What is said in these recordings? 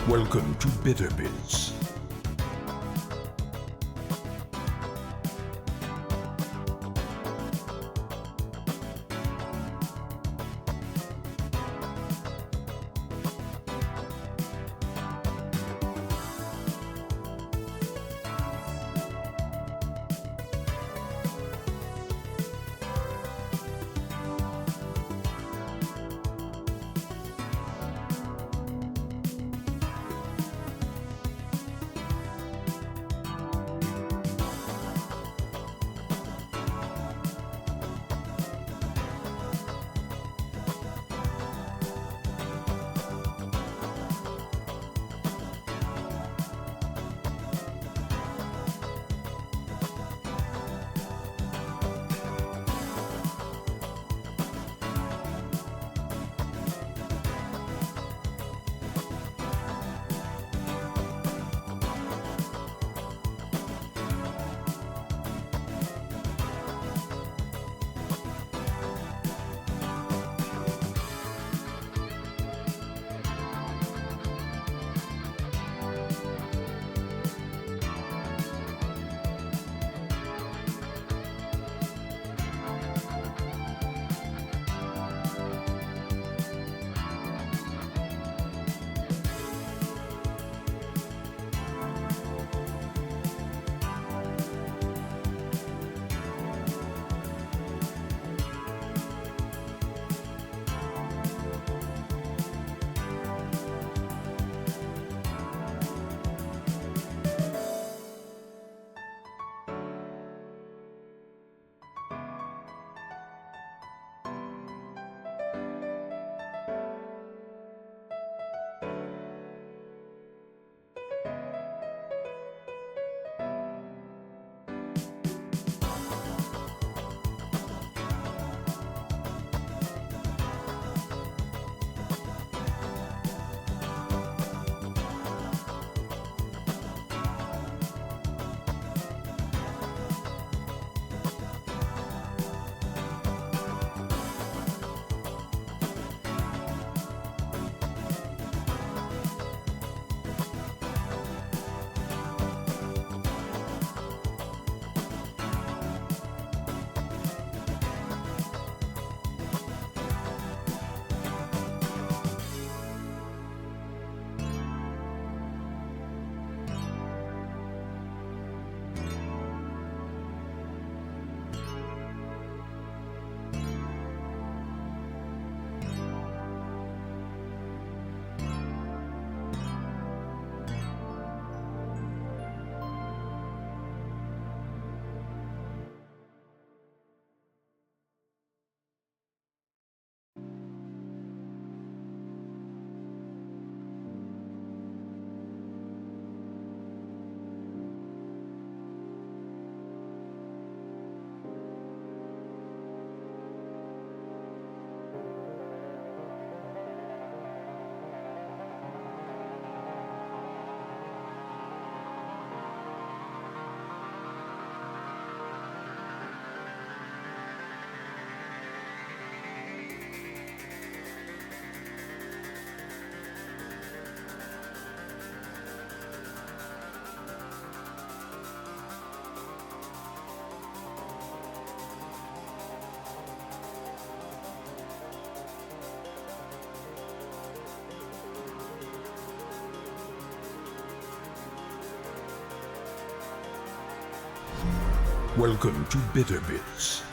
Welcome to BitterBits. Welcome to BitterBits.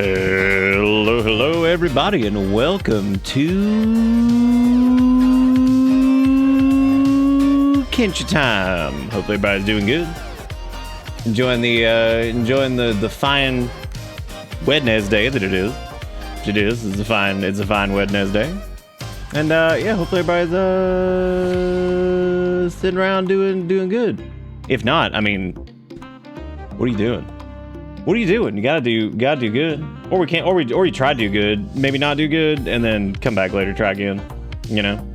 Hello, everybody, and welcome to Kenshi time. Hopefully, everybody's doing good. Enjoying the fine Wednesday that it is. It's a fine Wednesday. And yeah, hopefully everybody's sitting around doing good. If not, I mean, what are you doing? What are you doing? You gotta do good. Or you try to do good, maybe not do good, and then come back later, try again. You know?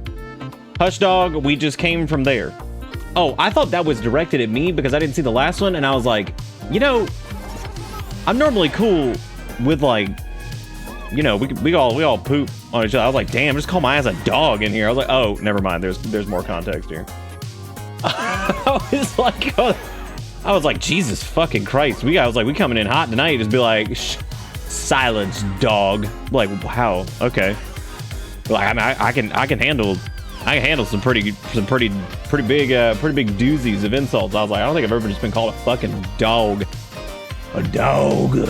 Hush Dog, we just came from there. Oh, I thought that was directed at me because I didn't see the last one, and I was like, you know, I'm normally cool with, like, you know, we all poop on each other. I was like, damn, just call my ass a dog in here. I was like, oh, never mind. There's more context here. I was like, Jesus fucking Christ. I was like, we coming in hot tonight. Just be like, silence, dog. Like, wow, okay. Like, I mean, I can handle some pretty big doozies of insults. I was like, I don't think I've ever just been called a fucking dog. A dog.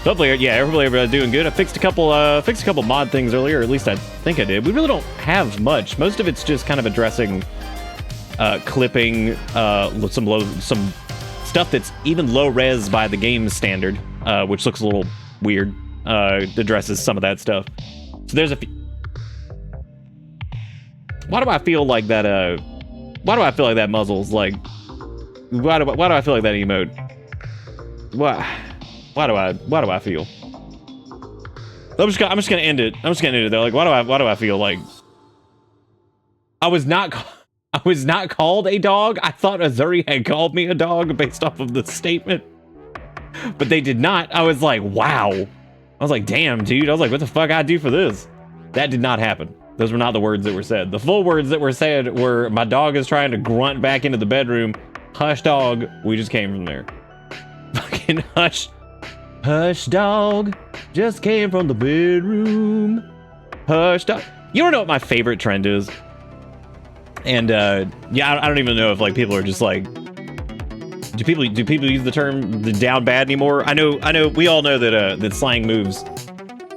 Hopefully, yeah, everybody's doing good. I fixed a couple mod things earlier, or at least I think I did. We really don't have much. Most of it's just kind of addressing clipping, some stuff that's even low res by the game standard, which looks a little weird. Addresses some of that stuff. So there's a few. Why do I feel like that? Why do I feel like that muzzle's like? Why do I feel like that emote? Why do I feel? I'm just gonna end it. I'm just gonna end it there. Like, why do I feel like I was not called a dog? I thought Azuri had called me a dog based off of the statement, but they did not. I was like, wow. I was like, damn, dude. I was like, what the fuck I do for this? That did not happen. Those were not the words that were said. The full words that were said were, my dog is trying to grunt back into the bedroom. Hush, dog. We just came from there. Fucking hush. Hush, dog. Just came from the bedroom. Hush, dog. You don't know what my favorite trend is? And yeah, I don't even know if like people are just like, do people use the term down bad anymore? I know we all know that slang moves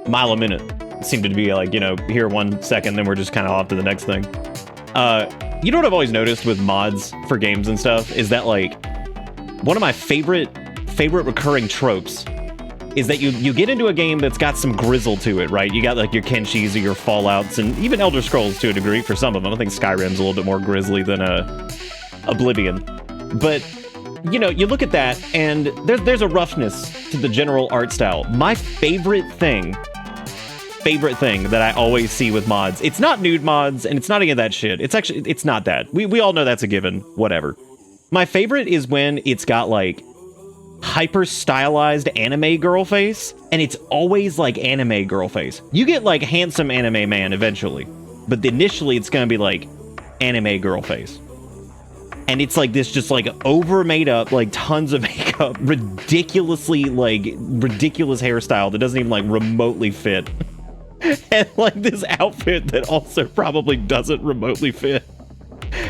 mile a minute. It seemed to be like, you know, here 1 second, then we're just kind of off to the next thing. You know what I've always noticed with mods for games and stuff is that, like, one of my favorite recurring tropes is that you get into a game that's got some grizzle to it, right? You got like your Kenshis or your Fallouts, and even Elder Scrolls to a degree for some of them. I think Skyrim's a little bit more grizzly than Oblivion. But, you know, you look at that, and there's a roughness to the general art style. My favorite thing that I always see with mods, it's not nude mods, and it's not any of that shit. It's not that. We all know that's a given, whatever. My favorite is when it's got, like, hyper stylized anime girl face, and it's always like anime girl face. You get like handsome anime man eventually, but initially it's gonna be like anime girl face, and it's like this just like over made up, like tons of makeup, ridiculous hairstyle that doesn't even like remotely fit, and like this outfit that also probably doesn't remotely fit.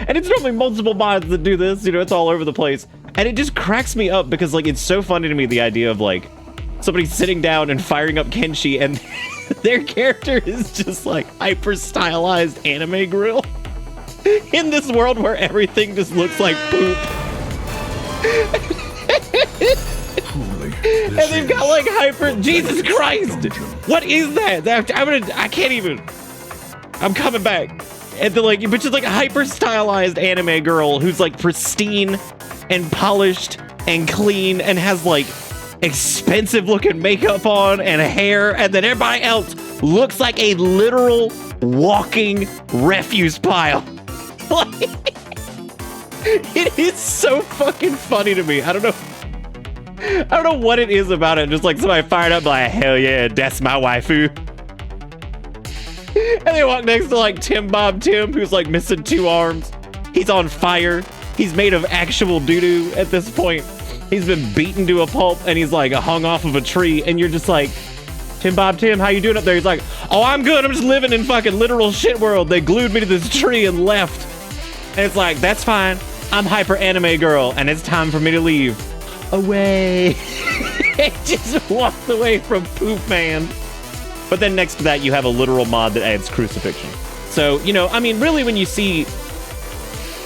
And it's normally multiple mods that do this, you know, it's all over the place. And it just cracks me up because, like, it's so funny to me, the idea of, like, somebody sitting down and firing up Kenshi and their character is just, like, hyper-stylized anime grill. In this world where everything just looks like poop. And they've got, like, hyper... Jesus Christ! What is that? I can't even... I'm coming back. And they're, like, but just, like, a hyper-stylized anime girl who's, like, pristine and polished and clean and has like expensive looking makeup on and hair, and then everybody else looks like a literal walking refuse pile. Like, it is so fucking funny to me. I don't know what it is about it. Just like somebody fired up like, hell yeah, that's my waifu. And they walk next to like Tim Bob Tim, who's like missing 2 arms. He's on fire. He's made of actual doo-doo at this point. He's been beaten to a pulp, and he's like hung off of a tree, and you're just like, Tim Bob Tim, how you doing up there? He's like, oh, I'm good. I'm just living in fucking literal shit world. They glued me to this tree and left. And it's like, that's fine. I'm hyper anime girl, and it's time for me to leave. Away. It just walks away from Poop Man. But then next to that, you have a literal mod that adds crucifixion. So, you know, I mean, really when you see...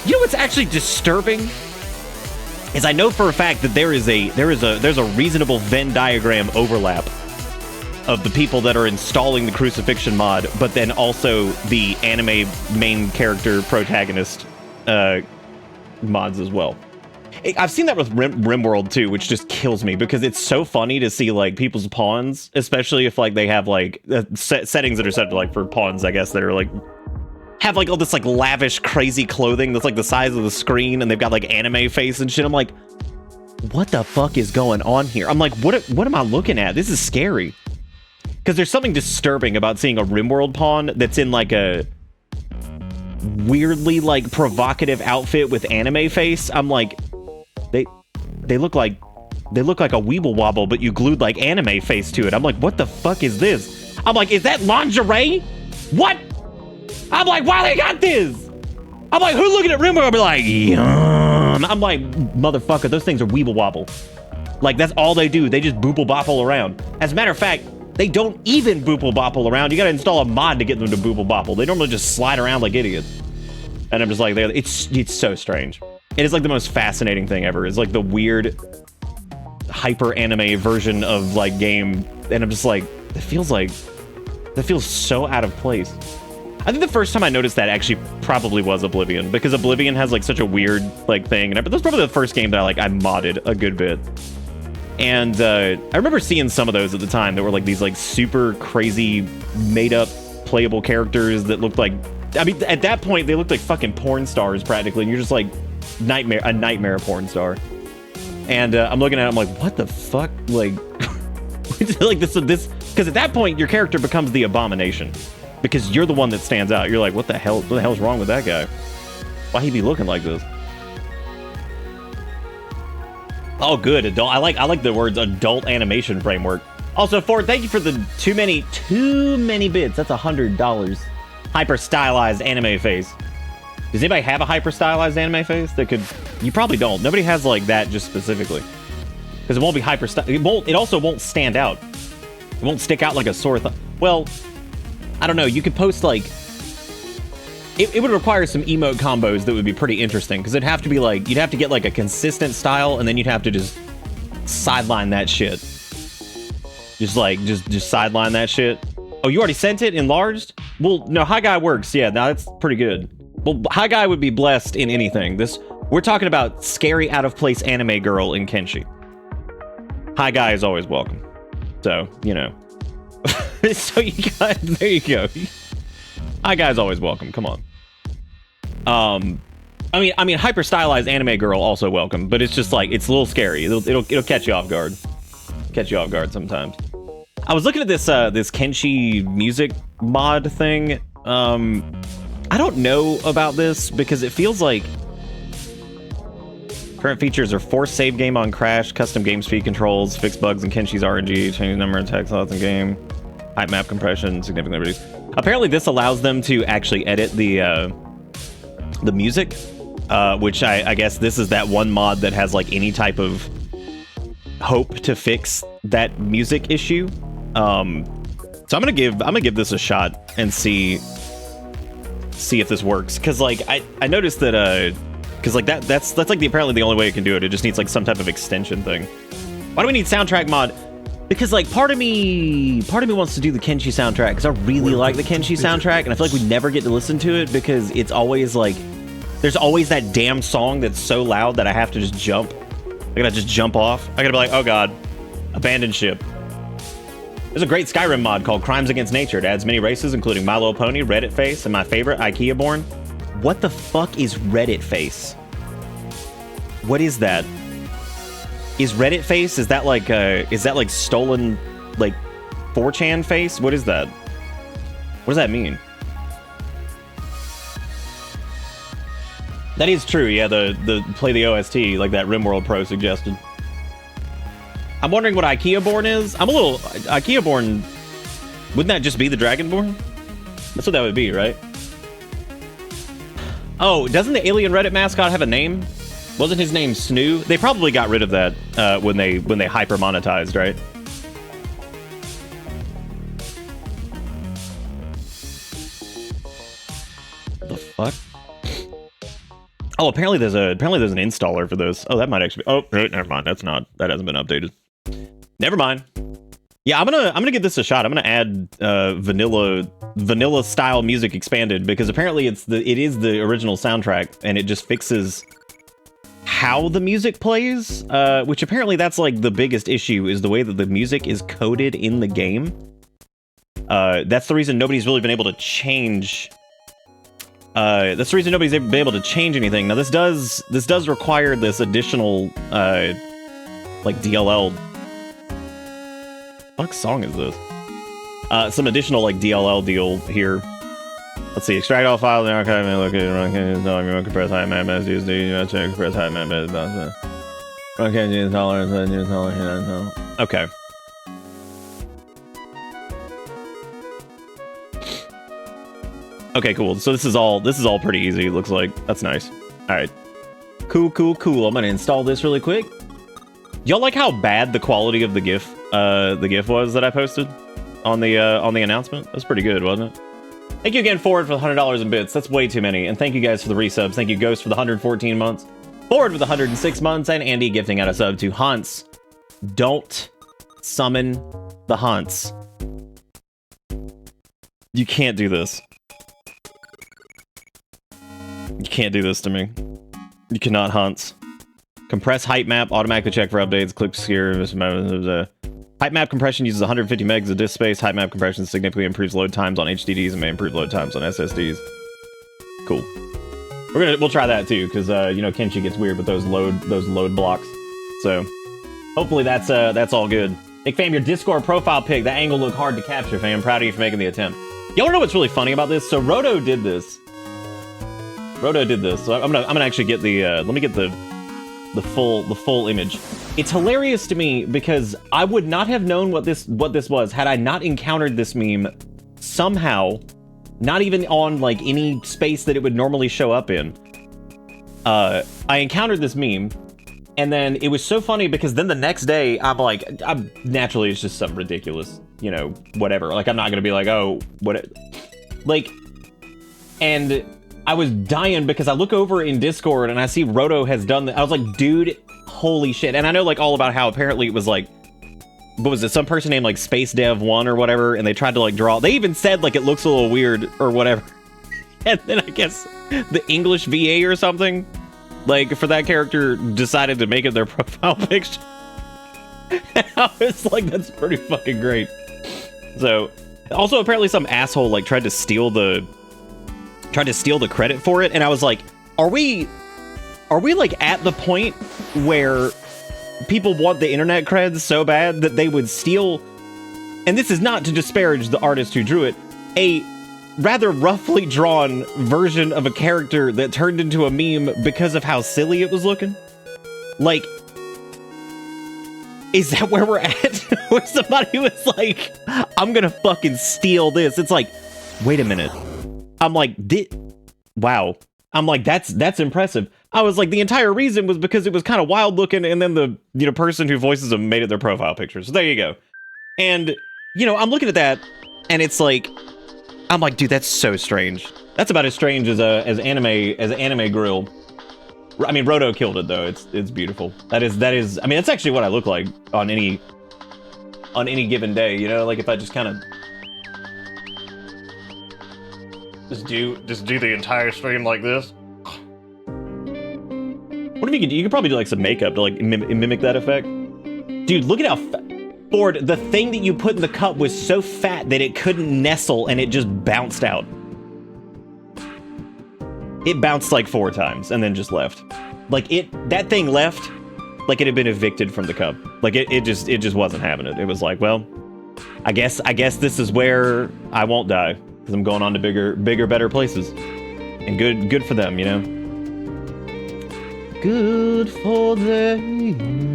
You know what's actually disturbing? Is I know for a fact that there's a reasonable Venn diagram overlap of the people that are installing the crucifixion mod, but then also the anime main character protagonist mods as well. I've seen that with RimWorld too, which just kills me because it's so funny to see like people's pawns, especially if like they have like settings that are set to like for pawns, I guess, that are like have like all this like lavish crazy clothing that's like the size of the screen, and they've got like anime face and shit. I'm like, what the fuck is going on here? I'm like, what am I looking at? This is scary. Because there's something disturbing about seeing a RimWorld pawn that's in like a weirdly like provocative outfit with anime face. I'm like, they look like a Weeble Wobble, but you glued like anime face to it. I'm like, what the fuck is this? I'm like, is that lingerie? What? I'm like, why they got this? I'm like, who looking at RimWorld? I'll be like, yum. I'm like, motherfucker, those things are Weeble Wobble. Like, that's all they do. They just boople bopple around. As a matter of fact, they don't even boople bopple around. You gotta install a mod to get them to boople bopple. They normally just slide around like idiots. And I'm just like, it's so strange. It is like the most fascinating thing ever. It's like the weird hyper anime version of like game. And I'm just like, that feels so out of place. I think the first time I noticed that actually probably was Oblivion, because Oblivion has like such a weird like thing. And that was probably the first game that I modded a good bit. And I remember seeing some of those at the time that were like these like super crazy made up playable characters that looked like, I mean, at that point they looked like fucking porn stars practically, and you're just like a nightmare porn star. And I'm looking at it, I'm like, what the fuck? Like, like this, because at that point your character becomes the abomination, because you're the one that stands out. You're like, what the hell's wrong with that guy? Why he be looking like this? Oh, good. Adult. I like the words adult animation framework. Also, Ford, thank you for the too many bits. That's $100. Hyper stylized anime face. Does anybody have a hyper stylized anime face that could? You probably don't. Nobody has like that just specifically, because it won't be hyper stylized. It also won't stand out. It won't stick out like a sore thumb. Well, I don't know. You could post like. It would require some emote combos that would be pretty interesting, because it'd have to be like, you'd have to get like a consistent style, and then you'd have to just sideline that shit. Just sideline that shit. Oh, you already sent it enlarged? Well, no, Hi Guy works. Yeah, now that's pretty good. Well, Hi Guy would be blessed in anything. We're talking about scary out of place anime girl in Kenshi. Hi Guy is always welcome. So, you know. So you got, there you go. Hi Guy's always welcome. Come on. I mean, hyper stylized anime girl also welcome, but it's just like, it's a little scary. It'll catch you off guard. Catch you off guard sometimes. I was looking at this this Kenshi music mod thing. I don't know about this because it feels like current features are force save game on crash, custom game speed controls, fix bugs in Kenshi's RNG, change number of text slots in game, height map compression, significantly reduced. Apparently this allows them to actually edit the music, which I guess this is that one mod that has like any type of hope to fix that music issue. So I'm gonna give this a shot and see if this works, because like I noticed that because like that's like apparently the only way it can do it. It just needs like some type of extension thing. Why do we need soundtrack mod? Because like part of me wants to do the Kenshi soundtrack, because I really like the Kenshi soundtrack, and I feel like we never get to listen to it because it's always like there's always that damn song that's so loud that I have to just jump. I gotta just jump off. I gotta be like, oh god, abandoned ship. There's a great Skyrim mod called Crimes Against Nature. It adds many races, including My Little Pony, Reddit Face, and my favorite, IKEA Born. What the fuck is Reddit Face? What is that? Is Reddit Face? Is that like stolen like 4chan face? What is that? What does that mean? That is true. Yeah, the play the OST like that RimWorld Pro suggested. I'm wondering what IKEA Born is. I'm a little IKEA Born. Wouldn't that just be the Dragonborn? That's what that would be, right? Oh, doesn't the alien Reddit mascot have a name? Wasn't his name Snoo? They probably got rid of that when they hyper monetized, right? The fuck? Oh, apparently there's an installer for this. Oh, that might actually be, oh, never mind. That hasn't been updated. Never mind. Yeah, I'm gonna give this a shot. I'm gonna add vanilla style music expanded, because apparently it is the original soundtrack, and it just fixes how the music plays, which apparently that's like the biggest issue, is the way that the music is coded in the game. That's the reason nobody's really been able to change. That's the reason nobody's been able to change anything. Now this does require this additional like DLL. What song is this? Some additional like DLL deal here. Let's see. Extract all files in the archive and look at run compress height map as used to check compress height map as run can't tolerance okay. Okay, cool. So this is all pretty easy. It looks like that's nice. All right, cool. I'm gonna install this really quick. Y'all like how bad the quality of the GIF was that I posted on the announcement? That's pretty good, wasn't it? Thank you again, Forward, for the $100 in bits. That's way too many. And thank you guys for the resubs. Thank you, Ghost, for the 114 months. Forward with the 106 months, and Andy gifting out a sub to Hans. Don't summon the Hans. You can't do this. You can't do this to me. You cannot, Hans. Compress height map, automatically check for updates, click here. Height map compression uses 150 megs of disk space. Height map compression significantly improves load times on HDDs and may improve load times on SSDs. Cool. We'll try that too, because you know, Kenshi gets weird with those load blocks. So hopefully that's all good. Nick Fam, your Discord profile pic, that angle looked hard to capture, fam. Proud of you for making the attempt. Y'all know what's really funny about this? So Roto did this. So I'm gonna actually get the let me get the full image. It's hilarious to me because I would not have known what this was had I not encountered this meme somehow, not even on like any space that it would normally show up in. I encountered this meme, and then it was so funny because then the next day I'm naturally, it's just something ridiculous, you know, whatever. Like, I'm not gonna be like, oh, and I was dying because I look over in Discord and I see Roto has done that. I was like, dude, holy shit. And I know like all about how apparently it was like, what was it? Some person named like Space Dev 1 or whatever. And they tried to like draw, they even said like, it looks a little weird or whatever. And then I guess the English VA or something, like for that character, decided to make it their profile picture. And I was like, that's pretty fucking great. So also apparently some asshole like tried to steal the credit for it, and I was like, are we like at the point where people want the internet creds so bad that they would steal, and this is not to disparage the artist who drew it, a rather roughly drawn version of a character that turned into a meme because of how silly it was looking? Like, is that where we're at? Where somebody was like, I'm gonna fucking steal this. It's like, wait a minute. I'm like, wow. I'm like, that's impressive. I was like, the entire reason was because it was kind of wild looking, and then the person who voices them made it their profile picture. So there you go. And I'm looking at that, and it's like, I'm like, dude, that's so strange. That's about as strange as anime grill. I mean, Roto killed it though. It's beautiful. That is. I mean, that's actually what I look like on any given day. Like if I just kind of. Just do the entire stream like this. What if you could do? You could probably do like some makeup to like mimic that effect. Dude, look at how Ford, the thing that you put in the cup was so fat that it couldn't nestle and it just bounced out. It bounced like 4 times and then just left. Like that thing left like it had been evicted from the cup. Like it just wasn't having it. It was like, well, I guess this is where I won't die. Because I'm going on to bigger, better places. And good for them, Good for them.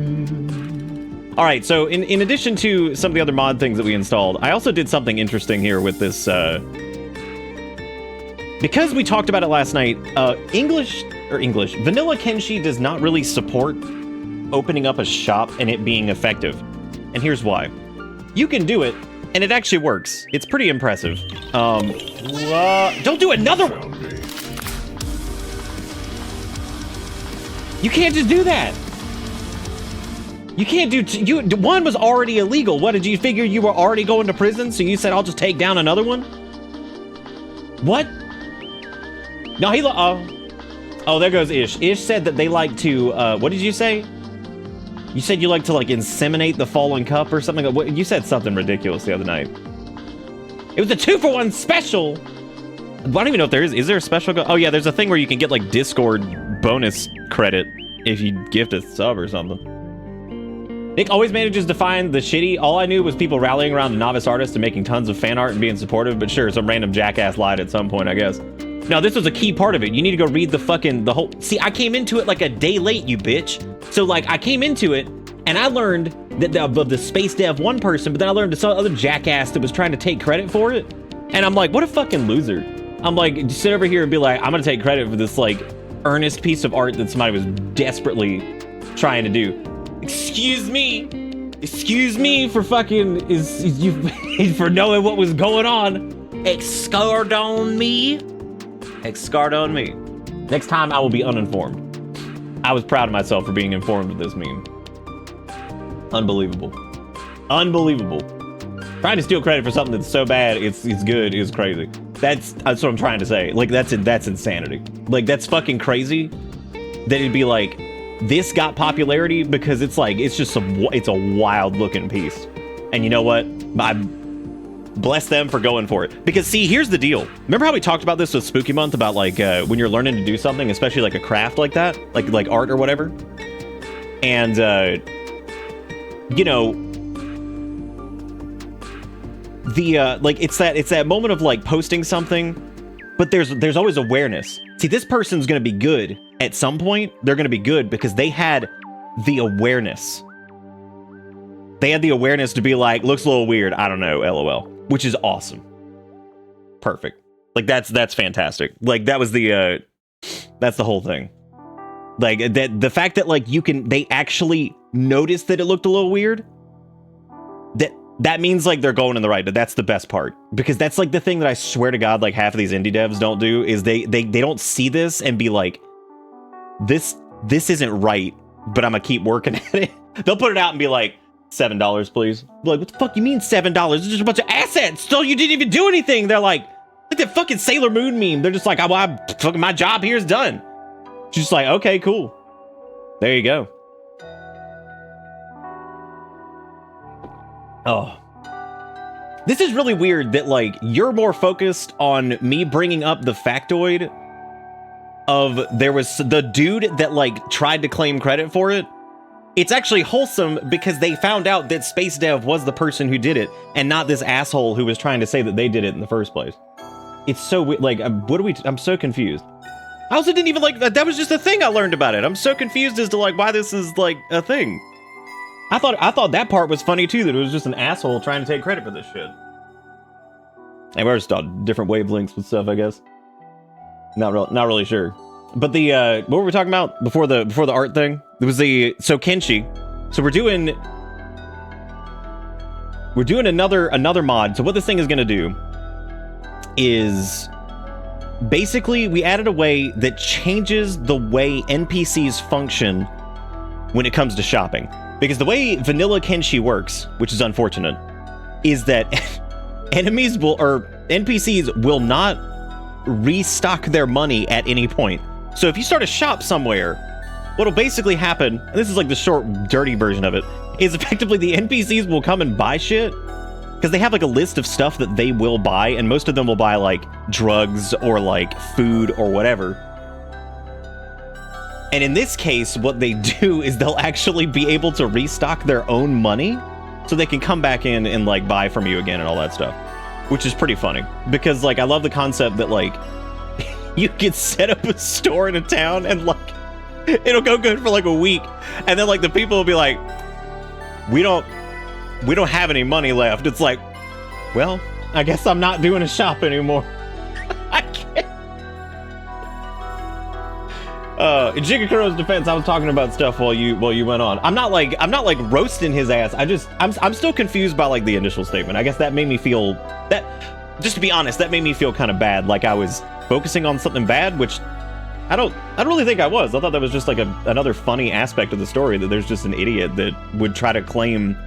Alright, so in addition to some of the other mod things that we installed, I also did something interesting here with this, because we talked about it last night, English or English. Vanilla Kenshi does not really support opening up a shop and it being effective. And here's why. You can do it, and it actually works. It's pretty impressive. Don't do another one! You can't just do that! You can't do... one was already illegal. What, did you figure you were already going to prison, so you said, I'll just take down another one? What? No, he... oh, there goes Ish. Ish said that they like to... what did you say? You said you like to, like, inseminate the fallen cup or something? You said something ridiculous the other night. It was a 2-for-1 special! I don't even know if there is. Is there a special? Oh, yeah, there's a thing where you can get, like, Discord bonus credit if you gift a sub or something. Nick always manages to find the shitty. All I knew was people rallying around a novice artist and making tons of fan art and being supportive, but sure, some random jackass lied at some point, I guess. Now, this was a key part of it. You need to go read the whole... See, I came into it like a day late, you bitch. So, like, I came into it, and I learned that of the Space Dev 1 person, but then I learned some other jackass that was trying to take credit for it. And I'm like, what a fucking loser. I'm like, just sit over here and be like, I'm gonna take credit for this, like, earnest piece of art that somebody was desperately trying to do. Excuse me for fucking for knowing what was going on. Excard on me. Next time I will be uninformed. I was proud of myself for being informed of this meme. Unbelievable. Trying to steal credit for something that's so bad it's good is crazy. That's what I'm trying to say. Like, that's insanity. Like, that's fucking crazy that it'd be like, this got popularity because it's like, it's a wild looking piece. And you know what? I bless them for going for it. Because see, here's the deal. Remember how we talked about this with Spooky Month about like, when you're learning to do something, especially like a craft like that, like art or whatever. And, you know, like it's that moment of like posting something, but there's always awareness. See, this person's going to be good at some point. They're going to be good because they had the awareness. They had the awareness to be like, looks a little weird. I don't know, LOL, which is awesome. Perfect. Like that's fantastic. Like that was that's the whole thing. Like the fact that like they actually noticed that it looked a little weird. That means like they're going in the right. That's the best part, because that's like the thing that I swear to God, like half of these indie devs don't do is they don't see this and be like, this isn't right, but I'm gonna keep working at it. They'll put it out and be like, $7, please. Like, what the fuck you mean $7? It's just a bunch of assets. Still, you didn't even do anything. They're like that fucking Sailor Moon meme. They're just like, fucking my job here is done. She's just like, okay, cool. There you go. Oh, this is really weird that like you're more focused on me bringing up the factoid of there was the dude that like tried to claim credit for it. It's actually wholesome because they found out that Space Dev was the person who did it and not this asshole who was trying to say that they did it in the first place. It's so weird. Like, I'm so confused. I also didn't even like that was just a thing I learned about it. I'm so confused as to like why this is like a thing. I thought that part was funny too, that it was just an asshole trying to take credit for this shit. And we're just on different wavelengths with stuff, I guess. Not really sure. But what were we talking about before the art thing? There was so Kenshi. So we're doing another mod. So what this thing is gonna do is basically we added a way that changes the way NPCs function when it comes to shopping. Because the way vanilla Kenshi works, which is unfortunate, is that NPCs will not restock their money at any point. So if you start a shop somewhere, what'll basically happen, and this is like the short, dirty version of it, is effectively the NPCs will come and buy shit, because they have like a list of stuff that they will buy, and most of them will buy like drugs or like food or whatever. And in this case, what they do is they'll actually be able to restock their own money so they can come back in and like buy from you again and all that stuff, which is pretty funny because like I love the concept that like you can set up a store in a town and like it'll go good for like a week, and then like the people will be like, we don't have any money left. It's like, well, I guess I'm not doing a shop anymore. I can't. In Jigakaro's defense, I was talking about stuff while you went on. I'm not like roasting his ass. I'm still confused by like the initial statement. I guess that made me feel that, just to be honest, that made me feel kind of bad, like I was focusing on something bad, which I don't really think I was. I thought that was just like another funny aspect of the story, that there's just an idiot that would try to claim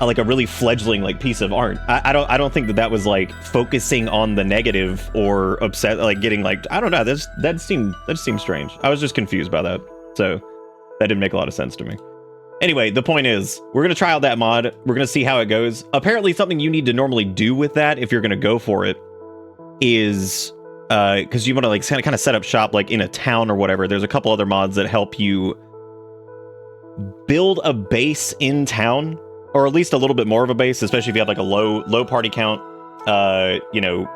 like a really fledgling like piece of art. I don't think that was like focusing on the negative or upset, like getting like, I don't know, that seemed strange. I was just confused by that, so that didn't make a lot of sense to me. Anyway, the point is, we're gonna try out that mod. We're gonna see how it goes. Apparently something you need to normally do with that if you're gonna go for it is because you want to like kind of set up shop like in a town or whatever. There's a couple other mods that help you build a base in town, or at least a little bit more of a base, especially if you have like a low party count, you know,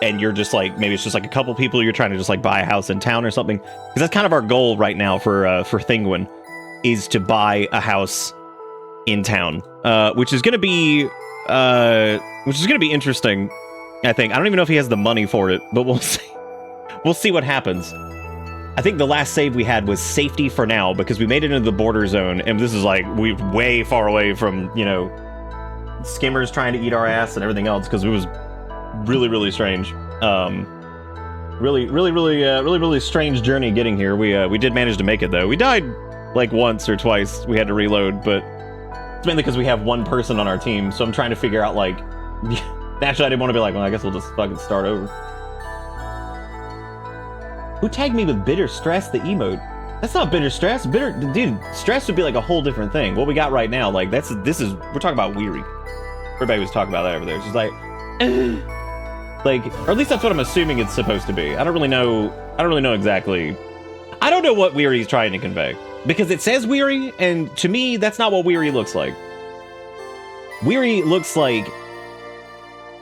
and you're just like, maybe it's just like a couple people, you're trying to just like buy a house in town or something. Because that's kind of our goal right now for Thinguin, is to buy a house in town, which is gonna be interesting, I think. I don't even know if he has the money for it, but we'll see. We'll see what happens. I think the last save we had was safety for now, because we made it into the border zone, and this is like, we're way far away from, you know, skimmers trying to eat our ass and everything else, because it was really strange. Really strange journey getting here. We did manage to make it though. We died like once or twice. We had to reload, but it's mainly because we have one person on our team, so I'm trying to figure out like, naturally I didn't want to be like, well, I guess we'll just fucking start over. Who tagged me with bitter stress, the emote? That's not bitter stress. Dude, stress would be like a whole different thing. What we got right now, like we're talking about weary. Everybody was talking about that over there. It's just like, like, or at least that's what I'm assuming it's supposed to be. I don't really know exactly. I don't know what weary is trying to convey, because it says weary, and to me, that's not what weary looks like. Weary looks like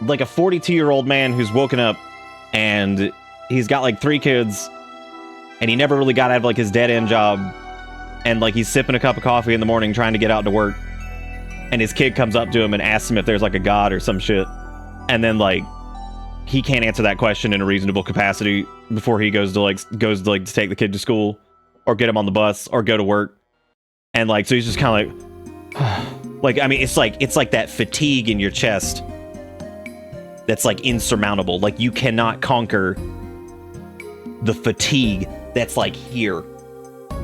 a 42-year-old man who's woken up and he's got like 3 kids, and he never really got out of like his dead-end job, and like he's sipping a cup of coffee in the morning trying to get out to work, and his kid comes up to him and asks him if there's like a god or some shit, and then like he can't answer that question in a reasonable capacity before he goes to take the kid to school or get him on the bus or go to work, and like so he's just kind of like I mean, it's like that fatigue in your chest that's like insurmountable. Like you cannot conquer the fatigue that's like here.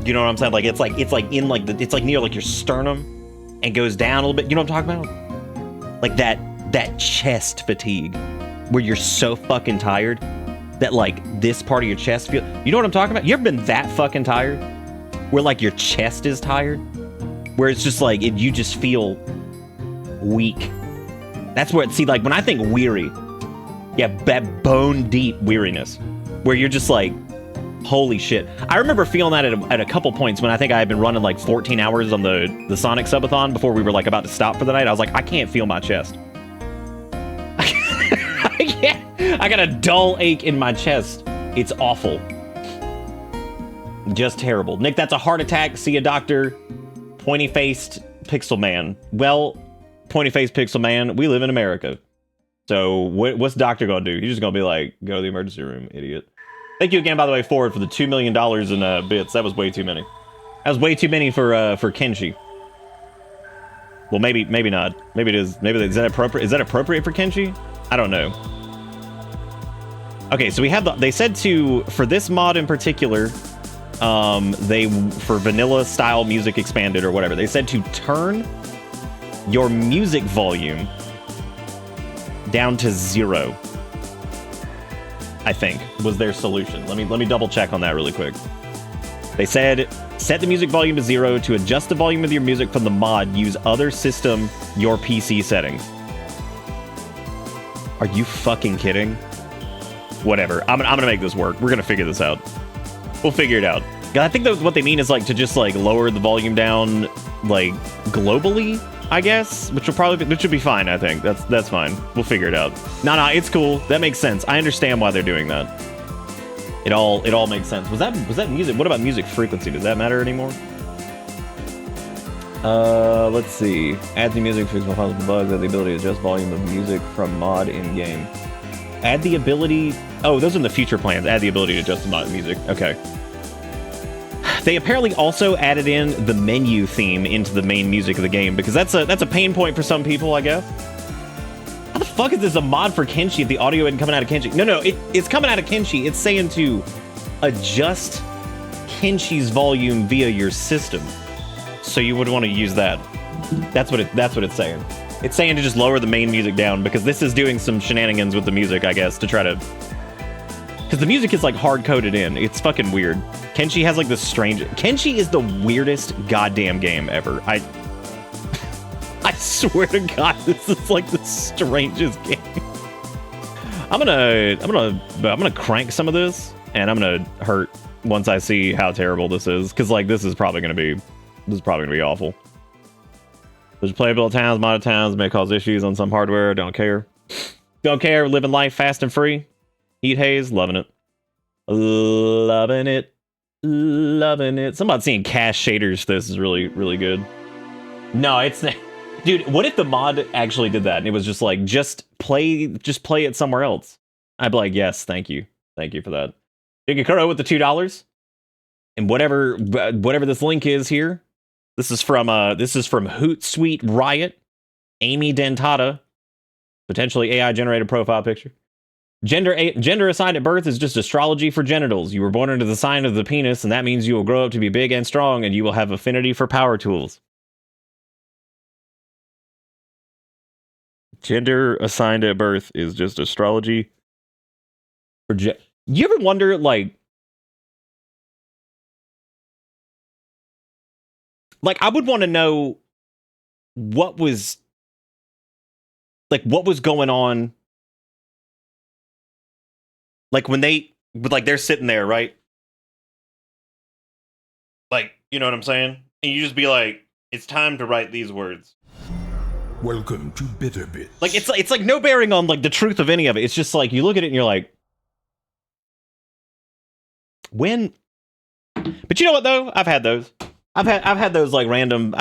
You know what I'm saying? Like it's like in like it's like near like your sternum and goes down a little bit. You know what I'm talking about? Like that chest fatigue where you're so fucking tired that like this part of your chest feel. You know what I'm talking about? You ever been that fucking tired where like your chest is tired, where it's just like you just feel weak? That's where see, like when I think weary, yeah, that bone deep weariness, where you're just like, holy shit. I remember feeling that at a couple points when I think I had been running like 14 hours on the Sonic subathon before we were like about to stop for the night. I was like, I can't feel my chest. I can't. I got a dull ache in my chest. It's awful. Just terrible. Nick, that's a heart attack. See a doctor. Pointy-faced pixel man. Well, pointy-faced pixel man, we live in America. So what's the doctor gonna do? He's just gonna be like, go to the emergency room, idiot. Thank you again, by the way, Ford, for the $2 million in bits. That was way too many. That was way too many for Kenshi. Well, maybe not. Maybe it is. Maybe is that appropriate? Is that appropriate for Kenshi? I don't know. Okay, so we have they said for this mod in particular, for vanilla style music expanded or whatever, they said to turn your music volume down to 0. I think was their solution. Let me double check on that really quick. They said set the music volume to 0. To adjust the volume of your music from the mod, use other system your PC settings. Are you fucking kidding? Whatever. I'm gonna make this work. We're gonna figure this out. We'll figure it out. I think that what they mean is like to just like lower the volume down like globally, I guess, which would be fine. I think that's fine. We'll figure it out. No, it's cool. That makes sense. I understand why they're doing that. It all makes sense. Was that music? What about music frequency? Does that matter anymore? Let's see. Add the music, fix my files and bugs, have the ability to adjust volume of music from mod in game. Add the ability... Oh, those are the future plans. Add the ability to adjust the music. Okay. They apparently also added in the menu theme into the main music of the game, because that's a pain point for some people, I guess. How the fuck is this a mod for Kenshi if the audio isn't coming out of Kenshi? No, it's coming out of Kenshi. It's saying to adjust Kenshi's volume via your system. So you would want to use that. That's what it's saying. It's saying to just lower the main music down, because this is doing some shenanigans with the music, I guess, to try to... Because the music is, like, hard-coded in. It's fucking weird. Kenshi has, like, this strange... Kenshi is the weirdest goddamn game ever. I swear to God, this is, like, the strangest game. I'm gonna crank some of this, and I'm gonna hurt once I see how terrible this is. Because, like, this is probably gonna be awful. There's playable towns, modded towns may cause issues on some hardware. Don't care. Don't care. Living life fast and free. Heat haze. Loving it. Loving it. Loving it. Somebody seeing cache shaders. This is really, really good. No, it's not. Dude, what if the mod actually did that and it was just like, just play it somewhere else? I'd be like, yes, thank you. Thank you for that. Yukikuro with the $2. And whatever this link is here. This is from Hootsuite Riot, Amy Dentata, potentially AI generated profile picture. Gender assigned at birth is just astrology for genitals. You were born into the sign of the penis, and that means you will grow up to be big and strong, and you will have affinity for power tools. Gender assigned at birth is just astrology for You ever wonder, like I would want to know what was going on, like when they're sitting there, right? Like, you know what I'm saying? And you just be like, it's time to write these words. Welcome to Bitter Bits. Like, it's like no bearing on like the truth of any of it. It's just like you look at it and you're like, when? But you know what though? I've had those. I've had those like random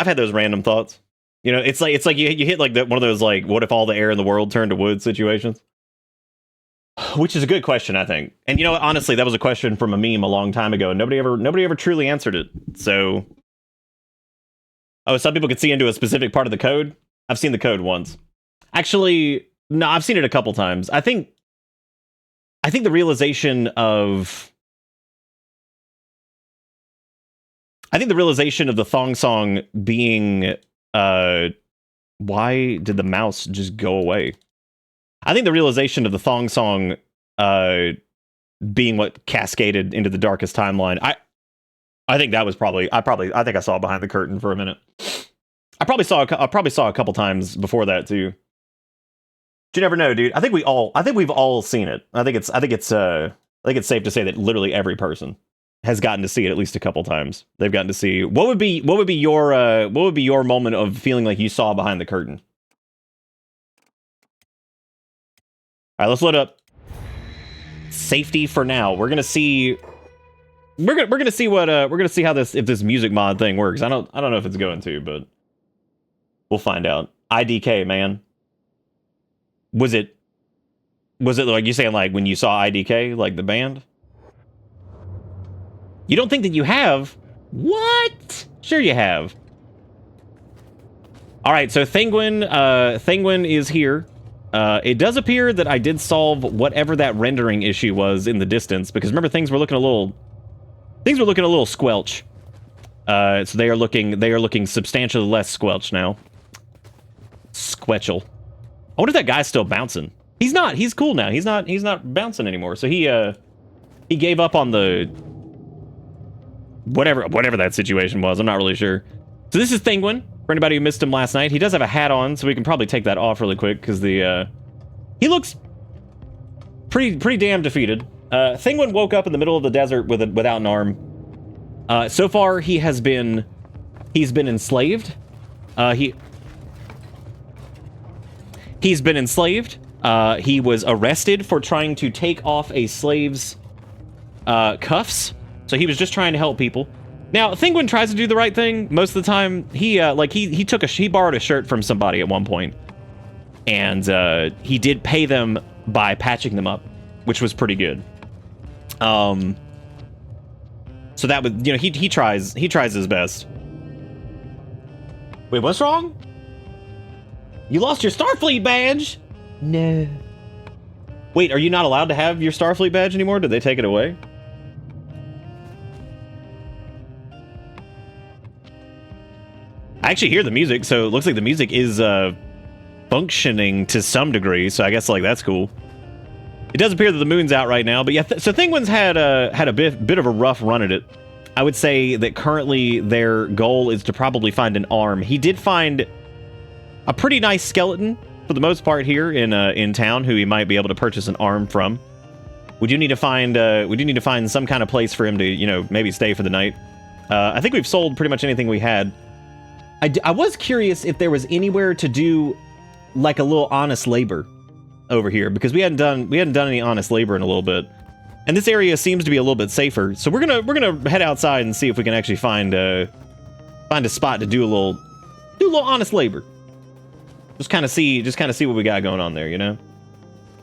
thoughts. You know, it's like you hit like one of those like, what if all the air in the world turned to wood situations? Which is a good question, I think. And you know what, honestly, that was a question from a meme a long time ago, and nobody ever truly answered it. So, some people could see into a specific part of the code. I've seen the code once. Actually, no, I've seen it a couple times. I think the realization of the thong song being, why did the mouse just go away? I think the realization of the thong song being what cascaded into the darkest timeline. I think that was probably. I think I saw behind the curtain for a minute. I probably saw a couple times before that too. But you never know, dude. I think we've all seen it. I think it's safe to say that literally every person has gotten to see it at least a couple times. They've gotten to see what would be your moment of feeling like you saw behind the curtain. All right, let's load up safety for now. We're gonna see how this music mod thing works. I don't know if it's going to, but we'll find out. IDK, man. Was it like you saying like when you saw IDK, like the band? You don't think that you have? What? Sure you have. All right, so Thinguin is here. It does appear that I did solve whatever that rendering issue was in the distance, because remember things were looking a little squelch. So they are looking substantially less squelch now. Squelchel. I wonder if that guy's still bouncing. He's not. He's cool now. He's not bouncing anymore. So he gave up on the whatever that situation was. I'm not really sure. So this is Thinguin. For anybody who missed him last night, he does have a hat on, so we can probably take that off really quick because he looks pretty damn defeated. Thinguin woke up in the middle of the desert without an arm. So far, he's been enslaved. He's been enslaved. He was arrested for trying to take off a slave's cuffs. So he was just trying to help people. Now, Thinguin tries to do the right thing most of the time. He borrowed a shirt from somebody at one point, and he did pay them by patching them up, which was pretty good. So that was, you know, he tries his best. Wait, what's wrong? You lost your Starfleet badge? No. Wait, are you not allowed to have your Starfleet badge anymore? Did they take it away? I actually hear the music, so it looks like the music is functioning to some degree, so I guess like that's cool. It does appear that the moon's out right now, but yeah, so Thinguin's had a bit of a rough run at it. I would say that currently their goal is to probably find an arm. He did find a pretty nice skeleton for the most part here in town, who he might be able to purchase an arm from. We do need to find some kind of place for him to, you know, maybe stay for the night. I think we've sold pretty much anything we had. I was curious if there was anywhere to do like a little honest labor over here, because we hadn't done any honest labor in a little bit, and this area seems to be a little bit safer. So we're gonna head outside and see if we can actually find a spot to do a little honest labor. Just kind of see what we got going on there, you know.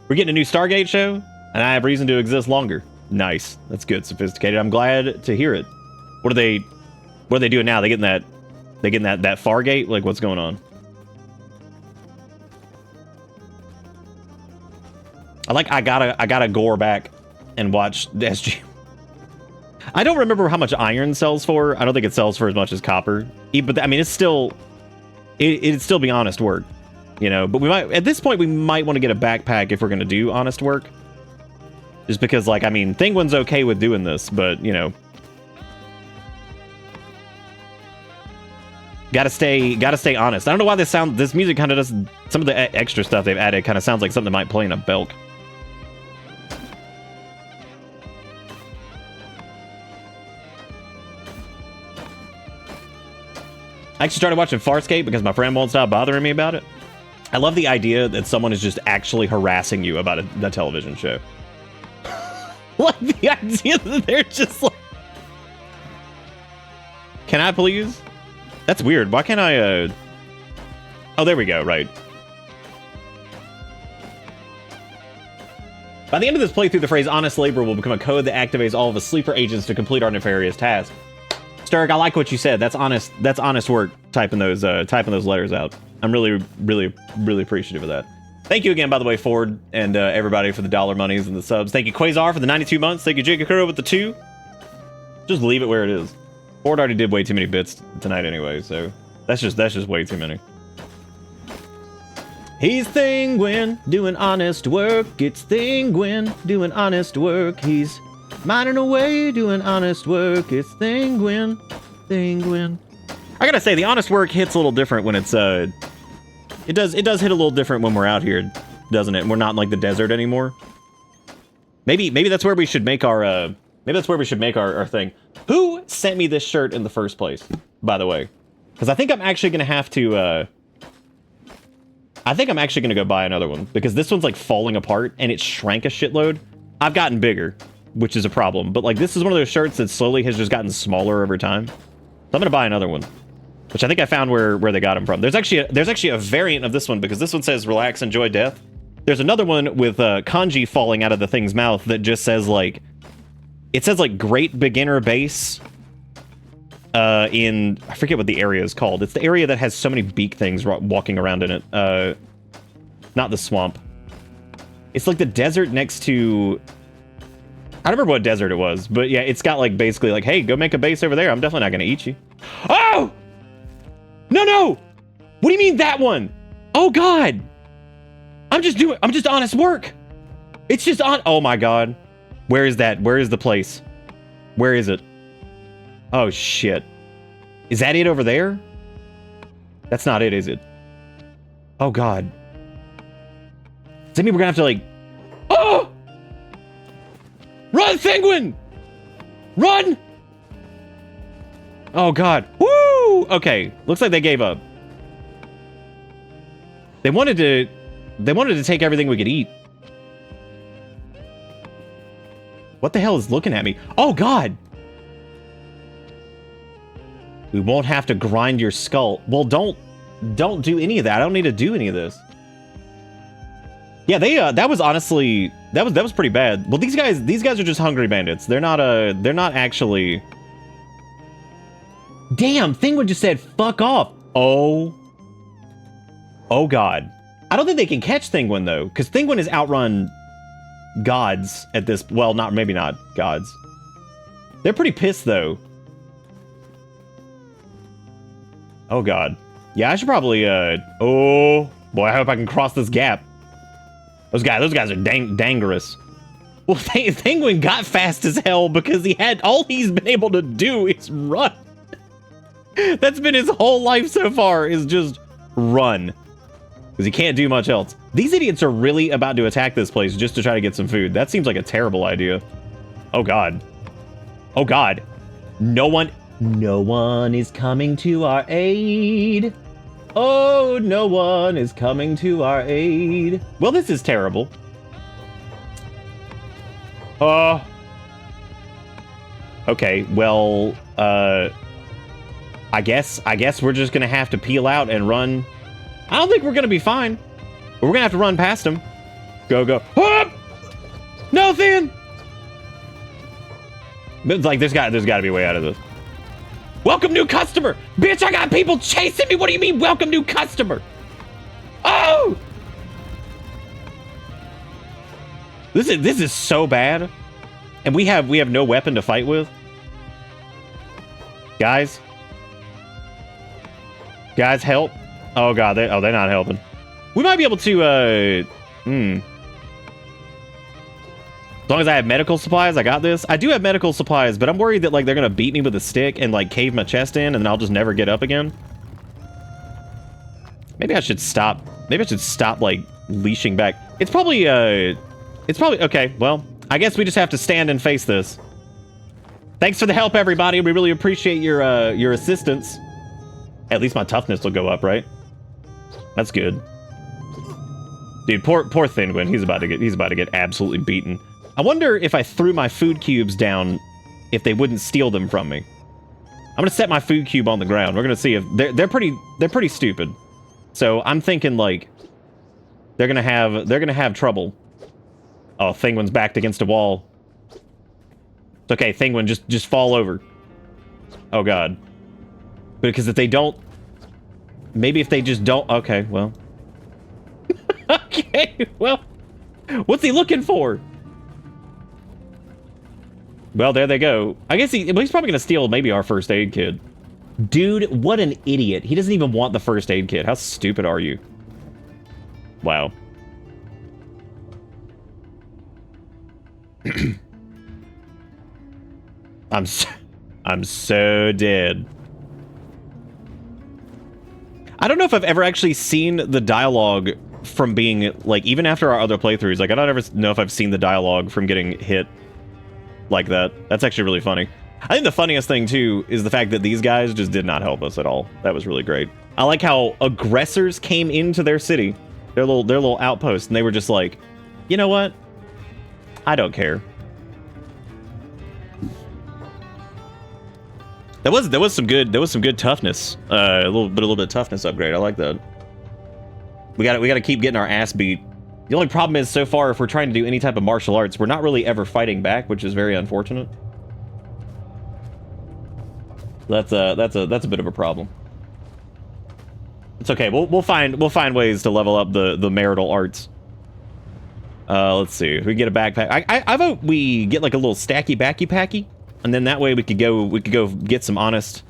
We're getting a new Stargate show, and I have reason to exist longer. Nice, that's good, sophisticated. I'm glad to hear it. What are they doing now? They getting that Fargate? Like, what's going on? I gotta gore back and watch the SG. I don't remember how much iron sells for. I don't think it sells for as much as copper. But I mean, it'd still be honest work, you know. But at this point we might want to get a backpack if we're gonna do honest work. Just because, like, I mean, Thinguin's okay with doing this, but you know, gotta stay honest. I don't know why this music kind of does, some of the extra stuff they've added kind of sounds like something that might play in a Belk. I actually started watching Farscape because my friend won't stop bothering me about it. I love the idea that someone is just actually harassing you about a television show. Like the idea that they're just like, can I please? That's weird. Why can't I, oh, there we go, right. By the end of this playthrough, the phrase honest labor will become a code that activates all of the sleeper agents to complete our nefarious task. Sturg, I like what you said. That's honest work typing those letters out. I'm really appreciative of that. Thank you again, by the way, Ford, and everybody for the dollar monies and the subs. Thank you, Quasar, for the 92 months. Thank you, Jigakuro, with the 2. Just leave it where it is. Ford already did way too many bits tonight anyway, so that's just way too many. He's Thinguin, doing honest work. It's Thinguin, doing honest work. He's minding away, doing honest work. It's Thinguin. I gotta say, the honest work hits a little different when it's it does hit a little different when we're out here, doesn't it? And we're not in like the desert anymore. Maybe that's where we should make our our thing. Who sent me this shirt in the first place, by the way? Because I think I'm actually gonna have to go buy another one, because this one's like falling apart and it shrank a shitload. I've gotten bigger, which is a problem, but like this is one of those shirts that slowly has just gotten smaller over time. So I'm gonna buy another one, which I think I found where they got them from. There's actually a variant of this one, because this one says relax, enjoy death. There's another one with kanji falling out of the thing's mouth that just says like, it says like great beginner base in, I forget what the area is called. It's the area that has so many beak things walking around in it. Not the swamp. It's like the desert next to, I don't remember what desert it was, but yeah, it's got like basically like, hey, go make a base over there. I'm definitely not gonna eat you. Oh! No! What do you mean that one? Oh God! I'm just honest work. It's just on, oh my God. Where is that? Where is the place? Where is it? Oh shit. Is that it over there? That's not it, is it? Oh God. Does that mean we're gonna have to like, oh! Run, Thinguin! Run! Oh God. Woo! Okay, looks like they gave up. They wanted to take everything we could eat. What the hell is looking at me? Oh God! We won't have to grind your skull. Well, don't do any of that. I don't need to do any of this. Yeah, they that was honestly that was pretty bad. Well, these guys are just hungry bandits. They're not actually. Damn, Thinguin just said fuck off. Oh God. I don't think they can catch Thinguin though, because Thinguin has outrun gods at this. Well, maybe not gods. They're pretty pissed though. Oh God. Yeah, I should probably oh boy, I hope I can cross this gap. Those guys are dangerous. Well, Thinguin got fast as hell because all he's been able to do is run. That's been his whole life so far, is just run. Because he can't do much else. These idiots are really about to attack this place just to try to get some food. That seems like a terrible idea. Oh God. Oh God. No one is coming to our aid. Oh, no one is coming to our aid. Well, this is terrible. Okay, well, I guess we're just gonna have to peel out and run. I don't think we're gonna be fine. But we're gonna have to run past him. Go. Oh! No, Thin! But like, there's got to be a way out of this. Welcome new customer! Bitch, I got people chasing me! What do you mean, welcome new customer? Oh! This is so bad. And we have no weapon to fight with. Guys, help. Oh God, they're not helping. We might be able to as long as I have medical supplies, I got this. I do have medical supplies, but I'm worried that like they're gonna beat me with a stick and like cave my chest in, and then I'll just never get up again. Maybe I should stop. Maybe I should stop like leashing back. It's probably okay. Well, I guess we just have to stand and face this. Thanks for the help, everybody. We really appreciate your assistance. At least my toughness will go up, right? That's good. Dude, poor Thinguin. He's about to get absolutely beaten. I wonder if I threw my food cubes down, if they wouldn't steal them from me. I'm gonna set my food cube on the ground. We're gonna see if they're pretty stupid. So I'm thinking like they're gonna have trouble. Oh, Thinguin's backed against a wall. It's okay, Thinguin, just fall over. Oh God. Because if they don't, maybe if they just don't. Okay, well. Okay, well, what's he looking for? Well, there they go. I guess he's probably gonna steal maybe our first aid kit. Dude, what an idiot. He doesn't even want the first aid kit. How stupid are you? Wow. I'm so dead. I don't know if I've ever actually seen the dialogue from being, like, even after our other playthroughs, like, I don't ever know if I've seen the dialogue from getting hit like that. That's actually really funny. I think the funniest thing, too, is the fact that these guys just did not help us at all. That was really great. I like how aggressors came into their city, their little outpost, and they were just like, you know what? I don't care. There was some good toughness. A little bit of toughness upgrade. I like that. We got to keep getting our ass beat. The only problem is, so far, if we're trying to do any type of martial arts, we're not really ever fighting back, which is very unfortunate. That's a bit of a problem. It's okay. We'll find ways to level up the marital arts. Let's see. We get a backpack. I vote we get like a little stacky backy packy, and then that way we could go get some honest.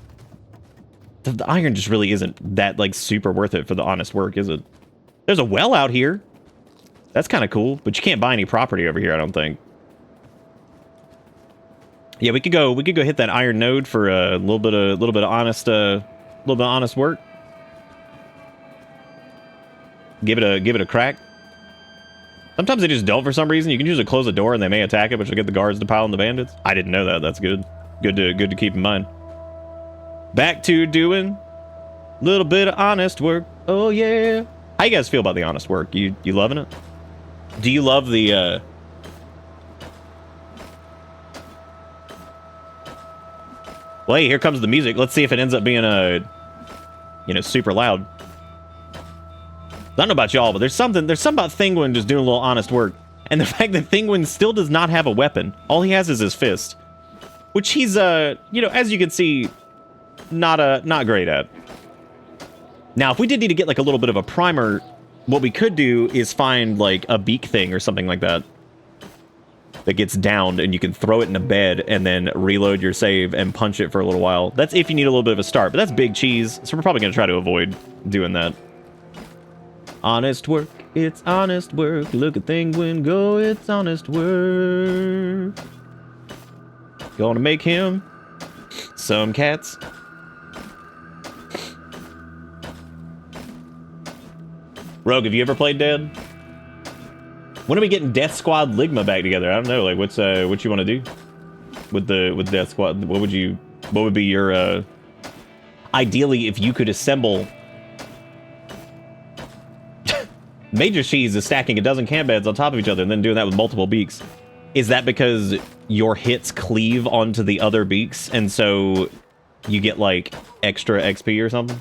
The iron just really isn't that like super worth it for the honest work, is it? There's a well out here. That's kind of cool, but you can't buy any property over here, I don't think. Yeah, we could go hit that iron node for a little bit of honest work. Give it a crack. Sometimes they just don't for some reason. You can usually close the door and they may attack it, which will get the guards to pile on the bandits. I didn't know that. That's good. Good to keep in mind. Back to doing a little bit of honest work. Oh yeah. How you guys feel about the honest work? You loving it? Do you love the Well, hey, here comes the music. Let's see if it ends up being super loud. I don't know about y'all, but there's something about Thinguin just doing a little honest work. And the fact that Thinguin still does not have a weapon. All he has is his fist. Which he's, you know, as you can see, not great at. Now, if we did need to get, like, a little bit of a primer, what we could do is find, like, a beak thing or something like that. That gets downed, and you can throw it in a bed, and then reload your save and punch it for a little while. That's if you need a little bit of a start, but that's big cheese, so we're probably going to try to avoid doing that. Honest work, it's honest work. Look at Thinguin go, it's honest work. Gonna make him some cats. Rogue, have you ever played Dead? When are we getting Death Squad Ligma back together? I don't know. Like, what you want to do with Death Squad? What would be your ideally if you could assemble? Major Cheese is stacking a dozen camp beds on top of each other and then doing that with multiple beaks. Is that because your hits cleave onto the other beaks and so you get like extra XP or something?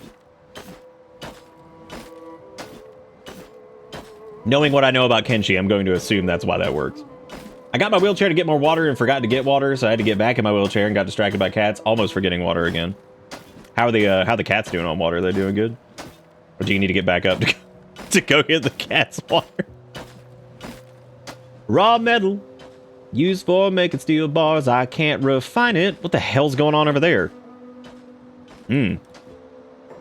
Knowing what I know about Kenshi, I'm going to assume that's why that works. I got my wheelchair to get more water and forgot to get water, so I had to get back in my wheelchair and got distracted by cats, almost forgetting water again. How are the cats doing on water? Are they doing good? Or do you need to get back up to go get the cat's water? Raw metal. Used for making steel bars. I can't refine it. What the hell's going on over there?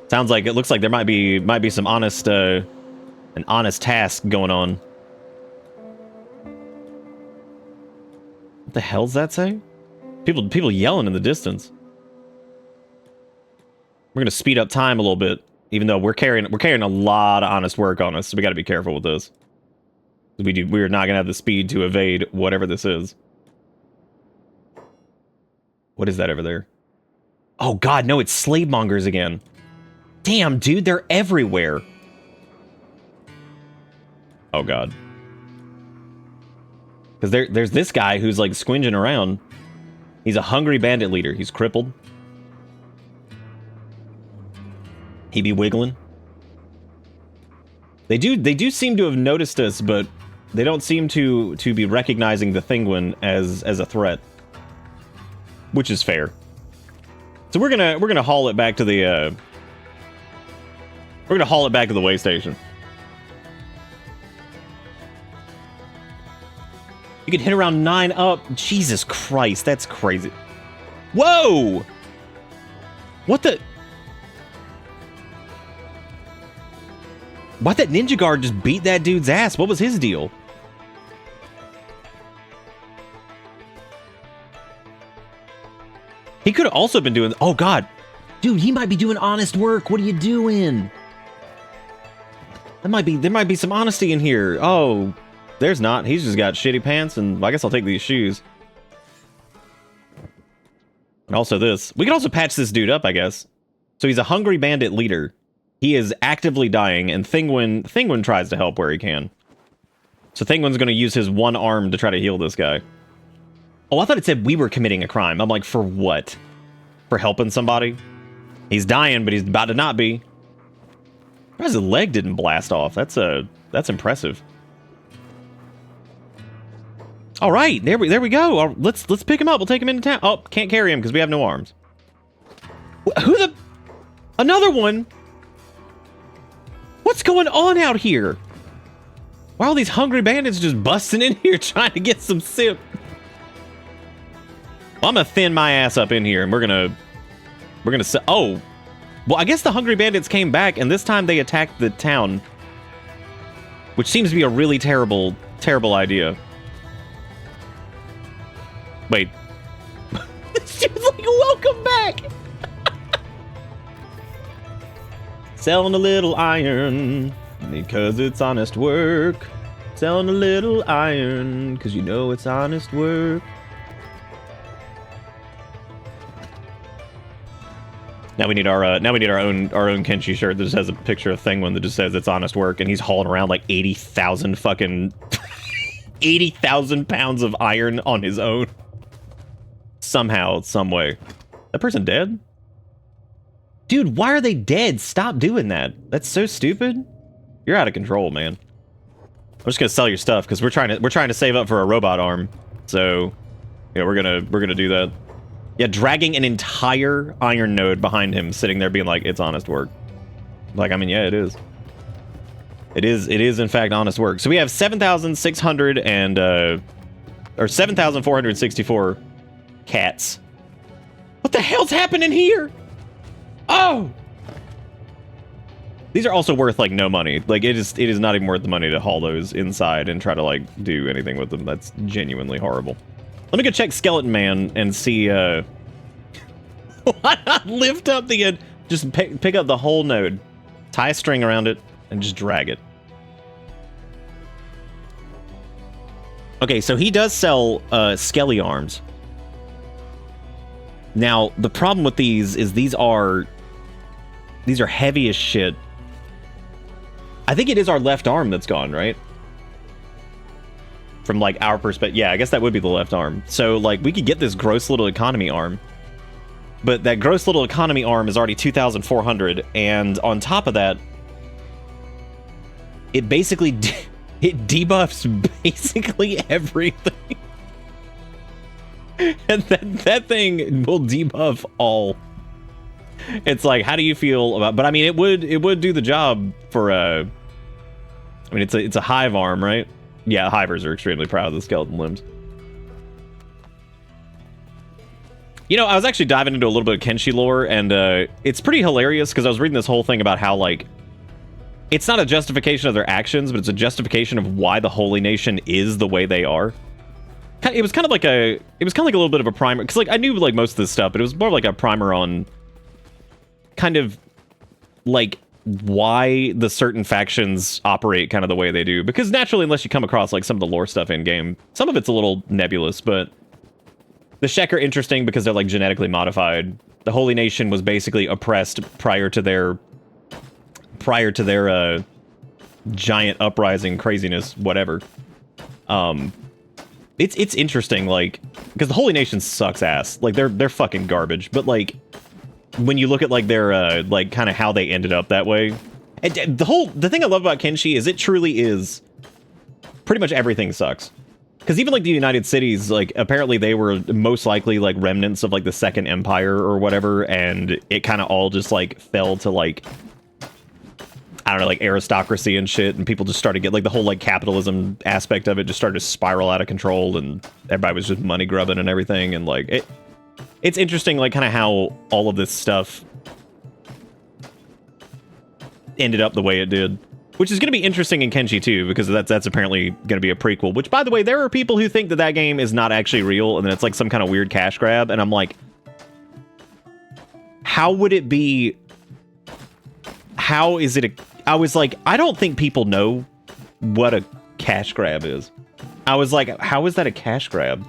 Sounds like it looks like there might be some honest an honest task going on. What the hell's that say? People yelling in the distance. We're gonna speed up time a little bit, even though we're carrying a lot of honest work on us, so we got to be careful with this. We're not gonna have the speed to evade whatever this is. What is that over there? Oh god, no, it's slave mongers again. Damn, dude, they're everywhere. Oh god. Because there's this guy who's like squinging around. He's a hungry bandit leader. He's crippled. He be wiggling. They do seem to have noticed us, but they don't seem to be recognizing the Thinguin as a threat, which is fair. So we're gonna haul it back to the way station. You can hit around 9 up. Jesus Christ, that's crazy. Whoa! What the? Why'd that ninja guard just beat that dude's ass? What was his deal? He could have also been doing... Oh, God. Dude, he might be doing honest work. What are you doing? There might be some honesty in here. Oh, there's not. He's just got shitty pants, and I guess I'll take these shoes. And also this. We can also patch this dude up, I guess. So he's a hungry bandit leader. He is actively dying, and Thinguin tries to help where he can. So Thinguin's going to use his one arm to try to heal this guy. Oh, I thought it said we were committing a crime. I'm like, for what? For helping somebody? He's dying, but he's about to not be. His leg didn't blast off. That's impressive. All right, there we go. Let's pick him up. We'll take him into town. Oh, can't carry him because we have no arms. Who the? Another one? What's going on out here? Why are all these hungry bandits just busting in here trying to get some sip? Well, I'm gonna thin my ass up in here, and we're gonna oh, well, I guess the hungry bandits came back, and this time they attacked the town, which seems to be a really terrible idea. Wait, she was like, "Welcome back." Selling a little iron because it's honest work. Selling a little iron because you know it's honest work. Now we need our own Kenshi shirt that just has a picture of Thinguin that just says it's honest work, and he's hauling around like 80,000 fucking 80,000 pounds of iron on his own. Somehow, some way. That person dead? Dude, why are they dead? Stop doing that. That's so stupid. You're out of control, man. I'm just gonna sell your stuff because we're trying to save up for a robot arm. So, yeah, we're gonna do that. Yeah, dragging an entire iron node behind him, sitting there being like, it's honest work. Like, I mean, yeah, it is. It is in fact honest work. So we have 7,600 and or 7,464 cats. What the hell's happening here? Oh! These are also worth, like, no money. Like, it is not even worth the money to haul those inside and try to, like, do anything with them. That's genuinely horrible. Let me go check Skeleton Man and see, why not lift up the, just pick up the whole node, tie a string around it, and just drag it. Okay, so he does sell, skelly arms. Now, the problem with these is these are heavy as shit. I think it is our left arm that's gone, right? From, like, our perspective. Yeah, I guess that would be the left arm. So, like, we could get this gross little economy arm. But that gross little economy arm is already 2,400. And on top of that, it basically... it debuffs basically everything. And that thing will debuff all. It's like, how do you feel about... But I mean, it would do the job for I mean, it's a hive arm, right? Yeah, hivers are extremely proud of the skeleton limbs. You know, I was actually diving into a little bit of Kenshi lore, and it's pretty hilarious because I was reading this whole thing about how, like, it's not a justification of their actions, but it's a justification of why the Holy Nation is the way they are. It was kind of like a little bit of a primer, because, like, I knew, like, most of this stuff, but it was more like a primer on kind of, like, why the certain factions operate kind of the way they do. Because naturally, unless you come across, like, some of the lore stuff in-game, some of it's a little nebulous, but the Shek are interesting because they're, like, genetically modified. The Holy Nation was basically oppressed prior to their giant uprising craziness, whatever. It's interesting, like, because the Holy Nation sucks ass. Like, they're fucking garbage. But, like, when you look at, like, their like, kind of how they ended up that way, and the thing I love about Kenshi is it truly is pretty much everything sucks. Because even, like, the United Cities, like, apparently they were most likely, like, remnants of, like, the Second Empire or whatever, and it kind of all just, like, fell to, like, I don't know, like, aristocracy and shit, and people just started to get, like, the whole, like, capitalism aspect of it just started to spiral out of control, and everybody was just money grubbing and everything, and, like, it's interesting, like, kind of how all of this stuff ended up the way it did. Which is going to be interesting in Kenshi, too, because that's apparently going to be a prequel. Which, by the way, there are people who think that that game is not actually real, and that it's, like, some kind of weird cash grab, and I'm like, how would it be... How is it a... I was like, I don't think people know what a cash grab is. I was like, how is that a cash grab?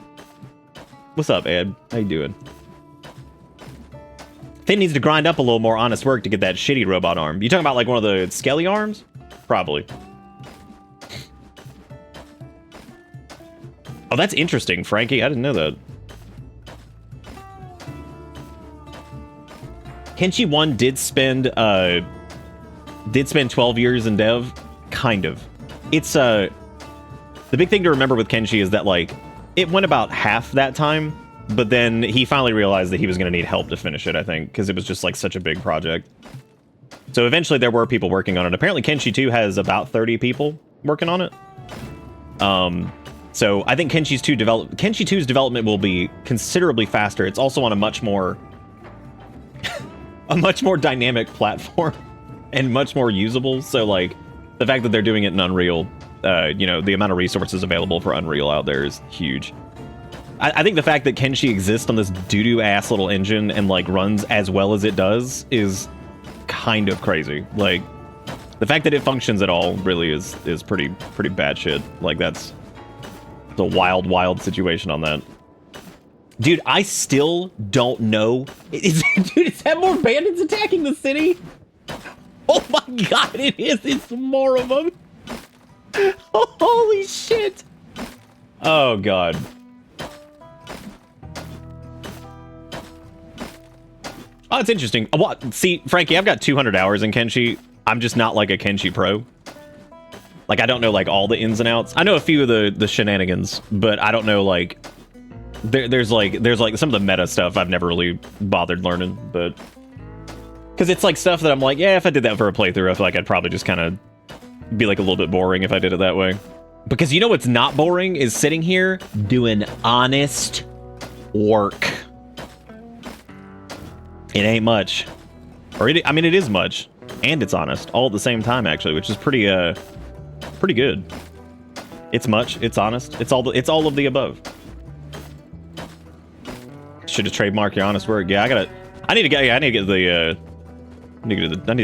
What's up, Ed? How you doing? Finn needs to grind up a little more honest work to get that shitty robot arm. You talking about, like, one of the skelly arms? Probably. Oh, that's interesting, Frankie. I didn't know that. Kenshi 1 did spend 12 years in dev. Kind of. It's the big thing to remember with Kenshi is that, like, it went about half that time, but then he finally realized that he was going to need help to finish it, I think, because it was just, like, such a big project. So eventually there were people working on it. Apparently Kenshi 2 has about 30 people working on it. So I think Kenshi 2's development will be considerably faster. It's also on a much more dynamic platform and much more usable. So, like, the fact that they're doing it in Unreal, you know, the amount of resources available for Unreal out there is huge. I think the fact that Kenshi exists on this doo-doo ass little engine and, like, runs as well as it does is kind of crazy. Like, the fact that it functions at all really is pretty bad shit. Like, that's a wild situation on that. Dude, I still don't know. Dude, is that more bandits attacking the city? Oh my god, it is. It's more of them. Holy shit. Oh god. Oh, it's interesting. See, Frankie, I've got 200 hours in Kenshi. I'm just not like a Kenshi pro. Like, I don't know, like, all the ins and outs. I know a few of the shenanigans, but I don't know, like... There's like some of the meta stuff I've never really bothered learning, but... Because it's, like, stuff that I'm like, yeah, if I did that for a playthrough, I feel like I'd probably just kind of be, like, a little bit boring if I did it that way. Because you know what's not boring is sitting here doing honest work. It ain't much. Or, I mean, it is much. And it's honest. All at the same time, actually, which is pretty good. It's much. It's honest. It's all of the above. Should have trademarked your honest work. Yeah, I need to get to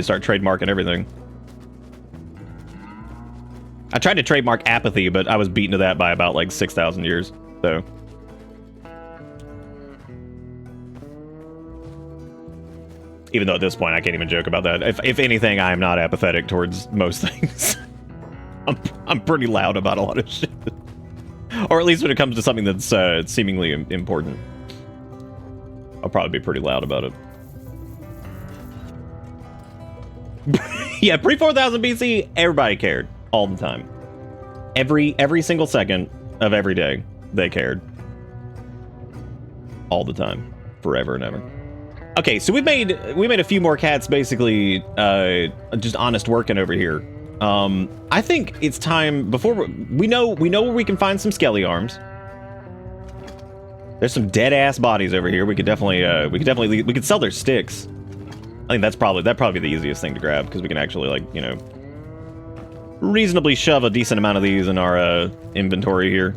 start trademarking everything. I tried to trademark apathy, but I was beaten to that by about like 6,000 years. So. Even though at this point I can't even joke about that. If anything, I am not apathetic towards most things. I'm pretty loud about a lot of shit. Or at least when it comes to something that's seemingly important. I'll probably be pretty loud about it. Yeah, pre-4000 BC, everybody cared. All the time. Every single second of every day, they cared. All the time. Forever and ever. Okay, so we made a few more cats basically just honest working over here. I think it's time before we know where we can find some skelly arms. There's some dead ass bodies over here. We could definitely sell their sticks. I think that'd probably be the easiest thing to grab because we can actually, like, you know, reasonably shove a decent amount of these in our inventory here.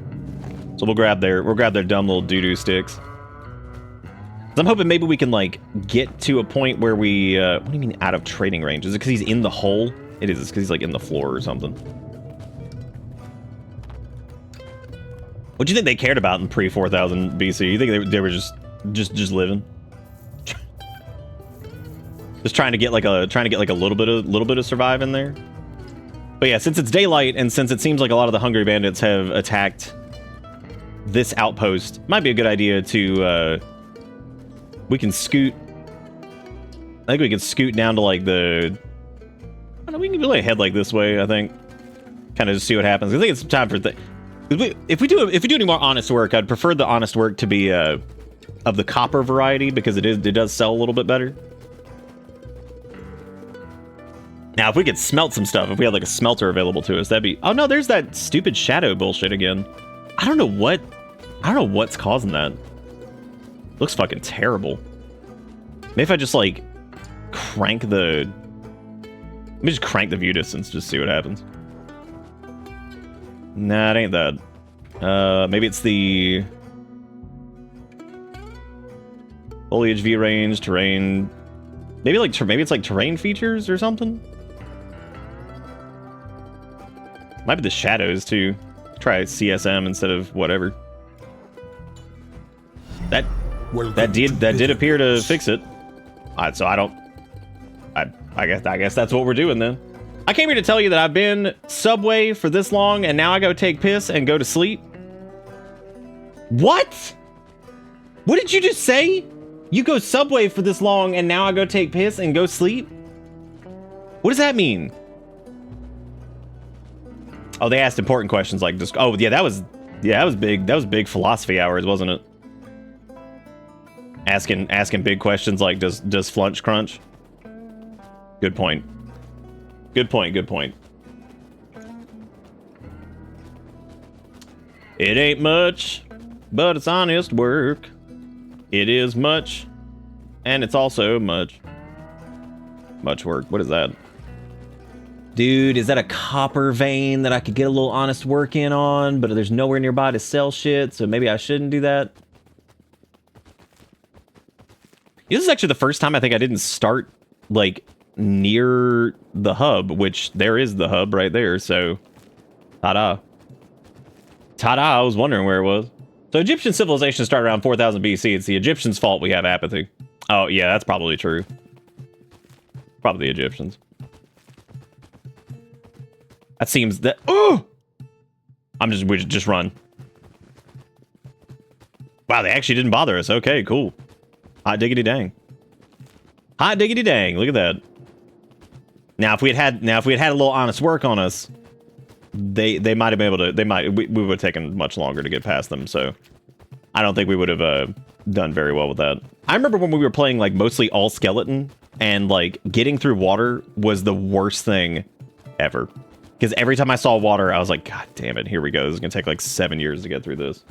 So we'll grab their dumb little doo-doo sticks. I'm hoping maybe we can, like, get to a point where we what do you mean out of trading range? Is it because he's in the hole? It is. It's because he's, like, in the floor or something. What do you think they cared about in pre-4000 BC? You think they were just living? Just trying to get like a little bit of survive in there. But yeah, since it's daylight and since it seems like a lot of the hungry bandits have attacked this outpost, might be a good idea to we can scoot. I think we can scoot down to like the. I don't know, we can really head like this way. I think, kind of just see what happens. I think it's time for if we do any more honest work, I'd prefer the honest work to be of the copper variety because it does sell a little bit better. Now, if we could smelt some stuff, if we had like a smelter available to us, that'd be... Oh no, there's that stupid shadow bullshit again. I don't know what's causing that. Looks fucking terrible. Maybe if I just like crank the... Let me just crank the view distance, just see what happens. Nah, it ain't that. Maybe it's the... Foliage view range, terrain... Maybe it's like terrain features or something? Might be the shadows too. Try CSM instead of whatever. That did appear to fix it. So I guess that's what we're doing then. I came here to tell you that I've been Subway for this long and now I go take piss and go to sleep. What? What did you just say? You go Subway for this long and now I go take piss and go sleep? What does that mean? Oh, they asked important questions like this. Oh, yeah, that was big. That was big philosophy hours, wasn't it? Asking big questions like does Flunch crunch? Good point. Good point. It ain't much, but it's honest work. It is much, and it's also much work. What is that? Dude, is that a copper vein that I could get a little honest work in on, but there's nowhere nearby to sell shit, so maybe I shouldn't do that? This is actually the first time I think I didn't start, like, near the hub, which there is the hub right there, so... Ta-da. Ta-da, I was wondering where it was. So Egyptian civilization started around 4000 BC. It's the Egyptians' fault we have apathy. Oh, yeah, that's probably true. Probably the Egyptians. That seems that... Oh! We just run. Wow, they actually didn't bother us. Okay, cool. Hot diggity dang. Hot diggity dang. Look at that. Now, if we had had a little honest work on us, they might have been able to. We would have taken much longer to get past them. So I don't think we would have done very well with that. I remember when we were playing like mostly all skeleton, and like getting through water was the worst thing ever. Because every time I saw water, I was like, God damn it, here we go. This is gonna take like 7 years to get through this.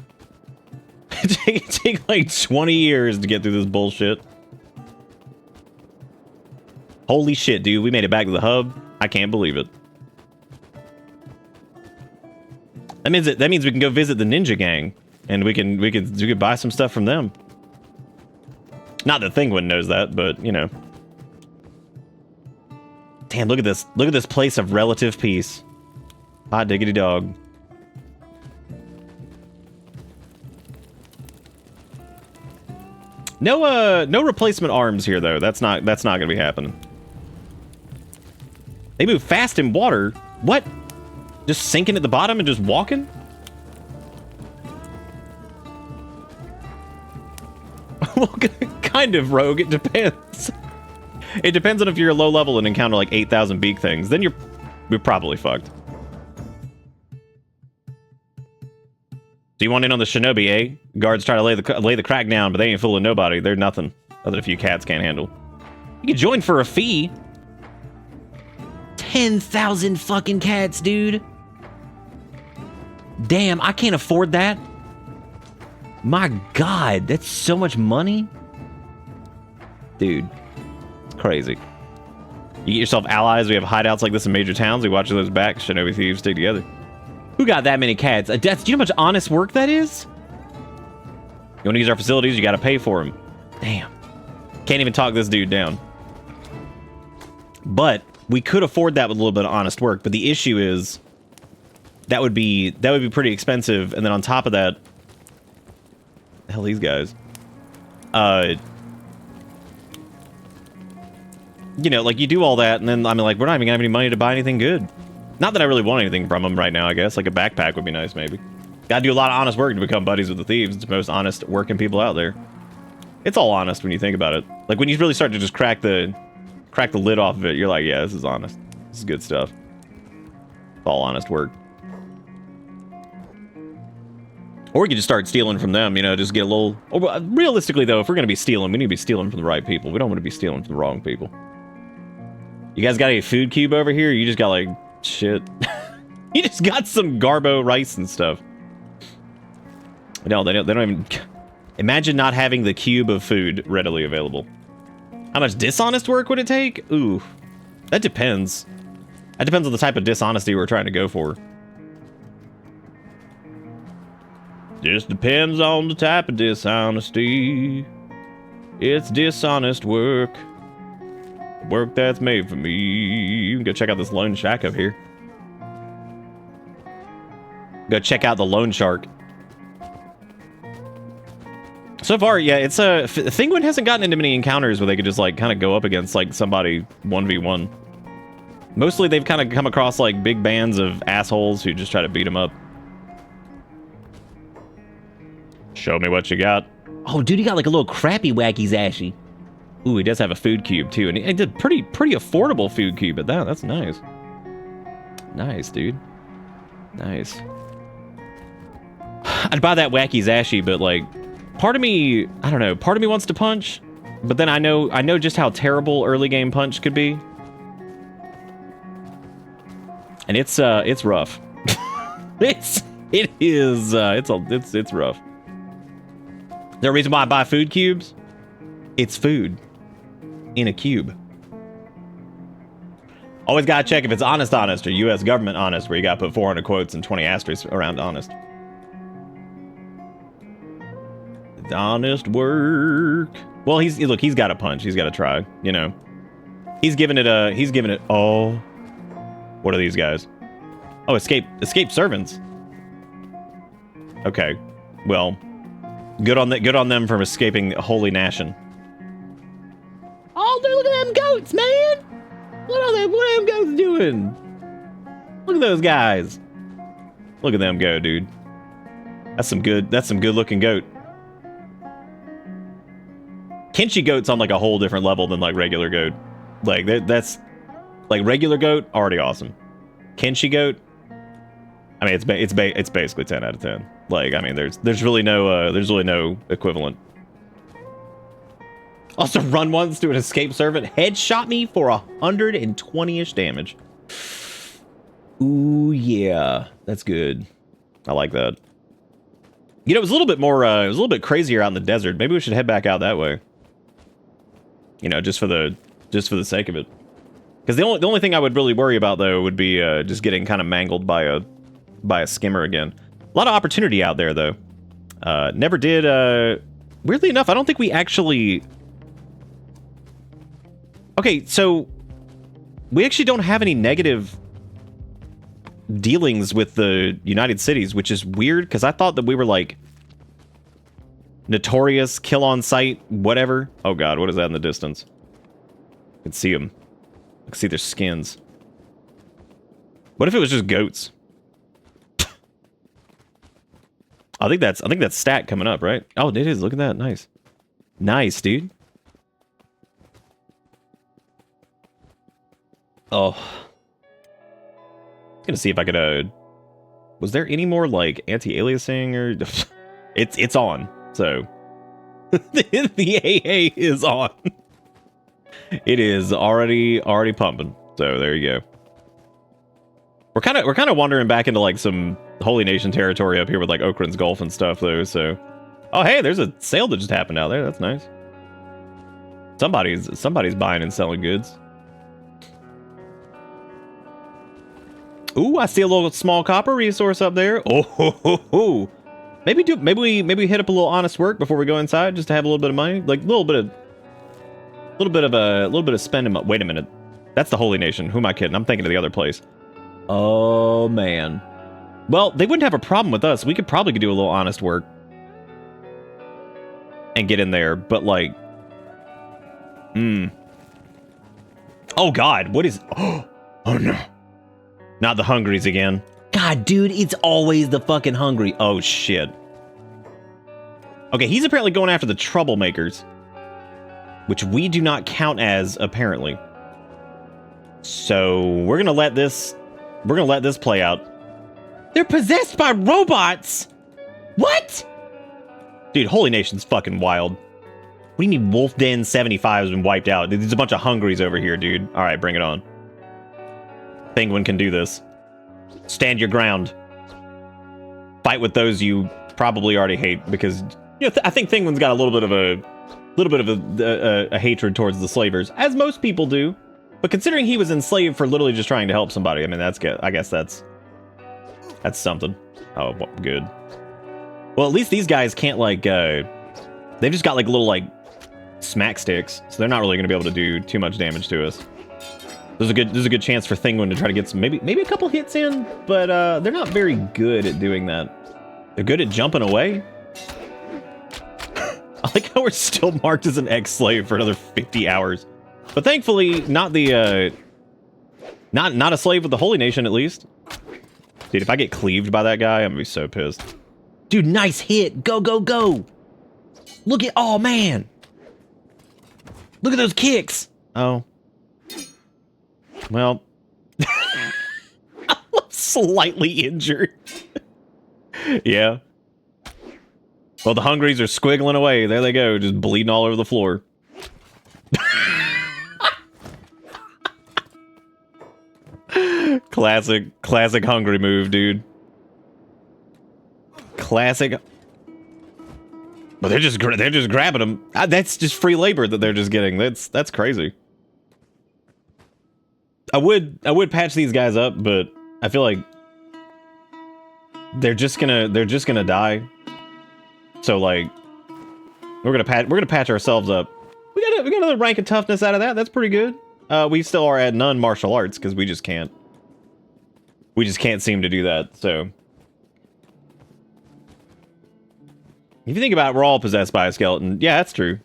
It take like 20 years to get through this bullshit. Holy shit, dude, we made it back to the hub. I can't believe it. That means we can go visit the ninja gang, and we could buy some stuff from them. Not that Thinguin knows that, but you know. Damn, look at this. Look at this place of relative peace. Hot diggity dog. No replacement arms here though. That's not gonna be happening. They move fast in water. What? Just sinking at the bottom and just walking? Well, kind of, Rogue. It depends. It depends on if you're low level and encounter like 8,000 beak things. Then you're probably fucked. So you want in on the shinobi, eh? Guards try to lay the crack down, but they ain't fooling nobody. They're nothing. Other than a few cats can't handle. You can join for a fee. 10,000 fucking cats, dude. Damn, I can't afford that. My God, that's so much money. Dude, it's crazy. You get yourself allies. We have hideouts like this in major towns. We watch those back. Shinobi thieves stick together. Who got that many cats? Do you know how much honest work that is? You want to use our facilities, you got to pay for them. Damn. Can't even talk this dude down. But we could afford that with a little bit of honest work. But the issue is that would be pretty expensive. And then on top of that, the hell, these guys. You know, like you do all that, and then I mean, like we're not even gonna have any money to buy anything good. Not that I really want anything from them right now, I guess. Like a backpack would be nice, maybe. Gotta do a lot of honest work to become buddies with the thieves. It's the most honest working people out there. It's all honest when you think about it. Like when you really start to just crack the lid off of it, you're like, yeah, this is honest. This is good stuff. It's all honest work. Or you could just start stealing from them, you know, just get a little... Realistically, though, if we're going to be stealing, we need to be stealing from the right people. We don't want to be stealing from the wrong people. You guys got a food cube over here? You just got, like, shit. You just got some garbo rice and stuff. No, they don't even... Imagine not having the cube of food readily available. How much dishonest work would it take? Ooh, that depends. That depends on the type of dishonesty we're trying to go for. Just depends on the type of dishonesty. It's dishonest work. Work that's made for me. You can go check out this lone shack up here. Go check out the loan shark. So far, yeah, it's Thinguin hasn't gotten into many encounters where they could just like kind of go up against like somebody 1v1. Mostly they've kind of come across like big bands of assholes who just try to beat them up. Show me what you got. Oh, dude, he got like a little crappy wacky zashy. Ooh, he does have a food cube too, and he did pretty affordable food cube at that. That's nice. Nice, dude. Nice. I'd buy that wacky zashy, but like, part of me, I don't know. Part of me wants to punch, but then I know just how terrible early game punch could be, and it's rough. It's rough. The reason why I buy food cubes? It's food in a cube. Always gotta check if it's honest or U.S. government honest, where you gotta put 400 quotes and 20 asterisks around honest. It's honest work. Well, he's got a punch. He's got to try. You know, he's giving it. Oh, what are these guys? Oh, escape servants. Okay, well. Good on them for escaping Holy Nation. Oh, dude, look at them goats, man! What are them goats doing? Look at those guys. Look at them go, dude. That's some good looking goat. Kenshi goat's on like a whole different level than like regular goat. Like that's like regular goat, already awesome. Kenshi goat, I mean, it's basically 10 out of 10. Like, I mean, there's really no equivalent. Also, run once to an escape servant. Headshot me for 120-ish damage. Ooh, yeah. That's good. I like that. You know, it was a little bit more, it was a little bit crazier out in the desert. Maybe we should head back out that way. You know, just for the sake of it. Because the only thing I would really worry about, though, would be just getting kind of mangled by a skimmer again. A lot of opportunity out there, though. Never did, weirdly enough, I don't think we actually... Okay, so we actually don't have any negative dealings with the United Cities, which is weird, because I thought that we were, like, notorious, kill on sight, whatever. Oh god, what is that in the distance? I can see them. I can see their skins. What if it was just goats? I think that's stat coming up, right? Oh, it is. Look at that. Nice. Nice, dude. Oh. I'm gonna see if I could, was there any more, like, anti-aliasing or... it's on, so... the AA is on. It is already pumping, so there you go. We're kind of wandering back into, like, some Holy Nation territory up here with, like, Okran's Gulf and stuff, though, so... Oh, hey, there's a sale that just happened out there. That's nice. Somebody's buying and selling goods. Ooh, I see a little small copper resource up there. Oh, ho, ho, ho. Maybe we hit up a little honest work before we go inside, just to have a little bit of money, like a little bit of spending. Wait a minute, that's the Holy Nation. Who am I kidding? I'm thinking of the other place. Oh man. Well, they wouldn't have a problem with us. We could probably do a little honest work and get in there, but like, Oh God, what is? Oh no. Not the Hungries again. God, dude, it's always the fucking Hungry. Oh, shit. Okay, he's apparently going after the troublemakers, which we do not count as, apparently. So, we're gonna let this play out. They're possessed by robots! What? Dude, Holy Nation's fucking wild. What do you mean Wolf Den 75 has been wiped out? There's a bunch of Hungries over here, dude. Alright, bring it on. Thinguin can do this. Stand your ground. Fight with those you probably already hate, because you know, I think Thinguin's got a little bit of a hatred towards the slavers, as most people do. But considering he was enslaved for literally just trying to help somebody, I mean, that's good. I guess that's something. Oh, good. Well, at least these guys can't like. They've just got like little like smack sticks, so they're not really going to be able to do too much damage to us. There's a good chance for Thinguin to try to get some, maybe a couple hits in, but they're not very good at doing that. They're good at jumping away. I like how we're still marked as an ex-slave for another 50 hours. But thankfully, not the not a slave with the Holy Nation, at least. Dude, if I get cleaved by that guy, I'm gonna be so pissed. Dude, nice hit. Go, go, go. Look at, oh man. Look at those kicks. Oh. Well, I'm slightly injured. Yeah. Well, the Hungries are squiggling away. There they go, just bleeding all over the floor. Classic Hungry move, dude. Classic. But they're just grabbing them. That's just free labor that they're just getting. That's crazy. I would patch these guys up, but I feel like they're just gonna die. So like we're gonna patch ourselves up. We got another rank of toughness out of that. That's pretty good. We still are at none martial arts because we just can't seem to do that. So if you think about it, we're all possessed by a skeleton. Yeah, that's true.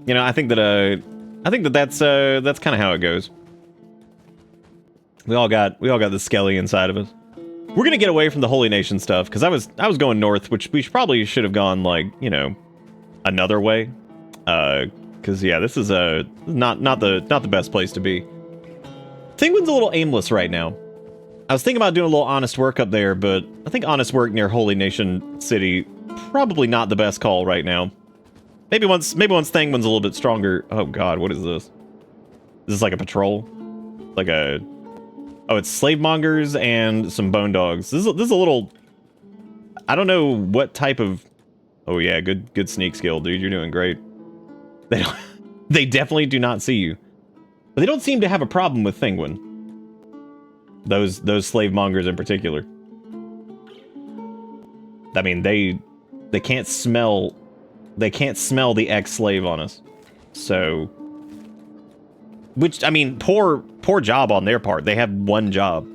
You know, I think that's kind of how it goes. We all got the skelly inside of us. We're gonna get away from the Holy Nation stuff because I was going north, which we probably should have gone like, you know, another way. Because yeah, this is not the best place to be. Thinguin's a little aimless right now. was thinking about doing a little honest work up there, but I think honest work near Holy Nation City, probably not the best call right now. Maybe once Thinguin's a little bit stronger. Oh god, what is this? Is this like a patrol? Like a... Oh, it's slave mongers and some bone dogs. This is a little... I don't know what type of... Oh yeah, good sneak skill, dude. You're doing great. They definitely do not see you. But they don't seem to have a problem with Thinguin. Those slave mongers in particular. I mean, they can't smell the ex-slave on us. So, which, I mean, poor job on their part. They have one job.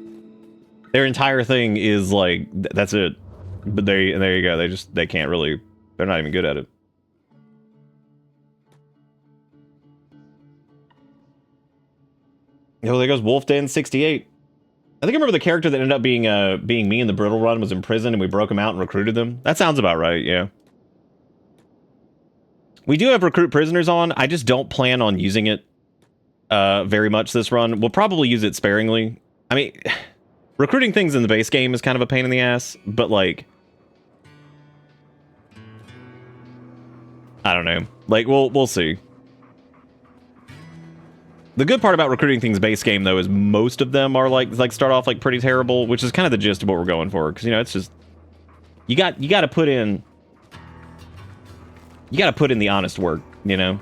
Their entire thing is like, that's it. But there you go. They can't really, they're not even good at it. Oh, there goes Wolf Den 68. I think I remember the character that ended up being me in the Brittle Run was in prison and we broke him out and recruited them. That sounds about right, yeah. We do have recruit prisoners on. I just don't plan on using it very much this run. We'll probably use it sparingly. I mean, recruiting things in the base game is kind of a pain in the ass, but like... I don't know. Like, we'll see. The good part about recruiting things base game, though, is most of them are like start off like pretty terrible, which is kind of the gist of what we're going for. Because, you know, it's just... You got to put in... You got to put in the honest work, you know?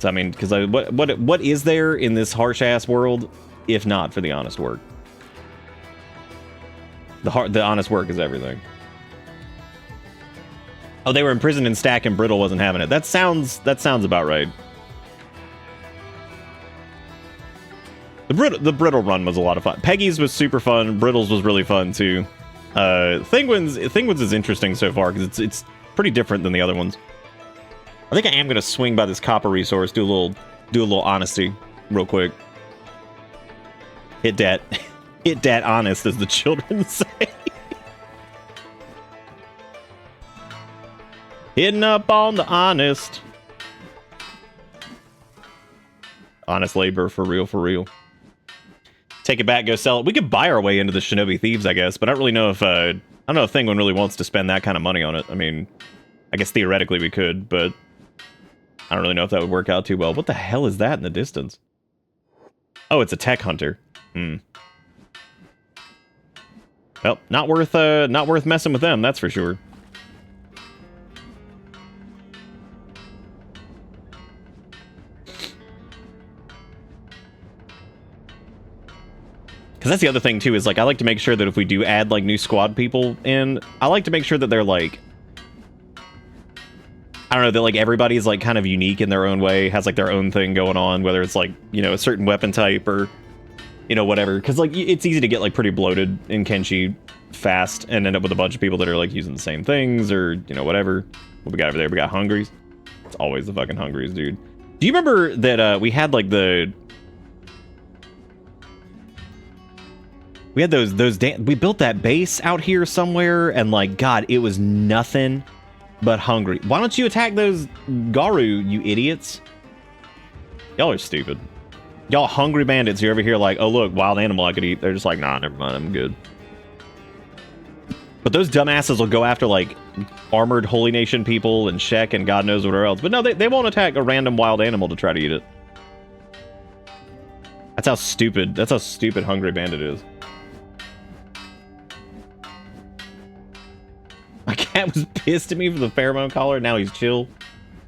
So, I mean, because what is there in this harsh-ass world, if not for the honest work? The honest work is everything. Oh, they were imprisoned in Stack and Brittle wasn't having it. That sounds about right. The Brittle run was a lot of fun. Peggy's was super fun. Brittle's was really fun, too. Thinguin's is interesting so far, because it's pretty different than the other ones. I think I am going to swing by this copper resource, do a little honesty real quick. Hit that honest, as the children say. Hitting up on the honest. Honest labor, for real, for real. Take it back, go sell it. We could buy our way into the Shinobi Thieves, I guess, but I don't really know if I don't know if Thinguin really wants to spend that kind of money on it. I mean, I guess theoretically we could, but I don't really know if that would work out too well. What the hell is that in the distance? Oh, it's a tech hunter. Well, not worth messing with them, that's for sure. Because that's the other thing, too, is, like, I like to make sure that if we do add, like, new squad people in, I like to make sure that they're, like... I don't know, that, like, everybody's, like, kind of unique in their own way, has, like, their own thing going on, whether it's, like, you know, a certain weapon type or, you know, whatever. Because, like, it's easy to get, like, pretty bloated in Kenshi fast and end up with a bunch of people that are, like, using the same things or, you know, whatever. What we got over there? We got Hungries. It's always the fucking Hungries, dude. Do you remember that we had, like, we had we built that base out here somewhere, and, like, God, it was nothing but hungry. Why don't you attack those Garu, you idiots? Y'all are stupid. Y'all hungry bandits, you're over here like, oh, look, wild animal I could eat. They're just like, nah, never mind, I'm good. But those dumbasses will go after, like, armored Holy Nation people and Shek and God knows what else. But no, they won't attack a random wild animal to try to eat it. That's how stupid Hungry Bandit is. My cat was pissed at me for the pheromone collar. Now he's chill.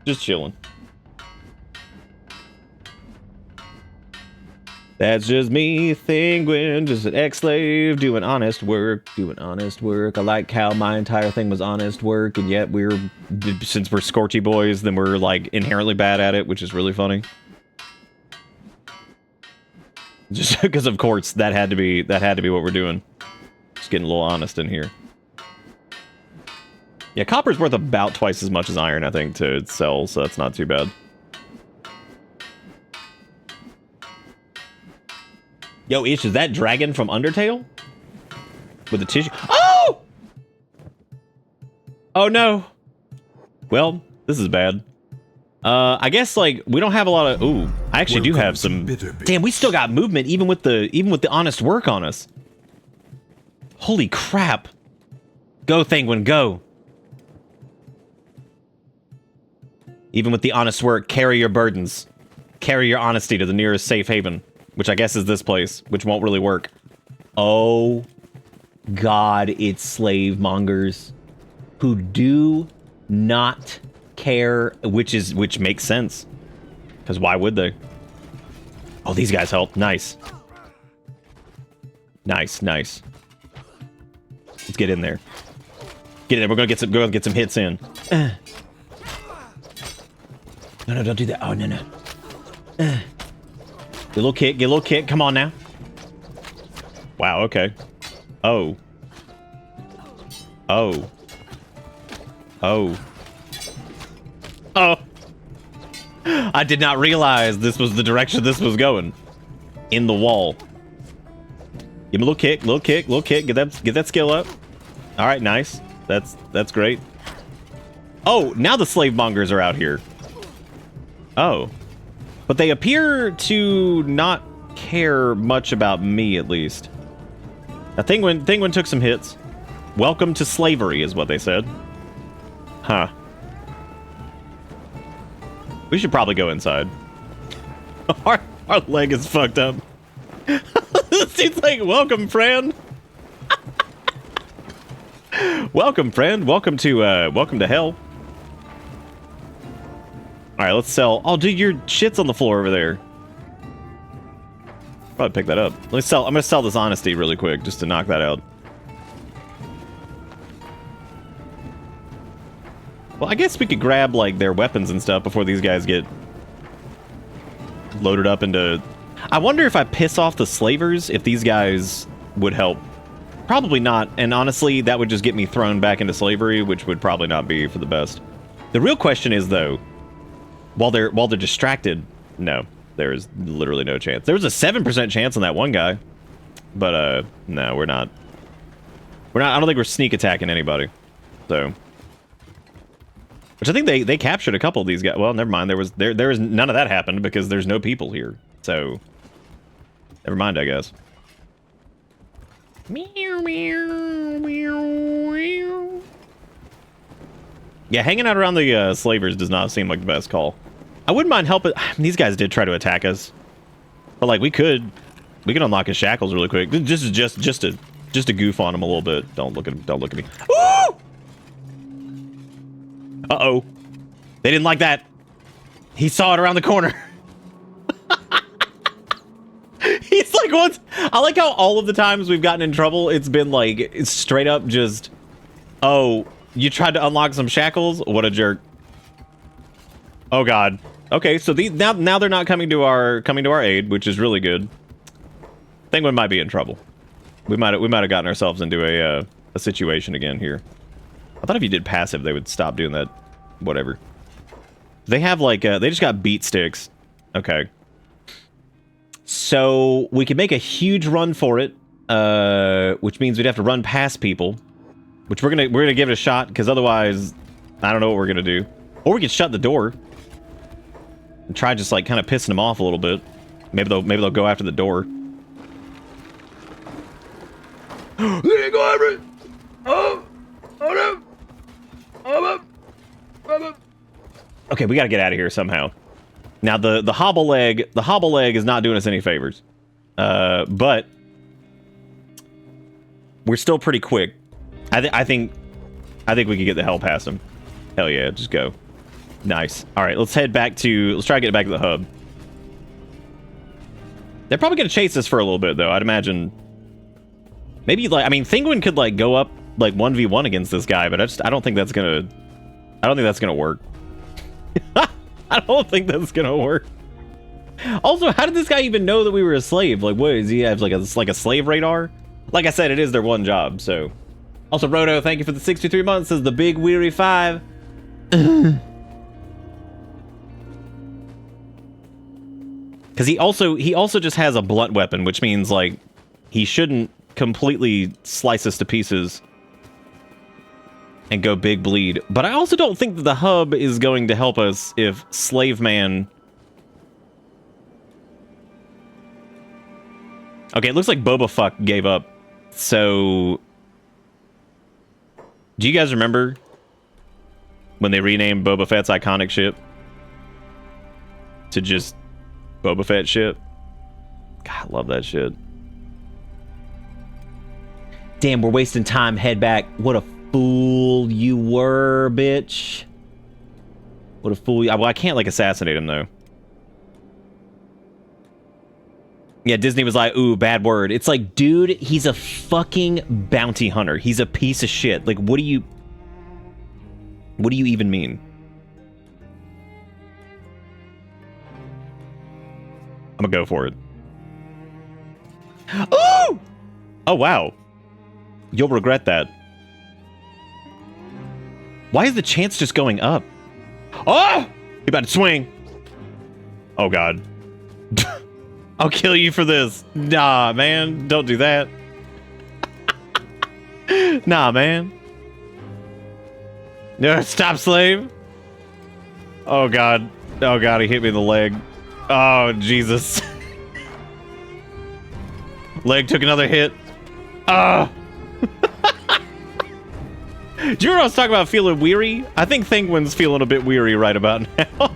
Just chilling. That's just me, Thinguin, just an ex-slave, doing honest work, I like how my entire thing was honest work, and yet since we're Scorchy boys, then we're, like, inherently bad at it, which is really funny. Just because, of course, that had to be what we're doing. Just getting a little honest in here. Yeah, copper's worth about twice as much as iron, I think, to sell, so that's not too bad. Yo, Ish, is that dragon from Undertale? With the tissue? Oh! Oh, no. Well, this is bad. I guess, like, we don't have a lot of... Ooh, I actually do have some... Damn, we still got movement, even with the honest work on us. Holy crap. Go, Thinguin, go. Even with the honest work, carry your burdens. Carry your honesty to the nearest safe haven, which I guess is this place, which won't really work. Oh, God, it's slave mongers who do not care, which makes sense. Because why would they? Oh, these guys help. Nice. Nice, nice. Let's get in there. Get in there. We're gonna get some hits in. No, don't do that. Oh, no. Get a little kick. Come on now. Wow, okay. Oh. I did not realize this was the direction this was going. In the wall. Give him a little kick. Get that skill up. All right, nice. That's great. Oh, now the slave mongers are out here. Oh. But they appear to not care much about me, at least. Now, Thinguin took some hits. Welcome to slavery, is what they said. Huh. We should probably go inside. Our leg is fucked up. It's like, welcome, friend. Welcome, friend. Welcome to hell. All right, let's sell. Oh, dude, your shit's on the floor over there. Probably pick that up. I'm gonna sell this honesty really quick just to knock that out. Well, I guess we could grab like their weapons and stuff before these guys get loaded up into. I wonder if I piss off the slavers, if these guys would help. Probably not, and honestly, that would just get me thrown back into slavery, which would probably not be for the best. The real question is, though, while they're distracted, no, there is literally no chance. There was a 7% chance on that one guy, but no, we're not. I don't think we're sneak attacking anybody, so. Which I think they captured a couple of these guys. Well, never mind. There was none of that happened because there's no people here. So never mind, I guess. Meow, meow, meow, meow. Yeah, hanging out around the slavers does not seem like the best call. I wouldn't mind helping. These guys did try to attack us, but like we could unlock his shackles really quick. Just to goof on him a little bit. Don't look at me. Woo! Uh-oh. They didn't like that. He saw it around the corner. He's like, what? I like how all of the times we've gotten in trouble, it's been like, it's straight up just, oh, you tried to unlock some shackles? What a jerk. Oh, God. Okay, so these now they're not coming to our aid, which is really good. Thinguin might be in trouble. We might have gotten ourselves into a situation again here. I thought if you did passive, they would stop doing that. Whatever. They have like they just got beat sticks. Okay. So we could make a huge run for it, which means we'd have to run past people, which we're gonna give it a shot because otherwise, I don't know what we're gonna do. Or we could shut the door and try just like kind of pissing them off a little bit. Maybe they'll go after the door. There you go, Everett. Oh no. Okay, we gotta get out of here somehow. Now the hobble leg is not doing us any favors, but we're still pretty quick. I think we could get the hell past him. Hell yeah, just go. Nice. All right, let's try to get back to the hub. They're probably gonna chase us for a little bit though. I'd imagine. Maybe like Thinguin could like go up like 1v1 against this guy, but I don't think that's gonna work. I don't think that's gonna work. Also, how did this guy even know that we were a slave? Like, what does he have like a slave radar? Like I said, it is their one job. So, also Roto, thank you for the 63 months. Says the big weary 5. Because he also just has a blunt weapon, which means like he shouldn't completely slice us to pieces and go big bleed. But I also don't think that the hub is going to help us if Slave Man... Okay, it looks like Boba Fuck gave up. So Do you guys remember when they renamed Boba Fett's iconic ship to just Boba Fett ship? God, I love that shit. Damn, we're wasting time. Head back. What a fool you were, bitch. What a fool. Well, I can't, like, assassinate him, though. Yeah, Disney was like, ooh, bad word. It's like, dude, he's a fucking bounty hunter. He's a piece of shit. Like, what do you even mean? I'm gonna go for it. Oh! Oh, wow. You'll regret that. Why is the chance just going up? Oh! You about to swing. Oh, God. I'll kill you for this. Nah, man. Don't do that. Nah, man. No, stop, slave. Oh, God. Oh, God. He hit me in the leg. Oh, Jesus. Leg took another hit. Ah. Do you remember I was talking about feeling weary? I think Thinguin's feeling a bit weary right about now.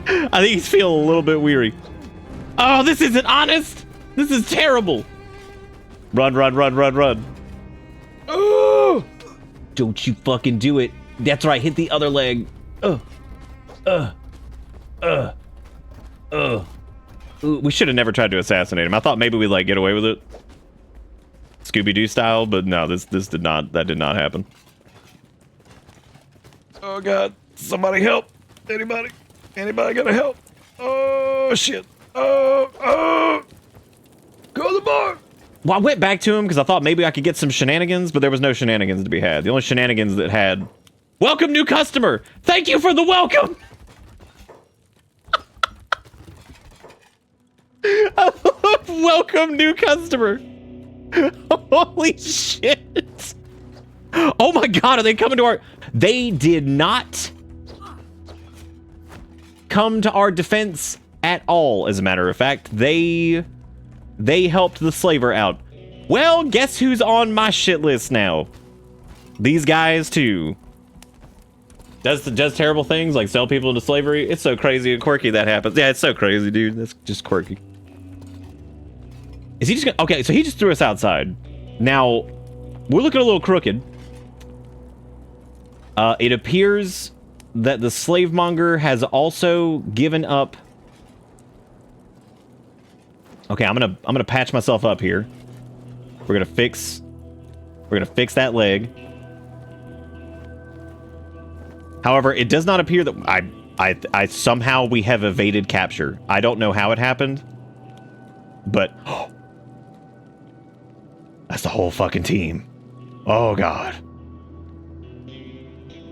I think he's feeling a little bit weary. Oh, this isn't honest. This is terrible. Run, run, run, run, run. Oh! Don't you fucking do it. That's right. Hit the other leg. Ooh, we should have never tried to assassinate him. I thought maybe we'd like get away with it, Scooby-Doo style, but no, this did not. That did not happen. Oh God! Somebody help! Anybody? Anybody gotta help? Oh shit! Oh! Go to the bar! Well, I went back to him because I thought maybe I could get some shenanigans, but there was no shenanigans to be had. The only shenanigans that had, welcome new customer. Thank you for the welcome. Welcome new customer. Holy shit. Oh my God, are they coming to our... They did not come to our defense at all, as a matter of fact. They helped the slaver out. Well, guess who's on my shit list now? These guys, too. Does terrible things, like sell people into slavery. It's so crazy and quirky that happens. Yeah, it's so crazy, dude. That's just quirky. Is he just gonna... Okay, so he just threw us outside. Now, we're looking a little crooked. It appears that the slave monger has also given up... Okay, I'm gonna patch myself up here. We're gonna fix that leg. However, it does not appear that I somehow we have evaded capture. I don't know how it happened, but that's the whole fucking team. Oh God,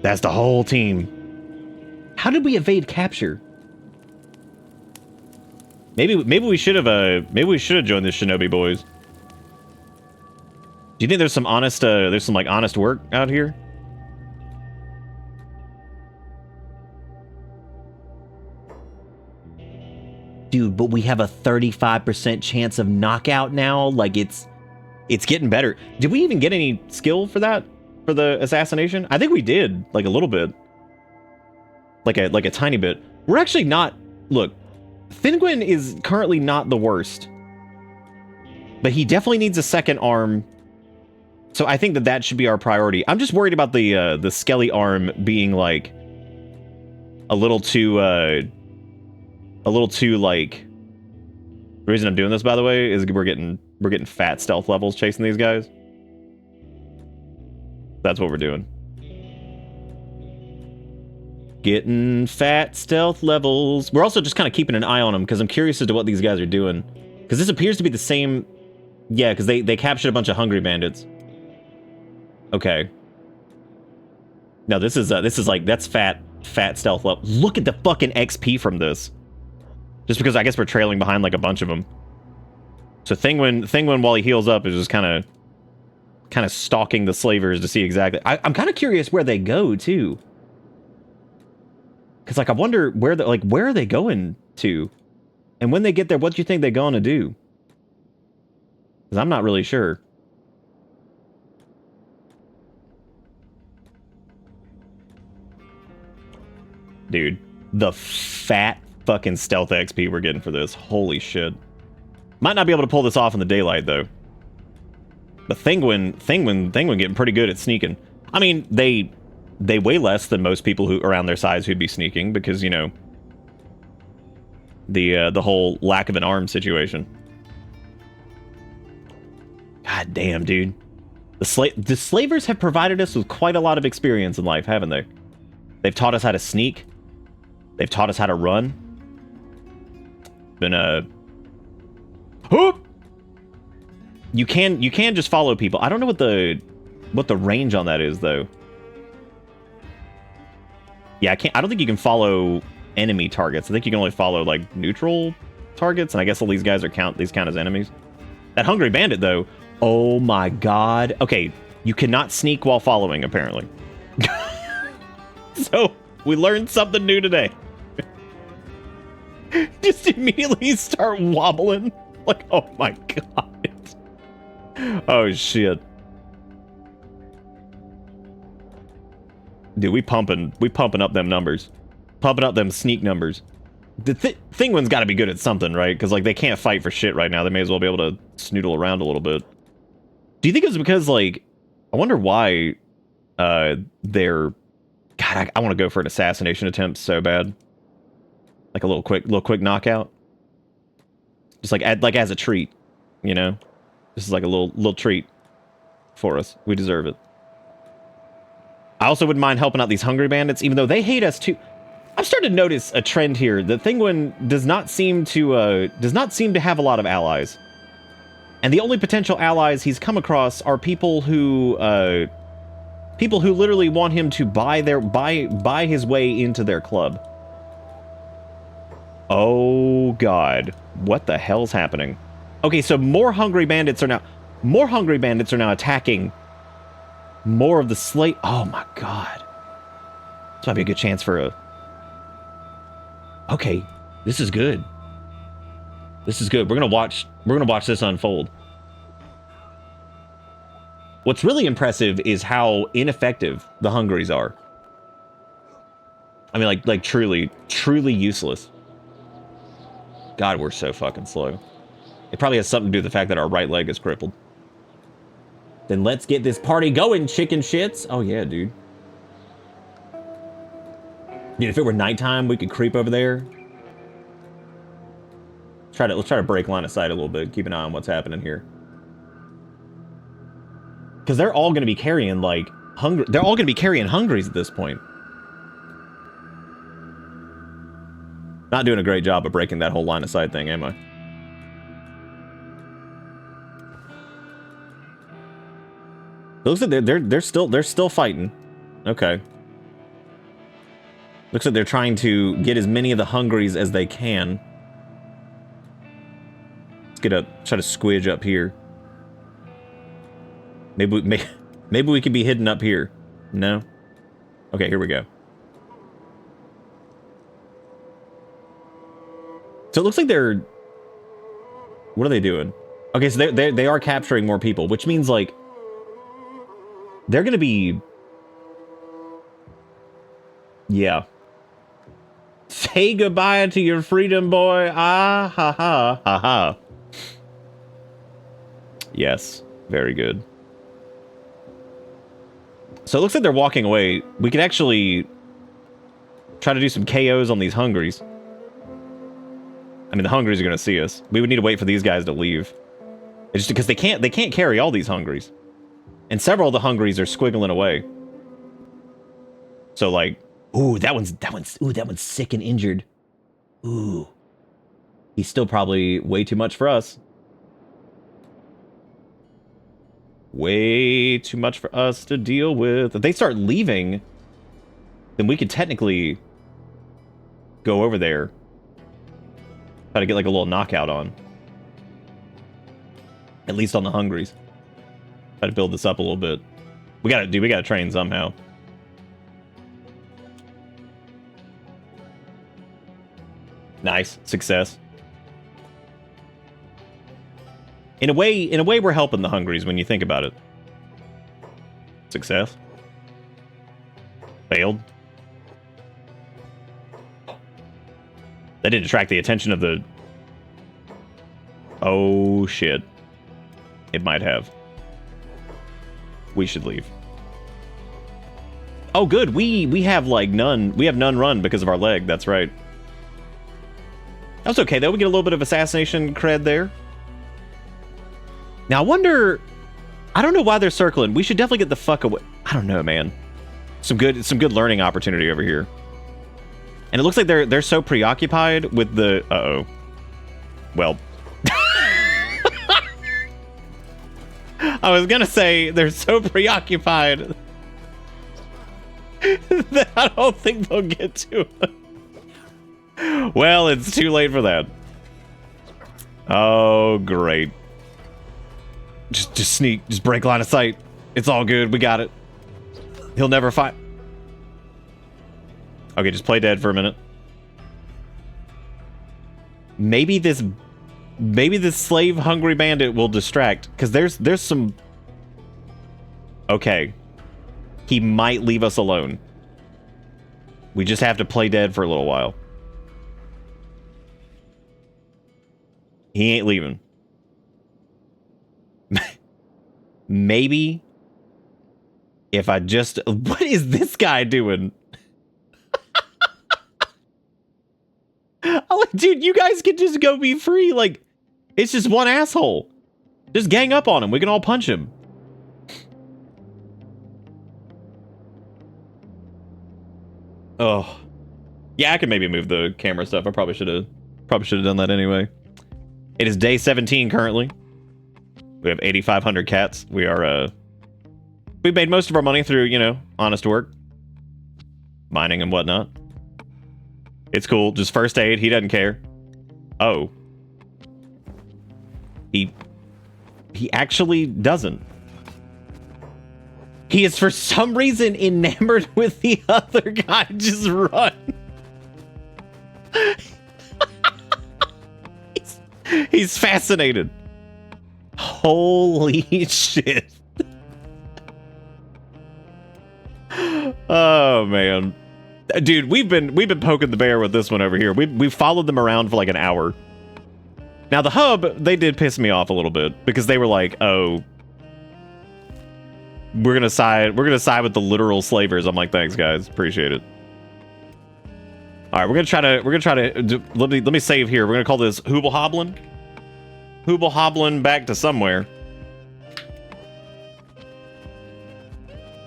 that's the whole team. How did we evade capture? Maybe we should have joined the Shinobi boys. Do you think there's some honest like honest work out here? Dude, but we have a 35% chance of knockout now. Like it's getting better. Did we even get any skill for that? For the assassination? I think we did, like a little bit. Like a tiny bit. We're actually not... Look, Thinguin is currently not the worst. But he definitely needs a second arm. So I think that should be our priority. I'm just worried about the skelly arm being like a little too like... The reason I'm doing this, by the way, is we're getting fat stealth levels chasing these guys. That's what we're doing. Getting fat stealth levels. We're also just kind of keeping an eye on them because I'm curious as to what these guys are doing. Because this appears to be the same... Yeah, because they captured a bunch of hungry bandits. Okay. No, this is like, that's fat stealth level. Look at the fucking XP from this. Just because I guess we're trailing behind like a bunch of them. So Thinguin while he heals up is just kind of stalking the slavers to see exactly. I'm kind of curious where they go too. Because like I wonder where are they going to, and when they get there, what do you think they're going to do? Because I'm not really sure. Dude, the fat fucking stealth XP we're getting for this. Holy shit. Might not be able to pull this off in the daylight, though. But Thinguin getting pretty good at sneaking. I mean, they weigh less than most people who around their size who'd be sneaking because, you know, the whole lack of an arm situation. God damn, dude. The slavers have provided us with quite a lot of experience in life, haven't they? They've taught us how to sneak. They've taught us how to run. Been a... Whoop! You can just follow people. I don't know what the range on that is, though. Yeah, I don't think you can follow enemy targets. I think you can only follow, like, neutral targets, and I guess all these guys count as enemies. That Hungry Bandit, though, oh my god. Okay, you cannot sneak while following, apparently. So, we learned something new today. Just immediately start wobbling. Like, oh my god. Oh, shit. Dude, we pumping up them numbers. Pumping up them sneak numbers. The Thinguin's got to be good at something, right? Because, like, they can't fight for shit right now. They may as well be able to snoodle around a little bit. Do you think it's because, like... I wonder why they're... God, I want to go for an assassination attempt so bad. Like a little quick knockout. Just like as a treat, you know? This is like a little treat for us. We deserve it. I also wouldn't mind helping out these Hungry Bandits, even though they hate us too. I'm starting to notice a trend here. The Thinguin does not seem to have a lot of allies. And the only potential allies he's come across are people who literally want him to buy his way into their club. Oh god. What the hell's happening? Okay, so more Hungry Bandits are now attacking more of the slate. Oh my god. This might be a good chance for a... Okay, this is good. This is good. We're gonna watch this unfold. What's really impressive is how ineffective the Hungries are. I mean, like truly useless. God, we're so fucking slow. It probably has something to do with the fact that our right leg is crippled. Then let's get this party going, chicken shits. Oh yeah, dude. Dude, if it were nighttime, we could creep over there. Let's try to break line of sight a little bit. Keep an eye on what's happening here. Because they're all going to be carrying, like, they're all going to be carrying Hungries at this point. Not doing a great job of breaking that whole line of sight thing, am I? It looks like they're still fighting. Okay. Looks like they're trying to get as many of the Hungries as they can. Let's try to squidge up here. Maybe we could be hidden up here. No? Okay, here we go. So it looks like they're... What are they doing? Okay, so they are capturing more people, which means, like... They're gonna be... Yeah. Say goodbye to your freedom, boy. Ah, ha, ha, ha, ha. Yes. Very good. So it looks like they're walking away. We could actually try to do some KOs on these Hungries. I mean, the Hungries are going to see us. We would need to wait for these guys to leave. It's just because they can't carry all these Hungries. And several of the Hungries are squiggling away. So, like, ooh, that one's sick and injured. Ooh. He's still probably way too much for us. Way too much for us to deal with. If they start leaving, then we could technically go over there. Try to get like a little knockout on. At least on the Hungries. Try to build this up a little bit. We gotta train somehow. Nice. Success. In a way, we're helping the Hungries when you think about it. Success. Failed. That didn't attract the attention of the... Oh, shit. It might have. We should leave. Oh, good. We have, like, none. We have none run because of our leg. That's right. That was okay, though. We get a little bit of assassination cred there. Now, I wonder... I don't know why they're circling. We should definitely get the fuck away. I don't know, man. Some good learning opportunity over here. And it looks like they're so preoccupied with the... Uh-oh. Well... I was gonna say, they're so preoccupied that I don't think they'll get to it. Well, it's too late for that. Oh, great. Just sneak. Just break line of sight. It's all good. We got it. He'll never fight. Okay, just play dead for a minute. Maybe this slave-hungry bandit will distract, because there's some... Okay. He might leave us alone. We just have to play dead for a little while. He ain't leaving. Maybe if I just... What is this guy doing? I'm like, dude, you guys can just go be free. Like, it's just one asshole. Just gang up on him. We can all punch him. Oh. Yeah, I can maybe move the camera stuff. I probably should have done that anyway. It is day 17 currently. We have 8,500 cats. We are, we made most of our money through, you know, honest work. Mining and whatnot. It's cool. Just first aid. He doesn't care. Oh. He actually doesn't. He is for some reason enamored with the other guy. Just run. He's fascinated. Holy shit. Oh man. Dude, we've been poking the bear with this one over here. We followed them around for like an hour. Now the hub, they did piss me off a little bit because they were like, "Oh, we're gonna side with the literal slavers." I'm like, "Thanks, guys, appreciate it." All right, we're gonna try to let me save here. We're gonna call this Hooble Hoblin back to somewhere.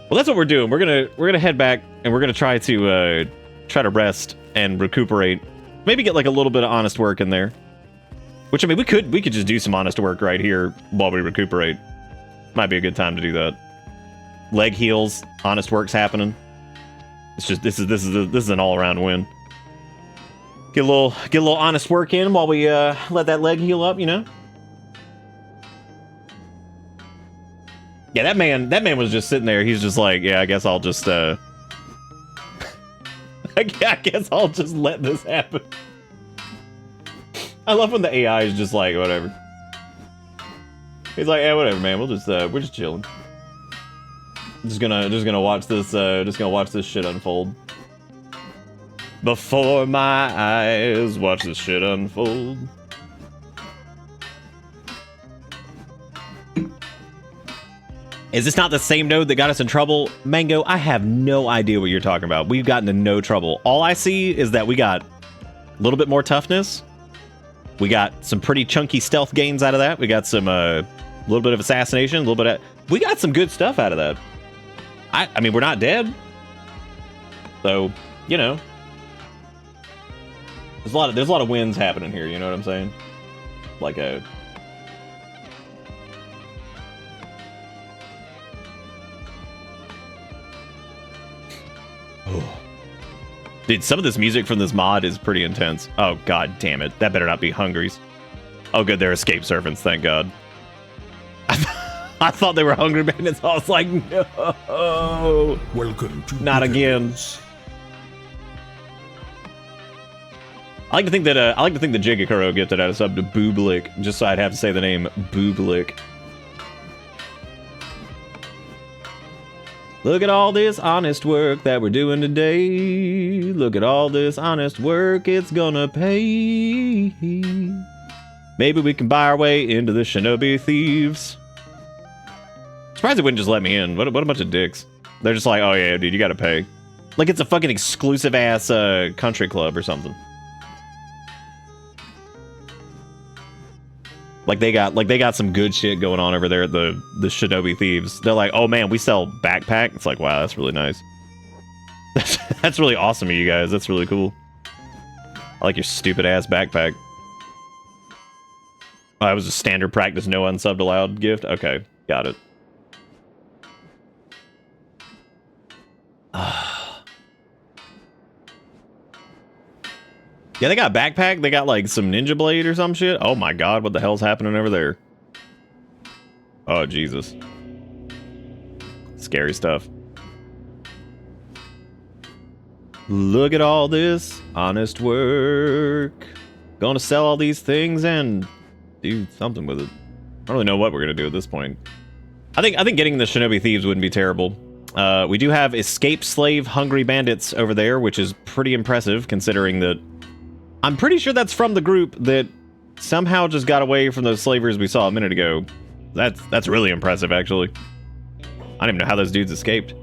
Well, that's what we're doing. We're gonna head back and we're gonna try to rest and recuperate. Maybe get like a little bit of honest work in there. Which, I mean, we could just do some honest work right here while we recuperate. Might be a good time to do that. Leg heals, honest work's happening. It's just this is an all-around win. Get a little honest work in while we let that leg heal up, you know. Yeah, that man was just sitting there. He's just like, yeah, I guess I'll just I guess I'll just let this happen. I love when the AI is just like, whatever. He's like, yeah, whatever, man. We're just chilling. Just gonna watch this shit unfold. Before my eyes, watch this shit unfold. Is this not the same node that got us in trouble? Mango, I have no idea what you're talking about. We've gotten in no trouble. All I see is that we got a little bit more toughness. We got some pretty chunky stealth gains out of that. We got some, little bit of assassination, a little bit of... We got some good stuff out of that. I mean, we're not dead. So, you know. There's a lot of wins happening here, you know what I'm saying? Like a... Oh. Dude, some of this music from this mod is pretty intense. Oh, god damn it. That better not be Hungries. Oh, good, they're escape servants, thank god. I thought they were hungry bandits. I was like, no. Welcome to not again. I like to think that Jigakuro gifted out a sub to Booblik, just so I'd have to say the name Booblik. Look at all this honest work that we're doing today. Look at all this honest work, it's gonna pay. Maybe we can buy our way into the Shinobi Thieves. Surprised they wouldn't just let me in. What a bunch of dicks. They're just like, oh yeah, dude, you gotta pay. Like it's a fucking exclusive ass country club or something. Like they got some good shit going on over there at the Shinobi Thieves. They're like, oh man, we sell backpack. It's like, wow, that's really nice. That's really awesome of you guys. That's really cool. I like your stupid ass backpack. Oh, that was a standard practice, no unsubbed allowed gift. Okay, got it. Yeah, they got backpack. They got like some ninja blade or some shit. Oh my god, what the hell's happening over there? Oh Jesus. Scary stuff. Look at all this honest work. Gonna sell all these things and do something with it. I don't really know what we're gonna do at this point. I think getting the Shinobi Thieves wouldn't be terrible. We do have escaped slave hungry bandits over there, which is pretty impressive considering that I'm pretty sure that's from the group that somehow just got away from those slavers we saw a minute ago. That's really impressive, actually. I don't even know how those dudes escaped.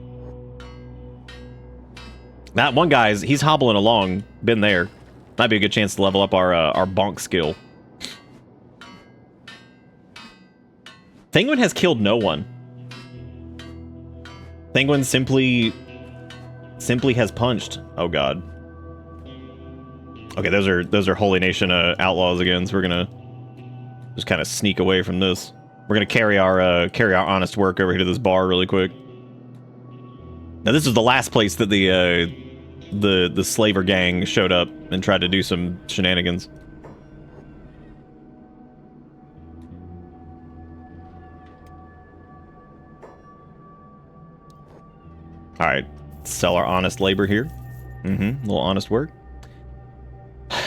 That one guy's, he's hobbling along. Been there. Might be a good chance to level up our bonk skill. Thinguin has killed no one. Thinguin simply has punched. Oh god. Okay, those are Holy Nation outlaws again, so we're gonna just kind of sneak away from this. We're gonna carry our honest work over here to this bar really quick. Now this is the last place that the slaver gang showed up and tried to do some shenanigans. All right, sell our honest labor here. A little honest work.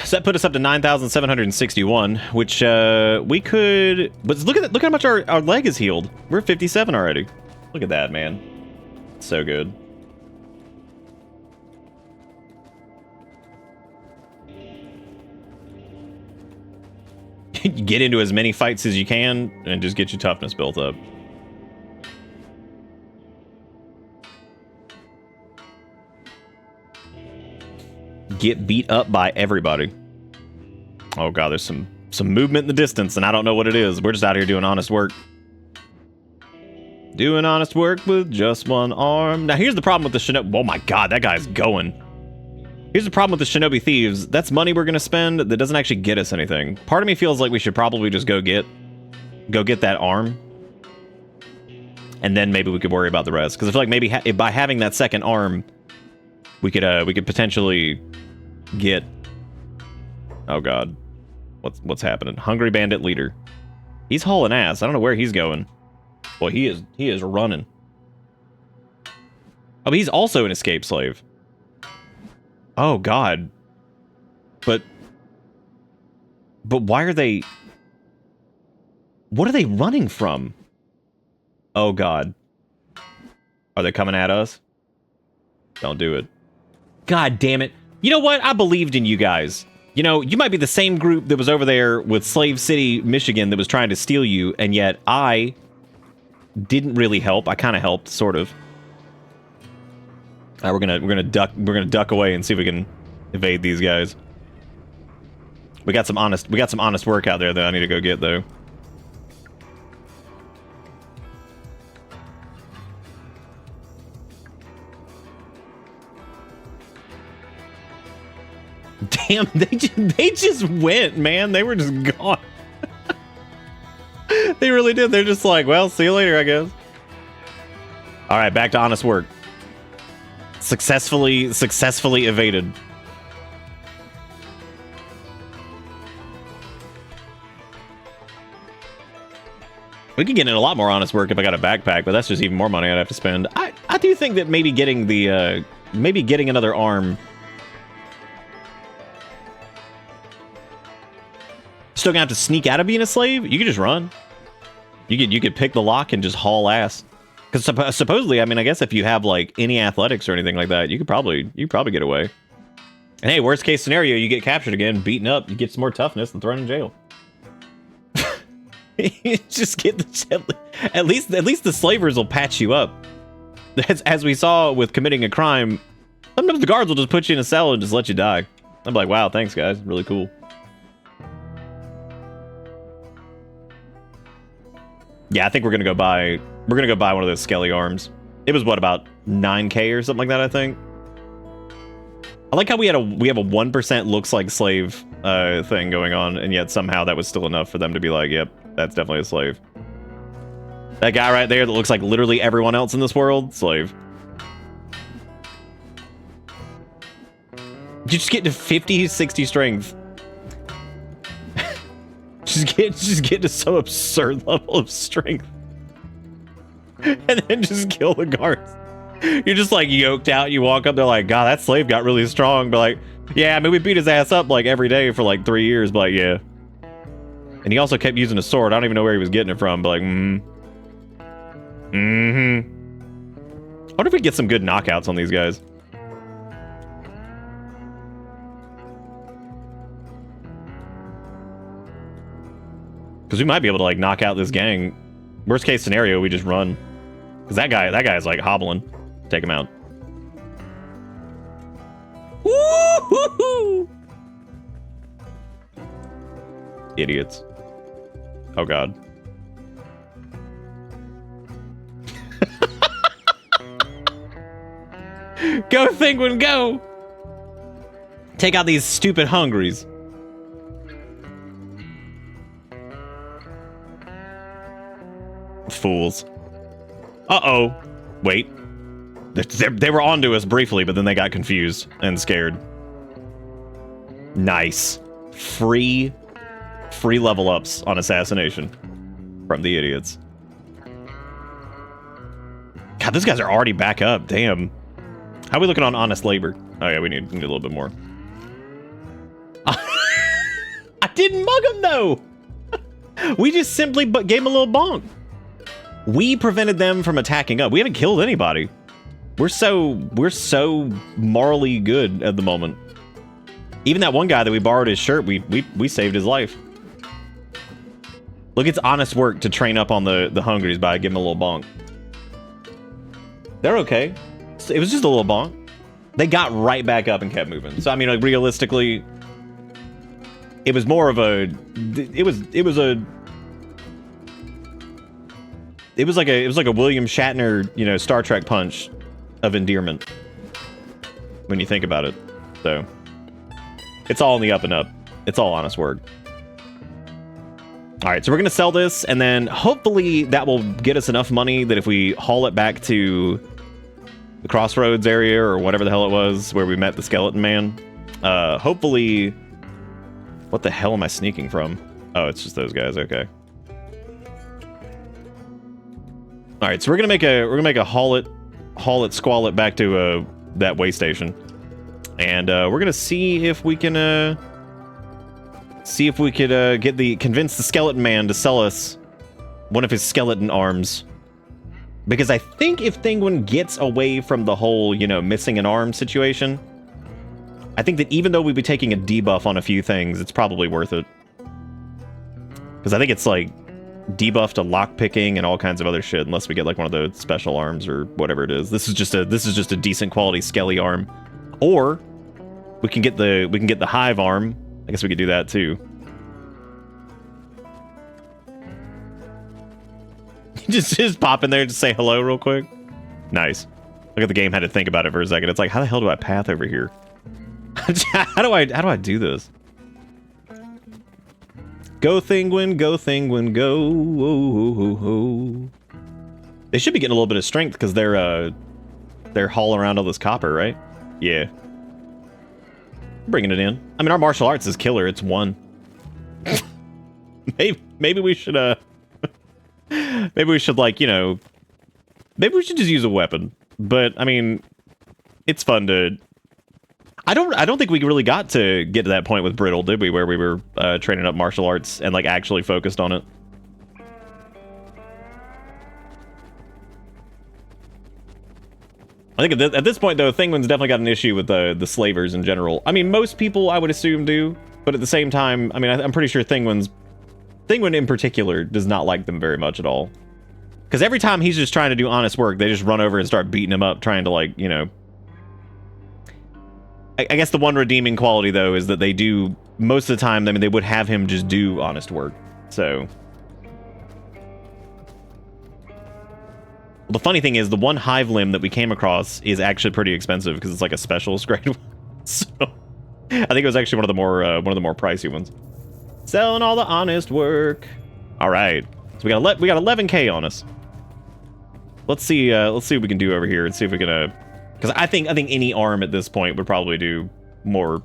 So that put us up to 9,761, which we could. But look at how much our leg is healed. We're 57 already. Look at that, man. So good. You get into as many fights as you can and just get your toughness built up. Get beat up by everybody. Oh god, there's some movement in the distance, and I don't know what it is. We're just out here doing honest work. Doing honest work with just one arm. Now here's the problem with the Shinobi. Oh my god, that guy's going. Here's the problem with the Shinobi Thieves. That's money we're gonna spend that doesn't actually get us anything. Part of me feels like we should probably just go get that arm, and then maybe we could worry about the rest. Because I feel like maybe by having that second arm, we could potentially get. Oh god, what's happening? Hungry bandit leader. He's hauling ass. I don't know where he's going. Well, he is running. Oh, but he's also an escaped slave. Oh god. But why are they? What are they running from? Oh god. Are they coming at us? Don't do it. God damn it. You know what? I believed in you guys. You know, you might be the same group that was over there with Slave City, Michigan that was trying to steal you, and yet I didn't really help. I kind of helped, sort of. All right, we're gonna duck away and see if we can evade these guys. We got some honest work out there that I need to go get though. Damn, they just went, man. They were just gone. They really did. They're just like, well, see you later, I guess. All right, back to honest work. Successfully evaded. We could get in a lot more honest work if I got a backpack, but that's just even more money I'd have to spend. I do think that maybe getting the maybe getting another arm. Still gonna have to sneak out of being a slave? You could just run. You could pick the lock and just haul ass. Because supposedly, I mean, I guess if you have like any athletics or anything like that, you could probably get away. And hey, worst case scenario, you get captured again, beaten up, you get some more toughness, and thrown in jail. You just get at least the slavers will patch you up. As we saw with committing a crime, sometimes the guards will just put you in a cell and just let you die. I'm like, wow, thanks guys, really cool. Yeah, I think we're gonna go buy one of those skelly arms. It was what, about 9K or something like that, I think. I like how we have a 1% looks like slave thing going on, and yet somehow that was still enough for them to be like, yep, that's definitely a slave. That guy right there that looks like literally everyone else in this world, slave. You just get to 50, 60 strength. just get to some absurd level of strength. And then just kill the guards. You're just like yoked out, you walk up, they're like, God, that slave got really strong. But like, yeah, I mean, we beat his ass up like every day for like 3 years, but like, yeah. And he also kept using a sword. I don't even know where he was getting it from, but like, I wonder if we get some good knockouts on these guys. Because we might be able to like knock out this gang. Worst case scenario, we just run. Because that guy's like hobbling. Take him out. Woo-hoo-hoo! Idiots. Oh god. Go Thinguin, go! Take out these stupid hungries. Fools. Uh-oh. Wait. They were onto us briefly, but then they got confused and scared. Nice. Free level ups on assassination from the idiots. God, those guys are already back up. Damn. How are we looking on honest labor? Oh yeah, we need a little bit more. I didn't mug him though. We just simply gave him a little bonk. We prevented them from attacking up. We haven't killed anybody. We're so morally good at the moment. Even that one guy that we borrowed his shirt, we saved his life. Look, it's honest work to train up on the hungries by giving them a little bonk. They're okay. It was just a little bonk. They got right back up and kept moving. So I mean, like realistically, it was more of a it was like a William Shatner, you know, Star Trek punch of endearment when you think about it. So it's all in the up and up. It's all honest work. All right, so we're gonna sell this, and then hopefully that will get us enough money that if we haul it back to the crossroads area or whatever the hell it was where we met the skeleton man, hopefully. What the hell am I sneaking from? Oh, it's just those guys. Okay. All right, so we're gonna make a haul it, squall it back to that way station, and we're gonna see if we can convince the skeleton man to sell us one of his skeleton arms, because I think if Thinguin gets away from the whole, you know, missing an arm situation, I think that even though we'd be taking a debuff on a few things, it's probably worth it, because I think it's like debuff to lockpicking and all kinds of other shit, unless we get like one of the special arms or whatever it is. This is just a decent quality skelly arm, or we can get the hive arm. I guess we could do that too. just pop in there and just say hello real quick. Nice. Look at the game had to think about it for a second. It's like, how the hell do I path over here? how do I do this? Go Thinguin, go Thinguin, go. Oh. They should be getting a little bit of strength because they're hauling around all this copper, right? Yeah. Bringing it in. I mean, our martial arts is killer. It's 1. maybe we should like, you know, maybe we should just use a weapon. But I mean, it's fun to. I don't think we really got to that point with Brittle, did we? Where we were training up martial arts and like actually focused on it. I think at this point, though, Thinguin's definitely got an issue with the slavers in general. I mean, most people, I would assume, do. But at the same time, I mean, I'm pretty sure Thinguin in particular does not like them very much at all. Because every time he's just trying to do honest work, they just run over and start beating him up, trying to, like, you know... I guess the one redeeming quality, though, is that they do, most of the time, I mean, they would have him just do honest work. So... Well, the funny thing is, the one hive limb that we came across is actually pretty expensive because it's like a specialist grade one. So I think it was actually one of the more pricey ones. Selling all the honest work. All right, so we got 11K on us. Let's see what we can do over here and see if we can because I think any arm at this point would probably do more.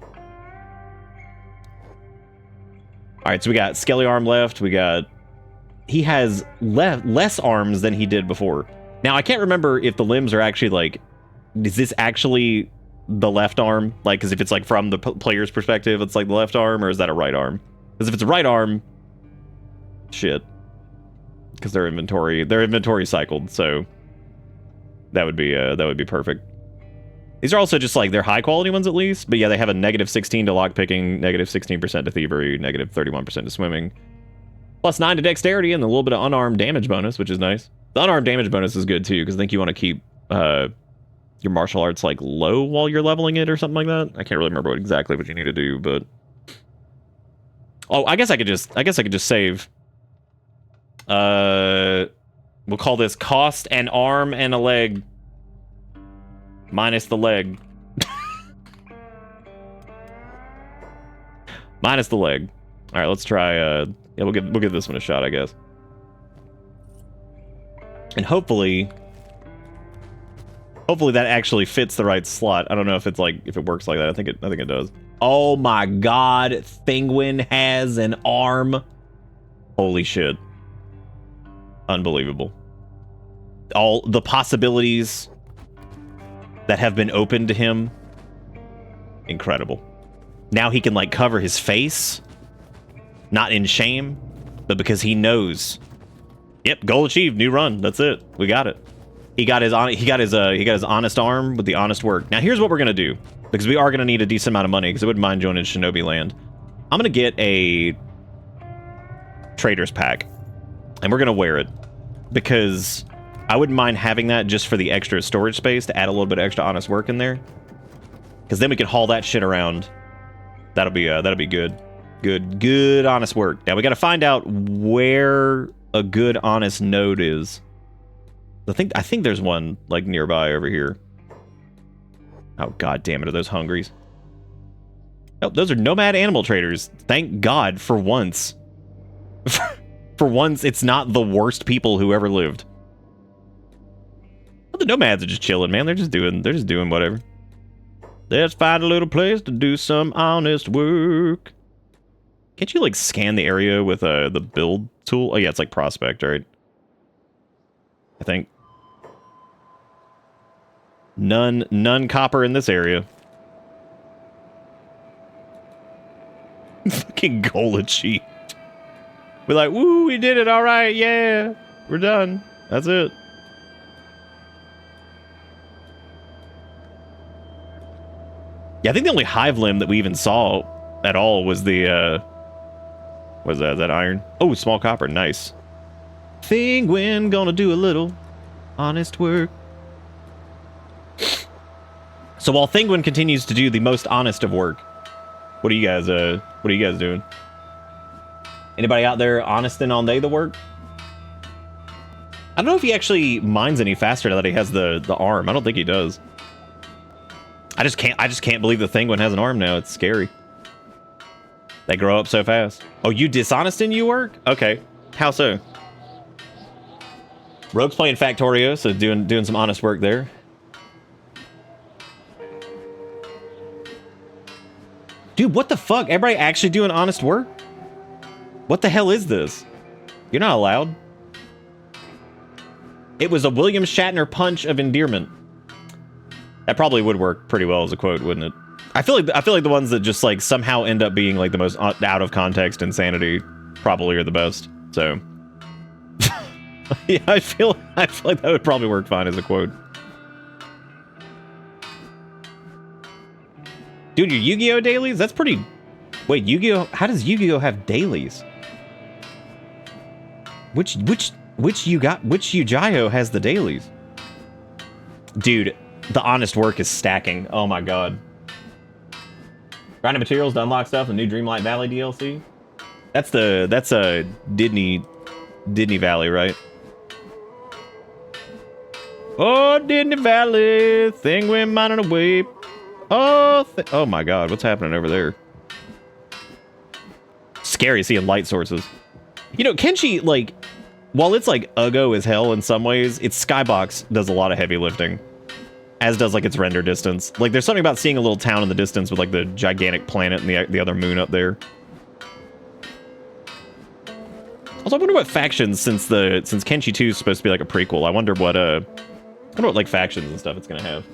All right, so we got Skelly arm left. He has less arms than he did before. Now, I can't remember if the limbs are actually, like, is this actually the left arm? Like, because if it's, like, from the player's perspective, it's, like, the left arm, or is that a right arm? Because if it's a right arm, shit. Because their inventory cycled, so that would be perfect. These are also just, like, they're high-quality ones, at least. But, yeah, they have a -16 to lockpicking, -16% to thievery, -31% to swimming. +9 to dexterity, and a little bit of unarmed damage bonus, which is nice. The unarmed damage bonus is good, too, because I think you want to keep your martial arts, like, low while you're leveling it or something like that. I can't really remember exactly what you need to do, but... Oh, I guess I could just save. We'll call this cost an arm and a leg. Minus the leg. Minus the leg. All right, let's try... yeah, we'll give this one a shot, I guess. And hopefully that actually fits the right slot. I don't know if it's like if it works like that. I think it does. Oh my god, Thinguin has an arm. Holy shit. Unbelievable. All the possibilities that have been opened to him. Incredible. Now he can like cover his face. Not in shame, but because he knows. Yep, goal achieved, new run. That's it. We got it. He got his honest arm with the honest work. Now here's what we're gonna do, because we are gonna need a decent amount of money, because I wouldn't mind joining Shinobi Land. I'm gonna get a trader's pack, and we're gonna wear it, because I wouldn't mind having that just for the extra storage space to add a little bit of extra honest work in there, because then we can haul that shit around. That'll be good. Good honest work. Now we got to find out where a good honest node is. I think there's one like nearby over here. Oh god damn it, are those hungries? Oh, those are nomad animal traders. Thank God for once. For once, it's not the worst people who ever lived. Well, the nomads are just chilling, man. They're just doing whatever. Let's find a little place to do some honest work. Can't you, like, scan the area with the build tool? Oh, yeah, it's like prospect, right? I think. None copper in this area. Fucking goal achieved. We're like, woo, we did it, all right, yeah. We're done. That's it. Yeah, I think the only hive limb that we even saw at all was the, what is that? Is that iron? Oh, small copper. Nice. Thinguin gonna do a little honest work. So while Thinguin continues to do the most honest of work, what are you guys doing? Anybody out there honesting all day the work? I don't know if he actually mines any faster now that he has the arm. I don't think he does. I just can't believe the Thinguin has an arm now. It's scary. They grow up so fast. Oh, you dishonest in you work? Okay. How so? Rogue's playing Factorio, so doing some honest work there. Dude, what the fuck? Everybody actually doing honest work? What the hell is this? You're not allowed. It was a William Shatner punch of endearment. That probably would work pretty well as a quote, wouldn't it? I feel like the ones that just like somehow end up being like the most out of context insanity probably are the best. So yeah, I feel like that would probably work fine as a quote. Dude, your Yu-Gi-Oh dailies? That's pretty... Wait, Yu-Gi-Oh... How does Yu-Gi-Oh have dailies? Which Yu-Gi-Oh has the dailies? Dude, the honest work is stacking. Oh my god. Grinding materials to unlock stuff, the new Dreamlight Valley DLC. That's a Disney Valley, right? Oh, Disney Valley, Thinguin mining away. Oh my god, what's happening over there? Scary seeing light sources. You know, Kenshi, like, while it's like uggo as hell in some ways, its skybox does a lot of heavy lifting. As does like its render distance. Like, there's something about seeing a little town in the distance with like the gigantic planet and the other moon up there. Also, I wonder what factions, since Kenshi 2 is supposed to be like a prequel, I wonder what like factions and stuff it's gonna have.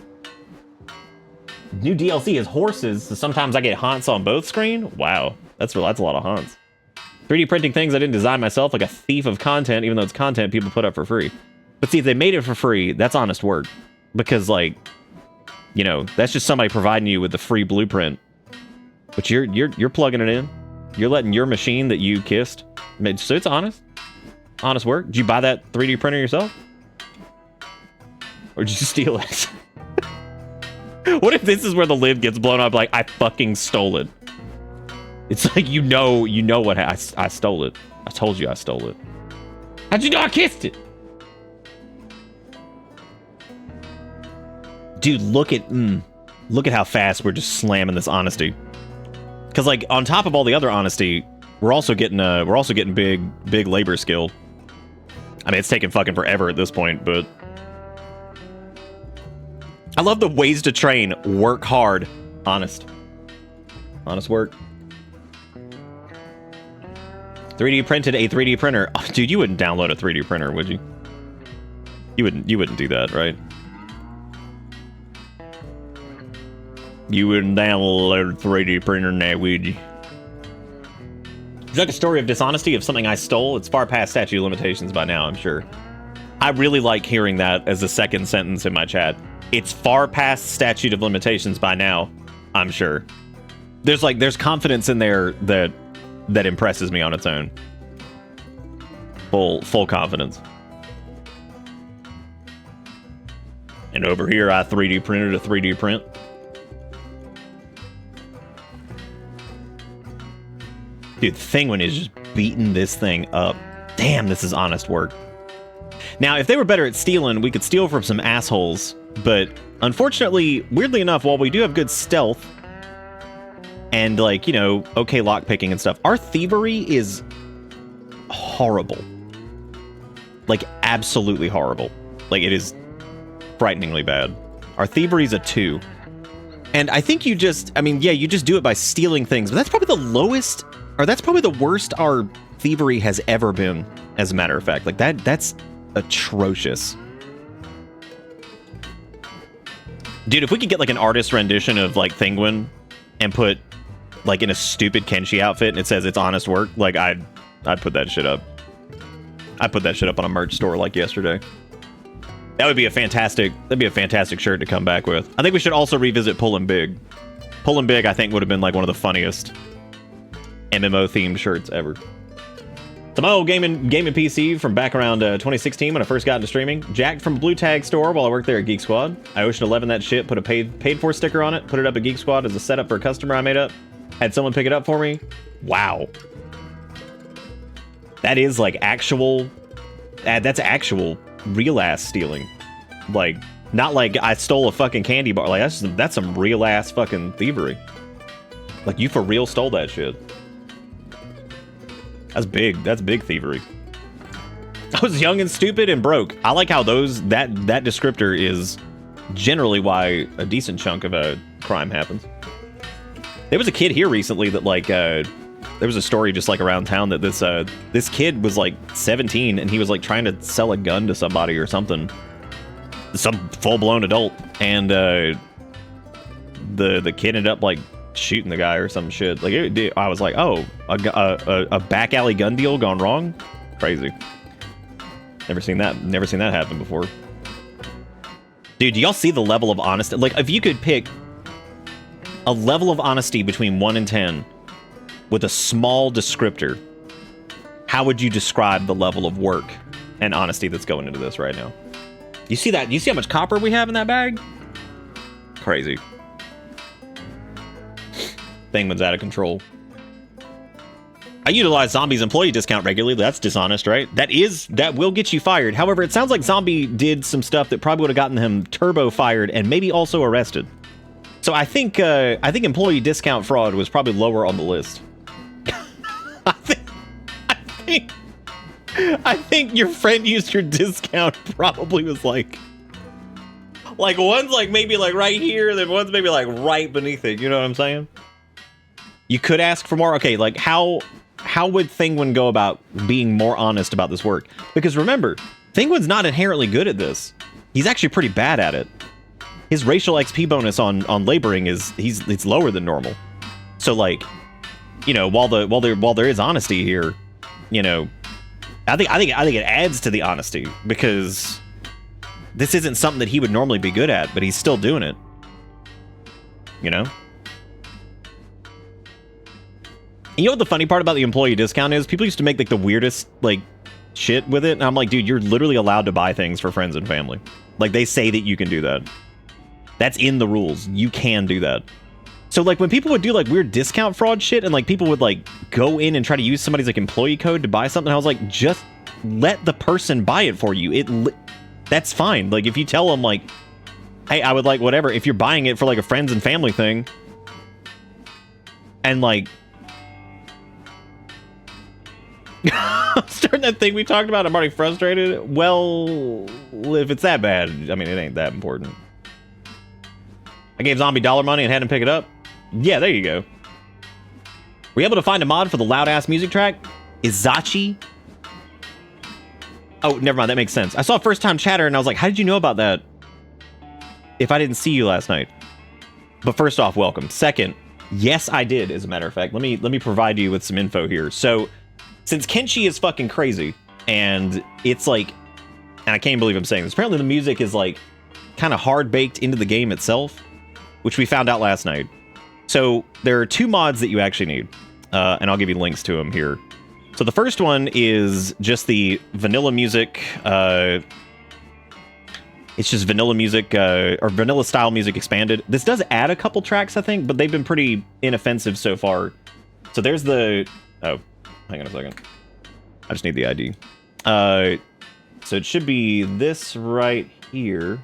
New DLC is horses, so sometimes I get haunts on both screen. Wow, that's a lot of haunts. 3D printing things I didn't design myself, like a thief of content, even though it's content people put up for free. But see, if they made it for free, that's honest work. Because, like, you know, that's just somebody providing you with the free blueprint. But you're plugging it in. You're letting your machine that you kissed. So it's honest. Honest work. Did you buy that 3D printer yourself? Or did you steal it? What if this is where the lid gets blown up? Like, I fucking stole it. It's like, you know what I stole it. I told you I stole it. How'd you know I kissed it? Dude, look at how fast we're just slamming this honesty. Because, like, on top of all the other honesty, we're also getting big labor skill. I mean, it's taking fucking forever at this point, but I love the ways to train. Work hard, honest work. 3D printed a 3D printer. Oh, dude, you wouldn't download a 3D printer, would you? You wouldn't do that, right? You wouldn't download a 3D printer now, would you? Would you like a story of dishonesty of something I stole? It's far past statute of limitations by now, I'm sure. I really like hearing that as the second sentence in my chat. It's far past statute of limitations by now, I'm sure. There's confidence in there that impresses me on its own. Full confidence. And over here, I 3D printed a 3D print. Dude, Thinguin is just beating this thing up. Damn, this is honest work. Now, if they were better at stealing, we could steal from some assholes. But unfortunately, weirdly enough, while we do have good stealth and, like, you know, okay lockpicking and stuff, our thievery is horrible. Like, absolutely horrible. Like, it is frighteningly bad. Our thievery is a 2. And I think you just do it by stealing things. But that's probably the lowest, or that's probably the worst our thievery has ever been, as a matter of fact. Like, that's atrocious. Dude, if we could get, like, an artist rendition of, like, Thinguin and put, like, in a stupid Kenshi outfit and it says it's honest work, like, I'd put that shit up. I put that shit up on a merch store, like, yesterday. That'd be a fantastic shirt to come back with. I think we should also revisit Pullin' Big. Pullin' Big, I think, would have been, like, one of the funniest MMO-themed shirts ever. So my old gaming PC from back around 2016 when I first got into streaming. Jacked from Blue Tag store while I worked there at Geek Squad. I Ocean 11 that shit, put a paid for sticker on it, put it up at Geek Squad as a setup for a customer I made up. Had someone pick it up for me. Wow. That is like actual... that's actual real-ass stealing. Like, not like I stole a fucking candy bar. Like, that's some real-ass fucking thievery. Like, you for real stole that shit. That's big. That's big thievery. I was young and stupid and broke. I like how that descriptor is generally why a decent chunk of a crime happens. There was a kid here recently that, like, there was a story just, like, around town that this kid was, like, 17 and he was, like, trying to sell a gun to somebody or something. Some full-blown adult. And the kid ended up, like, shooting the guy or some shit. Like, I was like, oh, a back alley gun deal gone wrong? Crazy. Never seen that happen before. Dude, do y'all see the level of honesty? Like, if you could pick a level of honesty between 1 and 10 with a small descriptor, how would you describe the level of work and honesty that's going into this right now? You see that? You see how much copper we have in that bag? Crazy. Thinguin's out of control. I utilize Zombie's employee discount regularly. That's dishonest, right? That will get you fired. However, it sounds like Zombie did some stuff that probably would have gotten him turbo fired and maybe also arrested. So I think employee discount fraud was probably lower on the list. I think your friend used your discount probably was like one's like maybe like right here, then one's maybe like right beneath it. You know what I'm saying? You could ask for more. Okay, like how would Thinguin go about being more honest about this work? Because remember, Thinguin's not inherently good at this. He's actually pretty bad at it. His racial XP bonus on laboring it's lower than normal. So like, you know, while there is honesty here, you know, I think it adds to the honesty because this isn't something that he would normally be good at, but he's still doing it. You know? You know what the funny part about the employee discount is? People used to make like the weirdest like shit with it, and I'm like, dude, you're literally allowed to buy things for friends and family. Like they say that you can do that. That's in the rules. You can do that. So like when people would do like weird discount fraud shit and like people would like go in and try to use somebody's like employee code to buy something, I was like, just let the person buy it for you. That's fine. Like if you tell them like, hey, I would like whatever, if you're buying it for like a friends and family thing and like starting that thing we talked about, I'm already frustrated. Well, if it's that bad, I mean, it ain't that important. I gave Zombie dollar money and had him pick it up. Yeah, there you go. Were you able to find a mod for the loud-ass music track? Izachi? Oh, never mind, that makes sense. I saw first-time chatter and I was like, how did you know about that if I didn't see you last night? But first off, welcome. Second, yes, I did, as a matter of fact. Let me provide you with some info here. So, since Kenshi is fucking crazy, and it's like, and I can't believe I'm saying this, apparently the music is like kind of hard baked into the game itself, which we found out last night. So there are 2 mods that you actually need, and I'll give you links to them here. So the first one is just the vanilla music. It's just vanilla music, or vanilla style music expanded. This does add a couple tracks, I think, but they've been pretty inoffensive so far. So there's the, oh, hang on a second. I just need the ID. So it should be this right here.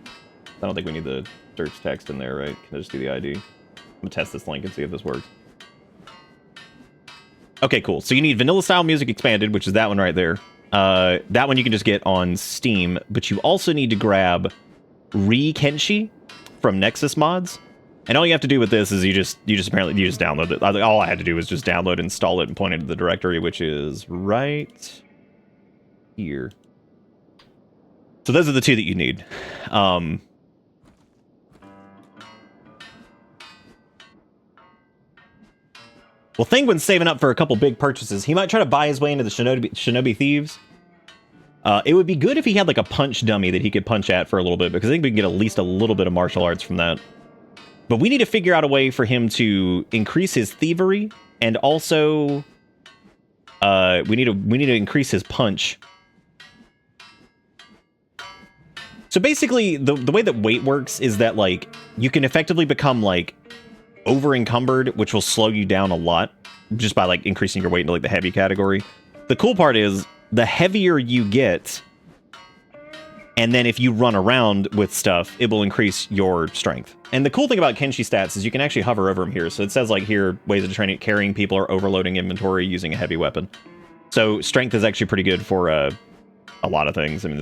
I don't think we need the search text in there, right? Can I just do the ID? I'm gonna test this link and see if this works. Okay, cool. So you need vanilla style music expanded, which is that one right there. That one you can just get on Steam, but you also need to grab Kenshi from Nexus Mods. And all you have to do with this is you just download it. All I had to do was just download, install it, and point it to the directory, which is right here. So those are the 2 that you need. Well, Thinguin's saving up for a couple big purchases. He might try to buy his way into the Shinobi Thieves. It would be good if he had like a punch dummy that he could punch at for a little bit, because I think we can get at least a little bit of martial arts from that. But we need to figure out a way for him to increase his thievery, and also we need to increase his punch. So basically, the way that weight works is that like you can effectively become like over encumbered, which will slow you down a lot just by like increasing your weight into like the heavy category. The cool part is the heavier you get, and then if you run around with stuff, it will increase your strength. And the cool thing about Kenshi stats is you can actually hover over them here. So it says like here, ways of training, carrying people or overloading inventory using a heavy weapon. So strength is actually pretty good for a lot of things. I mean,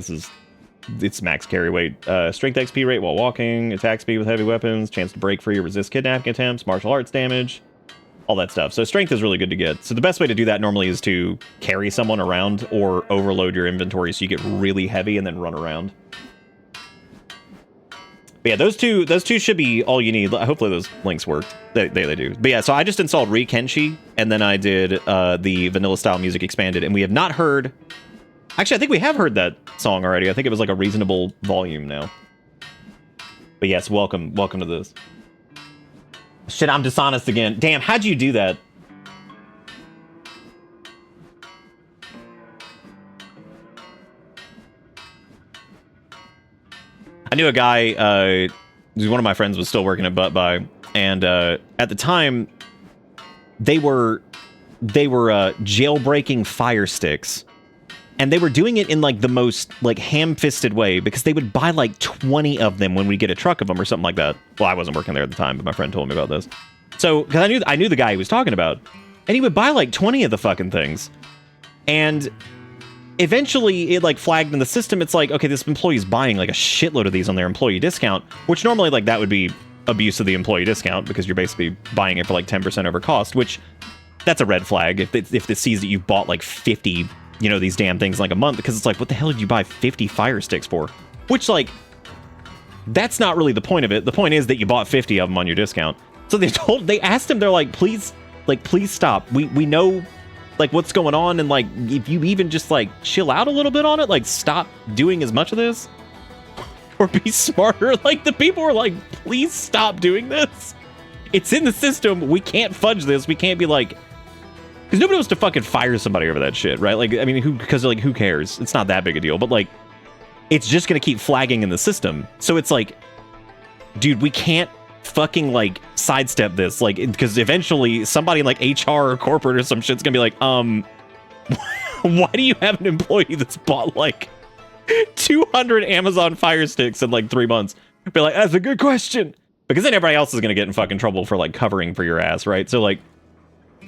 it's max carry weight, strength XP rate while walking, attack speed with heavy weapons, chance to break free or resist kidnapping attempts, martial arts damage, all that stuff. So strength is really good to get. So the best way to do that normally is to carry someone around or overload your inventory so you get really heavy and then run around. But yeah, those two should be all you need. Hopefully those links work. They do. But yeah, so I just installed Kenshi, and then I did the vanilla style music expanded, and we have not heard. Actually, I think we have heard that song already. I think it was like a reasonable volume now. But yes, welcome to this. Shit, I'm dishonest again. Damn, how'd you do that? I knew a guy, one of my friends was still working at Butt Buy, and at the time, they were jailbreaking Fire Sticks. And they were doing it in like the most like ham-fisted way because they would buy like 20 of them when we get a truck of them or something like that. Well, I wasn't working there at the time, but my friend told me about this. So, because I knew the guy he was talking about, and he would buy like 20 of the fucking things. And eventually it like flagged in the system. It's like, okay, this employee's buying like a shitload of these on their employee discount, which normally like that would be abuse of the employee discount because you're basically buying it for like 10% over cost, which that's a red flag if it sees that you've bought like 50, you know, these damn things in like a month, because it's like, what the hell did you buy 50 Fire Sticks for? Which, like, that's not really the point of it. The point is that you bought 50 of them on your discount. So they asked him, they're like, please stop. We know, like, what's going on, and, like, if you even just, like, chill out a little bit on it, like, stop doing as much of this, or be smarter. Like, the people were like, please stop doing this. It's in the system. We can't fudge this. We can't be like... Because nobody wants to fucking fire somebody over that shit, right? Like, I mean, because like, who cares? It's not that big a deal. But, like, it's just going to keep flagging in the system. So it's like, dude, we can't fucking, like, sidestep this. Like, because eventually somebody in, like, HR or corporate or some shit's going to be like, why do you have an employee that's bought, like, 200 Amazon Fire Sticks in, like, 3 months? Be like, that's a good question. Because then everybody else is going to get in fucking trouble for, like, covering for your ass, right? So, like...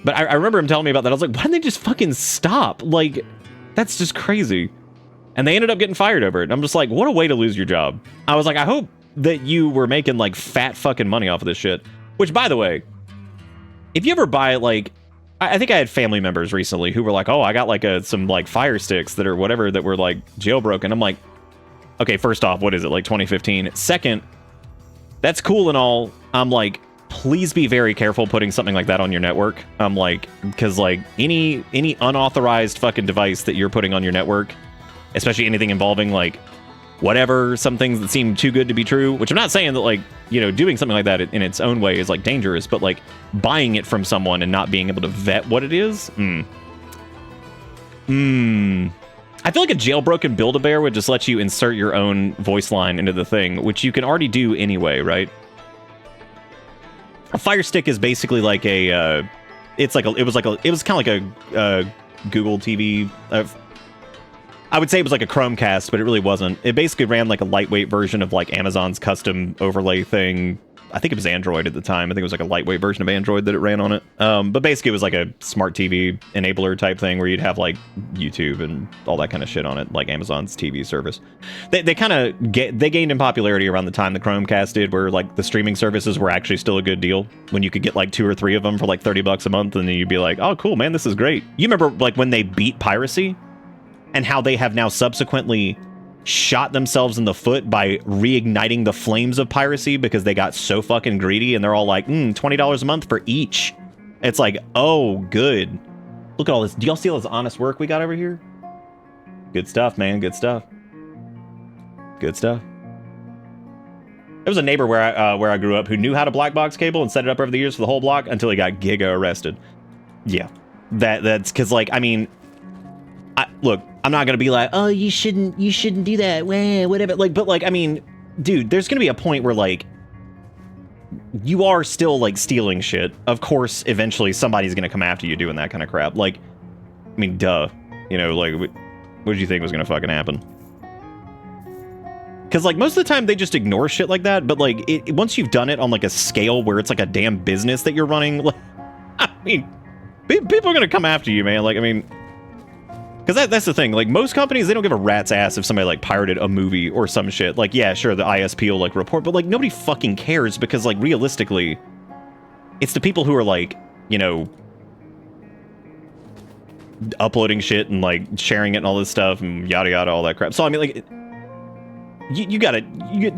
But I remember him telling me about that. I was like, why didn't they just fucking stop? Like, that's just crazy. And they ended up getting fired over it. And I'm just like, what a way to lose your job. I was like, I hope that you were making, like, fat fucking money off of this shit. Which, by the way, if you ever buy, like... I think I had family members recently who were like, oh, I got, like, some, like, Fire Sticks that are whatever that were, like, jailbroken. I'm like, okay, first off, what is it, like, 2015? Second, that's cool and all. I'm like... Please be very careful putting something like that on your network. Like, because like any unauthorized fucking device that you're putting on your network, especially anything involving like whatever, some things that seem too good to be true, which I'm not saying that like, you know, doing something like that in its own way is like dangerous, but like buying it from someone and not being able to vet what it is. I feel like a jailbroken Build-A-Bear would just let you insert your own voice line into the thing, which you can already do anyway, right? A Fire Stick is basically like a, it was kind of like a Google TV. I would say it was like a Chromecast, but it really wasn't. It basically ran like a lightweight version of like Amazon's custom overlay thing. I think it was Android at the time. I think it was like a lightweight version of Android that it ran on it. But basically it was like a smart TV enabler type thing where you'd have like YouTube and all that kind of shit on it, like Amazon's TV service. They kind of they gained in popularity around the time the Chromecast did, where like the streaming services were actually still a good deal when you could get like 2 or 3 of them for like $30 a month, and then you'd be like, oh cool, man, this is great. You remember like when they beat piracy and how they have now subsequently shot themselves in the foot by reigniting the flames of piracy because they got so fucking greedy, and they're all like, $20 a month for each. It's like, oh, good. Look at all this. Do y'all see all this honest work we got over here? Good stuff, man. Good stuff. Good stuff. There was a neighbor where I grew up who knew how to black box cable and set it up over the years for the whole block until he got giga arrested. Yeah. That's because, like, I mean, look, I'm not gonna be like, oh, you shouldn't do that, whatever. Like, but like, I mean, dude, there's gonna be a point where like, you are still like stealing shit. Of course, eventually somebody's gonna come after you doing that kind of crap. Like, I mean, duh. You know, like, what did you think was gonna fucking happen? Because like most of the time they just ignore shit like that. But like, once you've done it on like a scale where it's like a damn business that you're running, like, I mean, people are gonna come after you, man. Like, I mean. Because that's the thing, like, most companies, they don't give a rat's ass if somebody, like, pirated a movie or some shit. Like, yeah, sure, the ISP will, like, report, but, like, nobody fucking cares because, like, realistically, it's the people who are, like, you know, uploading shit and, like, sharing it and all this stuff and yada yada, all that crap. So, I mean, like, you gotta,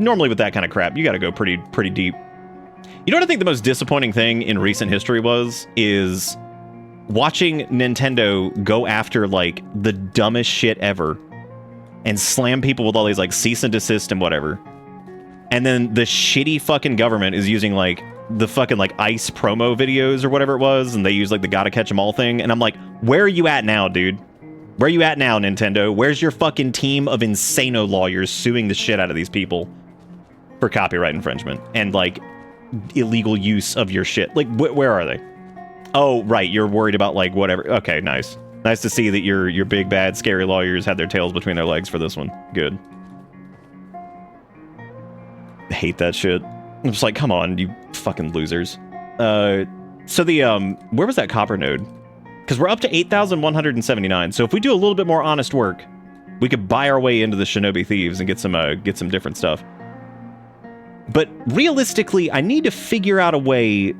normally with that kind of crap, you gotta go pretty deep. You know what I think the most disappointing thing in recent history is watching Nintendo go after, like, the dumbest shit ever and slam people with all these, like, cease and desist and whatever. And then the shitty fucking government is using like the fucking like ICE promo videos or whatever it was, and they use like the gotta catch 'em all thing. And I'm like, where are you at now, dude? Where are you at now, Nintendo? Where's your fucking team of insano lawyers suing the shit out of these people for copyright infringement and like illegal use of your shit? Like, where are they? Oh, right, you're worried about like whatever. Okay, nice. Nice to see that your big bad scary lawyers had their tails between their legs for this one. Good. I hate that shit. I'm just like, come on, you fucking losers. So the where was that copper node? Because we're up to 8,179. So if we do a little bit more honest work, we could buy our way into the Shinobi Thieves and get some different stuff. But realistically, I need to figure out a way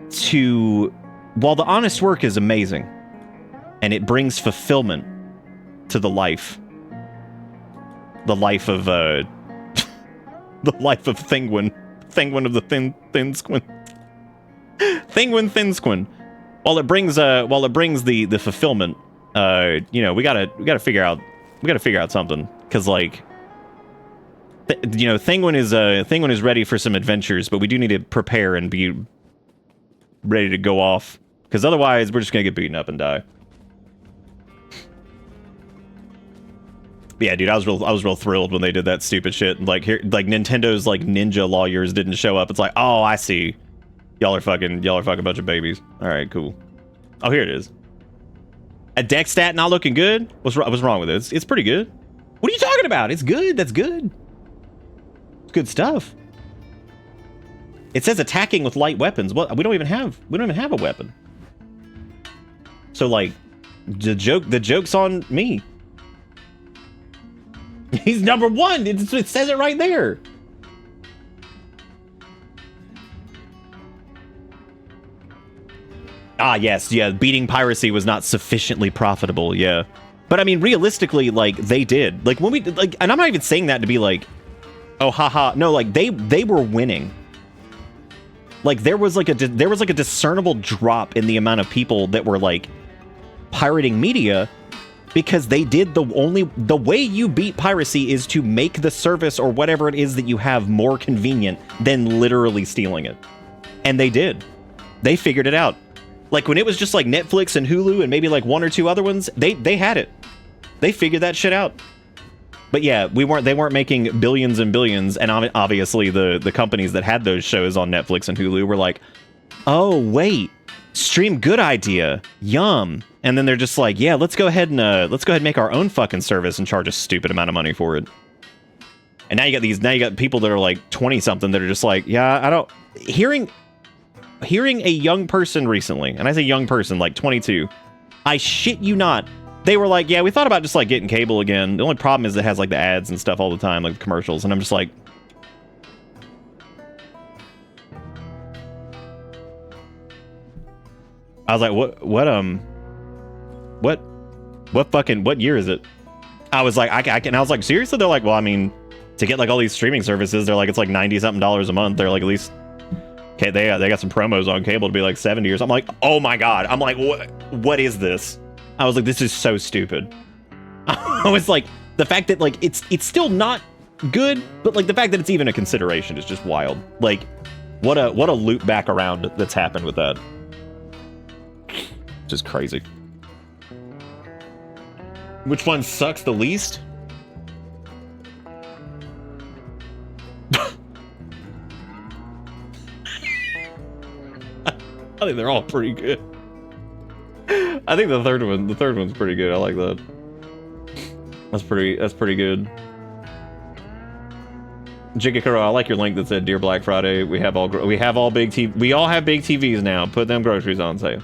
to, while the honest work is amazing, and it brings fulfillment to the life of the life of Thinguin of the Thinguin. Thinguin Thinguin. While it brings the fulfillment, you know, we gotta figure out something, because like, you know, Thinguin is ready for some adventures, but we do need to prepare and be ready to go off, because otherwise we're just gonna get beaten up and die. But yeah, dude, I was real thrilled when they did that stupid shit. Like here, like Nintendo's like ninja lawyers didn't show up. It's like, oh, I see. Y'all are fucking a bunch of babies. All right, cool. Oh, here it is. A deck stat not looking good? What's wrong with it? It's pretty good. What are you talking about? It's good. That's good. It's good stuff. It says attacking with light weapons. Well, we don't even have a weapon. So like, the joke's on me. He's number one. It says it right there. Ah, yes, yeah. Beating piracy was not sufficiently profitable. Yeah, but I mean, realistically, like they did. Like when we like, and I'm not even saying that to be like, oh, haha. No, like they were winning. Like there was like a discernible drop in the amount of people that were like pirating media. Because they did the way you beat piracy is to make the service or whatever it is that you have more convenient than literally stealing it. And they did. They figured it out. Like when it was just like Netflix and Hulu and maybe like one or two other ones, they had it. They figured that shit out. But yeah, they weren't making billions and billions, and obviously the companies that had those shows on Netflix and Hulu were like, "Oh, wait. Stream, good idea. Yum." And then they're just like, yeah, let's go ahead and make our own fucking service and charge a stupid amount of money for it. And now you got people that are like 20 something that are just like, yeah, I don't hearing a young person recently, and I say young person, like 22, I shit you not, they were like, yeah, we thought about just like getting cable again. The only problem is it has like the ads and stuff all the time, like the commercials, and I'm just like, I was like, what year is it? I was like, I was like, seriously? They're like, well, I mean, to get like all these streaming services, they're like, it's like $90 something a month. They're like, at least, okay, they got some promos on cable to be like 70 or something. I'm like, oh my God. I'm like, what is this? I was like, this is so stupid. I was like, the fact that like, it's still not good, but like the fact that it's even a consideration is just wild. Like, what a loop back around that's happened with that. Just crazy. Which one sucks the least? I think they're all pretty good. I think the third one's pretty good. I like that. That's pretty good. Jigakuro, I like your link that said Dear Black Friday. We all have big TVs now. Put them groceries on sale.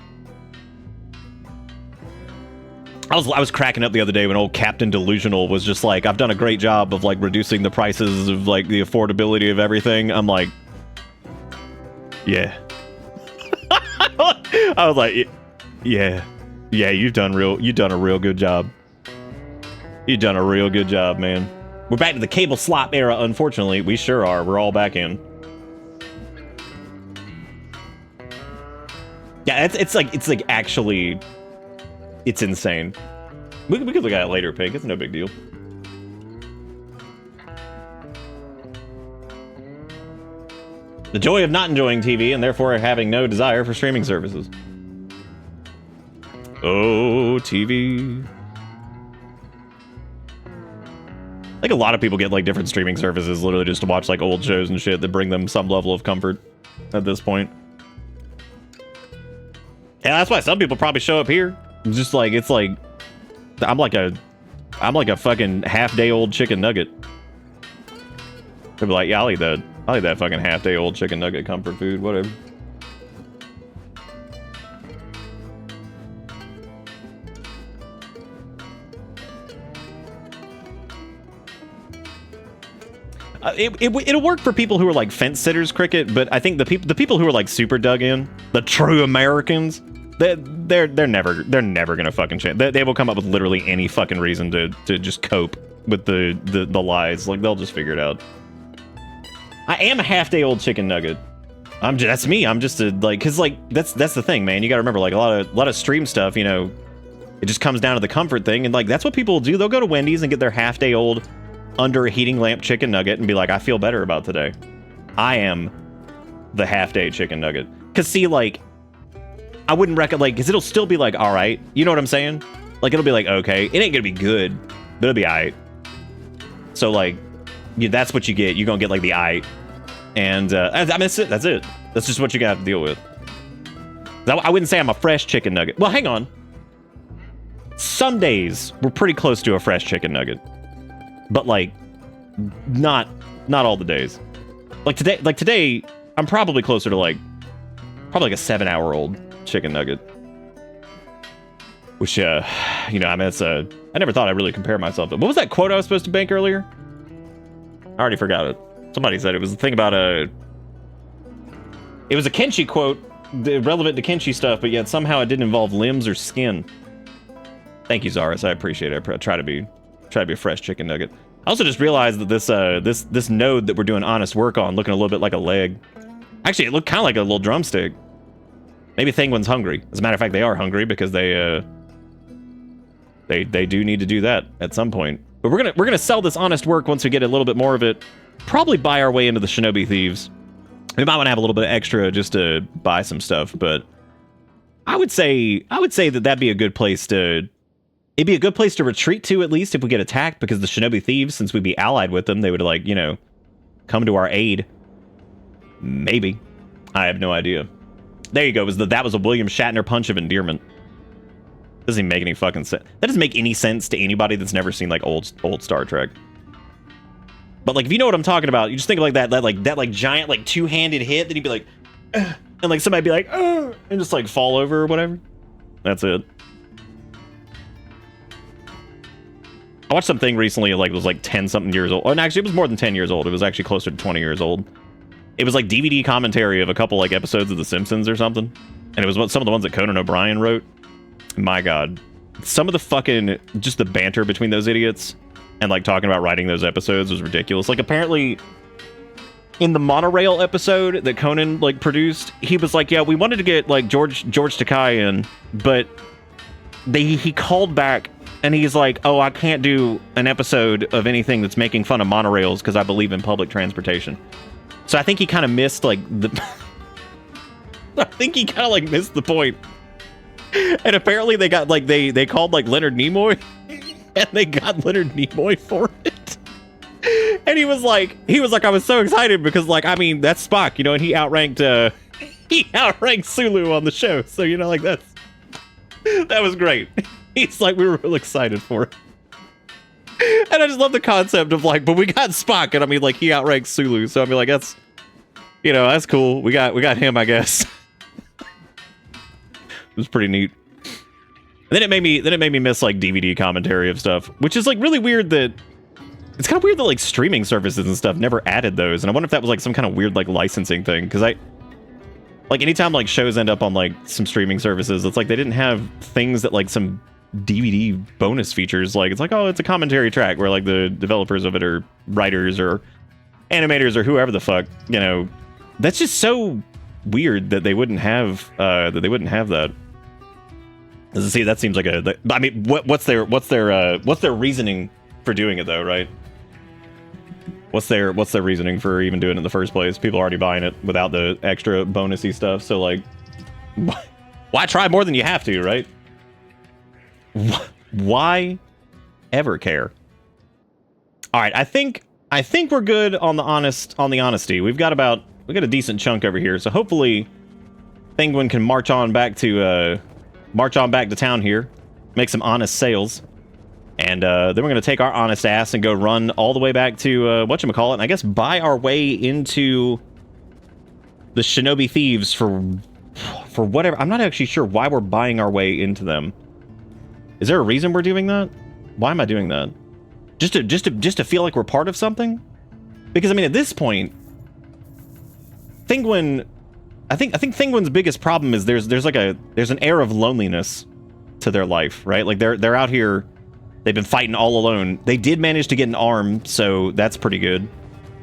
I was cracking up the other day when old Captain Delusional was just like, I've done a great job of like reducing the prices of like the affordability of everything. I'm like, yeah. I was like, yeah, you've done a real good job. You've done a real good job, man. We're back to the cable slop era, unfortunately. We sure are. We're all back in. Yeah, it's like actually, it's insane. We could look at it later, Pink. It's no big deal. The joy of not enjoying TV and therefore having no desire for streaming services. Oh, TV. I think a lot of people get like different streaming services literally just to watch like old shows and shit that bring them some level of comfort at this point. Yeah, that's why some people probably show up here. Just like, it's like, I'm like a fucking half-day-old chicken nugget. They'll be like, yeah, I'll eat that fucking half-day-old chicken nugget comfort food, whatever. It'll work for people who are like fence sitters, Cricket, but I think the people who are like super dug in, the true Americans, they're never gonna fucking change. They will come up with literally any fucking reason to just cope with the lies. Like they'll just figure it out. I am a half-day-old chicken nugget. That's me. I'm just a like, cause like that's the thing, man. You gotta remember, like a lot of stream stuff, you know, it just comes down to the comfort thing, and like that's what people do. They'll go to Wendy's and get their half-day-old under a heating lamp chicken nugget and be like, I feel better about today. I am the half-day chicken nugget. Cause see, like, I wouldn't recommend, like, cause it'll still be like, all right. You know what I'm saying? Like, it'll be like, okay, it ain't gonna be good, but it'll be all right. So like, that's what you get. You're gonna get like the all right. And I mean, that's it. That's just what you gotta have to deal with. I wouldn't say I'm a fresh chicken nugget. Well, hang on. Some days we're pretty close to a fresh chicken nugget. But like, not all the days. Like today, I'm probably closer to like, probably like a 7-hour-old chicken nugget. Which, you know, I mean, I never thought I'd really compare myself to. What was that quote I was supposed to bank earlier? I already forgot it. Somebody said it was a thing about it was a Kenshi quote, relevant to Kenshi stuff, but yet somehow it didn't involve limbs or skin. Thank you, Zaris. I appreciate it. I try to be a fresh chicken nugget. I also just realized that this node that we're doing honest work on looking a little bit like a leg. Actually, it looked kind of like a little drumstick. Maybe Thinguin's hungry. As a matter of fact, they are hungry because they do need to do that at some point. But we're gonna sell this honest work once we get a little bit more of it. Probably buy our way into the Shinobi Thieves. We might want to have a little bit of extra just to buy some stuff, but I would say that'd be a good place to. It'd be a good place to retreat to, at least, if we get attacked, because the Shinobi Thieves, since we'd be allied with them, they would, like, you know, come to our aid. Maybe. I have no idea. There you go. That was a William Shatner punch of endearment. Doesn't even make any fucking sense. That doesn't make any sense to anybody that's never seen, like, old Star Trek. But, like, if you know what I'm talking about, you just think of, like, that giant, like, two-handed hit, then you'd be like, and, like, somebody'd be like, and just, like, fall over or whatever. That's it. I watched something recently, like, it was like 10-something years old. Oh, no, actually, it was more than 10 years old. It was actually closer to 20 years old. It was like DVD commentary of a couple, like, episodes of The Simpsons or something. And it was some of the ones that Conan O'Brien wrote. My God. Some of the fucking, just the banter between those idiots and, like, talking about writing those episodes was ridiculous. Like, apparently, in the monorail episode that Conan, like, produced, he was like, yeah, we wanted to get, like, George Takei in, but he called back. And he's like, oh, I can't do an episode of anything that's making fun of monorails because I believe in public transportation. So I think he kind of missed, like, I think he kind of, like, missed the point. And apparently they got, like, they called, like, Leonard Nimoy. And they got Leonard Nimoy for it. And he was like, I was so excited because, like, I mean, that's Spock, you know, and he outranked Sulu on the show. So, you know, like, that was great. He's like, we were real excited for it. And I just love the concept of like, but we got Spock, and I mean, like, he outranks Sulu, so I mean, like, that's, you know, that's cool. We got him, I guess. It was pretty neat. And then it made me miss like DVD commentary of stuff, which is like really weird that it's kind of weird that like streaming services and stuff never added those. And I wonder if that was like some kind of weird like licensing thing, because like anytime like shows end up on like some streaming services, it's like they didn't have things that like some DVD bonus features. Like it's like, oh, it's a commentary track where like the developers of it are writers or animators or whoever the fuck, you know. That's just so weird that they wouldn't have that. See, that seems like I mean, what's their reasoning for doing it though, right? What's their reasoning for even doing it in the first place? People are already buying it without the extra bonusy stuff. So like, why try more than you have to, right? Why ever care? All right, I think we're good on the honesty. We've got a decent chunk over here, so hopefully Thinguin can march on back to town here, make some honest sales, and then we're gonna take our honest ass and go run all the way back to whatchamacallit, and I guess buy our way into the Shinobi Thieves for whatever. I'm not actually sure why we're buying our way into them. Is there a reason we're doing that? Why am I doing that? Just to feel like we're part of something? Because I mean, at this point, Thinguin, I think Thinguin's biggest problem is there's an air of loneliness to their life, right? Like they're out here, they've been fighting all alone. They did manage to get an arm, so that's pretty good.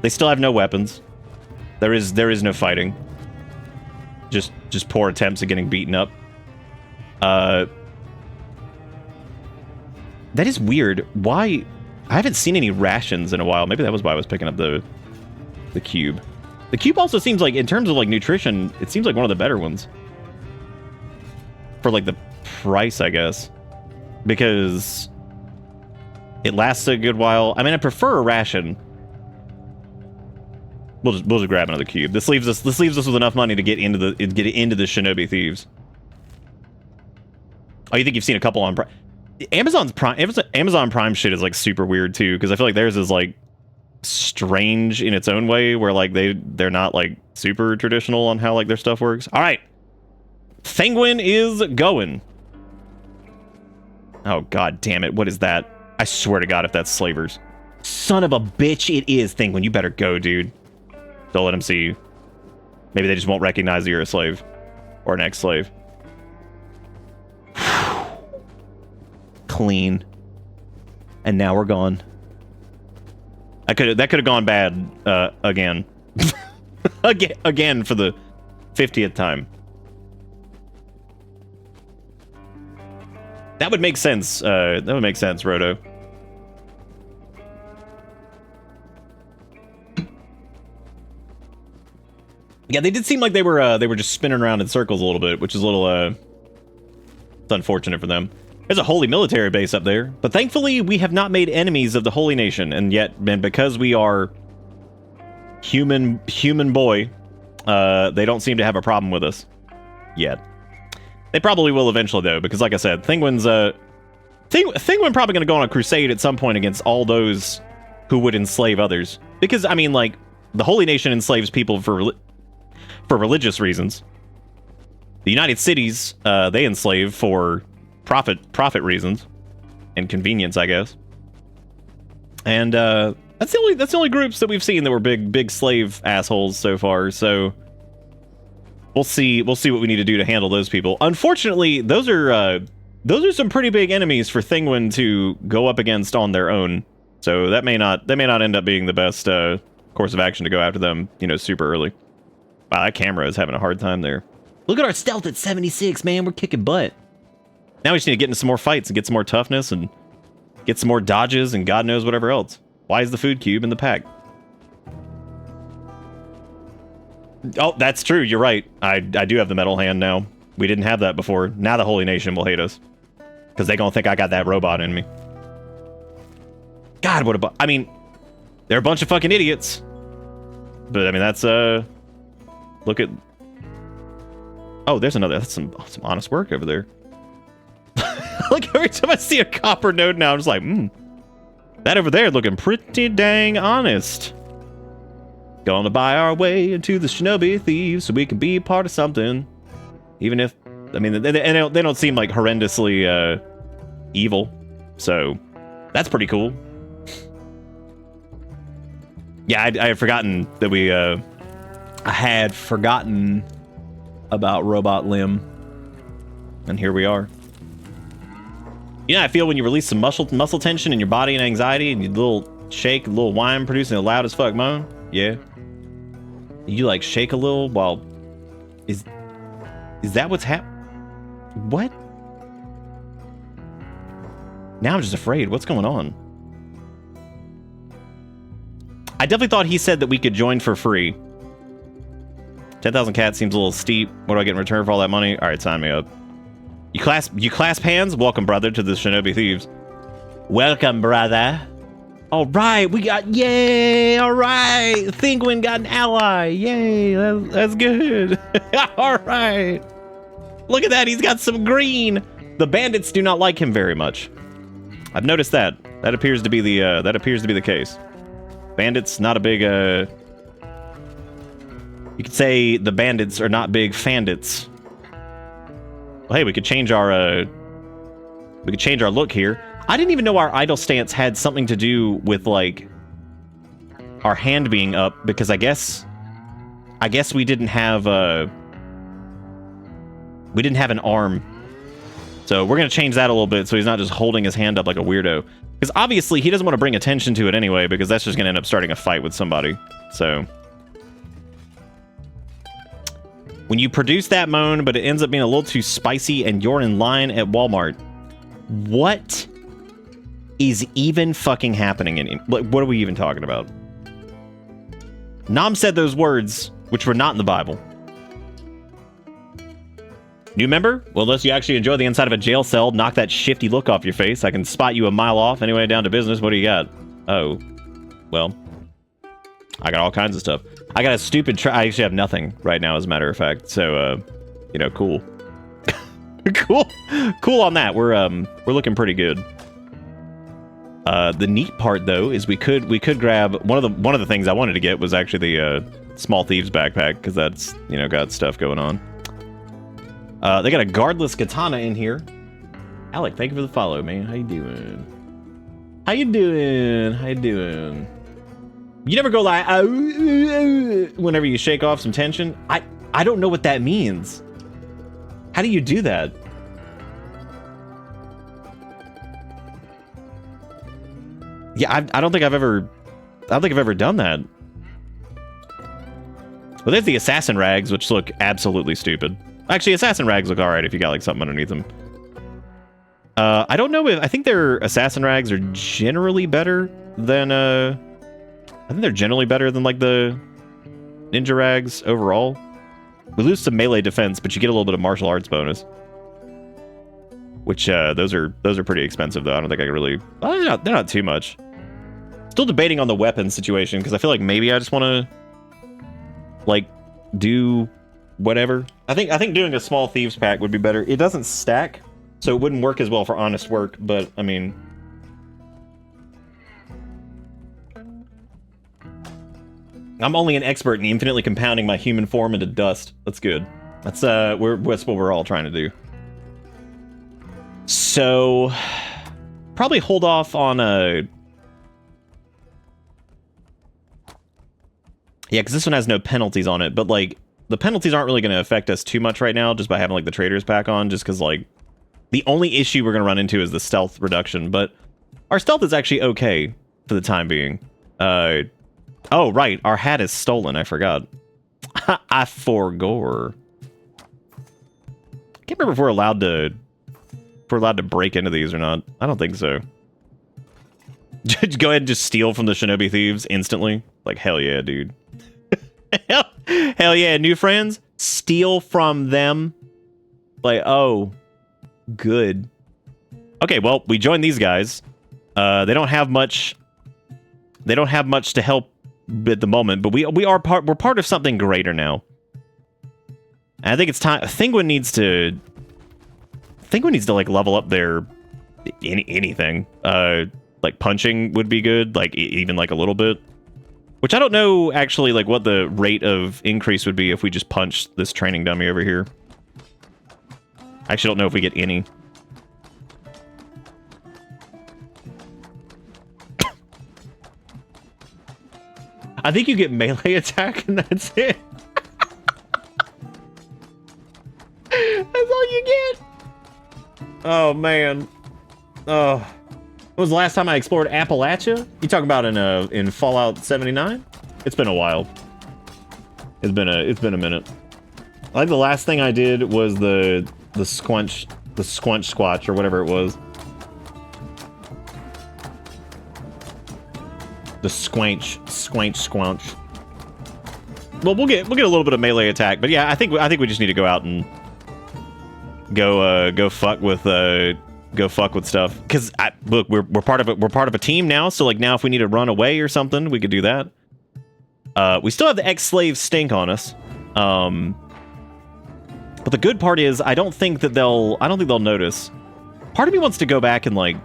They still have no weapons. There is no fighting. Just poor attempts at getting beaten up. That is weird. Why? I haven't seen any rations in a while. Maybe that was why I was picking up the cube. The cube also seems like, in terms of like nutrition, it seems like one of the better ones. For like the price, I guess. Because it lasts a good while. I mean, I prefer a ration. We'll just grab another cube. This leaves us with enough money to get into the Shinobi Thieves. Oh, you think you've seen a couple on Prime? Amazon Prime shit is like super weird too, because I feel like theirs is like strange in its own way, where like they're not like super traditional on how like their stuff works. All right, Thinguin is going. Oh god damn it! What is that? I swear to God, if that's slavers, son of a bitch, it is Thinguin. You better go, dude. Don't let them see you. Maybe they just won't recognize that you're a slave or an ex-slave. Clean. And now we're gone. That could have gone bad again. again for the 50th time. That would make sense. That would make sense, Roto. Yeah, they did seem like they were just spinning around in circles a little bit, which is a little it's unfortunate for them. There's a holy military base up there, but thankfully we have not made enemies of the Holy Nation, and because we are human boy, they don't seem to have a problem with us yet. They probably will eventually though, because like I said, Thinguin probably going to go on a crusade at some point against all those who would enslave others. Because I mean, like, the Holy Nation enslaves people for religious reasons. The United Cities, they enslave for profit reasons and convenience, I guess. And that's the only groups that we've seen that were big slave assholes so far. So we'll see what we need to do to handle those people. Unfortunately, those are some pretty big enemies for Thinguin to go up against on their own. So that may not end up being the best course of action to go after them, super early. Wow, that camera is having a hard time there. Look at our stealth at 76, man. We're kicking butt. Now we just need to get into some more fights and get some more toughness and get some more dodges and God knows whatever else. Why is the food cube in the pack? Oh, that's true. You're right. I do have the metal hand now. We didn't have that before. Now the Holy Nation will hate us. Because they gonna think I got that robot in me. God, what I mean, they're a bunch of fucking idiots. But, I mean, that's, look at... Oh, there's another... That's some honest work over there. Like, every time I see a copper node now, I'm just like, that over there looking pretty dang honest. Gonna buy our way into the Shinobi Thieves so we can be part of something. Even if... I mean, they don't seem, like, horrendously, evil. So, that's pretty cool. Yeah, I had forgotten that we, I had forgotten about Robot Limb. And here we are. You know how I feel when you release some muscle tension in your body and anxiety, and you little shake, a little whine, producing a loud as fuck moan? Yeah. You, like, shake a little while... Is that what's What? Now I'm just afraid. What's going on? I definitely thought he said that we could join for free. 10,000 cats seems a little steep. What do I get in return for all that money? All right, sign me up. You clasp hands? Welcome, brother, to the Shinobi Thieves. Welcome, brother. All right, we got, yay, all right. Thinguin got an ally. Yay, that's good. All right. Look at that, he's got some green. The bandits do not like him very much. I've noticed that. That appears to be the case. Bandits, not a big, you could say the bandits are not big fandits. Well, hey, we could change our look here. I didn't even know our idle stance had something to do with, like, our hand being up, because I guess we didn't have an arm. So we're going to change that a little bit so he's not just holding his hand up like a weirdo. Because obviously he doesn't want to bring attention to it anyway, because that's just going to end up starting a fight with somebody. So when you produce that moan, but it ends up being a little too spicy and you're in line at Walmart. What is even fucking happening? What are we even talking about? Nam said those words, which were not in the Bible. New member? Well, unless you actually enjoy the inside of a jail cell, knock that shifty look off your face. I can spot you a mile off. Anyway, down to business. What do you got? Oh, well, I got all kinds of stuff. I got a stupid I actually have nothing right now, as a matter of fact. So, you know, cool. Cool on that. We're looking pretty good. The neat part though is we could grab one of the things I wanted to get was actually the small thieves backpack, because that's, you know, got stuff going on. They got a guardless katana in here. Alec, thank you for the follow, man. How you doing? How you doing? How you doing? You never go like whenever you shake off some tension. I don't know what that means. How do you do that? Yeah, I don't think I've ever done that. Well, there's the assassin rags, which look absolutely stupid. Actually, assassin rags look alright if you got like something underneath them. I don't know if I think their assassin rags are generally better than I think they're generally better than like the ninja rags overall. We lose some melee defense, but you get a little bit of martial arts bonus. Which those are pretty expensive though. I don't think I can really. Well, they're not too much. Still debating on the weapon situation because I feel like maybe I just want to like do whatever. I think doing a small thieves pack would be better. It doesn't stack, so it wouldn't work as well for honest work. But I mean, I'm only an expert in infinitely compounding my human form into dust. That's good. That's that's what we're all trying to do. So probably hold off on yeah, because this one has no penalties on it, but like the penalties aren't really going to affect us too much right now just by having like the traders pack on, just because like the only issue we're going to run into is the stealth reduction, but our stealth is actually okay for the time being. Oh, right. Our hat is stolen. I forgot. I forgot. Can't remember if we're allowed to break into these or not. I don't think so. Just go ahead and just steal from the Shinobi Thieves instantly. Like, hell yeah, dude. Hell yeah, new friends? Steal from them? Like, oh, good. Okay, well, we joined these guys. They don't have much. They don't have much to help at the moment, but we're part of something greater now. And I think it's time. Thinguin needs to like level up their anything. Like punching would be good, like even like a little bit. Which I don't know actually like what the rate of increase would be if we just punch this training dummy over here. I actually don't know if we get any. I think you get melee attack and that's it. That's all you get. Oh man. Oh. When was the last time I explored Appalachia? You talking about in Fallout 79? It's been a while. It's been a minute. I think the last thing I did was the squunch squatch or whatever it was. The squanch, squanch. Well, we'll get a little bit of melee attack, but yeah, I think we just need to go out and go fuck with stuff. Because look, we're part of a team now, so like now if we need to run away or something, we could do that. We still have the ex-slave stink on us. But the good part is I don't think they'll notice. Part of me wants to go back and like,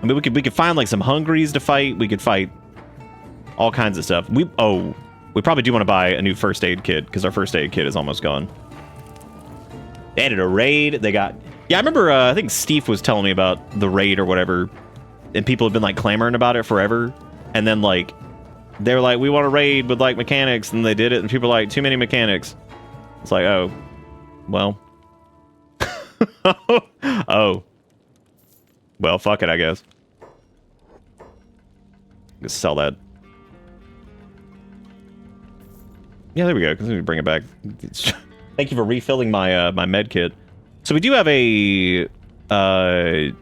I mean, we could find like some hungries to fight. We could fight all kinds of stuff. We probably do want to buy a new first aid kit because our first aid kit is almost gone. They added a raid. They got, yeah, I remember. I think Steve was telling me about the raid or whatever, and people have been like clamoring about it forever. And then like they were like, we want a raid with like mechanics, and they did it, and people were like, too many mechanics. It's like, oh, well, oh, well, fuck it, I guess. Just sell that. Yeah, there we go. Let me bring it back. Thank you for refilling my my med kit. So we do have a I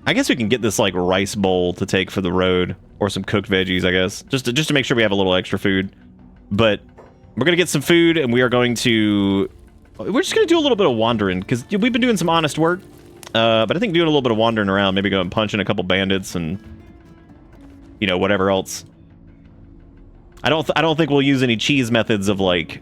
guess we can get this like rice bowl to take for the road, or some cooked veggies, I guess, just to make sure we have a little extra food. But we're gonna get some food, and we're just gonna do a little bit of wandering because we've been doing some honest work. But I think doing a little bit of wandering around, maybe go and punching a couple bandits and you know whatever else. I don't think we'll use any cheese methods of like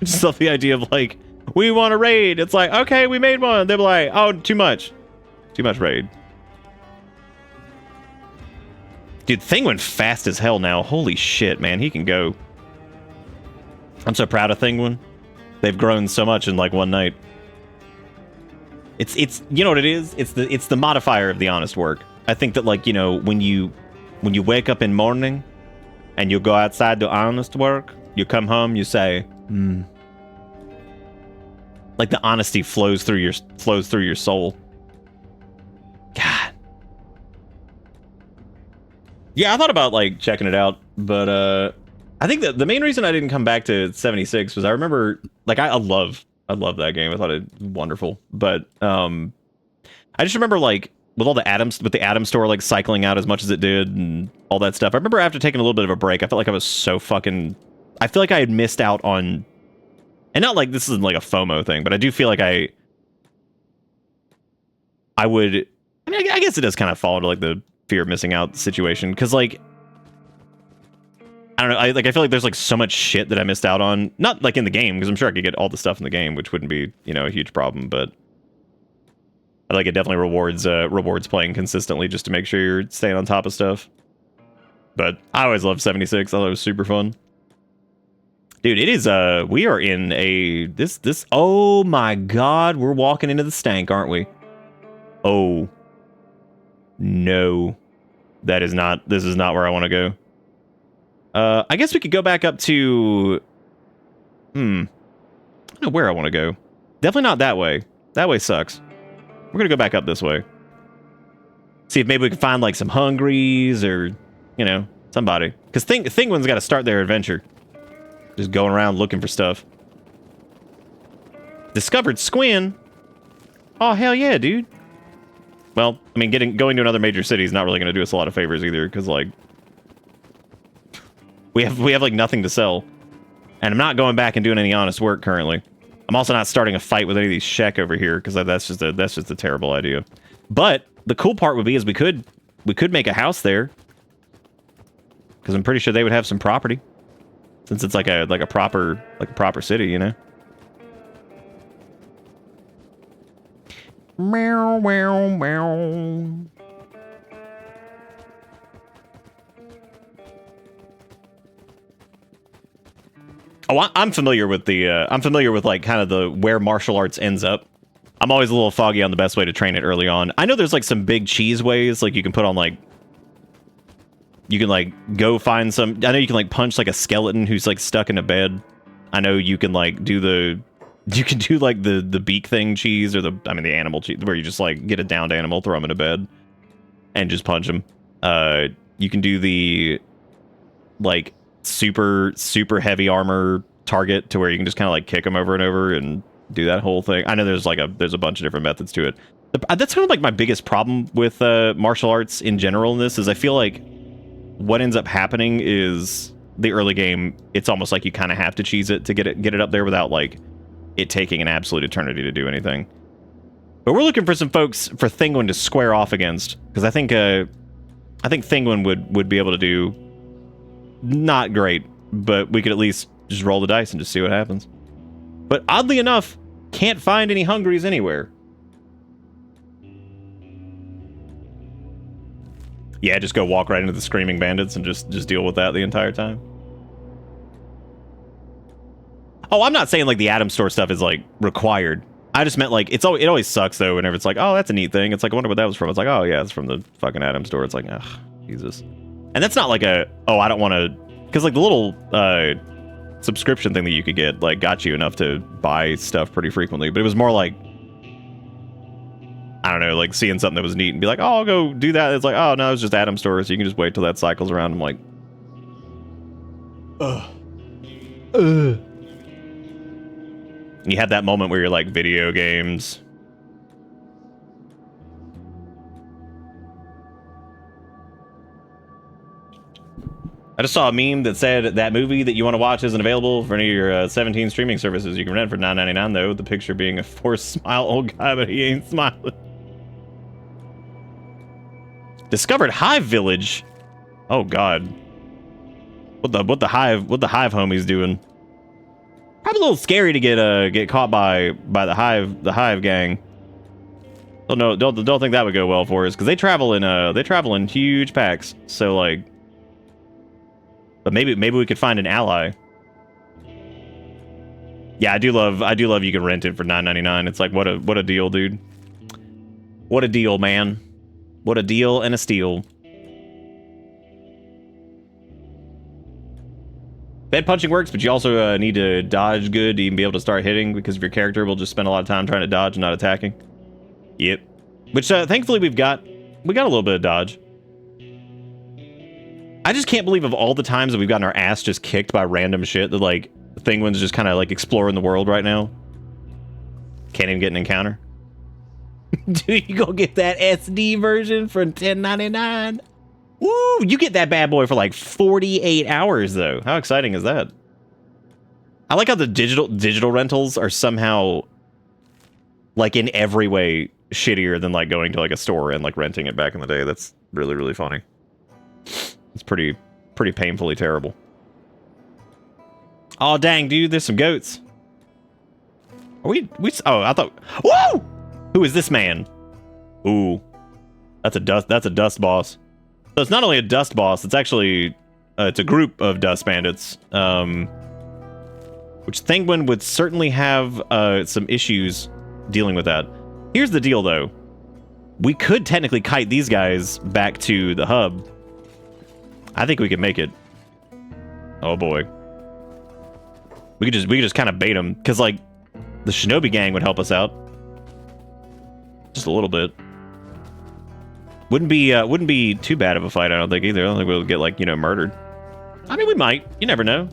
just love the idea of like, we want a raid. It's like, okay, we made one. They're like, oh, too much raid. Dude, Thinguin fast as hell now. Holy shit, man, he can go. I'm so proud of Thinguin. They've grown so much in like one night. It's you know what it is? It's the modifier of the honest work. I think that like, you know, when you wake up in morning and you go outside to honest work, you come home, you say, like the honesty flows through your soul. God. Yeah, I thought about like checking it out, but I think that the main reason I didn't come back to 76 was I remember like I love that game. I thought it was wonderful, but I just remember like with the Atom Store like cycling out as much as it did and all that stuff. I remember after taking a little bit of a break, I felt like I was so fucking. I feel like I had missed out on, and not like this isn't like a FOMO thing, but I do feel like I would. I mean, I guess it does kind of fall into like the fear of missing out situation because like. I don't know. I feel like there's like so much shit that I missed out on. Not like in the game, because I'm sure I could get all the stuff in the game, which wouldn't be, you know, a huge problem. But I like it definitely rewards playing consistently just to make sure you're staying on top of stuff. But I always loved 76. I thought it was super fun. Dude, it is we are in a this oh my god, we're walking into the stank, aren't we? Oh no. This is not where I want to go. I guess we could go back up to... I don't know where I want to go. Definitely not that way. That way sucks. We're going to go back up this way. See if maybe we can find, like, some hungries or, you know, somebody. Because Thinguin's got to start their adventure. Just going around looking for stuff. Discovered Squin. Oh, hell yeah, dude. Well, I mean, going to another major city is not really going to do us a lot of favors either, because, like... We have like nothing to sell, and I'm not going back and doing any honest work currently. I'm also not starting a fight with any of these Shek over here because that's just a terrible idea. But the cool part would be is we could make a house there because I'm pretty sure they would have some property since it's like a proper city, you know. Meow meow meow. Oh, I'm familiar with like kind of the where martial arts ends up. I'm always a little foggy on the best way to train it early on. I know there's like some big cheese ways, like you can put on like, you can like go find some. I know you can like punch like a skeleton who's like stuck in a bed. I know you can like do like the beak thing cheese or the animal cheese where you just like get a downed animal, throw him in a bed, and just punch him. You can do the like super heavy armor target to where you can just kind of like kick them over and over and do that whole thing. I know there's a bunch of different methods to it. That's kind of like my biggest problem with martial arts in general in this is I feel like what ends up happening is the early game, it's almost like you kind of have to cheese it to get it up there without like it taking an absolute eternity to do anything. But we're looking for some folks for Thinguin to square off against, because I think Thinguin would be able to do not great, but we could at least just roll the dice and just see what happens. But oddly enough, can't find any hungries anywhere. Yeah, just go walk right into the screaming bandits and just deal with that the entire time. Oh, I'm not saying like the Atom Store stuff is like required. I just meant like it always sucks though whenever it's like, oh, that's a neat thing. It's like, I wonder what that was from. It's like, oh yeah, it's from the fucking Atom Store. It's like, ugh, Jesus. And that's not like I don't want to, because like the little subscription thing that you could get like got you enough to buy stuff pretty frequently, but it was more like, I don't know, like seeing something that was neat and be like, oh, I'll go do that. It's like, oh no, it's just Atom Store, so you can just wait till that cycles around. I'm like, ugh. You had that moment where you're like, video games. I just saw a meme that said that movie that you want to watch isn't available for any of your 17 streaming services. You can rent it for $9.99 though, with the picture being a forced smile old guy, but he ain't smiling. Discovered Hive Village. Oh god. What the hive homies doing? Probably a little scary to get caught by the hive gang. Oh no, don't think that would go well for us, because they travel in huge packs. So like, but maybe we could find an ally. Yeah, I do love you can rent it for $9.99. It's like what a deal, dude. What a deal, man. What a deal and a steal. Bed punching works, but you also need to dodge good to even be able to start hitting, because if your character will just spend a lot of time trying to dodge and not attacking. Yep. Which thankfully we got a little bit of dodge. I just can't believe of all the times that we've gotten our ass just kicked by random shit that like Thinguin's just kind of like exploring the world right now. Can't even get an encounter. Dude, you go get that SD version for $10.99. Woo! You get that bad boy for like 48 hours though. How exciting is that? I like how the digital rentals are somehow like in every way shittier than like going to like a store and like renting it back in the day. That's really, really funny. It's pretty painfully terrible. Oh dang, dude, there's some goats. Are we oh, I thought, whoa! Who is this man? Ooh. That's a dust boss. So it's not only a dust boss, it's actually it's a group of dust bandits, which Thinguin would certainly have some issues dealing with that. Here's the deal, though. We could technically kite these guys back to the hub. I think we could make it. Oh boy, we could just kind of bait them, because like the Shinobi gang would help us out just a little bit. Wouldn't be too bad of a fight, I don't think, either. I don't think we'll get, like, you know, murdered. I mean, we might. You never know.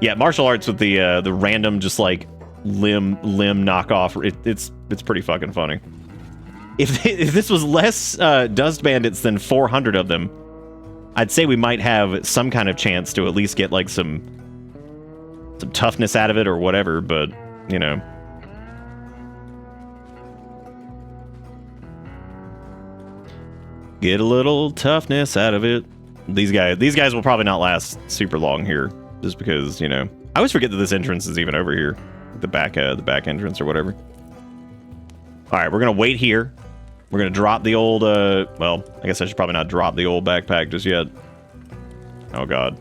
Yeah, martial arts with the random, just, like, limb knockoff. It's pretty fucking funny. If this was less dust bandits than 400 of them, I'd say we might have some kind of chance to at least get, like, some toughness out of it or whatever, but you know. Get a little toughness out of it. These guys will probably not last super long here, just because, you know. I always forget that this entrance is even over here. The back entrance or whatever. Alright, we're gonna wait here. We're gonna drop the old well, I guess I should probably not drop the old backpack just yet. Oh god.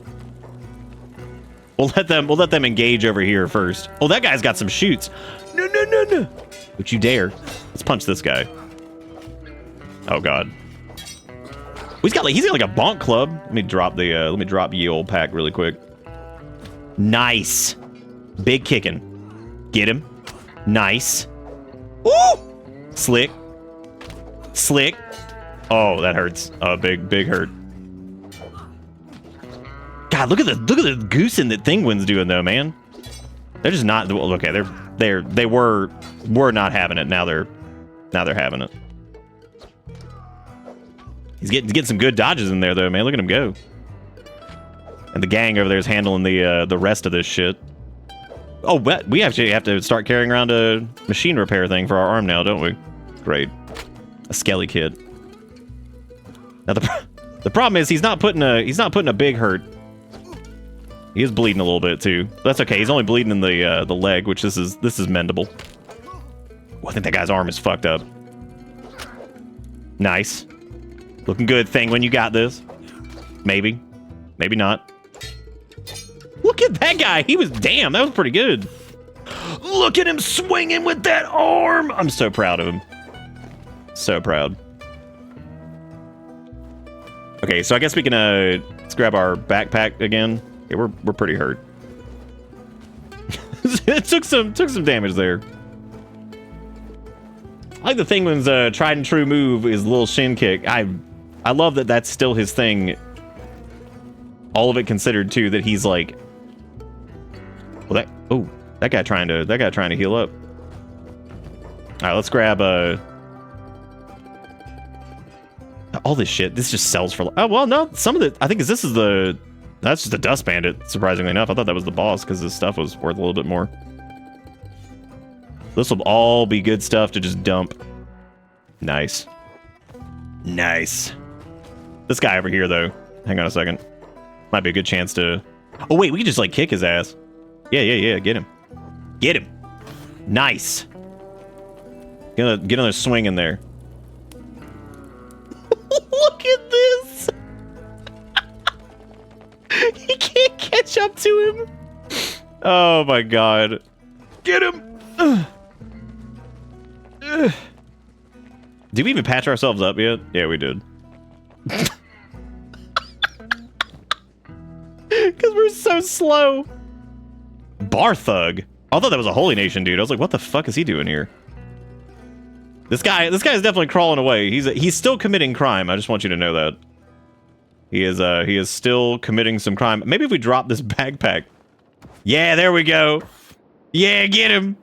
We'll let them engage over here first. Oh, that guy's got some shoots. No. Don't you dare. Let's punch this guy. Oh god. He's got like a bonk club. Let me drop ye old pack really quick. Nice. Big kicking. Get him. Nice. Woo! Slick. Oh, that hurts. Big hurt. God, look at the goosing that Thinguin's doing though, man. They're just not. Okay, they were not having it. Now they're having it. He's getting some good dodges in there though, man. Look at him go. And the gang over there is handling the rest of this shit. Oh, but we actually have to start carrying around a machine repair thing for our arm now, don't we? Great. A skelly kid. Now the problem is he's not putting a big hurt. He is bleeding a little bit too. But that's okay. He's only bleeding in the leg, which this is mendable. Oh, I think that guy's arm is fucked up. Nice. Looking good, Thinguin. You got this. Maybe. Maybe not. Look at that guy. He was, damn, that was pretty good. Look at him swinging with that arm. I'm so proud of him. So proud. Okay, so I guess we can let's grab our backpack again. Yeah, we're pretty hurt. It took some damage there. I like the Thinguin's tried and true move is a little shin kick. I love that that's still his thing. All of it considered too, that he's like, well, that guy trying to heal up. All right, let's grab all this shit. This just sells for. Oh well, no, some of it. I think this is that's just a dust bandit. Surprisingly enough, I thought that was the boss because this stuff was worth a little bit more. This will all be good stuff to just dump. Nice. Nice. This guy over here, though. Hang on a second. Might be a good chance to... Oh, wait. We can just, like, kick his ass. Yeah. Get him. Get him. Nice. Get another swing in there. Look at this. He can't catch up to him. Oh, my God. Get him. Did we even patch ourselves up yet? Yeah, we did. Because we're so slow. Bar Thug. I thought that was a Holy Nation dude. I was like, what the fuck is he doing here? This guy is definitely crawling away. He's still committing crime. I just want you to know that. He is still committing some crime. Maybe if we drop this backpack. Yeah, there we go. Yeah, get him.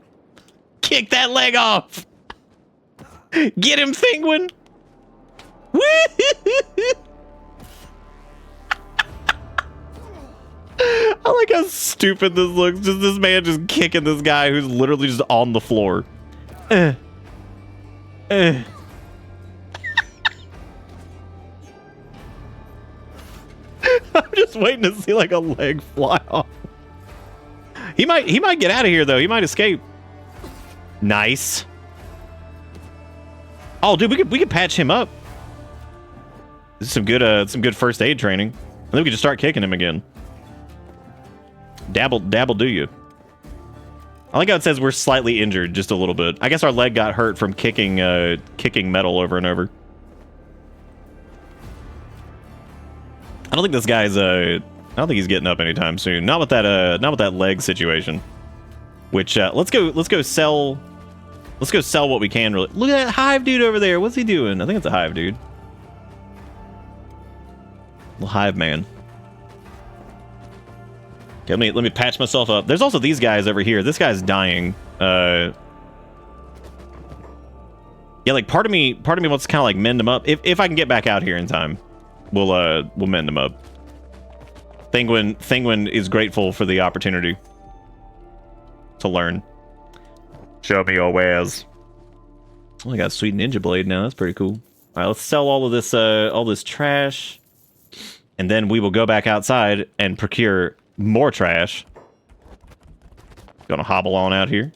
Kick that leg off. Get him, Thinguin. I like how stupid this looks. Just this man just kicking this guy who's literally just on the floor. I'm just waiting to see like a leg fly off. He might get out of here though. He might escape. Nice. Oh, dude, we could patch him up. This is some good first aid training. And then we could just start kicking him again. Dabble, do you? I like how it says we're slightly injured, just a little bit. I guess our leg got hurt from kicking metal over and over. I don't think this guy's I don't think he's getting up anytime soon. Not with that leg situation. Which let's go sell what we can. Really, look at that hive dude over there. What's he doing? I think it's a hive dude. Little hive man. Okay, let me patch myself up. There's also these guys over here. This guy's dying. Yeah, like part of me wants to kind of like mend him up. If I can get back out here in time, we'll mend him up. Thinguin is grateful for the opportunity to learn. Show me your wares. Oh, I got a sweet ninja blade now. That's pretty cool. All right, let's sell all this trash, and then we will go back outside and procure more trash. Gonna hobble on out here.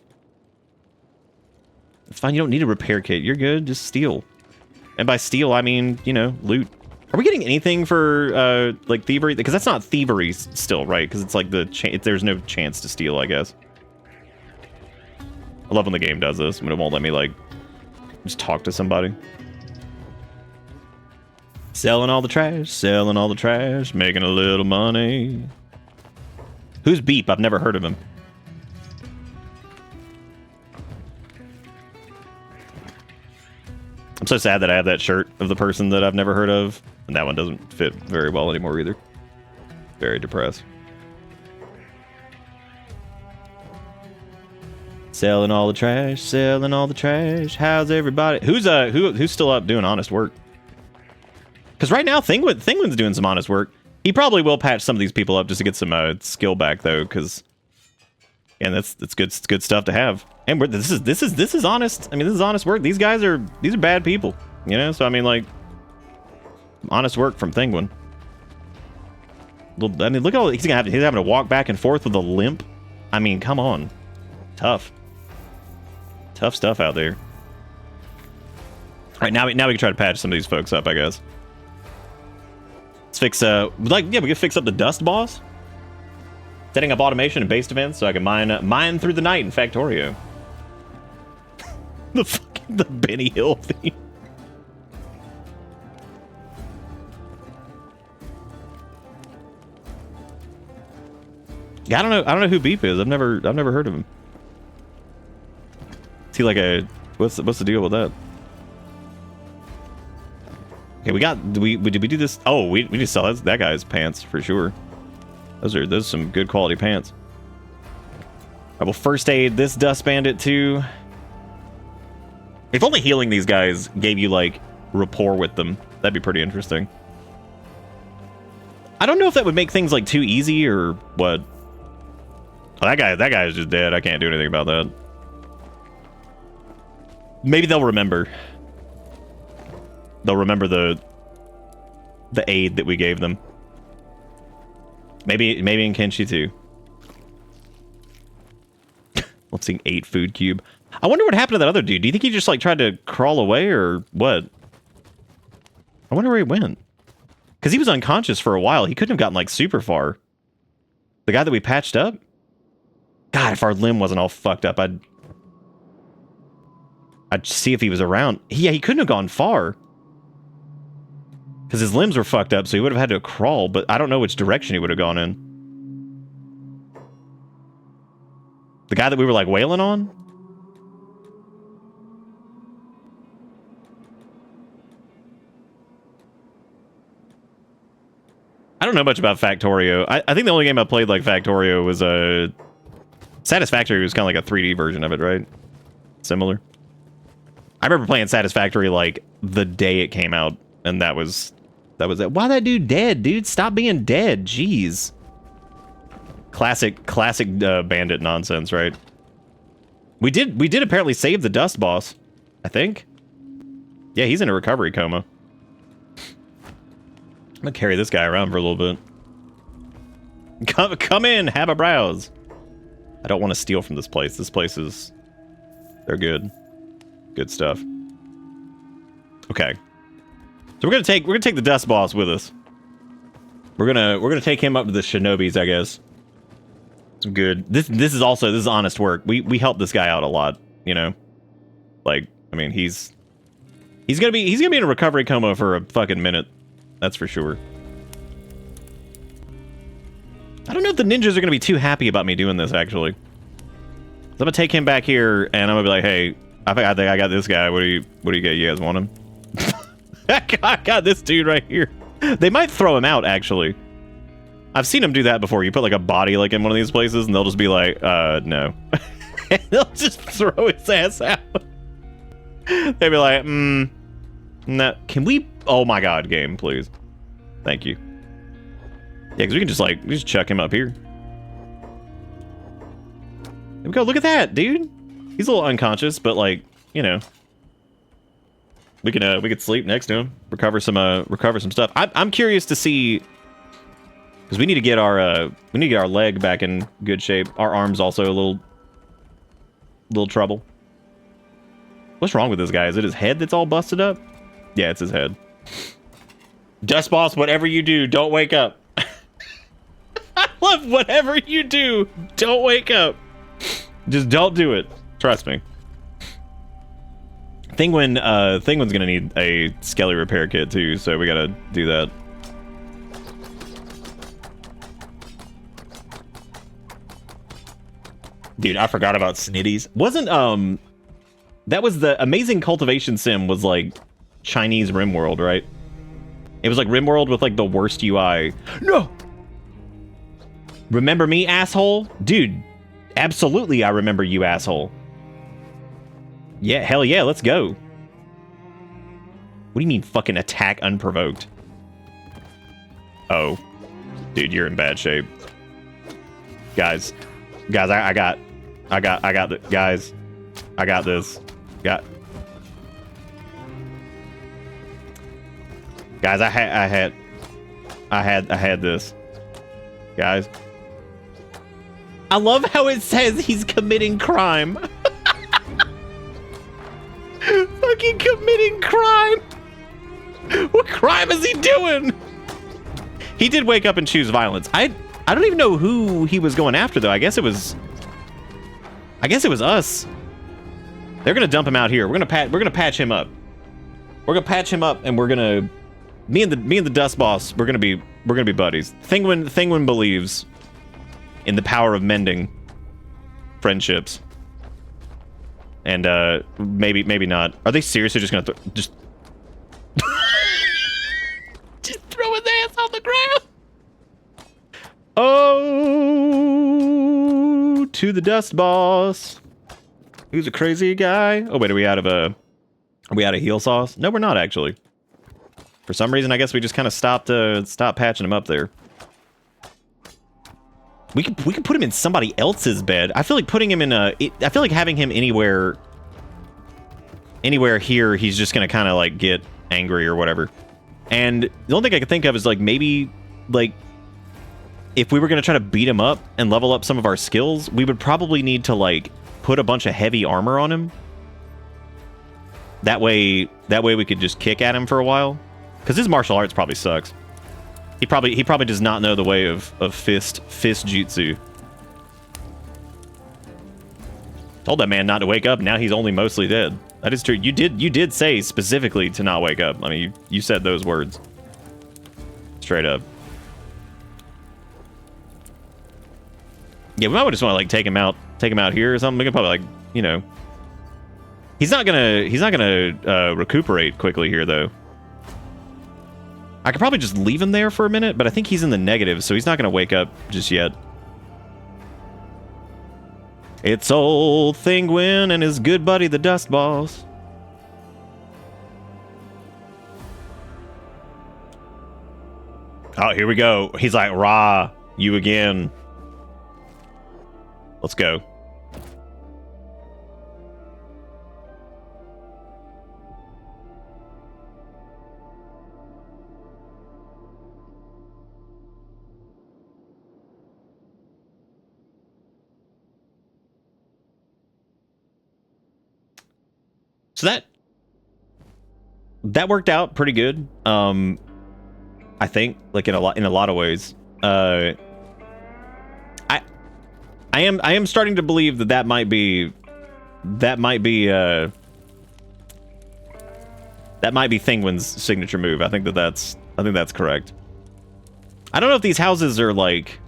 It's fine. You don't need a repair kit. You're good. Just steal. And by steal, I mean, you know, loot. Are we getting anything for like thievery? Because that's not thievery still, right? Because it's like there's no chance to steal, I guess. I love when the game does this. When it won't let me like just talk to somebody. Selling all the trash, making a little money. Who's Beep? I've never heard of him. I'm so sad that I have that shirt of the person that I've never heard of, and that one doesn't fit very well anymore either. Very depressed. Selling all the trash, selling all the trash. How's everybody? Who's still up doing honest work? Because right now, Thinguin's doing some honest work. He probably will patch some of these people up just to get some skill back, though. Because, and that's good. It's good stuff to have. And this is honest. I mean, this is honest work. These are bad people, you know. So I mean, like, honest work from Thinguin. I mean, look at all he's having to walk back and forth with a limp. I mean, come on, tough stuff out there. All right, now we can try to patch some of these folks up, I guess. Let's fix we can fix up the dust boss. Setting up automation and base defense so I can mine through the night in Factorio. the Benny Hill theme. Yeah, I don't know who Beep is. I've never heard of him. Is he like a what's the deal with that? Okay, did we do this? Oh, we just saw that guy's pants for sure. Those are some good quality pants. I will first aid this dust bandit too. If only healing these guys gave you like rapport with them, that'd be pretty interesting. I don't know if that would make things like too easy or what. Oh, that guy is just dead. I can't do anything about that. Maybe they'll remember. They'll remember the aid that we gave them. Maybe in Kenshi too. Let's see, 8 food cube. I wonder what happened to that other dude. Do you think he just like tried to crawl away or what? I wonder where he went. Because he was unconscious for a while. He couldn't have gotten like super far. The guy that we patched up? God, if our limb wasn't all fucked up, I'd see if he was around. Yeah, he couldn't have gone far. Because his limbs were fucked up, so he would have had to crawl, but I don't know which direction he would have gone in. The guy that we were like wailing on? I don't know much about Factorio. I think the only game I played like Factorio was Satisfactory was kind of like a 3D version of it, right? Similar. I remember playing Satisfactory like the day it came out, and that was it. Why that dude dead, dude? Stop being dead. Jeez. Classic bandit nonsense, right? We did apparently save the dust boss, I think. Yeah, he's in a recovery coma. I'm gonna carry this guy around for a little bit. Come in, have a browse. I don't want to steal from this place. This place is... They're good. Good stuff. Okay. So we're gonna take the dust boss with us. We're gonna take him up to the shinobis, I guess. Some good. This is honest work. We helped this guy out a lot, you know. Like, I mean, he's gonna be in a recovery coma for a fucking minute. That's for sure. I don't know if the ninjas are gonna be too happy about me doing this, actually. So I'm gonna take him back here, and I'm gonna be like, hey, I think I got this guy. What do you get? You guys want him? I got this dude right here. They might throw him out, actually. I've seen them do that before. You put like a body like in one of these places, and they'll just be like, no. And they'll just throw his ass out. They'll be like, no. Can we? Oh my god, game, please. Thank you. Yeah, because we can just chuck him up here. There we go. Look at that, dude. He's a little unconscious, but like, you know, we could sleep next to him, recover some stuff. I'm curious to see, because we need to get our leg back in good shape. Our arm's also a little trouble. What's wrong with this guy? Is it his head that's all busted up? Yeah, it's his head. Dust boss, whatever you do, don't wake up. I love whatever you do, don't wake up. Just don't do it. Trust me. Thinguin's gonna need a skelly repair kit too, so we gotta do that. Dude, I forgot about Snitties. Wasn't that was the Amazing Cultivation Sim was like Chinese RimWorld, right? It was like RimWorld with like the worst UI. No! Remember me, asshole? Dude, absolutely I remember you, asshole. Yeah, hell yeah, let's go. What do you mean fucking attack unprovoked? Oh. Dude, you're in bad shape. Guys, I got guys, I got this. Guys, I had this. Guys. I love how it says he's committing crime. Fucking committing crime. What crime is he doing? He did wake up and choose violence. I don't even know who he was going after though. I guess it was us. They're gonna dump him out here. We're gonna patch him up. We're gonna patch him up, and we're gonna me and the Dust Boss. We're gonna be buddies. Thinguin believes in the power of mending friendships. And maybe not. Are they seriously just gonna just throw his ass on the ground? Oh, to the Dust Boss. Who's a crazy guy? Oh wait, are we out of heal sauce? No, we're not actually. For some reason, I guess we just kind of stopped patching him up there. We could put him in somebody else's bed. I feel like putting him in I feel like having him anywhere here, he's just gonna kind of like get angry or whatever. And the only thing I could think of is like maybe like if we were gonna try to beat him up and level up some of our skills, we would probably need to like put a bunch of heavy armor on him. That way we could just kick at him for a while. Because his martial arts probably sucks. He probably does not know the way of fist jutsu. Told that man not to wake up. Now he's only mostly dead. That is true. You did say specifically to not wake up. I mean, you said those words. Straight up. Yeah, we might just want to like take him out here or something. We can probably like, you know. He's not gonna recuperate quickly here though. I could probably just leave him there for a minute, but I think he's in the negative, so he's not gonna wake up just yet. It's old Thinguin and his good buddy the Dust Boss. Oh, here we go. He's like, rah, you again. Let's go. So that worked out pretty good. I think like in a lot of ways. I am starting to believe that might be Thinguin's signature move. I think that's correct. I don't know if these houses are like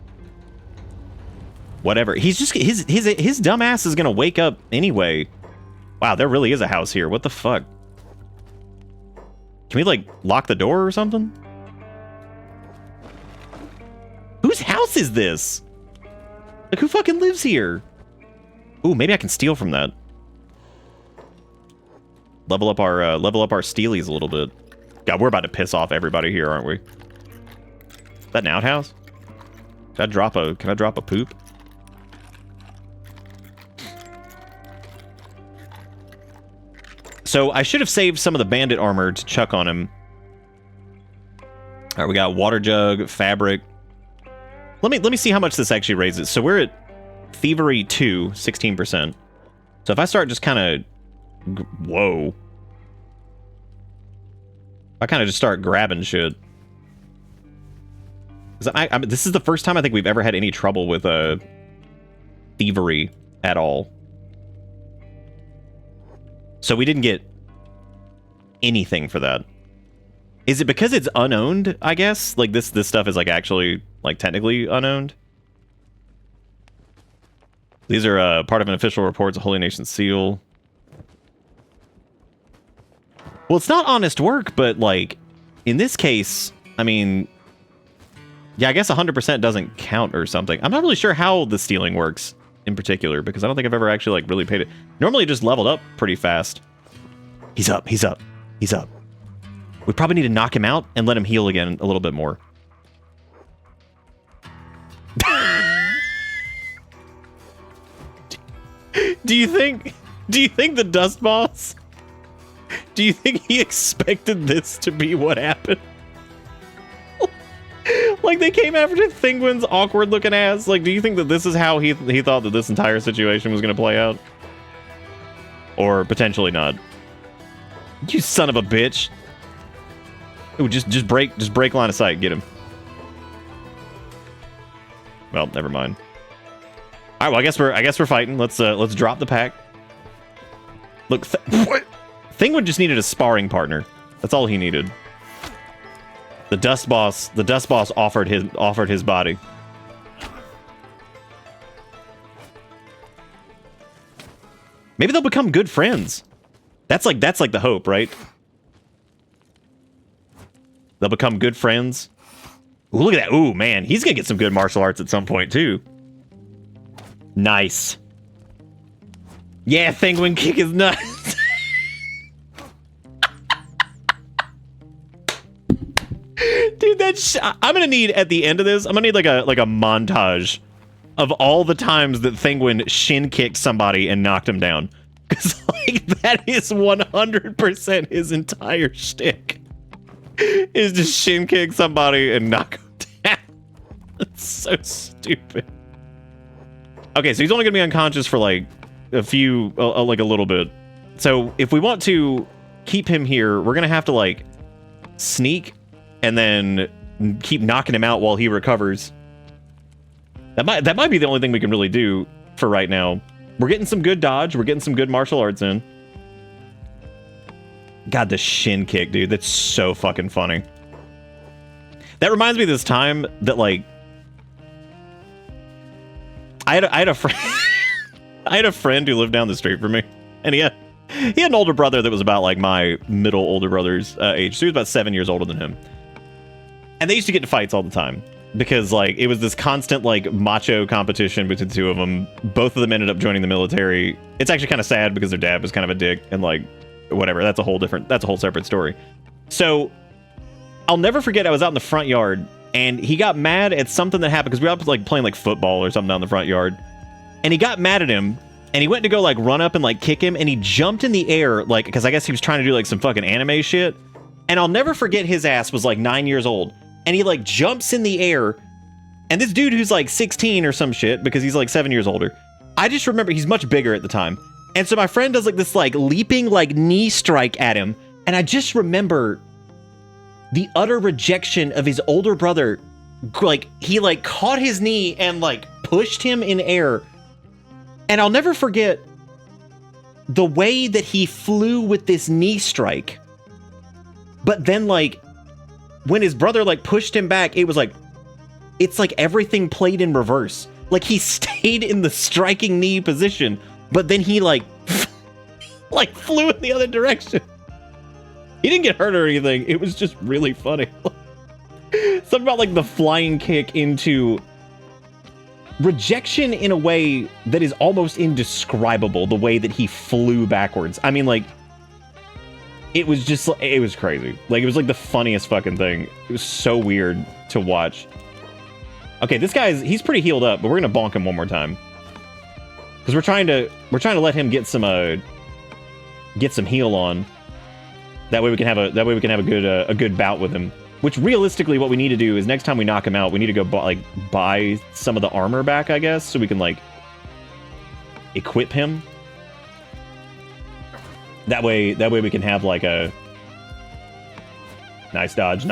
whatever. He's just his dumb ass is gonna wake up anyway. Wow, there really is a house here. What the fuck? Can we, like, lock the door or something? Whose house is this? Like, who fucking lives here? Ooh, maybe I can steal from that. Level up our steelies a little bit. God, we're about to piss off everybody here, aren't we? Is that an outhouse? Can I drop a poop? So I should have saved some of the bandit armor to chuck on him. All right, we got water jug, fabric. Let me see how much this actually raises. So we're at thievery 2, 16%. So if I start just kind of, whoa. I kind of just start grabbing shit. This is the first time I think we've ever had any trouble with thievery at all. So we didn't get anything for that. Is it because it's unowned, I guess? Like this stuff is like actually like technically unowned? These are part of an official report, a Holy Nation seal. Well, it's not honest work, but like in this case, I mean, Yeah, I guess 100% doesn't count or something. I'm not really sure how the stealing works in particular, because I don't think I've ever actually, like, really paid it. Normally it just leveled up pretty fast. He's up, he's up, he's up. We probably need to knock him out and let him heal again a little bit more. Do you think the Dust Boss, do you think he expected this to be what happened? Like, they came after Thinguin's awkward looking ass. Like, do you think that this is how he thought that this entire situation was going to play out? Or potentially not? You son of a bitch. Ooh, just break line of sight. Get him. Well, never mind. All right, well, I guess we're fighting. Let's drop the pack. Look, what? Thinguin just needed a sparring partner. That's all he needed. The Dust Boss offered his body. Maybe they'll become good friends. That's like the hope, right? They'll become good friends. Ooh, look at that. Ooh, man, he's gonna get some good martial arts at some point too. Nice. Yeah, Thinguin kick is nuts. Dude, I'm gonna need at the end of this. I'm gonna need like a montage of all the times that Thinguin shin kicked somebody and knocked him down, because like that is 100% his entire shtick. Is just shin kick somebody and knock him down. That's so stupid. Okay, so he's only gonna be unconscious for like a few, like a little bit. So if we want to keep him here, we're gonna have to like sneak and then keep knocking him out while he recovers. That might be the only thing we can really do for right now. We're getting some good dodge. We're getting some good martial arts in. God, the shin kick, dude. That's so fucking funny. That reminds me of this time that, like, I had a friend. I had a friend who lived down the street from me, and he had an older brother that was about like my middle older brother's age. So he was about 7 years older than him. And they used to get into fights all the time because like it was this constant like macho competition between the two of them. Both of them ended up joining the military. It's actually kind of sad because their dad was kind of a dick and like whatever. That's a whole separate story. So I'll never forget, I was out in the front yard and he got mad at something that happened because we were out like playing like football or something down the front yard. And he got mad at him and he went to go like run up and like kick him, and he jumped in the air like, because I guess he was trying to do like some fucking anime shit. And I'll never forget, his ass was like 9 years old. And he like jumps in the air, and this dude who's like 16 or some shit, because he's like 7 years older. I just remember he's much bigger at the time. And so my friend does like this like leaping like knee strike at him. And I just remember the utter rejection of his older brother. Like he like caught his knee and like pushed him in air. And I'll never forget the way that he flew with this knee strike. But then like, when his brother like pushed him back, it was like, it's like everything played in reverse. Like he stayed in the striking knee position, but then he like like flew in the other direction. He didn't get hurt or anything. It was just really funny. Something about like the flying kick into rejection in a way that is almost indescribable, the way that he flew backwards. I mean, like, it was just, it was crazy. Like, it was like the funniest fucking thing. It was so weird to watch. Okay, this guy's, he's pretty healed up, but we're gonna bonk him one more time. Because we're trying to let him get some heal on. That way we can have a good bout with him. Which realistically, what we need to do is next time we knock him out, we need to go buy some of the armor back, I guess, so we can like equip him. That way we can have like a nice dodge.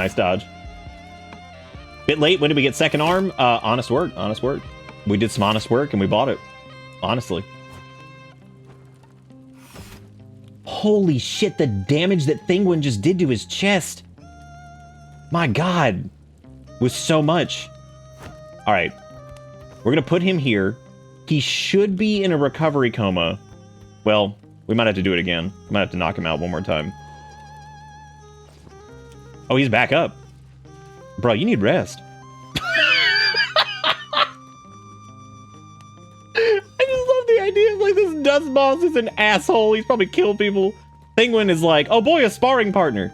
Bit late. When did we get second arm? Honest work. We did some honest work and we bought it. Honestly. Holy shit, the damage that Thinguin just did to his chest. My God. Was so much. Alright. We're gonna put him here. He should be in a recovery coma. Well, we might have to do it again. We might have to knock him out one more time. Oh, he's back up. Bro, you need rest. Dust Boss is an asshole. He's probably killed people. Thinguin is like, oh boy, a sparring partner.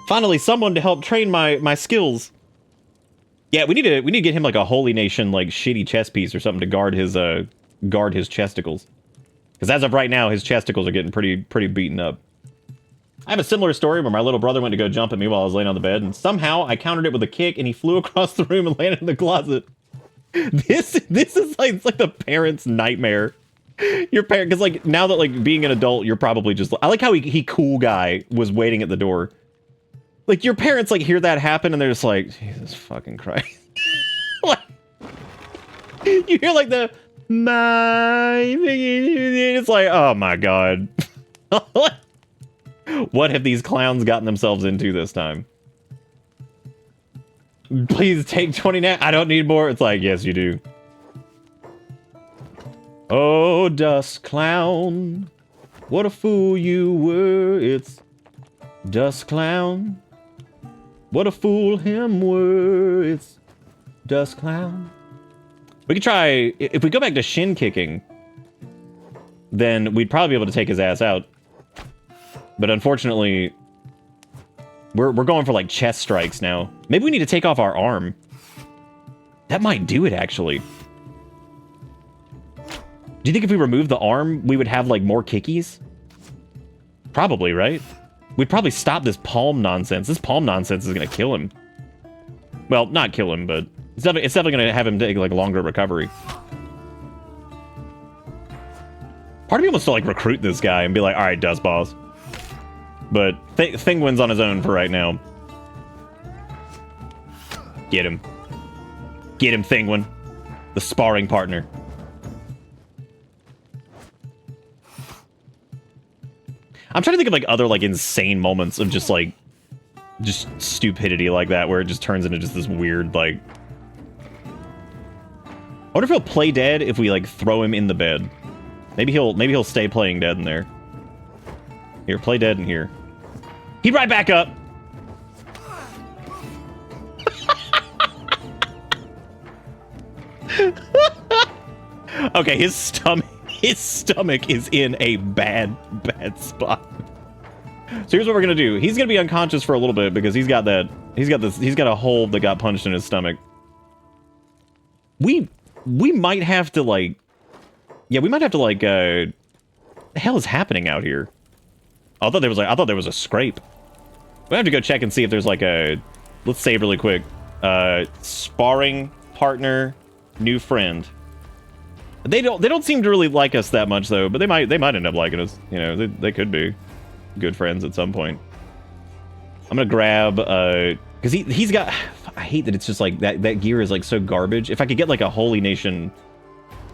Finally, someone to help train my skills. Yeah, we need to get him like a Holy Nation like shitty chest piece or something to guard his chesticles. Because as of right now, his chesticles are getting pretty beaten up. I have a similar story where my little brother went to go jump at me while I was laying on the bed, and somehow I countered it with a kick, and he flew across the room and landed in the closet. This is like, it's like the parent's nightmare. Your parent, because like now that like being an adult, you're probably just. I like how he cool guy was waiting at the door. Like your parents like hear that happen, and they're just like, Jesus fucking Christ. Like, you hear like the it's like, oh my god. What have these clowns gotten themselves into this time? Please take 29. I don't need more. It's like, yes, you do. Oh, Dust Clown. What a fool you were. It's Dust Clown. What a fool him were. It's Dust Clown. We could try, if we go back to shin kicking, then we'd probably be able to take his ass out. But unfortunately, we're going for like chest strikes now. Maybe we need to take off our arm. That might do it, actually. Do you think if we remove the arm, we would have like more kickies? Probably, right? We'd probably stop this palm nonsense. This palm nonsense is gonna kill him. Well, not kill him, but it's definitely gonna have him take like a longer recovery. Part of me wants to like recruit this guy and be like, all right, Dust Boss. But Thinguin's on his own for right now. Get him. Get him, Thinguin. The sparring partner. I'm trying to think of like other like insane moments of just stupidity like that where it just turns into just this weird like... I wonder if he'll play dead if we like throw him in the bed. Maybe he'll stay playing dead in there. Here, play dead in here. He right back up. Okay, his stomach is in a bad spot. So here's what we're gonna do. He's gonna be unconscious for a little bit because he's got a hole that got punched in his stomach. We might have to like, yeah, we might have to like, the hell is happening out here? I thought there was a scrape. We have to go check and see if there's like a, let's save really quick. Sparring partner, new friend. They don't seem to really like us that much though, but they might end up liking us. You know, they could be good friends at some point. I'm gonna grab because he's got. I hate that it's just like that gear is like so garbage. If I could get like a Holy Nation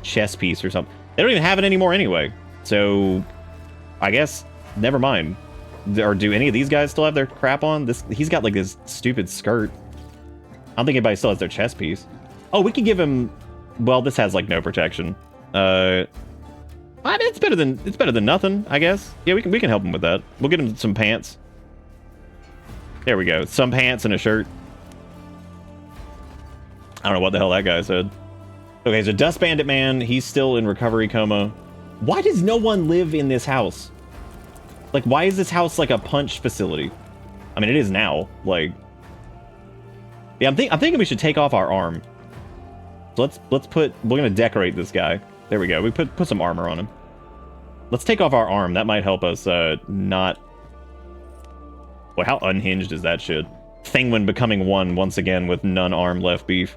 chess piece or something, they don't even have it anymore anyway. So I guess never mind. Or do any of these guys still have their crap on? He's got like this stupid skirt. I don't think anybody still has their chest piece. Oh, we could give him. Well, this has like no protection. I mean, it's better than nothing, I guess. Yeah, we can help him with that. We'll get him some pants. There we go. Some pants and a shirt. I don't know what the hell that guy said. Okay, so Dust Bandit Man, he's still in recovery coma. Why does no one live in this house? Like, why is this house like a punch facility? I mean, it is now. Like, yeah, I'm thinking we should take off our arm. So we're gonna decorate this guy. There we go. We put some armor on him. Let's take off our arm. That might help us not. Boy, how unhinged is that shit? Thinguin becoming one once again with none arm left beef.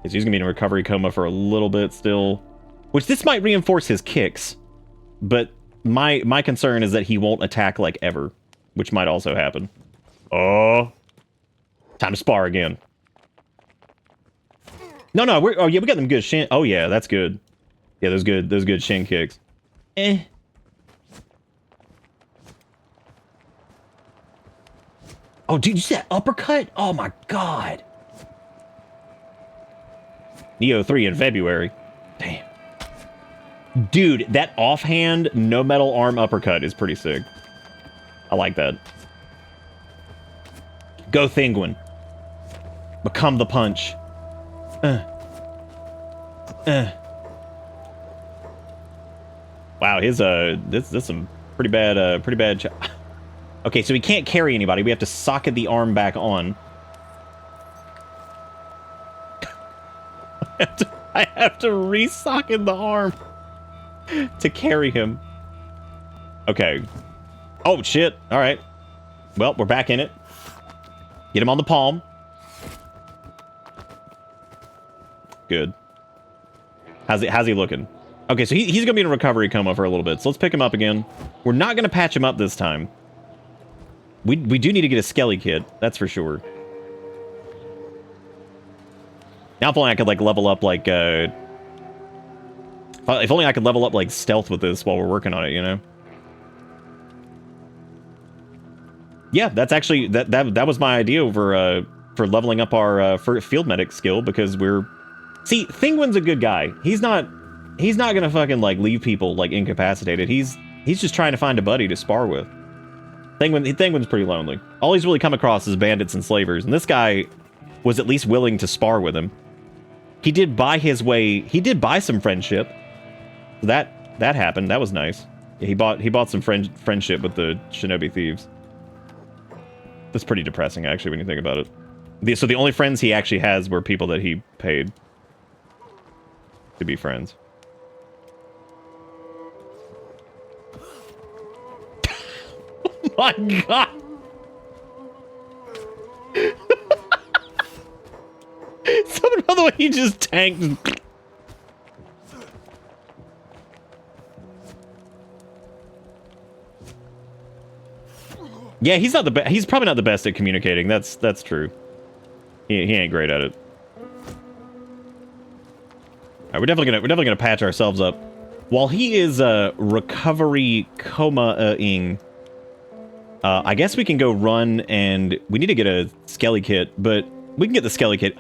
He's gonna be in a recovery coma for a little bit still, which this might reinforce his kicks, but my concern is that he won't attack like ever, which might also happen. Oh, time to spar again. No, oh yeah, we got them good shin. Oh yeah, that's good. Yeah, those good shin kicks. Oh, dude, you see that uppercut? Oh my god. Neo 3 in February. Damn. Dude, that offhand, no metal arm uppercut is pretty sick. I like that. Go Thinguin. Become the punch. Wow, his this some pretty bad. Okay, so he can't carry anybody. We have to socket the arm back on. I have to re-socket the arm to carry him. Okay. Oh shit! All right. Well, we're back in it. Get him on the palm. Good. How's he looking? Okay, so he's gonna be in a recovery coma for a little bit. So let's pick him up again. We're not gonna patch him up this time. We do need to get a skelly kit, that's for sure. Now if only I could like level up like if only I could level up like stealth with this while we're working on it, you know? Yeah, that's actually that was my idea over for leveling up our field medic skill, because we're see, Thinguin's a good guy. He's not gonna fucking like leave people like incapacitated. He's just trying to find a buddy to spar with. Thinguin's pretty lonely. All he's really come across is bandits and slavers, and this guy was at least willing to spar with him. He did buy some friendship. That happened. That was nice. Yeah, he bought some friendship with the shinobi thieves. That's pretty depressing, actually, when you think about it. So the only friends he actually has were people that he paid to be friends. Oh my god! Something about the way he just tanked. Yeah, he's not the best. He's probably not the best at communicating. That's true. He ain't great at it. All right, we're definitely gonna patch ourselves up while he is recovery coma-ing. I guess we can go run, and we need to get a skelly kit, but we can get the skelly kit.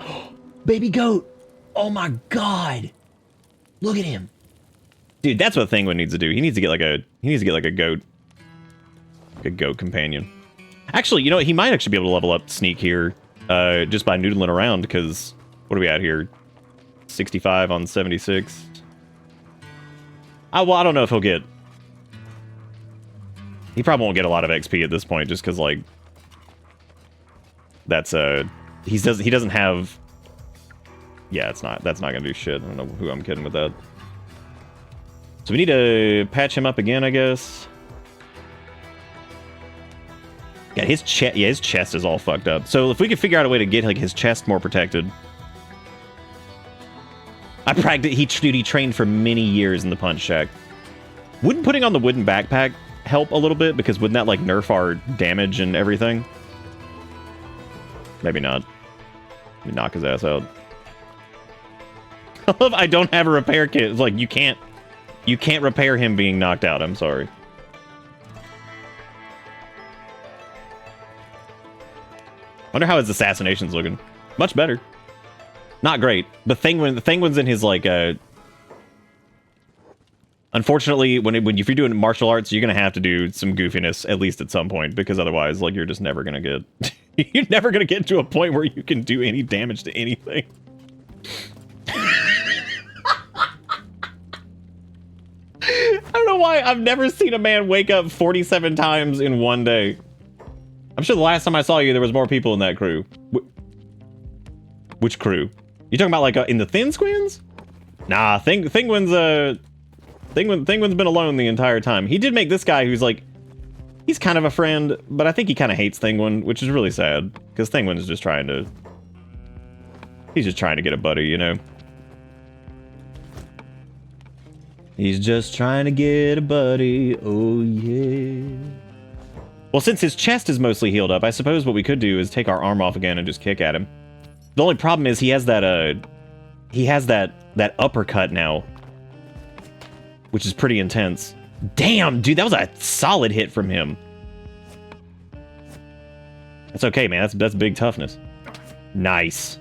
Baby goat! Oh my god! Look at him, dude. That's what Thinguin needs to do. He needs to get like a goat. A goat companion. Actually, you know what? He might actually be able to level up Sneak here just by noodling around, because what are we at here? 65 on 76. Well, I don't know if he'll get... He probably won't get a lot of XP at this point, just because, like... That's, he doesn't have... Yeah, that's not gonna do shit. I don't know who I'm kidding with that. So we need to patch him up again, I guess. Yeah, his chest is all fucked up. So if we could figure out a way to get like his chest more protected. He trained for many years in the punch shack. Wouldn't putting on the wooden backpack help a little bit? Because wouldn't that like nerf our damage and everything? Maybe not. Maybe knock his ass out. I love I don't have a repair kit. It's like you can't repair him being knocked out. I'm sorry. Wonder how his assassination's looking. Much better. Not great, but Thinguin's in his like. Unfortunately, if you're doing martial arts, you're gonna have to do some goofiness at least at some point, because otherwise, like, you're just never gonna get. You're never gonna get to a point where you can do any damage to anything. I don't know why I've never seen a man wake up 47 times in one day. I'm sure the last time I saw you, there was more people in that crew. Which crew? You talking about like in the Thin Squins? Nah, Thinguin's been alone the entire time. He did make this guy who's like, he's kind of a friend, but I think he kind of hates Thinguin, which is really sad, because Thinguin is just trying to, he's just trying to get a buddy, you know? He's just trying to get a buddy, oh yeah. Well, since his chest is mostly healed up, I suppose what we could do is take our arm off again and just kick at him. The only problem is he has that uppercut now, which is pretty intense. Damn, dude, that was a solid hit from him. That's okay, man. That's big toughness. Nice.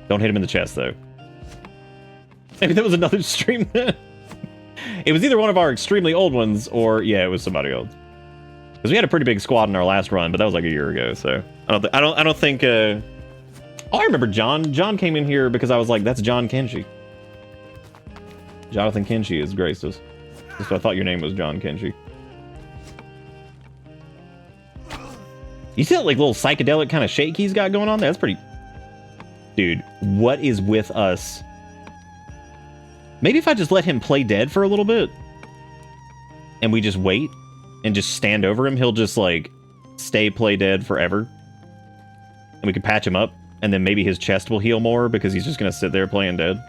Don't hit him in the chest, though. Maybe that was another stream. It was either one of our extremely old ones, or yeah, it was somebody else. Because we had a pretty big squad in our last run, but that was like a year ago. So I don't think. Oh, I remember John. John came in here because I was like, "That's John Kenshi." Jonathan Kenshi has graced us. That's what I thought your name was, John Kenshi. You see that like little psychedelic kind of shake he's got going on there? That's pretty... Dude, what is with us? Maybe if I just let him play dead for a little bit and we just wait and just stand over him, he'll just like stay play dead forever. And we can patch him up and then maybe his chest will heal more because he's just going to sit there playing dead.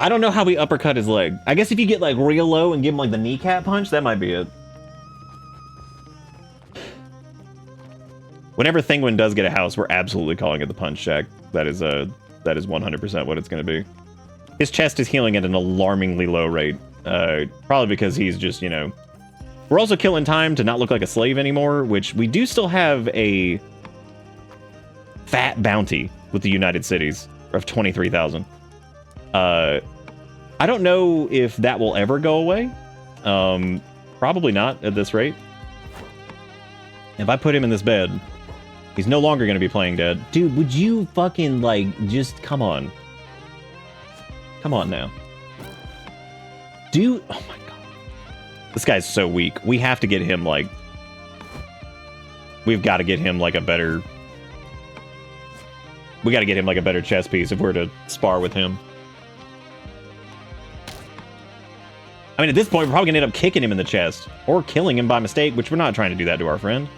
I don't know how we uppercut his leg. I guess if you get like real low and give him like the kneecap punch, that might be it. Whenever Thinguin does get a house, we're absolutely calling it the Punch Shack. That is 100% what it's going to be. His chest is healing at an alarmingly low rate. Probably because he's just, you know... We're also killing time to not look like a slave anymore, which we do still have a fat bounty with the United Cities of 23,000. I don't know if that will ever go away. Probably not at this rate. If I put him in this bed, he's no longer going to be playing dead. Dude, would you fucking, like, just... Come on. Come on now. Dude, oh my god. This guy's so weak. We have to get him, like... We've got to get him, like, a better... We got to get him, like, a better chess piece if we're to spar with him. I mean, at this point, we're probably going to end up kicking him in the chest. Or killing him by mistake, which we're not trying to do that to our friend.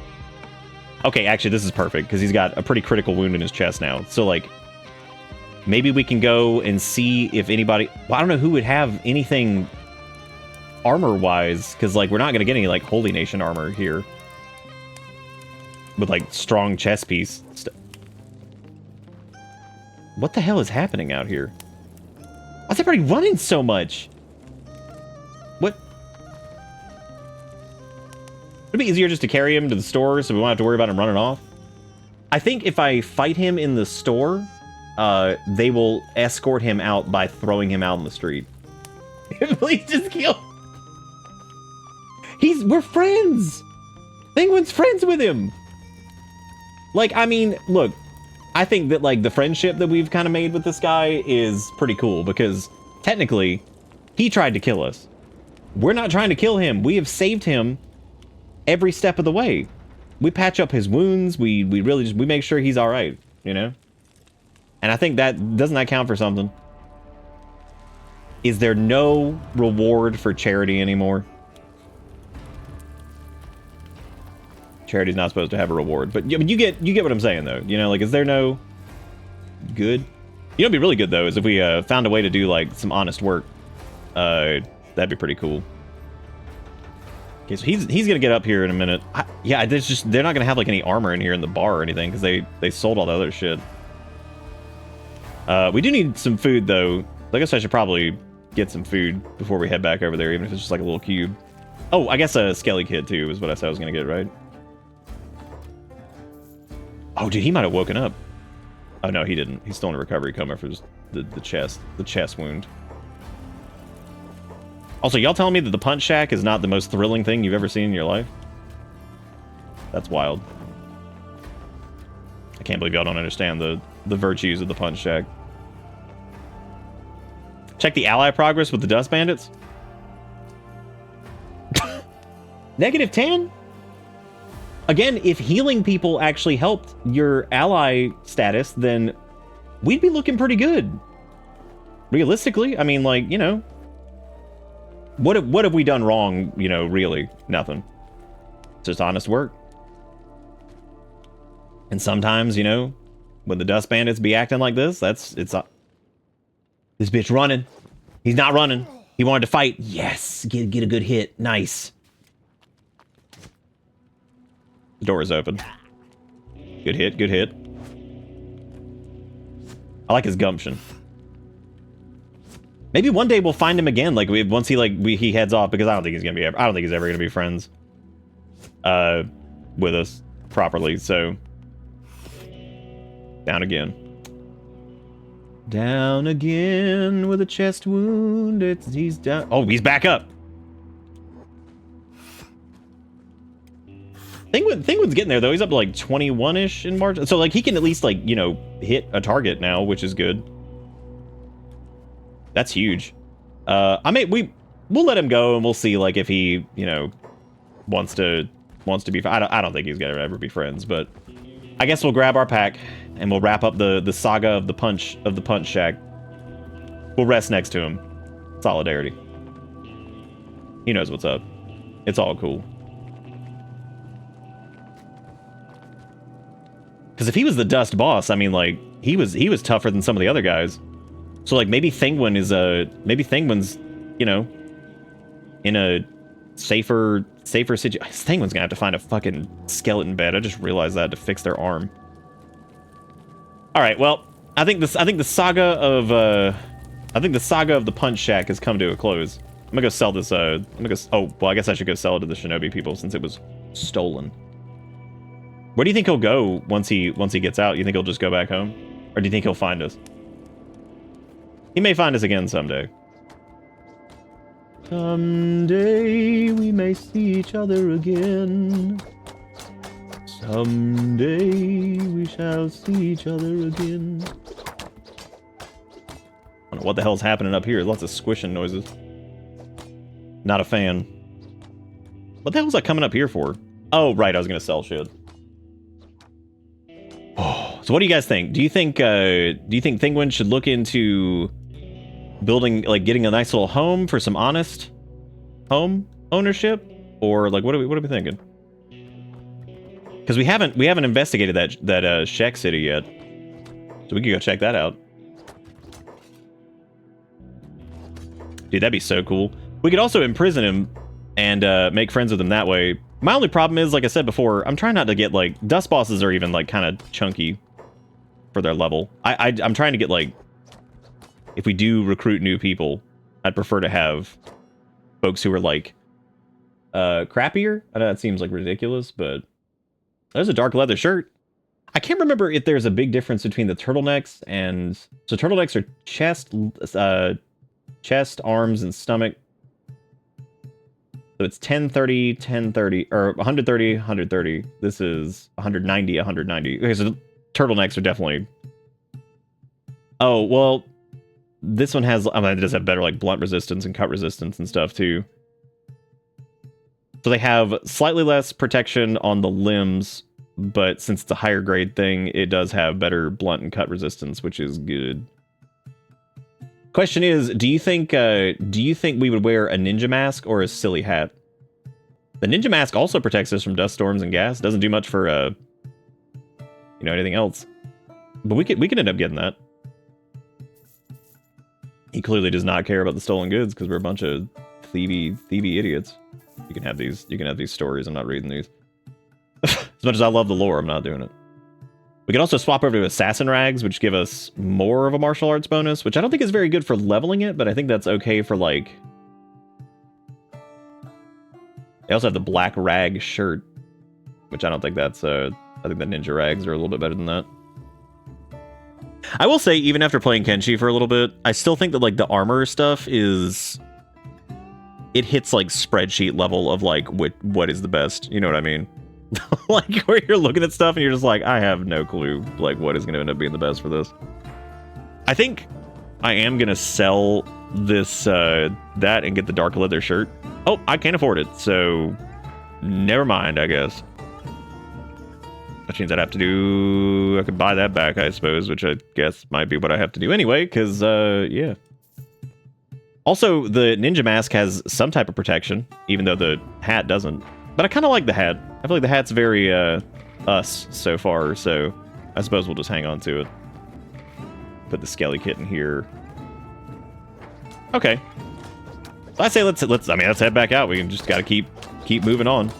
Okay, actually, this is perfect, because he's got a pretty critical wound in his chest now. So, like, maybe we can go and see if anybody... Well, I don't know who would have anything armor-wise, because, like, we're not going to get any, like, Holy Nation armor here. With, like, strong chest piece. What the hell is happening out here? Why's everybody running so much? What? It'd be easier just to carry him to the store so we won't have to worry about him running off. I think if I fight him in the store, they will escort him out by throwing him out in the street. Please just kill. We're friends. Thinguin's friends with him. Like, I mean, look, I think that, like, the friendship that we've kind of made with this guy is pretty cool because technically he tried to kill us. We're not trying to kill him. We have saved him every step of the way. We patch up his wounds. We really just, we make sure he's all right, you know? And I think that, doesn't that count for something? Is there no reward for charity anymore? Charity's not supposed to have a reward, but you get what I'm saying though. You know, like, is there no good? You know, what'd be really good though is if we found a way to do like some honest work. That'd be pretty cool. Okay, so he's gonna get up here in a minute. Yeah, there's just they're not gonna have like any armor in here in the bar or anything because they sold all the other shit. We do need some food though. I guess I should probably get some food before we head back over there, even if it's just like a little cube. Oh, I guess a Skelly Kid too is what I said I was gonna get, right? Oh, dude, he might have woken up. Oh no, he didn't. He's still in a recovery coma for just the chest wound. Also, y'all telling me that the Punch Shack is not the most thrilling thing you've ever seen in your life? That's wild. I can't believe y'all don't understand the virtues of the Punch Shack. Check the ally progress with the Dust Bandits. -10? Again, if healing people actually helped your ally status, then we'd be looking pretty good. Realistically, I mean, like, you know, what have we done wrong? You know, really, nothing. It's just honest work. And sometimes, you know, when the Dust Bandits be acting like this, this bitch running. He's not running. He wanted to fight. Yes, get a good hit. Nice. The door is open. Good hit, good hit. I like his gumption. Maybe one day we'll find him again. Like once he heads off, because I don't think he's ever gonna be friends with us properly. So down again. Down again with a chest wound. He's down. Oh, he's back up. Thinguin's getting there though. He's up to like 21-ish in March. So like he can at least like, you know, hit a target now, which is good. That's huge. We'll let him go and we'll see like if he, you know, wants to be. I don't think he's gonna ever be friends, but I guess we'll grab our pack and we'll wrap up the saga of the punch shack. We'll rest next to him. Solidarity. He knows what's up. It's all cool. Because if he was the dust boss, I mean, like he was tougher than some of the other guys. So like maybe Thinguin's, you know, in a safer situation. Thinguin's gonna have to find a fucking skeleton bed. I just realized that to fix their arm. All right, well, I think the saga of the punch shack has come to a close. I'm gonna go sell this. Oh, well, I guess I should go sell it to the shinobi people since it was stolen. Where do you think he'll go once he gets out? You think he'll just go back home, or do you think he'll find us? He may find us again someday. Someday we may see each other again. Someday we shall see each other again. I don't know what the hell's happening up here. Lots of squishing noises. Not a fan. What the hell was I coming up here for? Oh, right, I was gonna sell shit. Oh, so what do you guys think? Do you think Thinguin should look into building, like, getting a nice little home for some honest home ownership, or like what are we thinking? Because we haven't investigated that Shek City yet, so we could go check that out. Dude, that'd be so cool. We could also imprison him and make friends with him that way. My only problem is, like I said before, I'm trying not to get, like, dust bosses are even, like, kind of chunky for their level. I'm trying to get, like, if we do recruit new people, I'd prefer to have folks who are, like, crappier. I know that seems, like, ridiculous, but there's a dark leather shirt. I can't remember if there's a big difference between the turtlenecks and... So turtlenecks are chest, arms, and stomach. So it's 1030, 1030, or 130, 130. This is 190, 190. Okay, so turtlenecks are definitely... Oh, well, this one has... I mean, it does have better, like, blunt resistance and cut resistance and stuff, too. So they have slightly less protection on the limbs, but since it's a higher grade thing, it does have better blunt and cut resistance, which is good. Question is, do you think we would wear a ninja mask or a silly hat? The ninja mask also protects us from dust storms and gas. Doesn't do much for you know, anything else. But we could end up getting that. He clearly does not care about the stolen goods because we're a bunch of thievy idiots. You can have these stories. I'm not reading these. As much as I love the lore, I'm not doing it. We can also swap over to assassin rags, which give us more of a martial arts bonus, which I don't think is very good for leveling it, but I think that's okay for, like... They also have the black rag shirt, which I don't think that's, I think the ninja rags are a little bit better than that. I will say, even after playing Kenshi for a little bit, I still think that, like, the armor stuff is... It hits, like, spreadsheet level of, like, what is the best, you know what I mean? Like, where you're looking at stuff and you're just like, I have no clue, like, what is going to end up being the best for this. I think I am going to sell this, that and get the dark leather shirt. Oh, I can't afford it, so never mind, I guess. Which means I could buy that back, I suppose, which I guess might be what I have to do anyway, because, yeah. Also, the ninja mask has some type of protection, even though the hat doesn't. But I kind of like the hat. I feel like the hat's very, us so far, so I suppose we'll just hang on to it. Put the skelly kit in here. Okay. So I say let's head back out. We can just gotta keep moving on.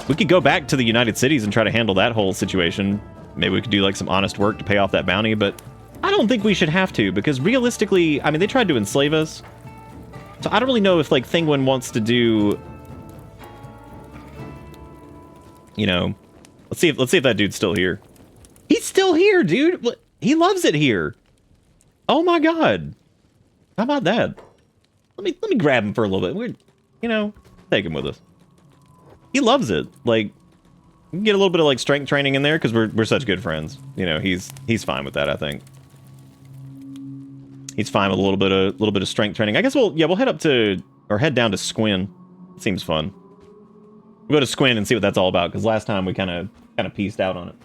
We could go back to the United Cities and try to handle that whole situation. Maybe we could do, like, some honest work to pay off that bounty, but I don't think we should have to, because realistically, I mean, they tried to enslave us. So I don't really know if, like, Thinguin wants to do... You know, let's see if that dude's still here. He's still here, dude. He loves it here. Oh my god. How about that? Let me grab him for a little bit. We're, you know, take him with us. He loves it. Like, We can get a little bit of like strength training in there because we're such good friends. You know, he's fine with that. I think he's fine with a little bit of strength training. I guess we'll head up to or head down to Squin. It seems fun. We'll go to Squin and see what that's all about because last time we kind of pieced out on it.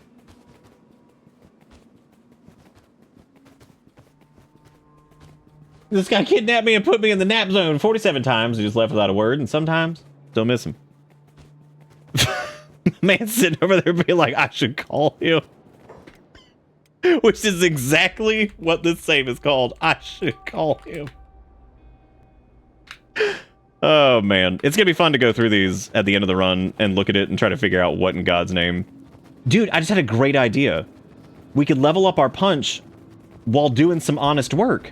This guy kidnapped me and put me in the nap zone 47 times. He just left without a word, and sometimes still miss him. Man sitting over there being like, I should call him. Which is exactly what this save is called. I should call him. Oh, man. It's going to be fun to go through these at the end of the run and look at it and try to figure out what in God's name. Dude, I just had a great idea. We could level up our punch while doing some honest work.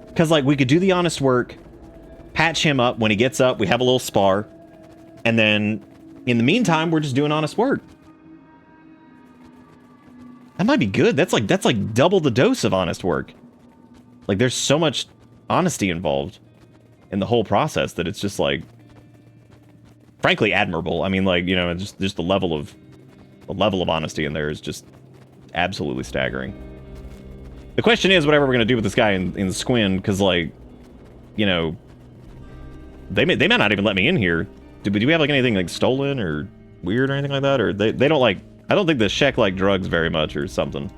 Because, like, we could do the honest work, patch him up. When he gets up, we have a little spar. And then, in the meantime, we're just doing honest work. That might be good. That's like double the dose of honest work. Like, there's so much honesty involved in the whole process that it's just, like, frankly, admirable. I mean, like, you know, just the level of honesty in there is just absolutely staggering. The question is, whatever we're going to do with this guy in Squin, because, like, you know, they may not even let me in here. Do we have, like, anything, like, stolen or weird or anything like that? Or they don't, like, I don't think the Shek like drugs very much or something.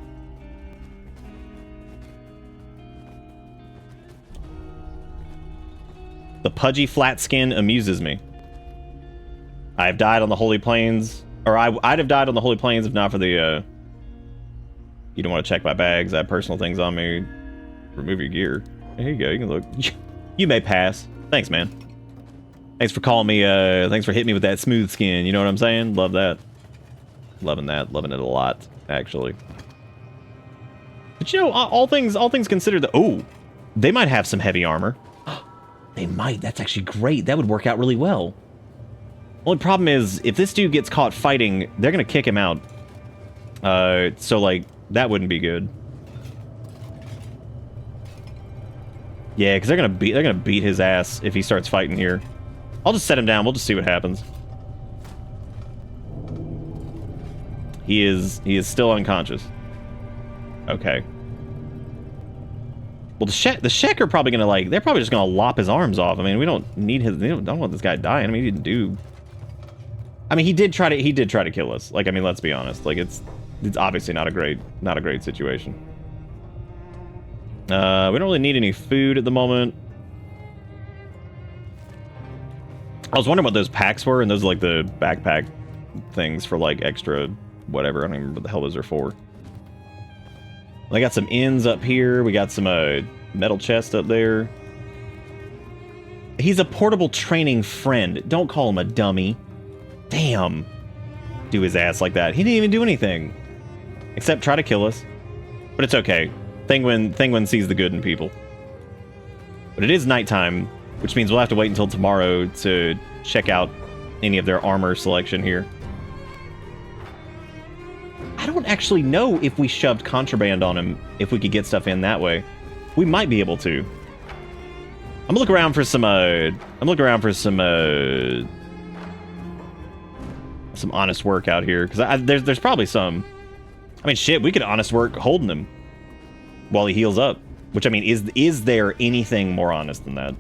The pudgy flat skin amuses me. I've died on the Holy Plains, or I'd have died on the Holy Plains if not for the, you don't want to check my bags. I have personal things on me. Remove your gear. Here you go. You can look. You may pass. Thanks, man. Thanks for calling me. Thanks for hitting me with that smooth skin. You know what I'm saying? Love that. Loving that. Loving it a lot, actually. But you know, all things considered, they might have some heavy armor. They might. That's actually great. That would work out really well. Only problem is, if this dude gets caught fighting, they're gonna kick him out. So like. That wouldn't be good. Yeah, because they're gonna beat his ass if he starts fighting here. I'll just set him down. We'll just see what happens. He is still unconscious. Okay. Well, the Shek are probably gonna like. They're probably just gonna lop his arms off. I mean, we don't need his. Don't want this guy dying. I mean, he didn't do. I mean, he did try to kill us. Like, I mean, let's be honest. Like, it's obviously not a great situation. We don't really need any food at the moment. I was wondering what those packs were, and those are like the backpack things for like extra whatever. I don't even remember what the hell those are for. I got some ends up here. We got some metal chest up there. He's a portable training friend. Don't call him a dummy. Damn. Do his ass like that. He didn't even do anything. Except try to kill us. But it's okay. Thinguin sees the good in people. But it is nighttime, which means we'll have to wait until tomorrow to check out any of their armor selection here. I don't actually know if we shoved contraband on him, if we could get stuff in that way. We might be able to. I'm gonna look around for some honest work out here, because there's probably some. I mean, shit, we could honest work holding him while he heals up. Which, I mean, is there anything more honest than that?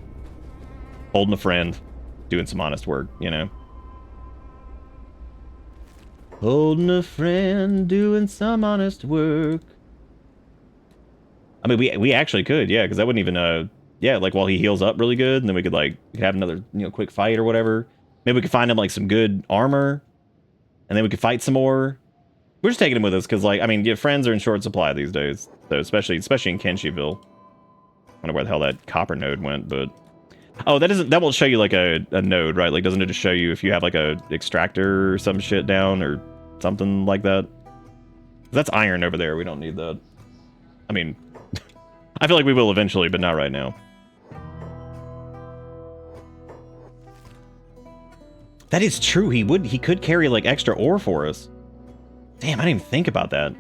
Holding a friend, doing some honest work, you know? Holding a friend, doing some honest work. I mean, we actually could, yeah, because that wouldn't even, yeah, like while he heals up really good, and then we could, like, have another, you know, quick fight or whatever. Maybe we could find him, like, some good armor, and then we could fight some more. We're just taking him with us because, like, I mean, yeah, friends are in short supply these days. So especially in Kenshiville. I wonder where the hell that copper node went, but oh, that won't show you like a node, right? Like, doesn't it just show you if you have like a extractor or some shit down or something like that? That's iron over there. We don't need that. I mean, I feel like we will eventually, but not right now. That is true. He could carry like extra ore for us. Damn, I didn't even think about that.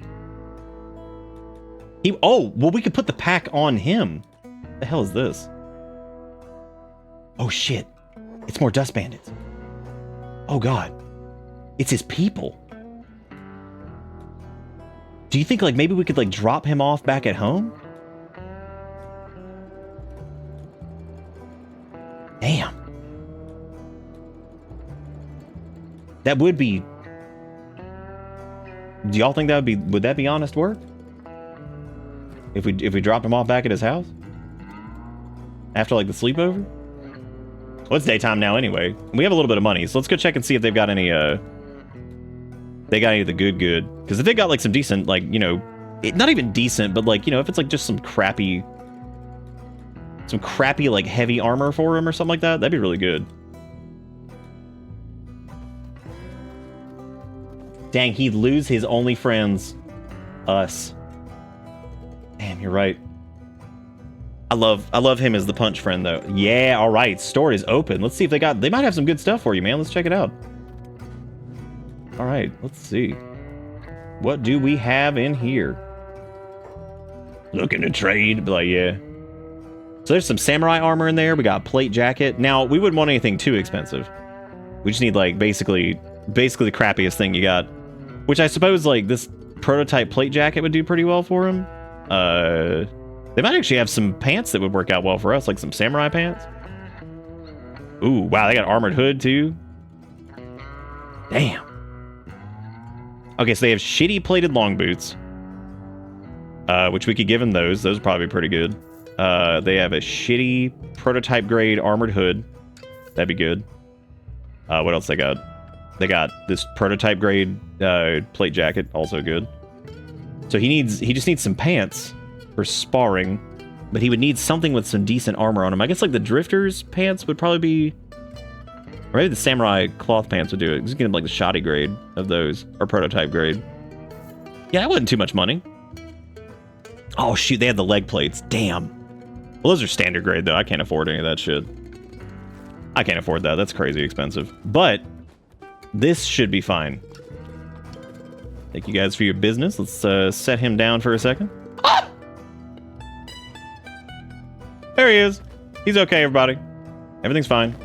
Oh, well, we could put the pack on him. What the hell is this? Oh, shit. It's more dust bandits. Oh, God. It's his people. Do you think, like, maybe we could, like, drop him off back at home? Damn. That would be... Do y'all think that would that be honest work? If we dropped him off back at his house? After, like, the sleepover? Well, it's daytime now anyway. We have a little bit of money, so let's go check and see if they've got any, they got any of the good. Because if they got, like, some decent, like, you know, not even decent, but, like, you know, if it's, like, just some crappy, like, heavy armor for him or something like that, that'd be really good. Dang, he'd lose his only friends. Us. Damn, you're right. I love him as the punch friend, though. Yeah, all right. Store is open. Let's see if they might have some good stuff for you, man. Let's check it out. All right, let's see. What do we have in here? Looking to trade? But like, yeah. So there's some samurai armor in there. We got a plate jacket. Now, we wouldn't want anything too expensive. We just need, like, basically the crappiest thing you got. Which I suppose, like, this prototype plate jacket would do pretty well for him. They might actually have some pants that would work out well for us, like some samurai pants. Ooh, wow, they got armored hood, too. Damn. Okay, so they have shitty plated long boots. Which we could give them those. Those would probably be pretty good. They have a shitty prototype grade armored hood. That'd be good. What else they got? They got this prototype grade plate jacket, also good. So he just needs some pants for sparring, but he would need something with some decent armor on him. I guess like the drifter's pants would probably be, or maybe the samurai cloth pants would do it. Just get him like the shoddy grade of those, or prototype grade. Yeah, that wasn't too much money. Oh shoot, they had the leg plates. Damn. Well, those are standard grade though. I can't afford any of that shit. I can't afford that. That's crazy expensive. But this should be fine. Thank you guys for your business. Let's set him down for a second. Ah! There he is. He's okay, everybody. Everything's fine.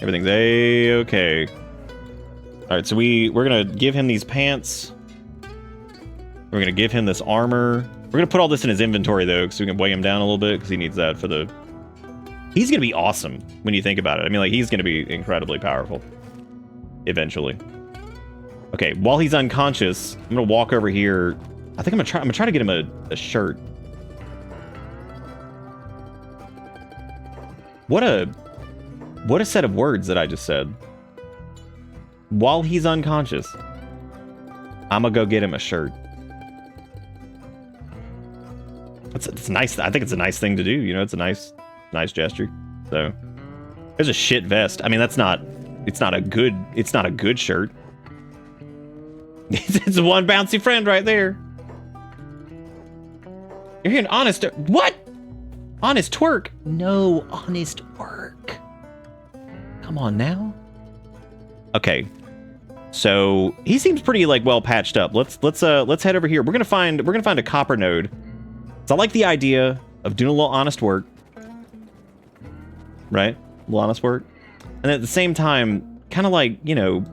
Everything's a-okay. All right, so we're gonna give him these pants. We're gonna give him this armor. We're gonna put all this in his inventory though, so we can weigh him down a little bit, because he needs that for the... He's gonna be awesome when you think about it. I mean, like, he's gonna be incredibly powerful. Eventually. Okay, while he's unconscious, I'm gonna walk over here. I think I'm gonna try to get him a shirt. What a set of words that I just said. While he's unconscious, I'm gonna go get him a shirt. It's nice. I think it's a nice thing to do. You know, it's a nice gesture. So there's a shit vest. I mean, it's not a good shirt. It's one bouncy friend right there. You're hearing honest... What? Honest twerk? No, honest work. Come on now. Okay. So he seems pretty like well patched up. Let's head over here. We're gonna find a copper node. So I like the idea of doing a little honest work. Right? A little honest work. And at the same time, kind of like, you know,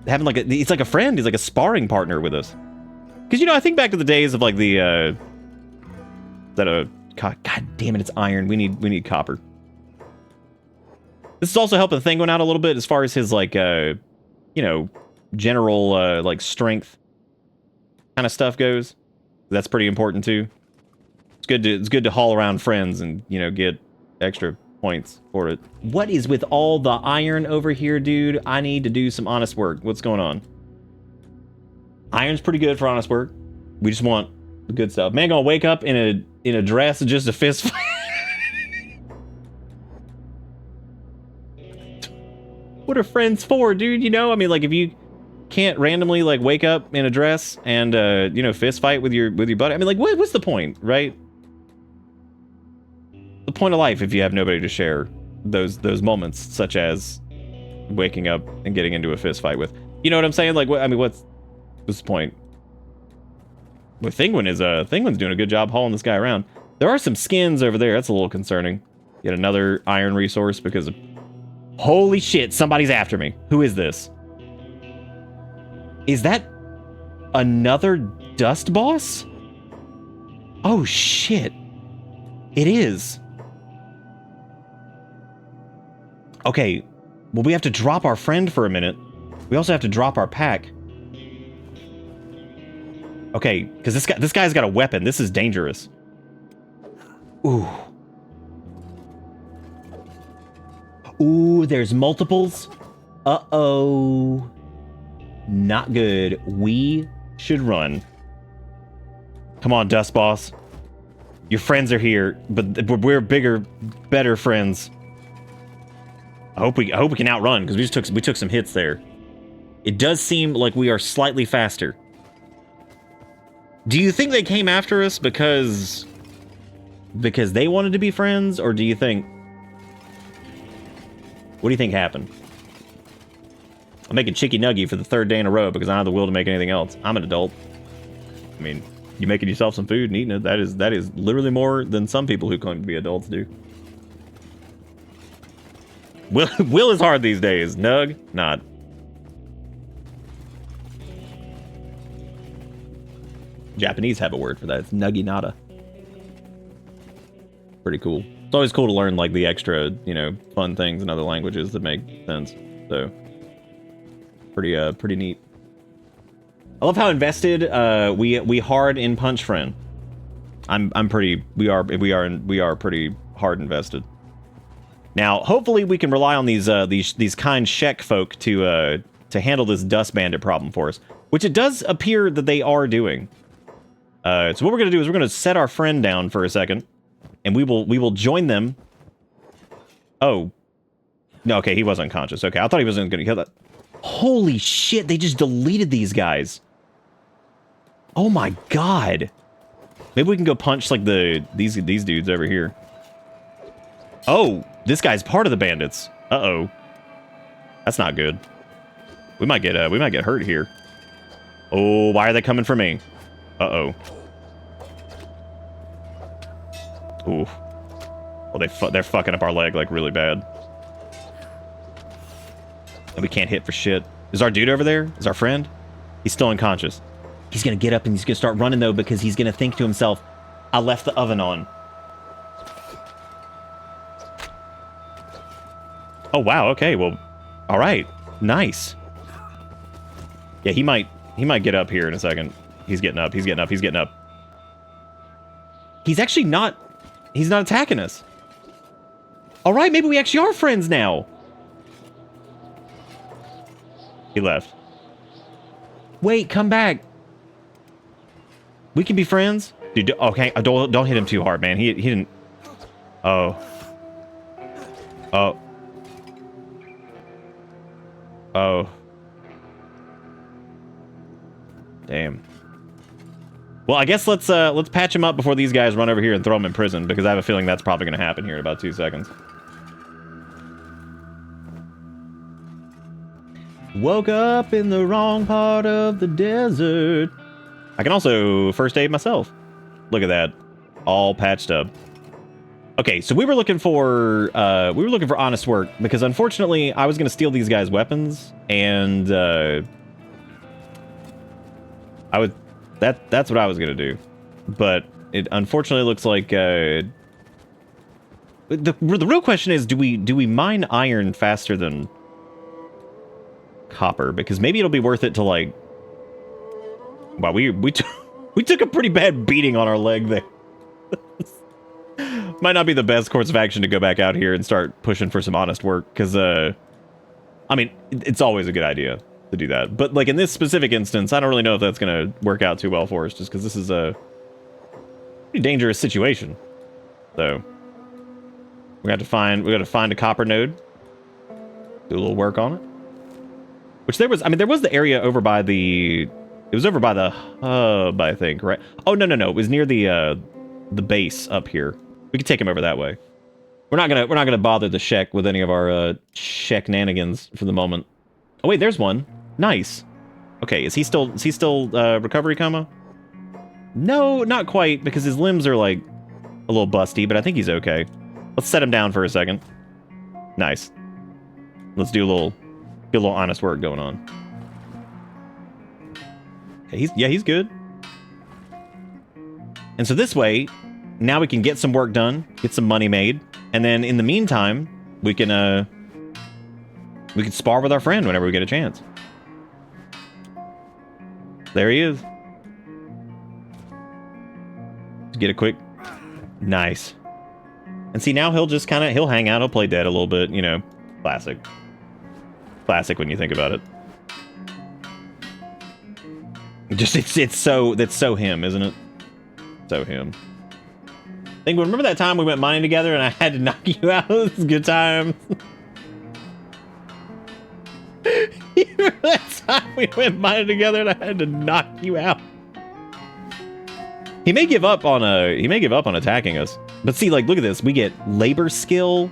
having like he's like a friend. He's like a sparring partner with us. Because, you know, I think back to the days of like the, God damn it, it's iron. We need copper. This is also helping Thinguin out a little bit as far as his like, you know, general, like strength kind of stuff goes. That's pretty important too. It's good to haul around friends and, you know, get extra points for it. What is with all the iron over here, dude? I need to do some honest work. What's going on? Iron's pretty good for honest work. We just want the good stuff. Man gonna wake up in a dress and just a fist fight. What are friends for, dude? You know, I mean, like, if you can't randomly like wake up in a dress and you know, fist fight with your buddy. I mean, like, what's the point, right? The point of life if you have nobody to share those moments, such as waking up and getting into a fist fight with. You know what I'm saying? Like, I mean, what's the point? Well, Thinguin's doing a good job hauling this guy around. There are some skins over there. That's a little concerning. Yet another iron resource because of Holy shit, somebody's after me. Who is this? Is that another dust boss? Oh shit. It is. Okay, well, we have to drop our friend for a minute. We also have to drop our pack. Okay, because this guy's got a weapon. This is dangerous. Ooh. Ooh, there's multiples. Uh-oh. Not good. We should run. Come on, Dust Boss. Your friends are here, but we're bigger, better friends. I hope we can outrun, because we took some hits there. It does seem like we are slightly faster. Do you think they came after us because they wanted to be friends, or do you think... What do you think happened? I'm making Chicky Nuggy for the 3rd day in a row because I don't have the will to make anything else. I'm an adult. I mean, you making yourself some food and eating it, that is literally more than some people who claim to be adults do. Will is hard these days. Nug, not. Japanese have a word for that. It's nuggy nada. Pretty cool. It's always cool to learn like the extra, you know, fun things in other languages that make sense. So pretty neat. I love how invested we hard in Punch Friend. We are pretty hard invested. Now, hopefully we can rely on these kind Shek folk to handle this Dust Bandit problem for us, which it does appear that they are doing. So what we're gonna do is we're gonna set our friend down for a second, and we will join them. Oh, no, okay, he was unconscious. Okay, I thought he wasn't gonna kill that. Holy shit! They just deleted these guys. Oh my god! Maybe we can go punch like these dudes over here. Oh, this guy's part of the bandits. Uh-oh, that's not good. We might get hurt here. Oh, why are they coming for me? Uh-oh. Ooh. Well, they're fucking up our leg, like, really bad. And we can't hit for shit. Is our dude over there? Is our friend? He's still unconscious. He's gonna get up and he's gonna start running, though, because he's gonna think to himself, I left the oven on. Oh, wow, okay, well, alright. Nice. Yeah, he might get up here in a second. He's getting up, he's getting up, he's getting up. He's actually not... He's not attacking us. Alright, maybe we actually are friends now. He left. Wait, come back. We can be friends? Dude, okay, don't hit him too hard, man. He didn't... Oh. Oh. Oh. Damn. Well, I guess let's patch him up before these guys run over here and throw him in prison, because I have a feeling that's probably going to happen here in about 2 seconds. Woke up in the wrong part of the desert. I can also first aid myself. Look at that. All patched up. Okay, so we were looking for honest work, because unfortunately I was going to steal these guys' weapons, and that's what I was gonna do, but it unfortunately looks like the real question is, do we mine iron faster than copper? Because maybe it'll be worth it to, like, wow, we took a pretty bad beating on our leg there. Might not be the best course of action to go back out here and start pushing for some honest work, because I mean, it's always a good idea to do that, but like in this specific instance, I don't really know if that's gonna work out too well for us, just because this is a pretty dangerous situation. So we got to find a copper node, do a little work on it. Which there was the area over by the hub, I think, right? Oh no, it was near the base up here. We could take him over that way. We're not gonna bother the Shek with any of our Shek nanigans for the moment. Oh wait, there's one. Nice. Okay, is he still recovery coma? No, not quite, because his limbs are like a little busty, but I think he's okay. Let's set him down for a second. Nice. Let's do a little, get a little honest work going on. Okay, he's good. And so this way, now we can get some work done, get some money made, and then in the meantime, we can spar with our friend whenever we get a chance. There he is. Get a quick, nice. And see, now he'll just he'll hang out, he'll play dead a little bit, you know, classic. Classic when you think about it. Just, that's so him, isn't it? So him. Think, remember that time we went mining together and I had to knock you out? It was a good time. Remember that time we went mining together and I had to knock you out? He may give up on attacking us. But see, like, look at this. We get labor skill.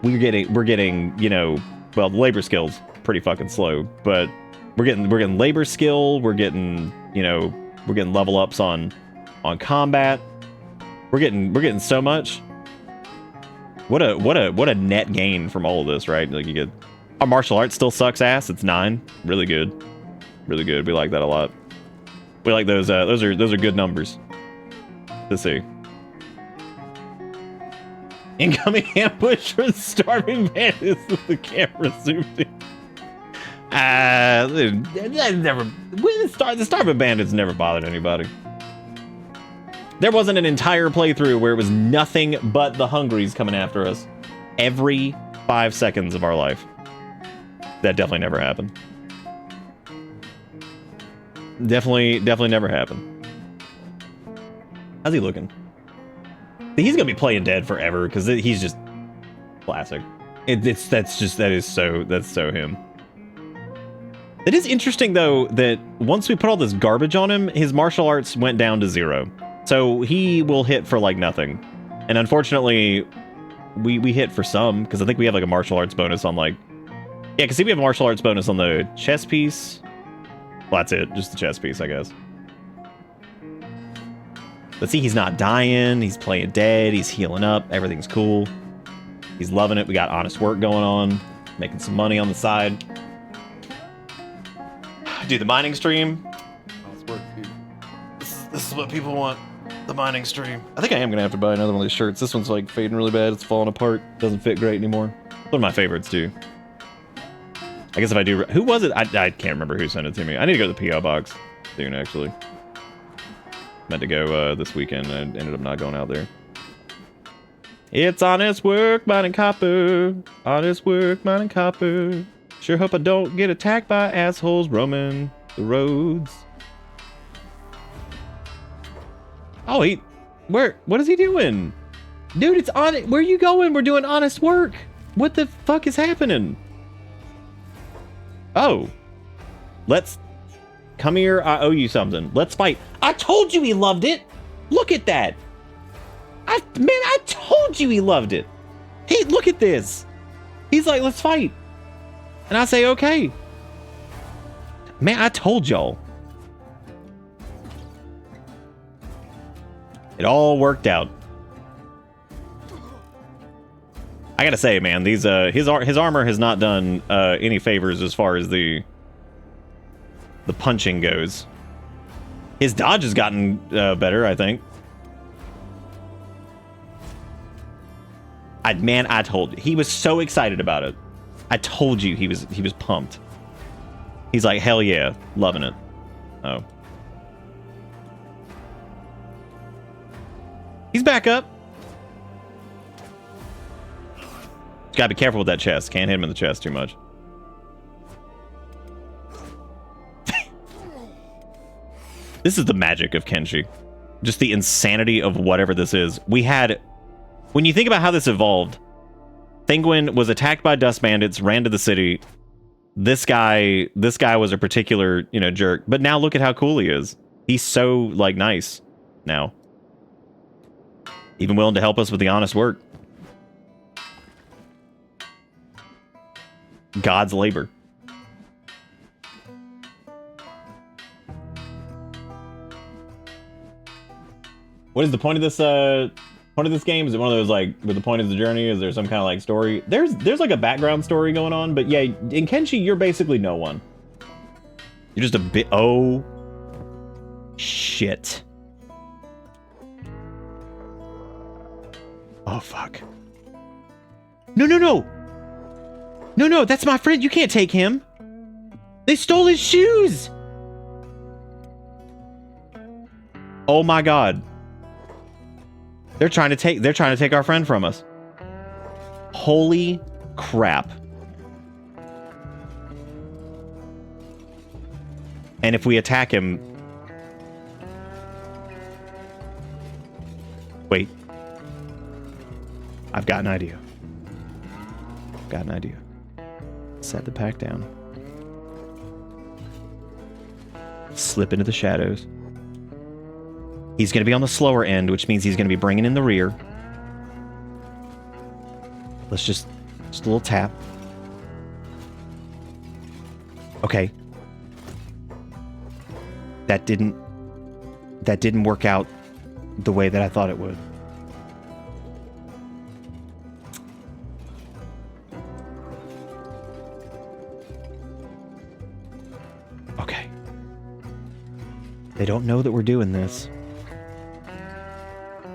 We're getting, you know, well, the labor skill's pretty fucking slow, but we're getting labor skill. We're getting, you know, we're getting level ups on combat. We're getting so much. What a net gain from all of this, right? Like, you get, our martial arts still sucks ass. It's 9. Really good. Really good. We like that a lot. We like those are good numbers to see. Incoming ambush for the starving bandits with the camera zoomed in. The starving bandits never bothered anybody. There wasn't an entire playthrough where it was nothing but the hungries coming after us every 5 seconds of our life. That definitely never happened. Definitely never happened. How's he looking? He's gonna be playing dead forever because he's just classic. That's so him. It is interesting though that once we put all this garbage on him, his martial arts went down to 0. So he will hit for like nothing. And unfortunately, we hit for some because I think we have like a martial arts bonus on like, yeah, because see, we have a martial arts bonus on the chess piece. Well, that's it, just the chess piece, I guess. But see, he's not dying. He's playing dead. He's healing up. Everything's cool. He's loving it. We got honest work going on. Making some money on the side. Do the mining stream. Honest work, dude. This is what people want. The mining stream. I think I am going to have to buy another one of these shirts. This one's like fading really bad. It's falling apart. Doesn't fit great anymore. One of my favorites, too. I guess if I do... Who was it? I can't remember who sent it to me. I need to go to the P.O. box soon, actually. Meant to go this weekend and ended up not going out there. It's honest work mining copper. Honest work mining copper. Sure hope I don't get attacked by assholes roaming the roads. Oh, what is he doing? Dude, it's on it. Where are you going? We're doing honest work. What the fuck is happening? Oh. Let's... Come here, I owe you something. Let's fight. I told you he loved it. Look at that. I told you he loved it. Hey, look at this. He's like, let's fight. And I say, okay. Man, I told y'all. It all worked out. I gotta say, man, these his armor has not done any favors as far as the punching goes. His dodge has gotten better, I think. I told you. He was so excited about it. I told you he was pumped. He's like, hell yeah, loving it. Oh. He's back up. Just gotta be careful with that chest. Can't hit him in the chest too much. This is the magic of Kenshi. Just the insanity of whatever this is. We had... When you think about how this evolved, Thinguin was attacked by dust bandits, ran to the city. This guy was a particular, you know, jerk. But now look at how cool he is. He's so, like, nice now. Even willing to help us with the honest work. God's labor. What is the point of this point of this game? Is it one of those like where the point of the journey? Is there some kind of like story? There's like a background story going on, but yeah, in Kenshi you're basically no one. You're just a bit. Oh shit. Oh fuck. No, no, no. No, no, that's my friend. You can't take him. They stole his shoes. Oh my god. They're trying to take our friend from us. Holy crap. And if we attack him... Wait. I've got an idea. Set the pack down. Slip into the shadows. He's going to be on the slower end, which means he's going to be bringing in the rear. Let's just a little tap. Okay. That didn't work out the way that I thought it would. Okay. They don't know that we're doing this.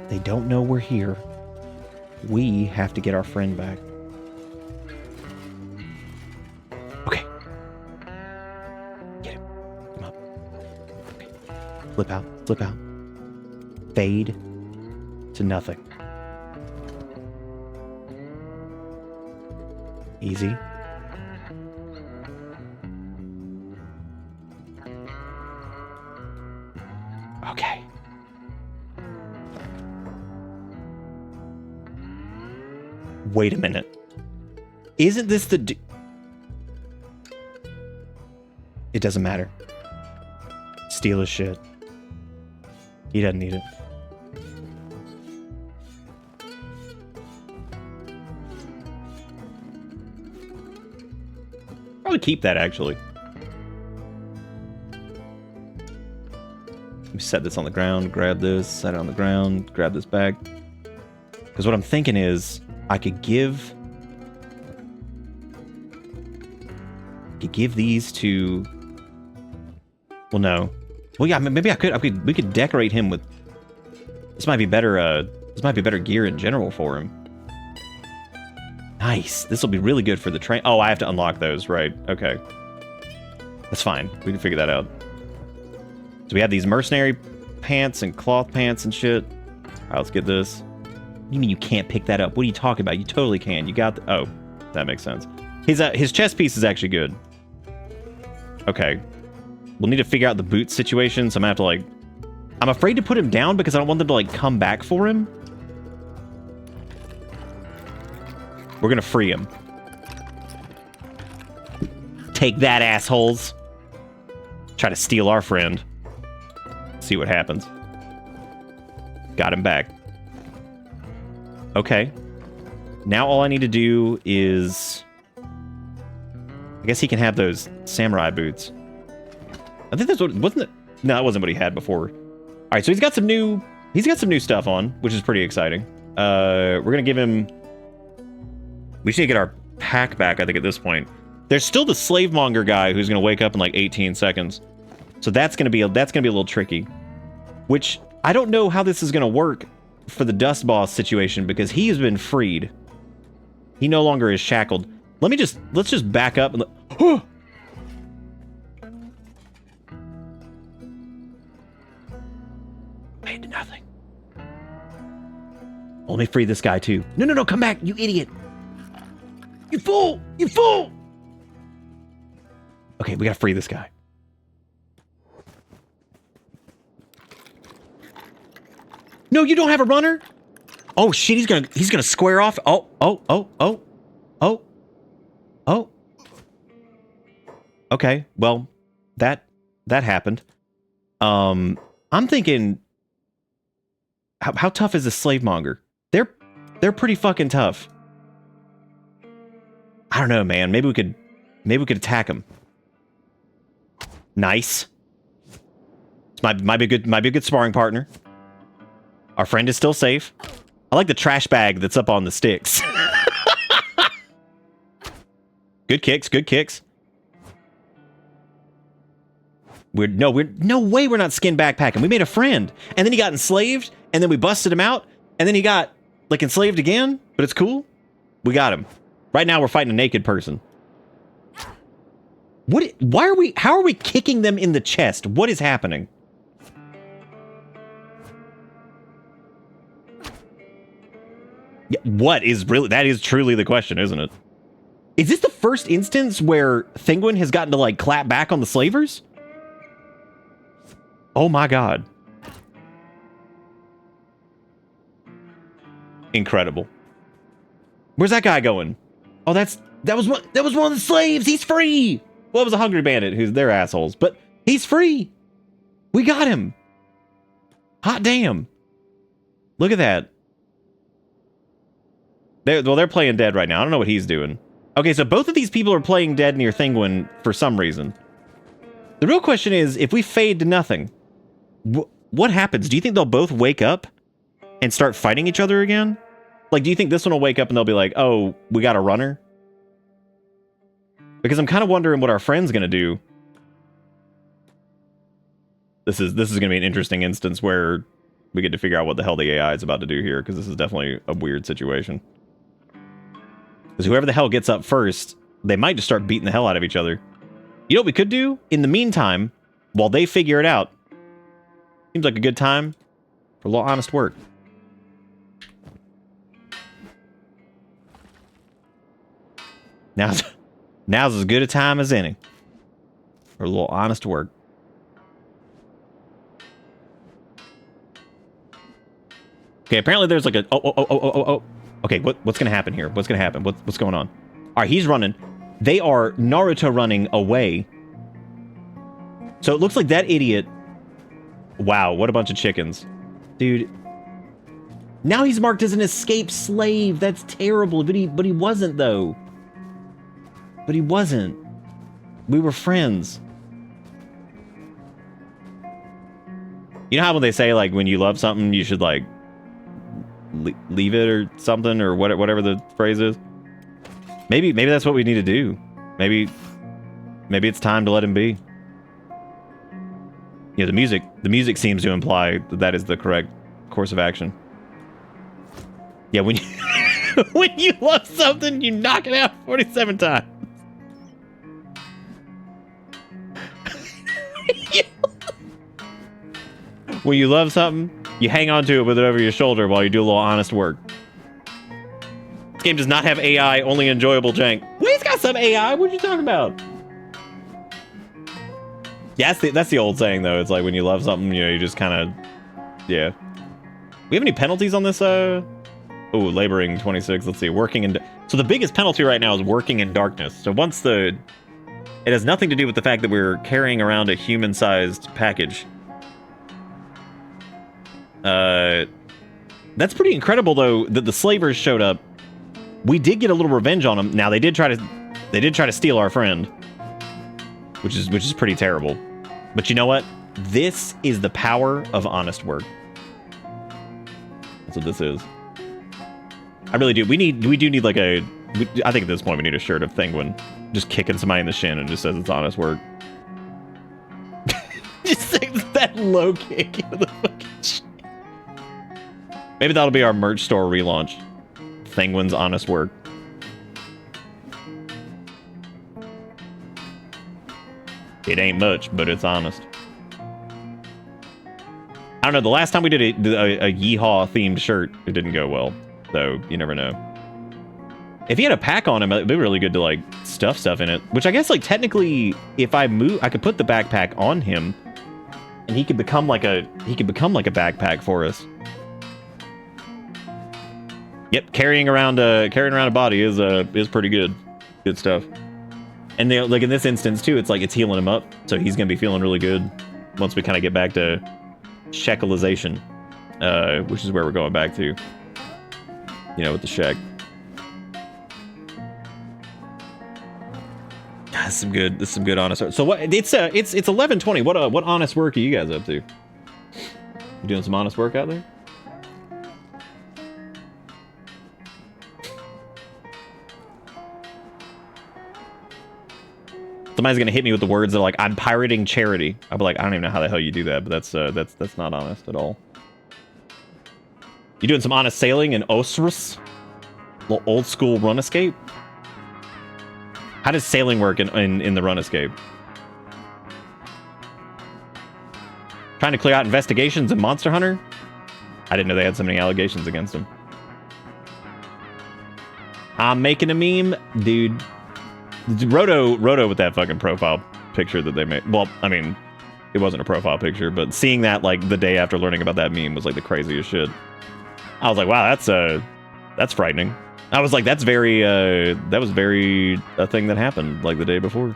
They don't know we're here. We have to get our friend back. Okay. Get him. Come up. Okay. Flip out. Flip out. Fade to nothing. Easy. Okay. Wait a minute. Isn't this the... It doesn't matter. Steal his shit. He doesn't need it. Probably keep that, actually. Let me set this on the ground, grab this, set it on the ground, grab this back. Because what I'm thinking is, I could give these to... Well, no. Well, yeah, maybe we could decorate him with... This might be better, this might be better gear in general for him. Nice. This will be really good for the train. Oh, I have to unlock those, right. Okay. That's fine. We can figure that out. So we have these mercenary pants and cloth pants and shit. All right, let's get this. What do you mean you can't pick that up? What are you talking about? You totally can. You got the... Oh, that makes sense. His chest piece is actually good. Okay. We'll need to figure out the boot situation, so I'm gonna have to, like... I'm afraid to put him down because I don't want them to, like, come back for him. We're gonna free him. Take that, assholes. Try to steal our friend. See what happens. Got him back. Okay. Now all I need to do is... I guess he can have those samurai boots. I think that's what... Wasn't it? No, that wasn't what he had before. Alright, so he's got some new... He's got some new stuff on, which is pretty exciting. We're gonna give him... We should get our pack back, I think, at this point. There's still the slave monger guy who's gonna wake up in like 18 seconds. So that's gonna be a little tricky. Which, I don't know how this is gonna work for the Dust Boss situation, because he has been freed. He no longer is shackled. Let's just back up and Paid to nothing. Well, let me free this guy too. No, no, no, come back, you idiot. You fool! You fool! Okay, we gotta free this guy. No, you don't have a runner? Oh shit, he's gonna square off. Oh. Okay, well, that happened. I'm thinking, how tough is the slave monger? They're pretty fucking tough. I don't know, man. Maybe we could attack him. Nice. Might be a good sparring partner. Our friend is still safe. I like the trash bag that's up on the sticks. Good kicks, good kicks. No way we're not skin backpacking. We made a friend. And then he got enslaved, and then we busted him out, and then he got, like, enslaved again, but it's cool. We got him. Right now we're fighting a naked person. How are we kicking them in the chest? What is happening? Yeah, that is truly the question, isn't it? Is this the first instance where Thinguin has gotten to, like, clap back on the slavers? Oh my god. Incredible. Where's that guy going? Oh, that was one of the slaves. He's free. Well, it was a hungry bandit who's they're assholes, but he's free. We got him. Hot damn. Look at that. They're playing dead right now. I don't know what he's doing. Okay, so both of these people are playing dead near Thinguin for some reason. The real question is, if we fade to nothing, what happens? Do you think they'll both wake up and start fighting each other again? Like, do you think this one will wake up and they'll be like, oh, we got a runner? Because I'm kind of wondering what our friend's going to do. This is going to be an interesting instance where we get to figure out what the hell the AI is about to do here, because this is definitely a weird situation. Because whoever the hell gets up first, they might just start beating the hell out of each other. You know what we could do? In the meantime, while they figure it out, seems like a good time for a little honest work. Now's as good a time as any for a little honest work. Okay, apparently there's like a oh. Okay, what's gonna happen here? What's gonna happen? What's going on? All right, he's running. They are Naruto running away. So it looks like that idiot. Wow, what a bunch of chickens, dude. Now he's marked as an escaped slave. That's terrible. But he wasn't though. But he wasn't. We were friends. You know how when they say, like, when you love something, you should, like, leave it or something, or whatever the phrase is? Maybe that's what we need to do. Maybe it's time to let him be. You know, the music seems to imply that is the correct course of action. Yeah, when you, when you love something, you knock it out 47 times. When you love something, you hang on to it with it over your shoulder while you do a little honest work. This game does not have AI, only enjoyable jank. Well, he's got some AI. What are you talking about? Yeah, that's the old saying, though. It's like when you love something, you know, you just kind of... Yeah. We have any penalties on this? Oh, laboring 26. Let's see. Working in... So the biggest penalty right now is working in darkness. So once the... It has nothing to do with the fact that we're carrying around a human-sized package. That's pretty incredible, though, that the slavers showed up. We did get a little revenge on them. Now, they did try to steal our friend, which is pretty terrible. But you know what? This is the power of honest work. That's what this is. I really do. We do need like a... I think at this point we need a shirt of Thinguin just kicking somebody in the shin and just says it's honest work. Just that low kick into the fucking shin. Maybe that'll be our merch store relaunch. Thinguin's honest work. It ain't much, but it's honest. I don't know, the last time we did a Yeehaw themed shirt, it didn't go well. So, you never know. If he had a pack on him, it'd be really good to, like, stuff stuff in it. Which I guess, like, technically, if I move, I could put the backpack on him, and he could become like a backpack for us. Yep, carrying around a body is pretty good. Good stuff. And they, like in this instance too, it's like it's healing him up, so he's gonna be feeling really good once we kind of get back to shekelization, which is where we're going back to. You know, with the shek. That's some good honest work. So what? It's 11:20. What honest work are you guys up to? You doing some honest work out there? Somebody's gonna hit me with the words that are like, I'm pirating charity. I'll be like, I don't even know how the hell you do that, but that's not honest at all. You doing some honest sailing in Osrus? Little old school run escape? How does sailing work in the run escape? Trying to clear out investigations in Monster Hunter? I didn't know they had so many allegations against him. I'm making a meme, dude. Roto with that fucking profile picture that they made. Well, I mean, it wasn't a profile picture, but seeing that like the day after learning about that meme was like the craziest shit. I was like, wow, that's frightening. I was like, that was very a thing that happened like the day before.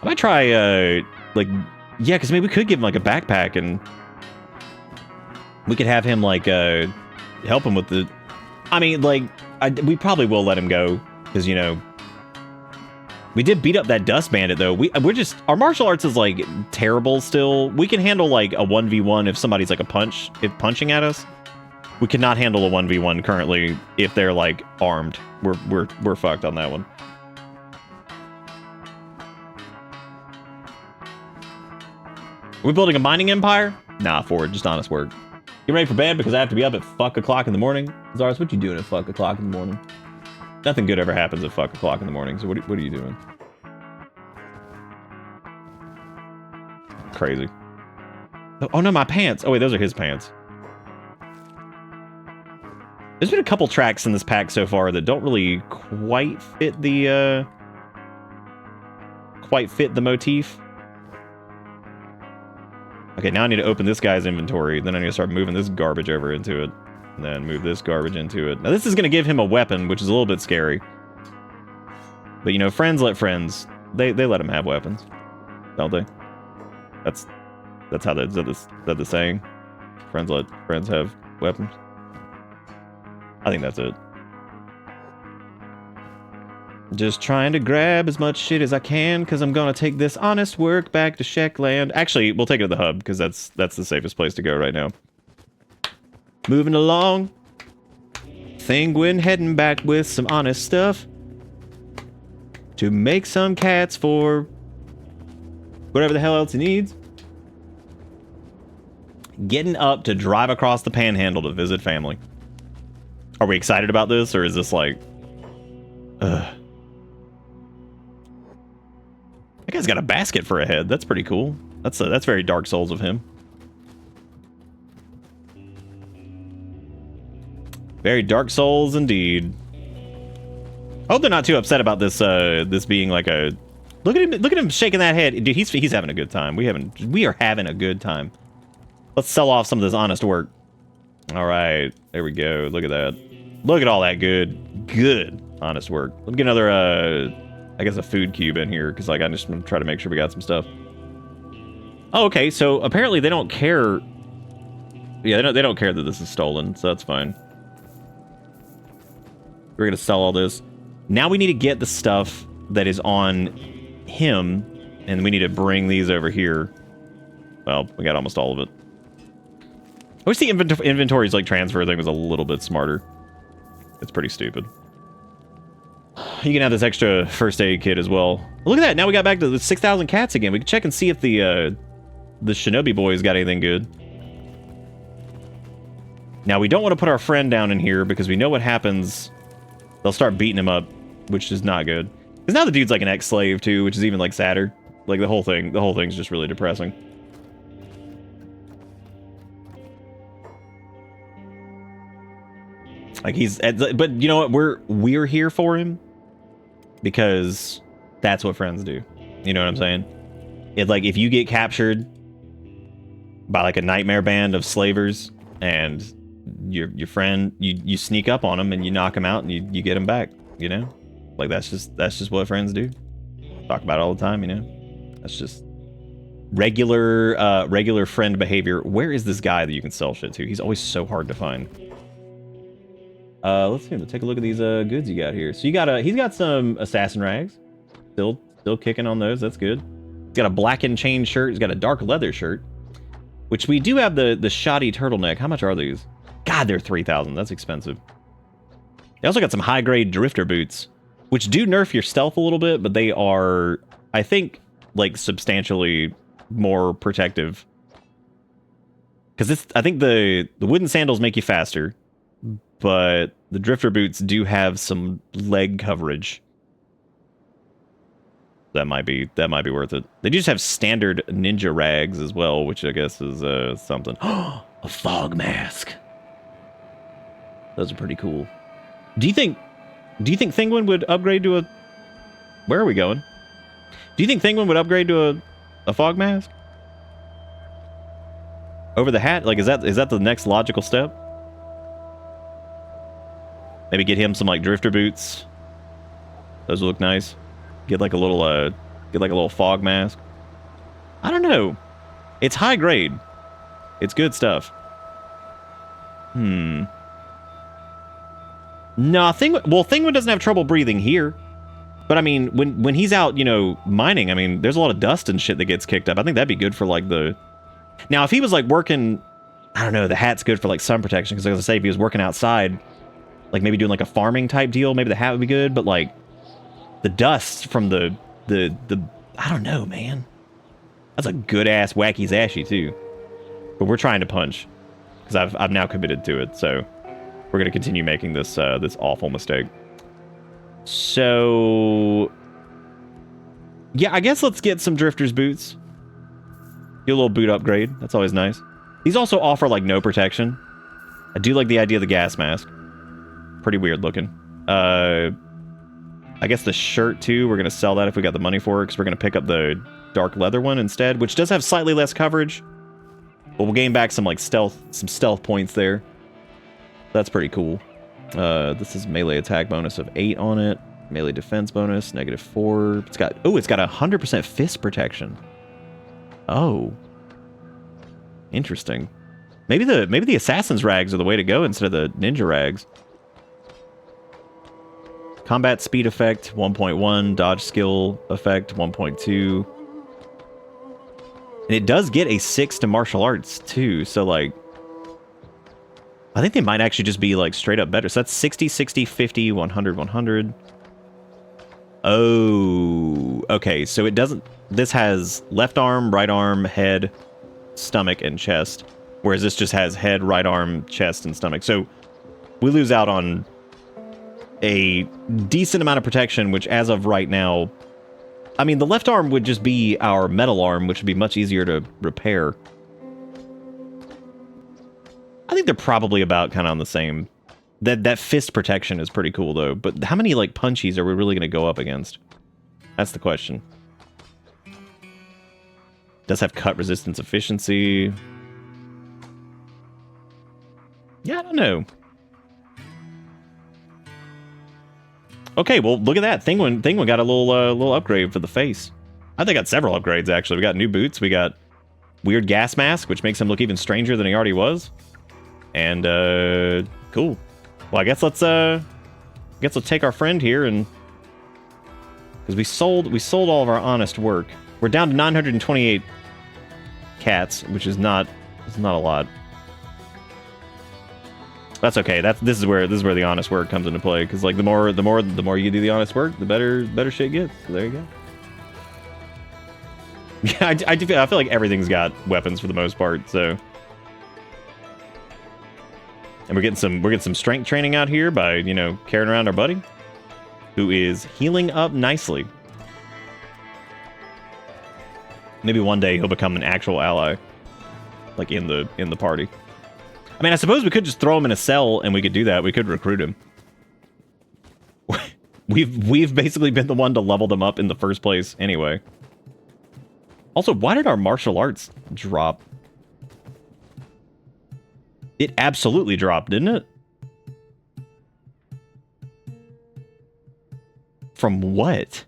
I might try like, yeah, because maybe we could give him like a backpack and we could have him like help him with the. I mean, like, we probably will let him go because, you know, we did beat up that dust bandit though. We're just, our martial arts is like terrible still. We can handle like a 1v1 if somebody's like if punching at us. We cannot handle a 1v1 currently if they're like armed. We're fucked on that one. Are we building a mining empire? Nah, forward, just honest work. Get ready for bed because I have to be up at fuck o'clock in the morning. Zaris, what you doing at fuck o'clock in the morning? Nothing good ever happens at fuck o'clock in the morning, so what are you doing? Crazy. Oh no, my pants. Oh wait, those are his pants. There's been a couple tracks in this pack so far that don't really quite fit the motif. Okay, now I need to open this guy's inventory. Then I need to start moving this garbage over into it. And then move this garbage into it. Now this is going to give him a weapon, which is a little bit scary. But you know, friends let friends. They let him have weapons. Don't they? That's how is that the saying? Friends let friends have weapons? I think that's it. Just trying to grab as much shit as I can because I'm going to take this honest work back to Sheckland. Actually, we'll take it to the hub because that's the safest place to go right now. Moving along. Thinguin heading back with some honest stuff to make some cats for whatever the hell else he needs. Getting up to drive across the panhandle to visit family. Are we excited about this or is this like... Ugh. That guy's got a basket for a head. That's pretty cool. That's very Dark Souls of him. Very Dark Souls indeed. I hope they're not too upset about this this being like a look at him shaking that head. Dude, he's having a good time. We are having a good time. Let's sell off some of this honest work. All right, there we go. Look at that. Look at all that good honest work. Let me get another I guess a food cube in here because like I just want to try to make sure we got some stuff. Oh, okay, so apparently they don't care. Yeah, they don't care that this is stolen, so that's fine. We're gonna sell all this. Now we need to get the stuff that is on him, and we need to bring these over here. Well, we got almost all of it. I wish the inventory's like transfer thing was a little bit smarter. It's pretty stupid. You can have this extra first aid kit as well. Look at that! Now we got back to the 6,000 cats again. We can check and see if the Shinobi boy's got anything good. Now we don't want to put our friend down in here because we know what happens. They'll start beating him up, which is not good. Because now the dude's like an ex-slave too, which is even like sadder. Like the whole thing's just really depressing. Like but you know what? We're here for him because that's what friends do. You know what I'm saying? It's like if you get captured by like a nightmare band of slavers and your friend, you sneak up on him and you knock him out and you get him back, you know? Like that's just what friends do. Talk about it all the time, you know? That's just regular friend behavior. Where is this guy that you can sell shit to? He's always so hard to find. Let's see. Let's take a look at these goods you got here. So he's got some assassin rags. Still kicking on those. That's good. He's got a black and chain shirt. He's got a dark leather shirt, which we do have the shoddy turtleneck. How much are these? God, they're 3,000. That's expensive. They also got some high grade drifter boots, which do nerf your stealth a little bit, but they are, I think, like substantially more protective. Because I think the wooden sandals make you faster, but the drifter boots do have some leg coverage. That might be worth it. They just have standard ninja rags as well, which I guess is something. A fog mask. Those are pretty cool. Do you think Thinguin would upgrade to a... Where are we going? Do you think Thinguin would upgrade to a fog mask? Over the hat? Like, is that the next logical step? Maybe get him some like drifter boots. Those look nice. Get like a little fog mask. I don't know. It's high grade. It's good stuff. No, Thinguin doesn't have trouble breathing here. But I mean, when he's out, you know, mining, I mean, there's a lot of dust and shit that gets kicked up. I think that'd be good for like the... Now, if he was like working, I don't know, the hat's good for like sun protection. Because like I say, if he was working outside, like maybe doing like a farming type deal, maybe the hat would be good. But like the dust from the I don't know, man. That's a good ass wacky zashy too. But we're trying to punch because I've now committed to it. So we're gonna continue making this this awful mistake. So yeah, I guess let's get some drifter's boots. Do a little boot upgrade. That's always nice. These also offer like no protection. I do like the idea of the gas mask. Pretty weird looking. I guess the shirt too, we're gonna sell that if we got the money for it, because we're gonna pick up the dark leather one instead, which does have slightly less coverage. But we'll gain back some like stealth points there. That's pretty cool. This is melee attack bonus of 8 on it. Melee defense bonus, -4. It's got 100% fist protection. Oh. Interesting. Maybe the assassin's rags are the way to go instead of the ninja rags. Combat speed effect 1.1, dodge skill effect 1.2. And it does get a 6 to martial arts too, so like I think they might actually just be like straight up better. So that's 60, 60, 50, 100, 100. Oh, okay. So it doesn't... This has left arm, right arm, head, stomach, and chest. Whereas this just has head, right arm, chest, and stomach. So we lose out on a decent amount of protection, which as of right now... I mean, the left arm would just be our metal arm, which would be much easier to repair. I think they're probably about kind of on the same. That fist protection is pretty cool though. But how many like punchies are we really going to go up against? That's the question. Does have cut resistance efficiency. Yeah, I don't know. Okay, well look at that. Thinguin got a little upgrade for the face. I think I got several upgrades actually. We got new boots. We got weird gas mask, which makes him look even stranger than he already was. And cool. Well, I guess let's take our friend here and because we sold all of our honest work. We're down to 928 cats, which is not a lot. That's okay. This is where the honest work comes into play because like the more you do the honest work, the better shit gets. So there you go. Yeah, I feel like everything's got weapons for the most part. So. And we're getting some strength training out here by, you know, carrying around our buddy, who is healing up nicely. Maybe one day he'll become an actual ally, like in the party. I mean, I suppose we could just throw him in a cell and we could do that. We could recruit him. We've basically been the one to level them up in the first place anyway. Also, why did our martial arts drop? It absolutely dropped, didn't it? From what?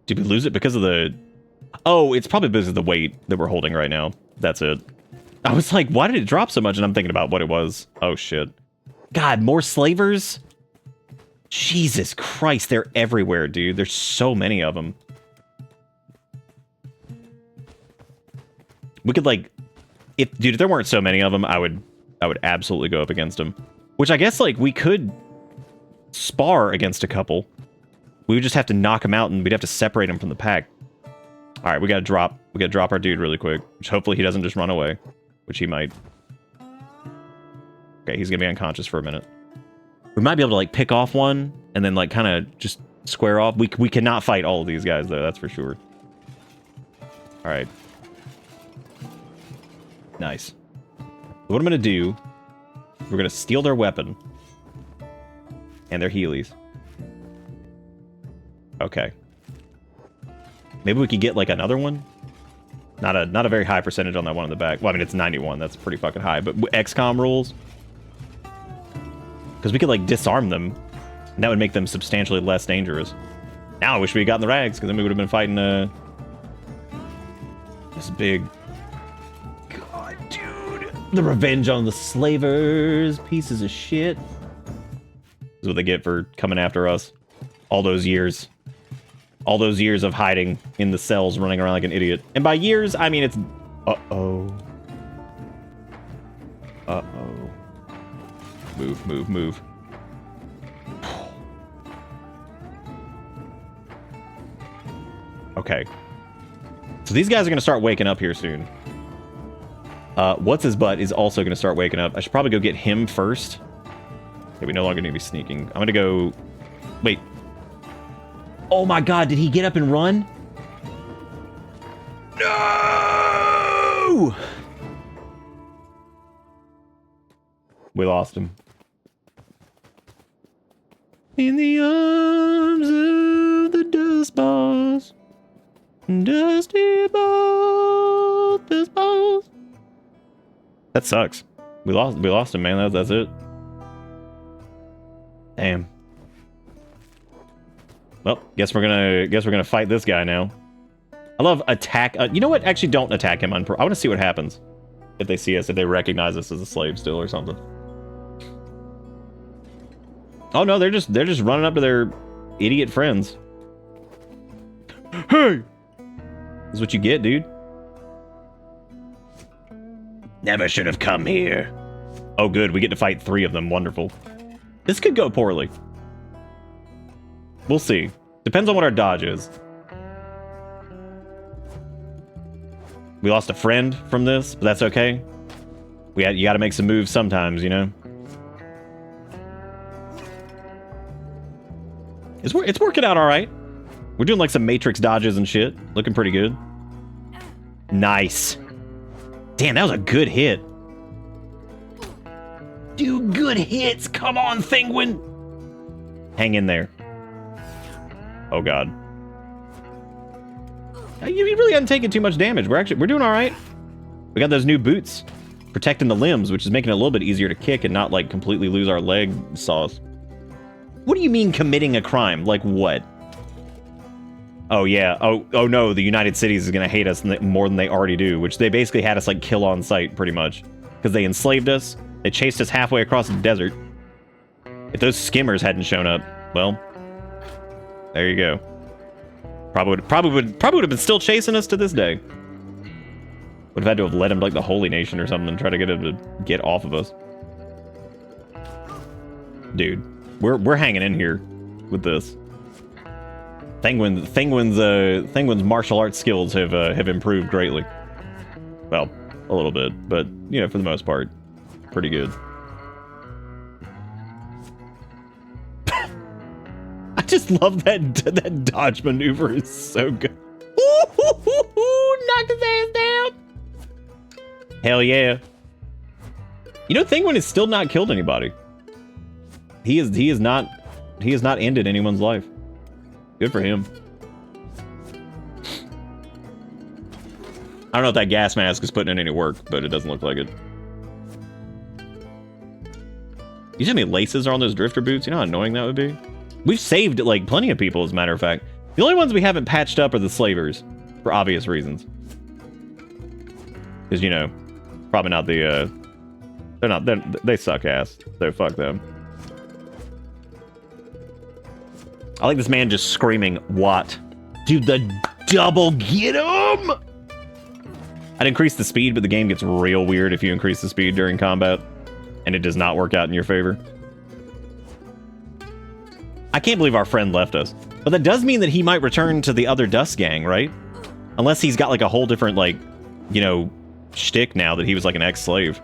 Did we lose it because of the... Oh, it's probably because of the weight that we're holding right now. That's it. I was like, why did it drop so much? And I'm thinking about what it was. Oh, shit. God, more slavers? Jesus Christ, they're everywhere, dude. There's so many of them. We could like, if there weren't so many of them, I would absolutely go up against them. Which I guess, like, we could spar against a couple. We would just have to knock him out, and we'd have to separate him from the pack. All right, we gotta drop our dude really quick. Which hopefully he doesn't just run away, which he might. Okay, he's gonna be unconscious for a minute. We might be able to like pick off one and then like kind of just square off. We cannot fight all of these guys though, that's for sure. All right. Nice. What I'm gonna do, we're gonna steal their weapon and their healies. Okay. Maybe we could get like another one. Not a very high percentage on that one in the back. Well, I mean it's 91. That's pretty fucking high. But XCOM rules. Because we could, like, disarm them. And that would make them substantially less dangerous. Now I wish we had gotten the rags, because then we would have been fighting, this big... God, dude. The revenge on the slavers. Pieces of shit. This is what they get for coming after us. All those years. All those years of hiding in the cells, running around like an idiot. And by years, I mean it's... Uh-oh. Uh-oh. Move, move, move. Okay. So these guys are going to start waking up here soon. What's his butt is also going to start waking up. I should probably go get him first. Okay, we no longer need to be sneaking. I'm going to go... Wait. Oh my god, did he get up and run? No! We lost him. In the arms of the dust balls. Dusty balls, dust balls. That sucks. We lost him, man. That's it. Damn. Well, guess we're gonna fight this guy now. I love attack. You know what? Actually, don't attack him. I want to see what happens if they see us, if they recognize us as a slave still or something. Oh no, they're just running up to their idiot friends. Hey, this is what you get, dude. Never should have come here. Oh, good. We get to fight 3 of them. Wonderful. This could go poorly. We'll see. Depends on what our dodge is. We lost a friend from this, but that's okay. You got to make some moves sometimes, you know. It's working out all right. We're doing like some Matrix dodges and shit. Looking pretty good. Nice. Damn, that was a good hit. Do good hits. Come on, Thinguin. Hang in there. Oh god. You really haven't taken too much damage. We're doing all right. We got those new boots protecting the limbs, which is making it a little bit easier to kick and not like completely lose our leg saws. What do you mean committing a crime? Like what? Oh yeah. Oh no, the United Cities is gonna hate us more than they already do, which they basically had us like kill on sight pretty much. Because they enslaved us, they chased us halfway across the desert. If those skimmers hadn't shown up, well, there you go. Probably would have been still chasing us to this day. Would have had to have led him to like the Holy Nation or something and try to get him to get off of us. Dude, we're hanging in here with this. Thinguin's martial arts skills have improved greatly. Well, a little bit, but you know, for the most part, pretty good. I just love that dodge maneuver is so good. Knocked his ass down. Hell yeah. You know, Thinguin has still not killed anybody. He has not ended anyone's life. Good for him. I don't know if that gas mask is putting in any work, but it doesn't look like it. You see how many laces are on those drifter boots? You know how annoying that would be? We've saved, like, plenty of people, as a matter of fact. The only ones we haven't patched up are the slavers, for obvious reasons. Because, you know, probably not the, they suck ass, so fuck them. I like this man just screaming, what? Dude, the double get him! I'd increase the speed, but the game gets real weird if you increase the speed during combat. and it does not work out in your favor. I can't believe our friend left us. But that does mean that he might return to the other Dust Gang, right? Unless he's got like a whole different, like, you know, shtick now that he was like an ex-slave.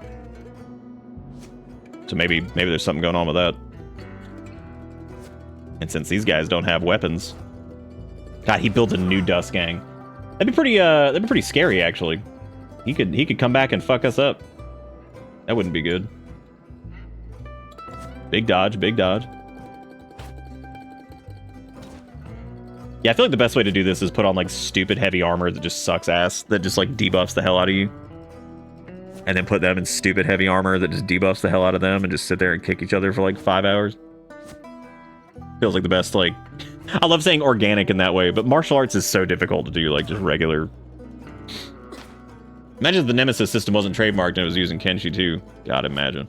So maybe there's something going on with that. And since these guys don't have weapons, God, he built a new Dust Gang. That'd be pretty scary, actually. He could come back and fuck us up. That wouldn't be good. Big dodge, big dodge. Yeah, I feel like the best way to do this is put on like stupid heavy armor that just sucks ass, that just like debuffs the hell out of you. And then put them in stupid heavy armor that just debuffs the hell out of them and just sit there and kick each other for like 5 hours. Feels like the best, like... I love saying organic in that way, but martial arts is so difficult to do, like just regular. Imagine if the Nemesis system wasn't trademarked and it was using Kenshi too. God, imagine.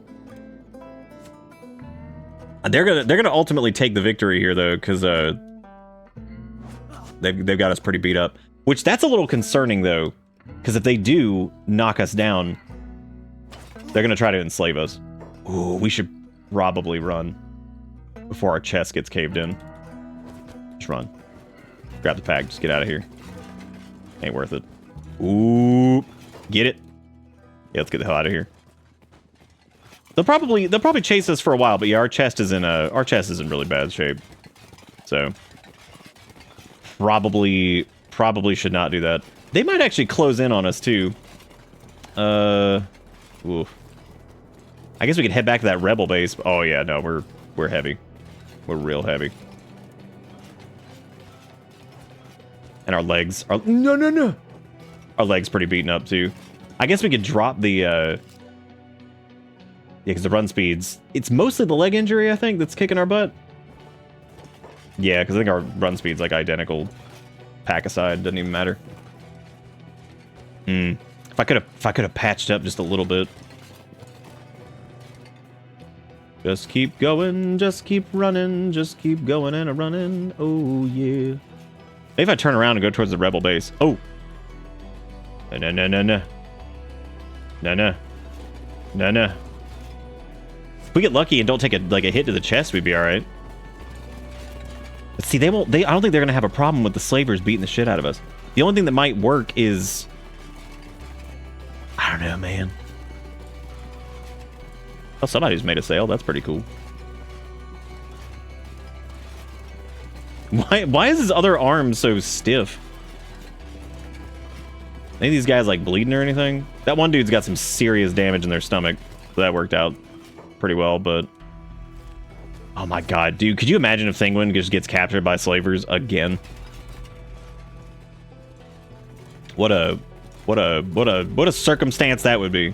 They're gonna ultimately take the victory here though, because they've got us pretty beat up. Which that's a little concerning though, because if they do knock us down, they're gonna try to enslave us. Ooh, we should probably run before our chest gets caved in. Just run. Grab the pack. Just get out of here. Ain't worth it. Ooh, get it. Yeah, let's get the hell out of here. They'll probably chase us for a while, but yeah, our chest is in really bad shape. So probably should not do that. They might actually close in on us too. Ooh. I guess we could head back to that rebel base. Oh yeah, no, we're heavy. We're real heavy. And our legs are no. Our legs pretty beaten up too. I guess we could drop the yeah, because the run speeds, it's mostly the leg injury, I think, that's kicking our butt. Yeah, because I think our run speed's like identical. Pack aside, doesn't even matter. If I could have patched up just a little bit. Just keep going, just keep running, just keep going and running. Oh yeah. Maybe if I turn around and go towards the rebel base. Oh. No. If we get lucky and don't take a hit to the chest, we'd be all right. But see, I don't think they're gonna have a problem with the slavers beating the shit out of us. The only thing that might work is, I don't know, man. Oh, somebody's made a sail. That's pretty cool. Why is his other arm so stiff? Any of these guys like bleeding or anything? That one dude's got some serious damage in their stomach. So that worked out pretty well, but... Oh my god, dude. Could you imagine if Thinguin just gets captured by slavers again? What a circumstance that would be.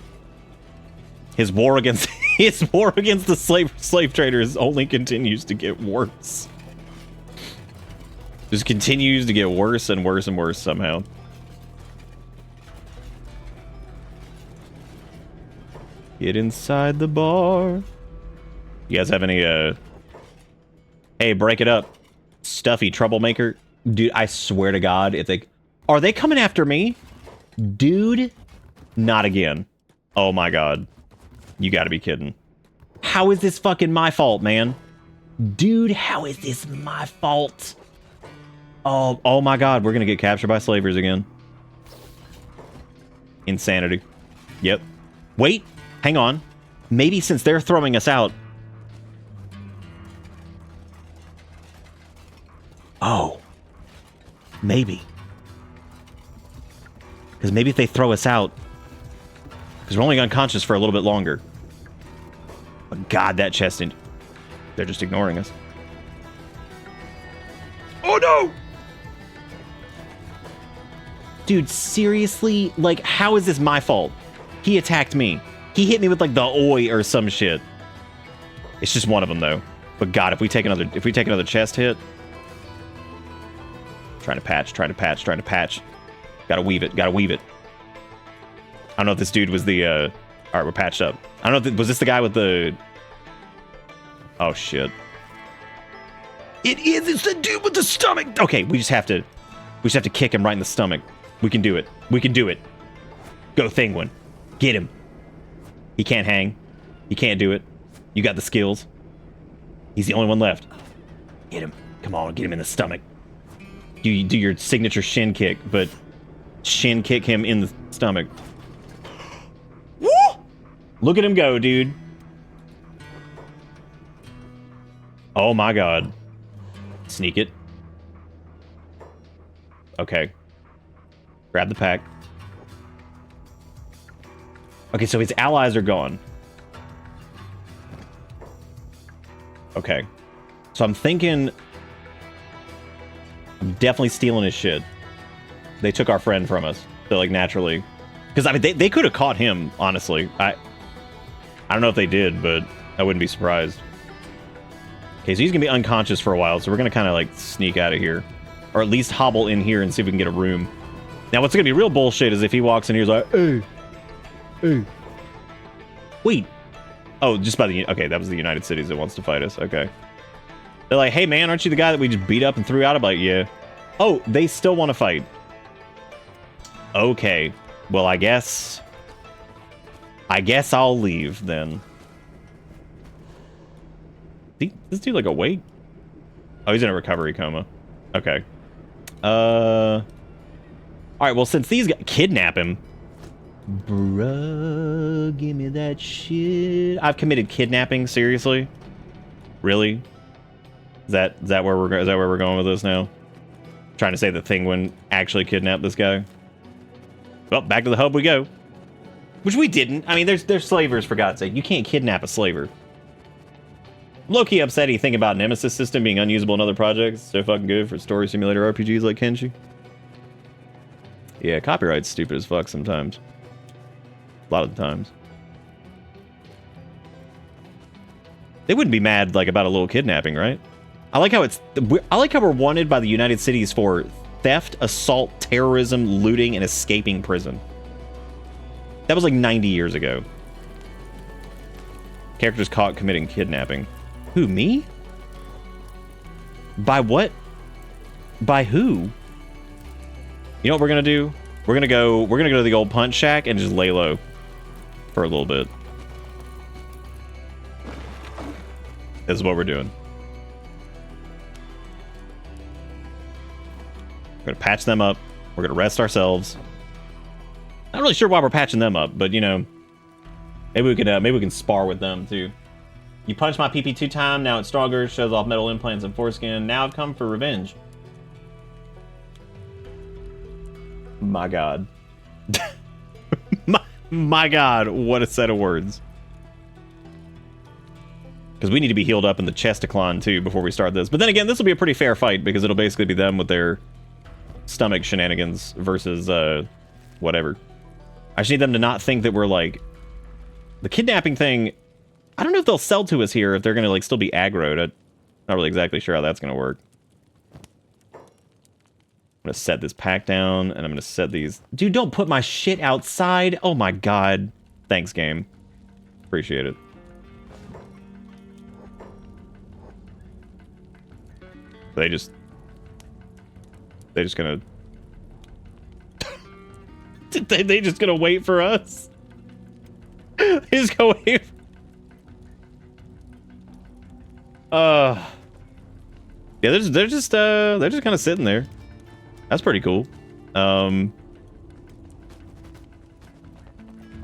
His war against the slave traders only continues to get worse. Just continues to get worse and worse and worse somehow. Get inside the bar. You guys have any hey, break it up. Stuffy troublemaker. Dude, I swear to God, if they... Are they coming after me? Dude, not again. Oh my God. You gotta be kidding. How is this fucking my fault, man? Dude, how is this my fault? Oh my God, we're gonna get captured by slavers again. Insanity. Yep. Wait, hang on. Maybe since they're throwing us out... Oh. Maybe. Because maybe if they throw us out... Because we're only unconscious for a little bit longer. But God, that chest... They're just ignoring us. Oh no! Dude, seriously? Like, how is this my fault? He attacked me. He hit me with like the oi or some shit. It's just one of them though. But God, if we take another chest hit. Trying to patch. Gotta weave it. I don't know if this dude was the all right, we're patched up. I don't know if was this the guy with the... Oh shit. It is, it's the dude with the stomach. Okay, we just have to kick him right in the stomach. We can do it. Go Thinguin. Get him. He can't hang. You can't do it. You got the skills. He's the only one left. Get him. Come on, get him in the stomach. You do your signature shin kick, but shin kick him in the stomach. Woo! Look at him go, dude. Oh my god. Sneak it. Okay. Grab the pack. Okay, so his allies are gone. Okay. So I'm thinking... I'm definitely stealing his shit. They took our friend from us. So, like, naturally. Because, I mean, they could have caught him, honestly. I don't know if they did, but I wouldn't be surprised. Okay, so he's going to be unconscious for a while, so we're going to kind of, like, sneak out of here. Or at least hobble in here and see if we can get a room. Now, what's going to be real bullshit is if he walks in here, he's like, hey, hey. Wait. Oh, just by the... Okay, that was the United Cities that wants to fight us. Okay. They're like, hey, man, aren't you the guy that we just beat up and threw out? I'm like, yeah. Oh, they still want to fight. Okay. Well, I guess I'll leave, then. This dude, like, awake? Oh, he's in a recovery coma. Okay. Alright, well, since these guys... Kidnap him. Bruh, give me that shit. I've committed kidnapping, seriously? Really? Is that where we're going with this now? Trying to say that Thinguin actually kidnapped this guy? Well, back to the hub we go. Which we didn't. I mean, there's slavers, for God's sake. You can't kidnap a slaver. Low-key upset you think about Nemesis system being unusable in other projects. So fucking good for story simulator RPGs like Kenshi. Yeah, copyright's stupid as fuck sometimes. A lot of the times. They wouldn't be mad, like, about a little kidnapping, right? I like how we're wanted by the United Cities for theft, assault, terrorism, looting, and escaping prison. That was like 90 years ago. Characters caught committing kidnapping. Who, me? By what? By who? You know what we're gonna do? We're gonna go to the old punch shack and just lay low for a little bit. This is what we're doing. We're gonna patch them up. We're gonna rest ourselves. Not really sure why we're patching them up, but you know, maybe we can spar with them too. You punched my PP 2 times. Now it's stronger. Shows off metal implants and foreskin. Now I've come for revenge. My God. my God, what a set of words. Because we need to be healed up in the chest decline too before we start this. But then again, this will be a pretty fair fight because it'll basically be them with their stomach shenanigans versus whatever. I just need them to not think that we're like... The kidnapping thing, I don't know if they'll sell to us here if they're going to like still be aggroed. I'm not really exactly sure how that's going to work. I'm going to set this pack down and I'm going to set these... Dude, don't put my shit outside. Oh my God. Thanks, game. Appreciate it. They just gonna... they just gonna wait for us? They just gonna wait for... Yeah, they're just kind of sitting there. That's pretty cool. All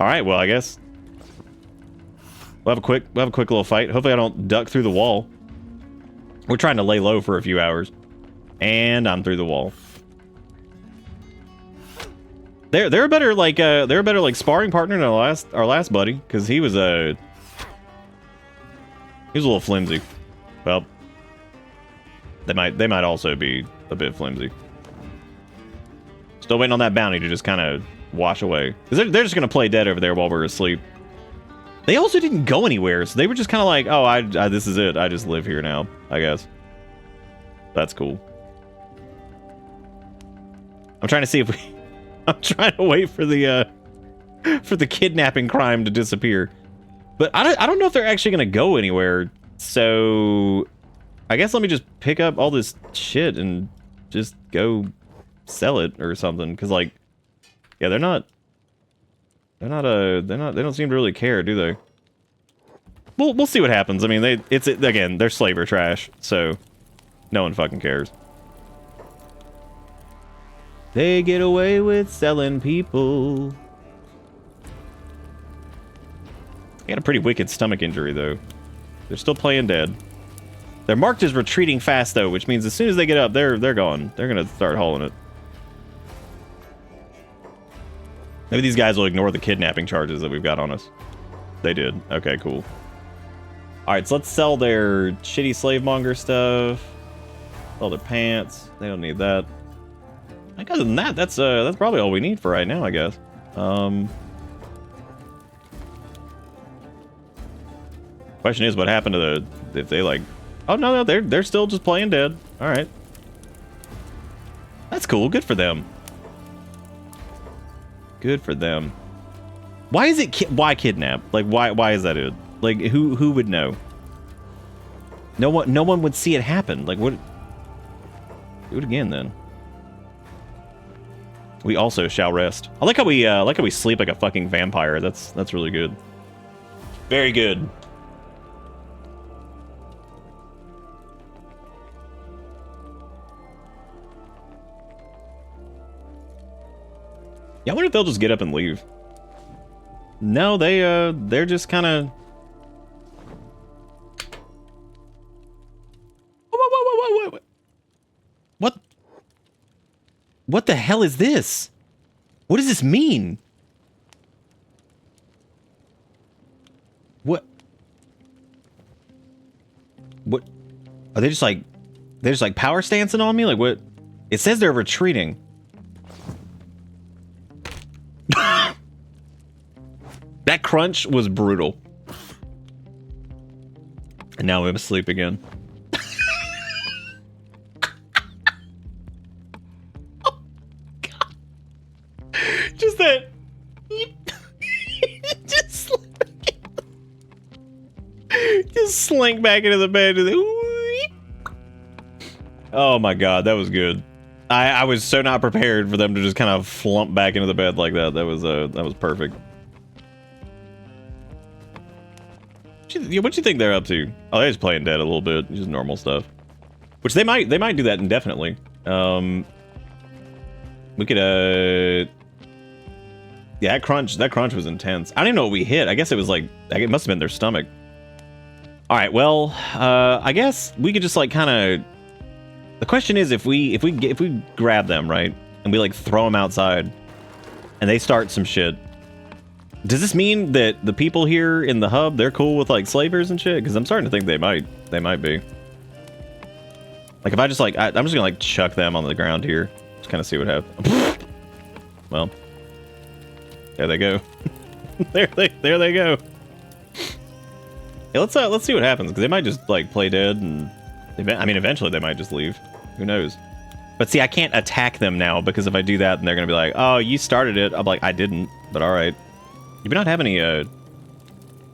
right, well, I guess we'll have a quick little fight. Hopefully I don't duck through the wall. We're trying to lay low for a few hours. And I'm through the wall. They're a better like sparring partner than our last buddy, because he was a little flimsy. Well, they might also be a bit flimsy. Still waiting on that bounty to just kind of wash away. Because they're just gonna play dead over there while we're asleep. They also didn't go anywhere, so they were just kind of like, oh, I this is it. I just live here now, I guess. That's cool. I'm trying to see if we... I'm trying to wait for the kidnapping crime to disappear. But I don't know if they're actually going to go anywhere. So I guess let me just pick up all this shit and just go sell it or something. Because, like, yeah, they don't seem to really care, do they? we'll see what happens. I mean, again, they're slaver trash, so no one fucking cares. They get away with selling people. They got a pretty wicked stomach injury, though. They're still playing dead. They're marked as retreating fast, though, which means as soon as they get up, they're gone. They're gonna start hauling it. Maybe these guys will ignore the kidnapping charges that we've got on us. They did. Okay, cool. Alright, so let's sell their shitty slave monger stuff. Sell their pants. They don't need that. I think other than that, that's probably all we need for right now, I guess. Question is, what happened to if they like... Oh, no, they're still just playing dead. Alright. That's cool. Good for them. Good for them. Why is it why kidnap? Like why is that it? Like who would know? No one would see it happen. Like what? Do it again then. We also shall rest. I like how we sleep like a fucking vampire. That's really good. Very good. Yeah, I wonder if they'll just get up and leave. No, they're just kind of... Whoa. What? What the hell is this? What does this mean? What? Are they just like... They're just like power stancing on me? Like what? It says they're retreating. That crunch was brutal. And now I'm asleep again. Oh, God. Just that. Just slink back into the bed. Oh my God, that was good. I was so not prepared for them to just kind of flump back into the bed like that. That was perfect. What you think they're up to? Oh, they're just playing dead a little bit, just normal stuff. Which they might do that indefinitely. We could yeah, that crunch was intense. I don't even know what we hit. I guess it was like it must have been their stomach. All right, well, I guess we could just like kind of. The question is if we grab them, right, and we like throw them outside, and they start some shit. Does this mean that the people here in the hub, they're cool with like slavers and shit? Because I'm starting to think they might be. Like if I just like I'm just gonna like chuck them on the ground here, just kind of see what happens. Well, there they go. there they go. Yeah, let's see what happens because they might just like play dead and. I mean, eventually they might just leave. Who knows? But see, I can't attack them now because if I do that, then they're gonna be like, "Oh, you started it." I'm like, "I didn't," but all right. You do not have any.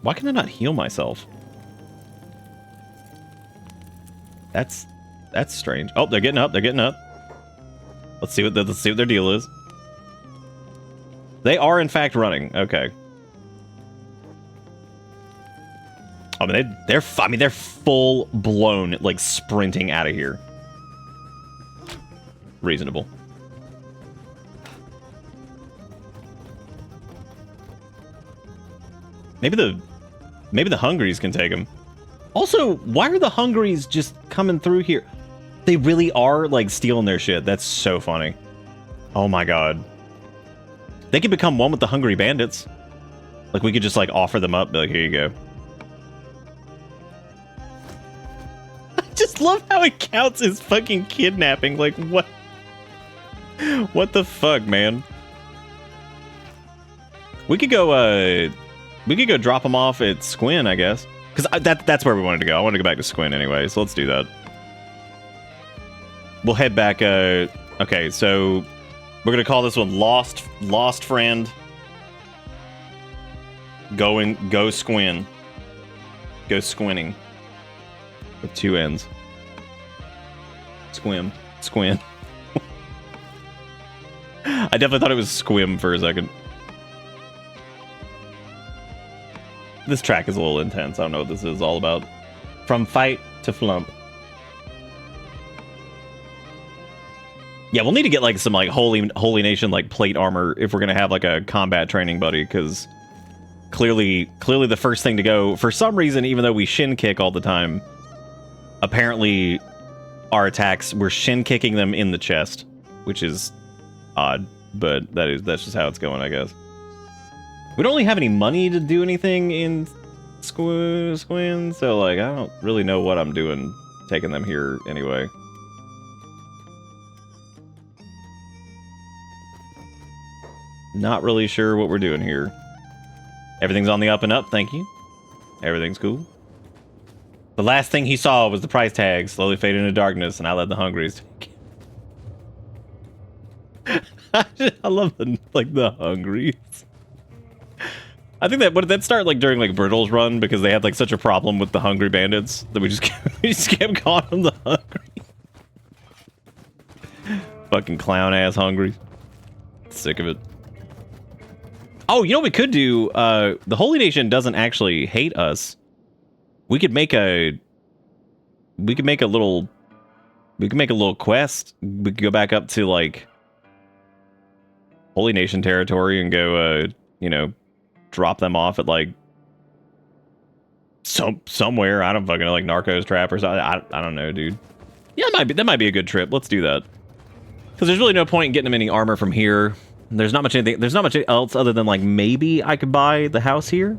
Why can I not heal myself? That's strange. Oh, they're getting up. They're getting up. Let's see what their deal is. They are in fact running. Okay. I mean, they're full blown like sprinting out of here. Reasonable. Maybe the Hungries can take them. Also, why are the Hungries just coming through here? They really are like stealing their shit. That's so funny. Oh my God. They could become one with the Hungry Bandits. Like we could just like offer them up. Be like, here you go. Just love how it counts as fucking kidnapping. Like what? What the fuck, man? We could go drop them off at Squin, I guess. Because that's where we wanted to go. I wanted to go back to Squin anyway, so let's do that. We'll head back. Okay, so we're gonna call this one Lost Friend. Go Squin. Go squinting. With two N's. Squin. I definitely thought it was Squim for a second. This track is a little intense. I don't know what this is all about. From fight to flump. Yeah, we'll need to get like some like Holy Nation like plate armor if we're gonna have like a combat training buddy, because clearly the first thing to go, for some reason, even though we shin kick all the time, apparently our attacks, we're shin kicking them in the chest, which is odd, but that's just how it's going, I guess. We don't really have any money to do anything in Squin, so like I don't really know what I'm doing taking them here anyway. Not really sure what we're doing here. Everything's on the up and up, thank you. Everything's cool. The last thing he saw was the price tag slowly fade into darkness, and I led the hungries. I love the hungries. I think that, what did that start like during like Brittle's run, because they had like such a problem with the hungry bandits that we just kept calling them the hungry. Fucking clown ass hungry. Sick of it. Oh, you know what we could do? The Holy Nation doesn't actually hate us. We could make a little quest. We could go back up to like Holy Nation territory and go you know, drop them off at like somewhere. I don't fucking know, like Narcos Trap or something. I don't know, dude. Yeah, that might be a good trip. Let's do that. Because there's really no point in getting them any armor from here. There's not much else other than like maybe I could buy the house here.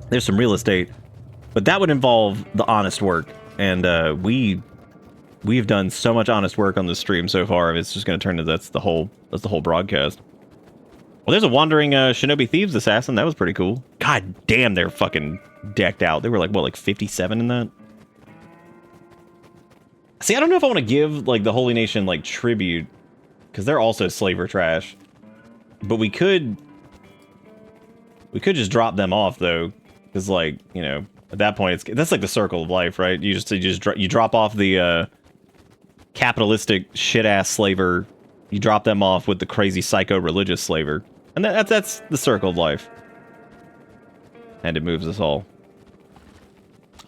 There's some real estate, but that would involve the honest work, and we've done so much honest work on this stream so far. It's just going to turn to that's the whole broadcast. Well, there's a wandering Shinobi Thieves assassin. That was pretty cool. God damn, they're fucking decked out. They were like, what, like 57 in that? See, I don't know if I want to give like the Holy Nation like tribute, because they're also slaver trash. But we could just drop them off though, because like, you know, at that point that's like the circle of life, right? You drop off the capitalistic shit ass slaver, you drop them off with the crazy psycho religious slaver, and that's the circle of life. And it moves us all.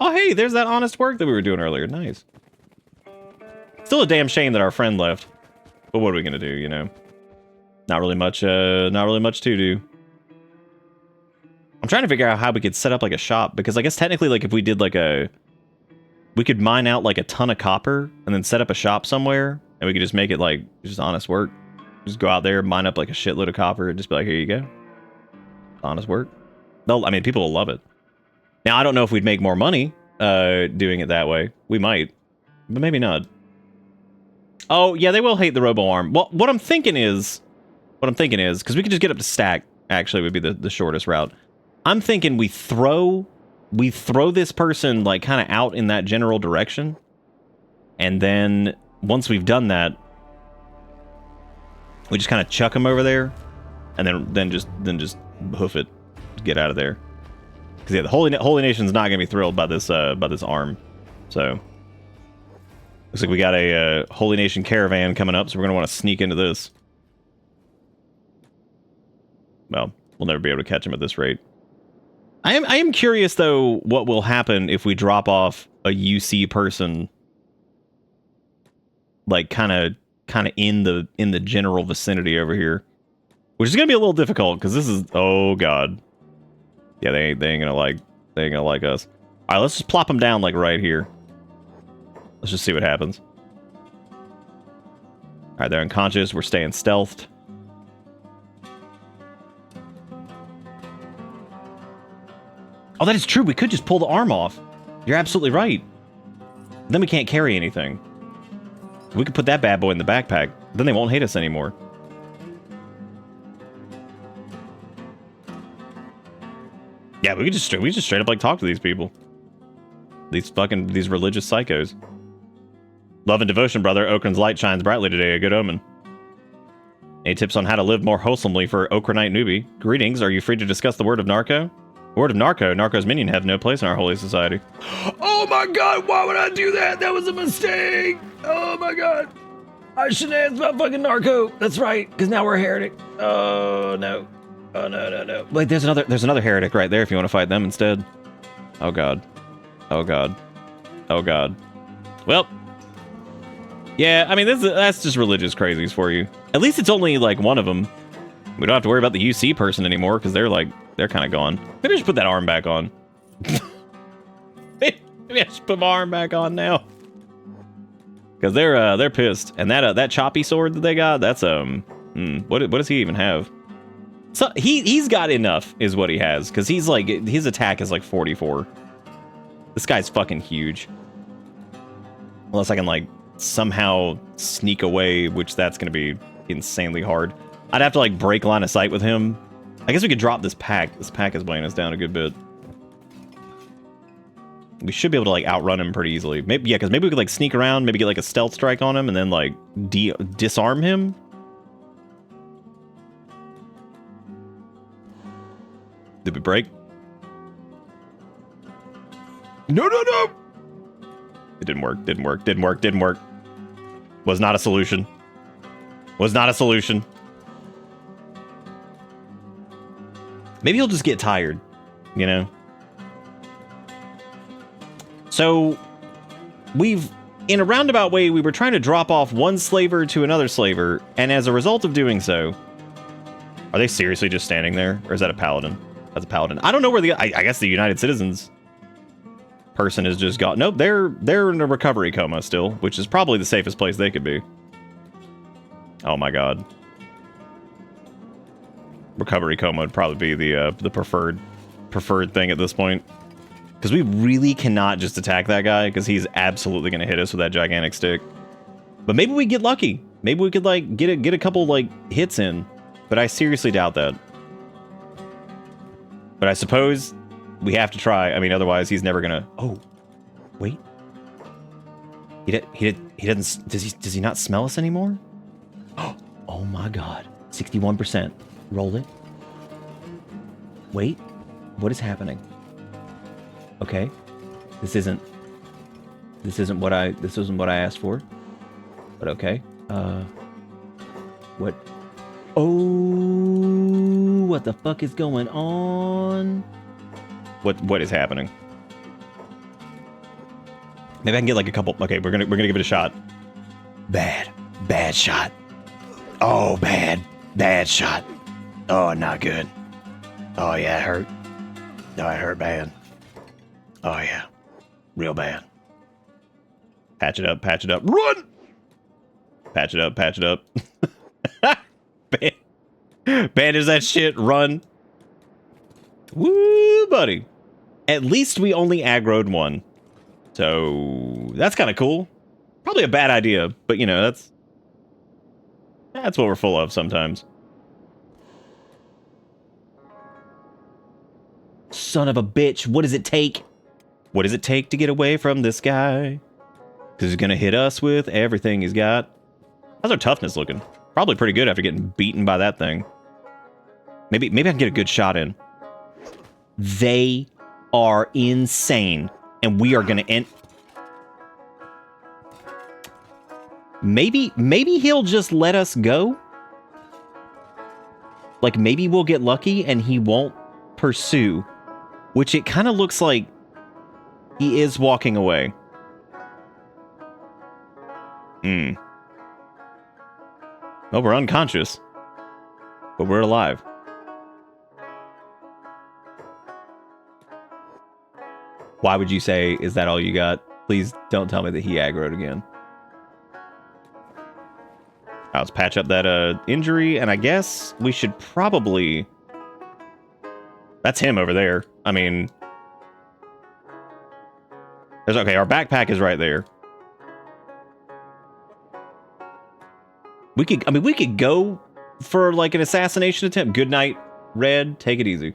Oh hey, there's that honest work that we were doing earlier. Nice. Still a damn shame that our friend left. But what are we gonna do, you know? Not really much to do. I'm trying to figure out how we could set up like a shop, because I guess technically like if we did like we could mine out like a ton of copper and then set up a shop somewhere, and we could just make it like just honest work. Just go out there, mine up like a shitload of copper, and just be like, here you go. Honest work. I mean, people will love it. Now, I don't know if we'd make more money doing it that way. We might, but maybe not. Oh, yeah, they will hate the robo-arm. Well, what I'm thinking is, because we could just get up to stack, actually, would be the shortest route. I'm thinking we throw this person, like, kind of out in that general direction. And then, once we've done that, we just kind of chuck them over there. And then just hoof it. Get out of there. Because, yeah, the Holy Nation's not going to be thrilled by this arm. So... looks like we got a Holy Nation caravan coming up, so we're going to want to sneak into this. Well, we'll never be able to catch him at this rate. I am curious, though, what will happen if we drop off a UC person, like, kind of in the general vicinity over here. Which is going to be a little difficult, because this is... oh, God. Yeah, they ain't going to like us. All right, let's just plop them down, like, right here. Let's just see what happens. Alright, they're unconscious. We're staying stealthed. Oh, that is true. We could just pull the arm off. You're absolutely right. Then we can't carry anything. We could put that bad boy in the backpack. Then they won't hate us anymore. Yeah, we just straight up like talk to these people. These religious psychos. Love and devotion, brother. Okran's light shines brightly today, a good omen. Any tips on how to live more wholesomely for Okranite newbie? Greetings, are you free to discuss the word of Narco? Word of Narco, Narco's minion have no place in our holy society. Oh my god, why would I do that? That was a mistake! Oh my god. I shouldn't ask about fucking Narco. That's right, because now we're a heretic. Oh no. Oh, no, no, no. Wait, there's another heretic right there if you want to fight them instead. Oh, God. Oh, God. Oh, God. Well. Yeah, I mean, that's just religious crazies for you. At least it's only, like, one of them. We don't have to worry about the UC person anymore, because they're kind of gone. Maybe I should put that arm back on. Maybe I should put my arm back on now. Because they're pissed. And that choppy sword that they got, that's, what does he even have? So, he's got enough, is what he has. Because he's, like, his attack is, like, 44. This guy's fucking huge. Unless I can, like, somehow sneak away, which that's going to be insanely hard. I'd have to, like, break line of sight with him. I guess we could drop this pack. This pack is weighing us down a good bit. We should be able to, like, outrun him pretty easily. Maybe, yeah, because maybe we could, like, sneak around, maybe get, like, a stealth strike on him, and then, like, disarm him. Did we break? No, no, no! It didn't work, didn't work, didn't work, didn't work. Was not a solution. Was not a solution. Maybe he'll just get tired, you know? So, in a roundabout way, we were trying to drop off one slaver to another slaver, and as a result of doing so... Are they seriously just standing there? Or is that a paladin? That's a paladin. I don't know where I guess the United Citizens person has just got... Nope, they're in a recovery coma still, which is probably the safest place they could be. Oh my god. Recovery coma would probably be the preferred thing at this point. Because we really cannot just attack that guy, because he's absolutely going to hit us with that gigantic stick. But maybe we get lucky. Maybe we could, like, get a couple, like, hits in. But I seriously doubt that. But I suppose we have to try. I mean, otherwise he's never gonna... Oh, wait. He doesn't... Does he not smell us anymore? Oh my god. 61%. Roll it. Wait. What is happening? Okay. This isn't what I asked for. But okay. What? Oh, what the fuck is going on? What is happening? Maybe I can get like a couple. Okay, we're gonna give it a shot. Bad shot. Oh, bad shot. Oh, not good. Oh yeah, it hurt. No, it hurt bad. Oh yeah, real bad. Patch it up, run! Patch it up. Bandage that shit, run. Woo, buddy. At least we only aggroed one. So, that's kind of cool. Probably a bad idea, but you know, that's what we're full of sometimes. Son of a bitch, what does it take? What does it take to get away from this guy? Because he's gonna hit us with everything he's got. How's our toughness looking? Probably pretty good after getting beaten by that thing. Maybe I can get a good shot in. They are insane. And we are gonna end... Maybe he'll just let us go? Like, maybe we'll get lucky and he won't pursue. Which it kind of looks like he is walking away. Well, we're unconscious. But we're alive. Why would you say, is that all you got? Please don't tell me that he aggroed again. Let's patch up that injury, and I guess we should probably... That's him over there. I mean... Okay, our backpack is right there. We could go for, like, an assassination attempt. Good night, Red. Take it easy.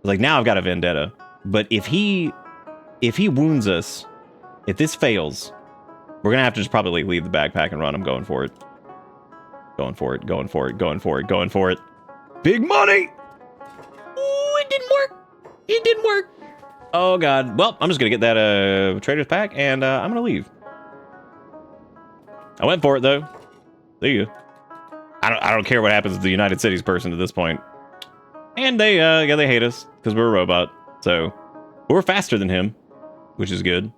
Like, now I've got a vendetta. But if he wounds us, if this fails, we're gonna have to just probably leave the backpack and run. I'm going for it. Going for it. Big money! Ooh, it didn't work. Oh, God. Well, I'm just gonna get that trader's pack, and I'm gonna leave. I went for it, though. See you. I don't care what happens to the United Cities person at this point. And they hate us because we're a robot. So we're faster than him, which is good.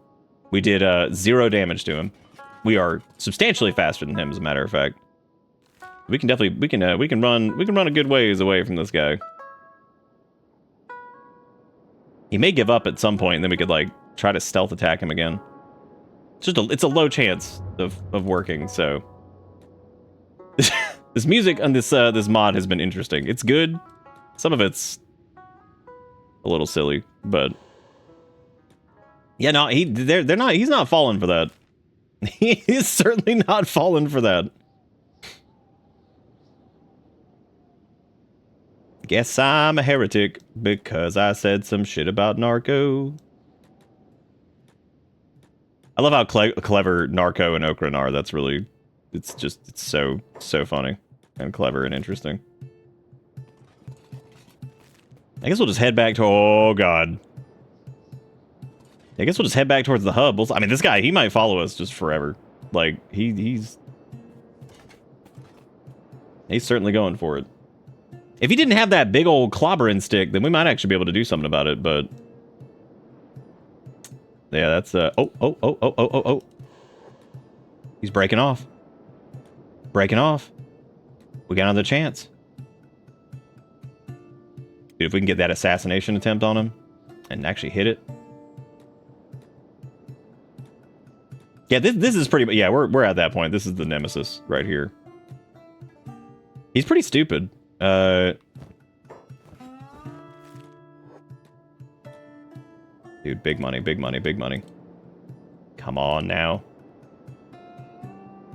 We did 0 damage to him. We are substantially faster than him, as a matter of fact. We can definitely we can run a good ways away from this guy. He may give up at some point, and then we could like try to stealth attack him again. It's a low chance of working. So this music on this mod has been interesting. It's good. Some of it's a little silly, but yeah, no, he's not falling for that. He is certainly not falling for that. Guess I'm a heretic because I said some shit about Narco. I love how clever Narco and Okran are. That's really, it's so funny and clever and interesting. I guess we'll just head back to, oh god. I guess we'll just head back towards the hub. I mean, this guy, he might follow us just forever. Like, he's certainly going for it. If he didn't have that big old clobbering stick, then we might actually be able to do something about it, but yeah, that's oh. He's breaking off. Breaking off. We got another chance. Dude, if we can get that assassination attempt on him and actually hit it. Yeah, this is pretty, yeah, we're at that point. This is the nemesis right here. He's pretty stupid. Dude, big money, big money, big money. Come on now.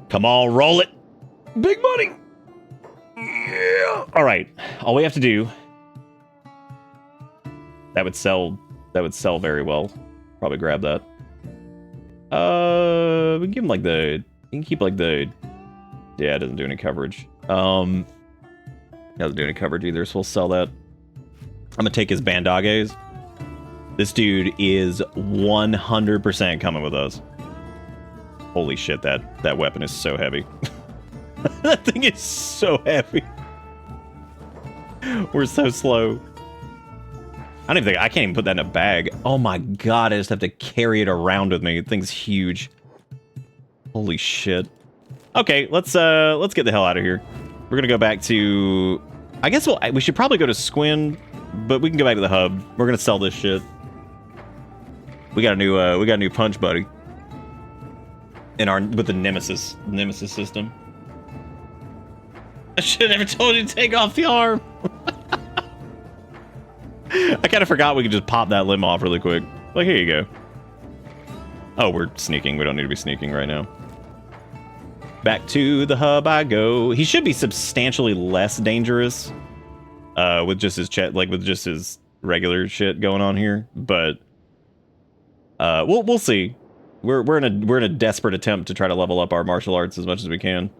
Come on, roll it. Big money. Yeah. All right. All we have to do. That would sell very well. Probably grab that. We can give him like the, you can keep like the, yeah, it doesn't do any coverage. Doesn't do any coverage either, so we'll sell that. I'm gonna take his bandages. This dude is 100% coming with us. Holy shit, that weapon is so heavy. That thing is so heavy. We're so slow. I don't even think, I can't even put that in a bag. Oh my god, I just have to carry it around with me. The thing's huge. Holy shit. Okay, let's get the hell out of here. We're gonna go back to, I guess we should probably go to Squin, but we can go back to the hub. We're gonna sell this shit. We got a new punch buddy. With the Nemesis system. I should have never told you to take off the arm. I kind of forgot we could just pop that limb off really quick. Like, here you go. Oh, we're sneaking. We don't need to be sneaking right now. Back to the hub I go. He should be substantially less dangerous with just his with just his regular shit going on here, but we'll see. We're in a desperate attempt to try to level up our martial arts as much as we can.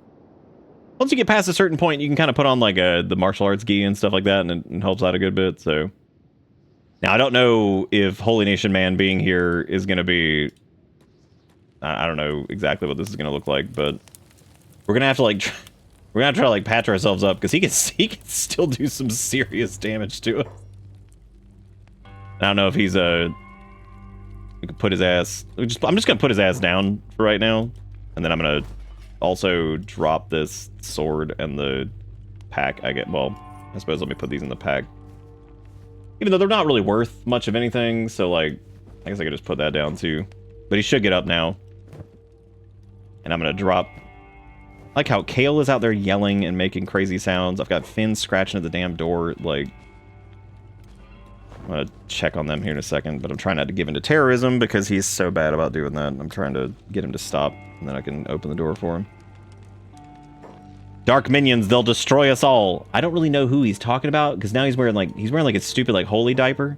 Once you get past a certain point, you can kind of put on like the martial arts gi and stuff like that, and it helps out a good bit. So now I don't know if Holy Nation Man being here is going to be. I don't know exactly what this is going to look like, but we're gonna have to like we're gonna try to like patch ourselves up because he can still do some serious damage to us. I don't know if he's we could put his ass. I'm just gonna put his ass down for right now, and then I'm gonna also drop this sword and the pack. Well, I suppose let me put these in the pack, even though they're not really worth much of anything. So like, I guess I could just put that down too. But he should get up now, and I'm gonna drop. I like how Kale is out there yelling and making crazy sounds. I've got Finn scratching at the damn door. Like, I'm gonna check on them here in a second, but I'm trying not to give in to terrorism because he's so bad about doing that. I'm trying to get him to stop, and then I can open the door for him. Dark minions, they'll destroy us all. I don't really know who he's talking about because now he's wearing like a stupid like holy diaper.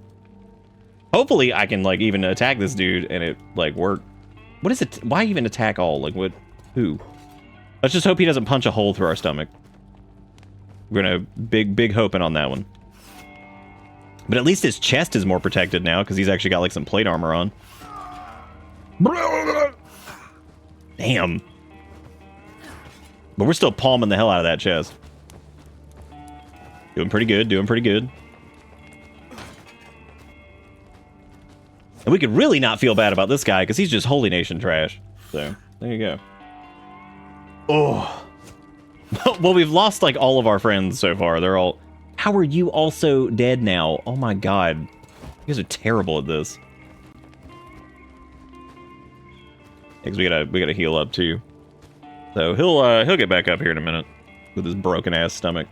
Hopefully I can like even attack this dude and it like work. What is it? Why even attack all? Like what? Who? Let's just hope he doesn't punch a hole through our stomach. We're gonna big hoping on that one. But at least his chest is more protected now because he's actually got like some plate armor on. Damn. But we're still palming the hell out of that chest. Doing pretty good, doing pretty good. And we could really not feel bad about this guy, because he's just Holy Nation trash. So, there you go. Oh. Well, we've lost, like, all of our friends so far. They're all... How are you also dead now? Oh my god. You guys are terrible at this. Because we gotta heal up, too. So, he'll get back up here in a minute. With his broken-ass stomach.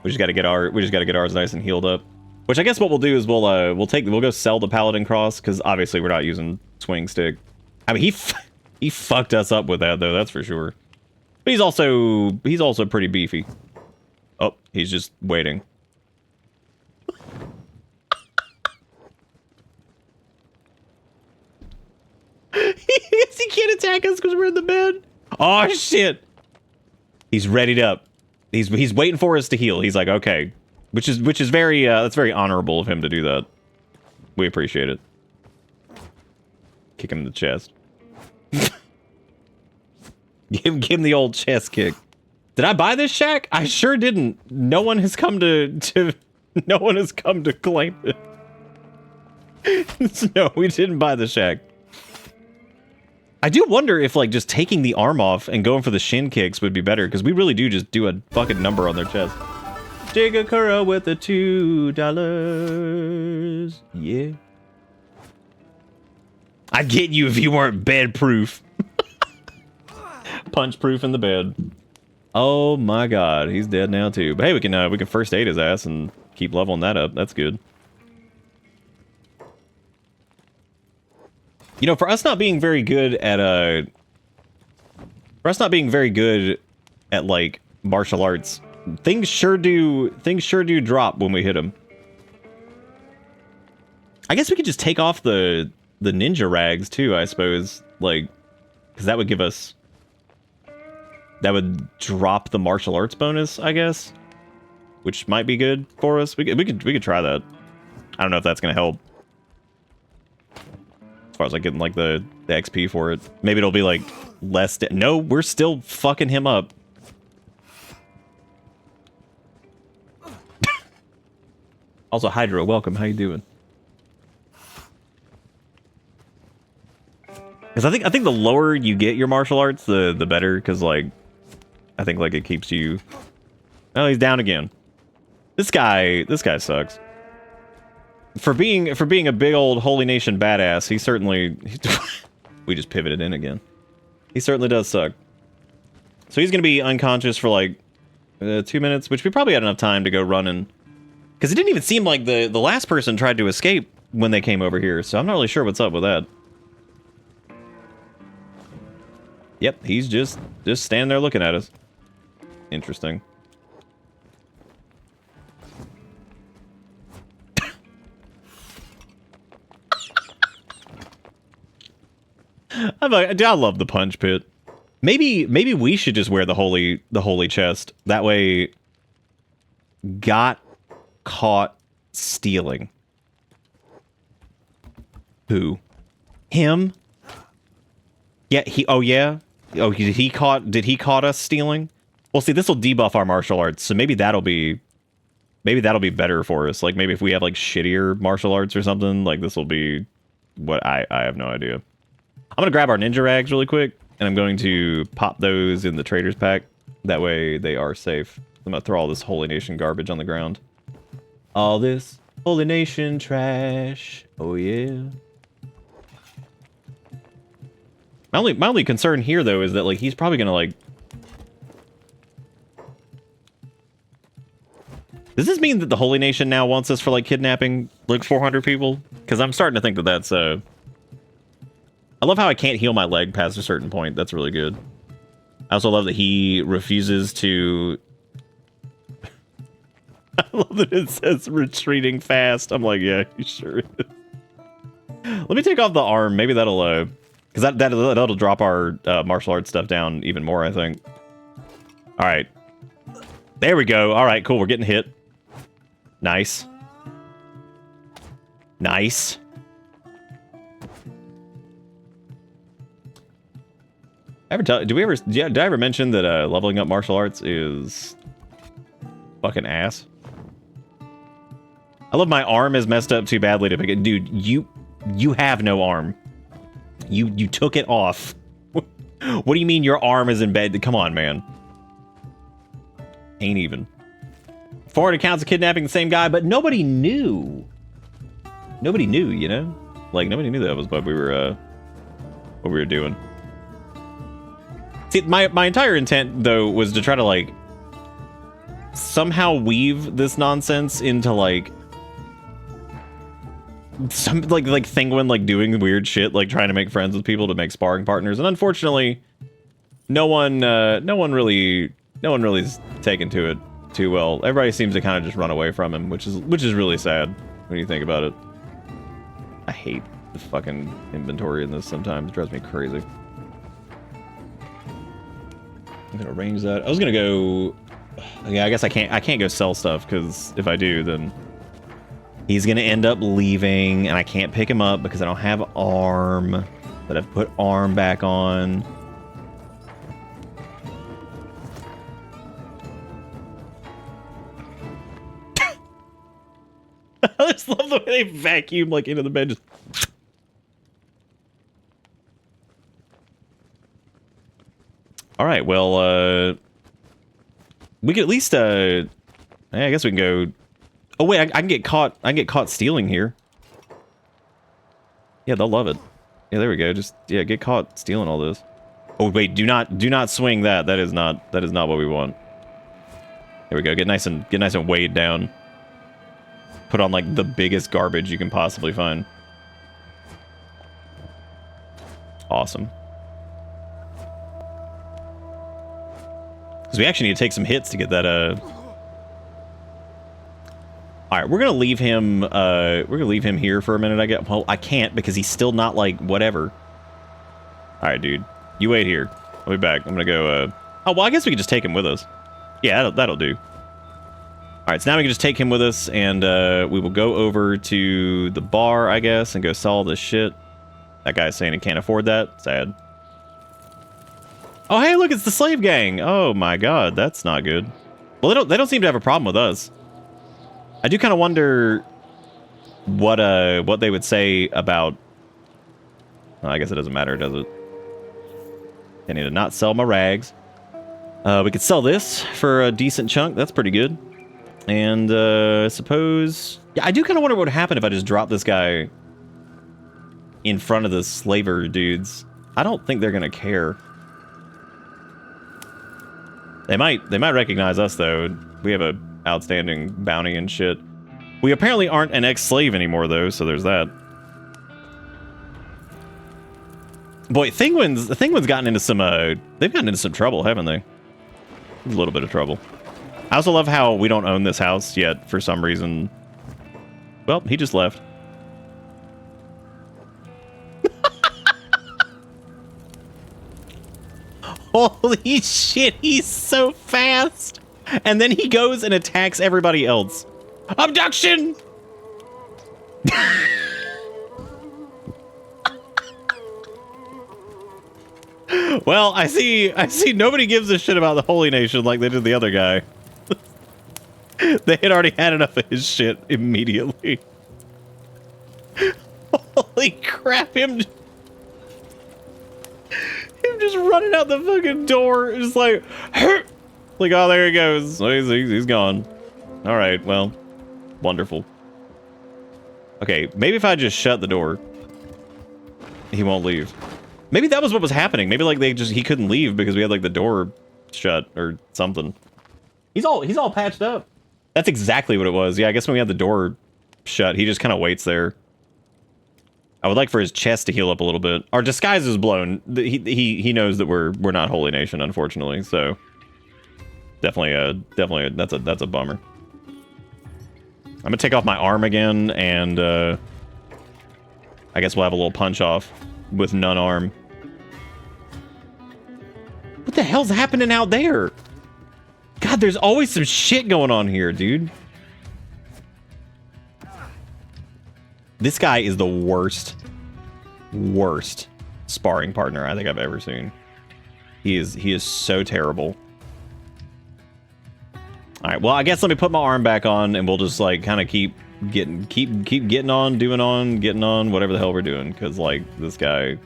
We just gotta get ours nice and healed up. Which I guess what we'll do is we'll go sell the Paladin Cross, because obviously we're not using Swing Stick. I mean, he fucked us up with that, though, that's for sure. But he's also pretty beefy. Oh, he's just waiting. He can't attack us because we're in the bed. Oh shit! He's readied up. He's waiting for us to heal. He's like, okay, which is very that's very honorable of him to do that. We appreciate it. Kick him in the chest. Give him the old chest kick. Did I buy this shack? I sure didn't. No one has come to no one has come to claim it. No, we didn't buy the shack. I do wonder if, like, just taking the arm off and going for the shin kicks would be better, because we really do just do a fucking number on their chest. Jigakura with the $2. Yeah. I'd get you if you weren't bed-proof. Punch-proof in the bed. Oh my god, he's dead now too. But hey, we can first aid his ass and keep leveling that up. That's good. You know, for us not being very good at like martial arts, things sure do drop when we hit them. I guess we could just take off the ninja rags too, I suppose, like, because that would drop the martial arts bonus, I guess, which might be good for us. We could try that. I don't know if that's gonna help. As far as like getting like the XP for it. Maybe it'll be like less. No, we're still fucking him up. Also, Hydra, welcome. How you doing? Because I think the lower you get your martial arts, the better. Because like, I think like it keeps you. Oh, he's down again. This guy sucks. For being a big old Holy Nation badass, he certainly... we just pivoted in again. He certainly does suck. So he's going to be unconscious for like 2 minutes, which we probably had enough time to go running. Because it didn't even seem like the last person tried to escape when they came over here, so I'm not really sure what's up with that. Yep, he's just standing there looking at us. Interesting. I love the punch pit. Maybe we should just wear the holy chest. That way, got caught stealing. Who? Him? Yeah. Did he caught us stealing? Well, see, this will debuff our martial arts, so maybe that'll be better for us. Like maybe if we have like shittier martial arts or something, like this will be what I have no idea. I'm going to grab our ninja rags really quick, and I'm going to pop those in the trader's pack. That way they are safe. I'm going to throw all this Holy Nation garbage on the ground. All this Holy Nation trash. Oh, yeah. My only concern here, though, is that, like, he's probably going to, like... Does this mean that the Holy Nation now wants us for, like, kidnapping, like, 400 people? Because I'm starting to think that that's, I love how I can't heal my leg past a certain point. That's really good. I also love that he refuses to... I love that it says retreating fast. I'm like, yeah, he sure is. Let me take off the arm. Maybe that'll, because that'll drop our martial arts stuff down even more, I think. All right. There we go. All right, cool. We're getting hit. Nice. Nice. Did I ever mention that leveling up martial arts is Fucking ass. I love my arm is messed up too badly to pick it. Dude, you have no arm. You took it off. What do you mean your arm is in bed? Come on, man. Ain't even. 400 counts of kidnapping the same guy, but nobody knew. Nobody knew, you know? Like, nobody knew that was what we were doing. See, my entire intent, though, was to try to, like, somehow weave this nonsense into, like, some, like Thinguin, like, doing weird shit, like, trying to make friends with people to make sparring partners, and unfortunately, no one really's taken to it too well. Everybody seems to kind of just run away from him, which is really sad when you think about it. I hate the fucking inventory in this sometimes. It drives me crazy. I'm gonna arrange that. I was gonna go... Yeah, I guess I can't go sell stuff, because if I do, then he's gonna end up leaving, and I can't pick him up because I don't have arm. But I've put arm back on. I just love the way they vacuum like into the bed. Just... All right, well, we could at least, I guess we can go. Oh wait, I can get caught. I can get caught stealing here. Yeah, they'll love it. Yeah, there we go. Just get caught stealing all this. Oh wait, do not swing that. That is not what we want. There we go. Get nice and weighed down. Put on like the biggest garbage you can possibly find. Awesome. Because we actually need to take some hits to get that. All right, we're gonna leave him. We're gonna leave him here for a minute. I guess. Well, I can't because he's still not like whatever. All right, dude. You wait here. I'll be back. I'm gonna go. Oh well, I guess we could just take him with us. Yeah, that'll do. All right, so now we can just take him with us, and we will go over to the bar, I guess, and go sell all this shit. That guy's saying he can't afford that. Sad. Oh, hey, look, it's the slave gang. Oh my god, that's not good. Well, they don't seem to have a problem with us. I do kind of wonder what they would say about. Well, I guess it doesn't matter, does it? I need to not sell my rags. We could sell this for a decent chunk. That's pretty good. And I suppose... Yeah, I do kind of wonder what would happen if I just dropped this guy in front of the slaver dudes. I don't think they're going to care. They might recognize us, though. We have a outstanding bounty and shit. We apparently aren't an ex-slave anymore, though, so there's that. Boy, Thinguin's gotten into some, they've gotten into some trouble, haven't they? A little bit of trouble. I also love how we don't own this house yet, for some reason. Well, he just left. Holy shit, he's so fast! And then he goes and attacks everybody else. Abduction! Well, I see nobody gives a shit about the Holy Nation like they did the other guy. They had already had enough of his shit immediately. Holy crap, him just running out the fucking door, just like, like, oh, there he goes. Oh, he's gone. All right, well, wonderful. Okay, maybe if I just shut the door, he won't leave. Maybe that was what was happening. Maybe like he couldn't leave because we had like the door shut or something. He's all patched up. That's exactly what it was. Yeah, I guess when we had the door shut, he just kind of waits there. I would like for his chest to heal up a little bit. Our disguise is blown. He knows that we're not Holy Nation, unfortunately. So definitely that's a bummer. I'm gonna take off my arm again, and I guess we'll have a little punch off with none arm. What the hell's happening out there? God, there's always some shit going on here, dude. This guy is the worst sparring partner I think I've ever seen. He is so terrible. All right, right. Well, I guess let me put my arm back on, and we'll just like kind of keep getting on, getting on, whatever the hell we're doing. Because like this guy,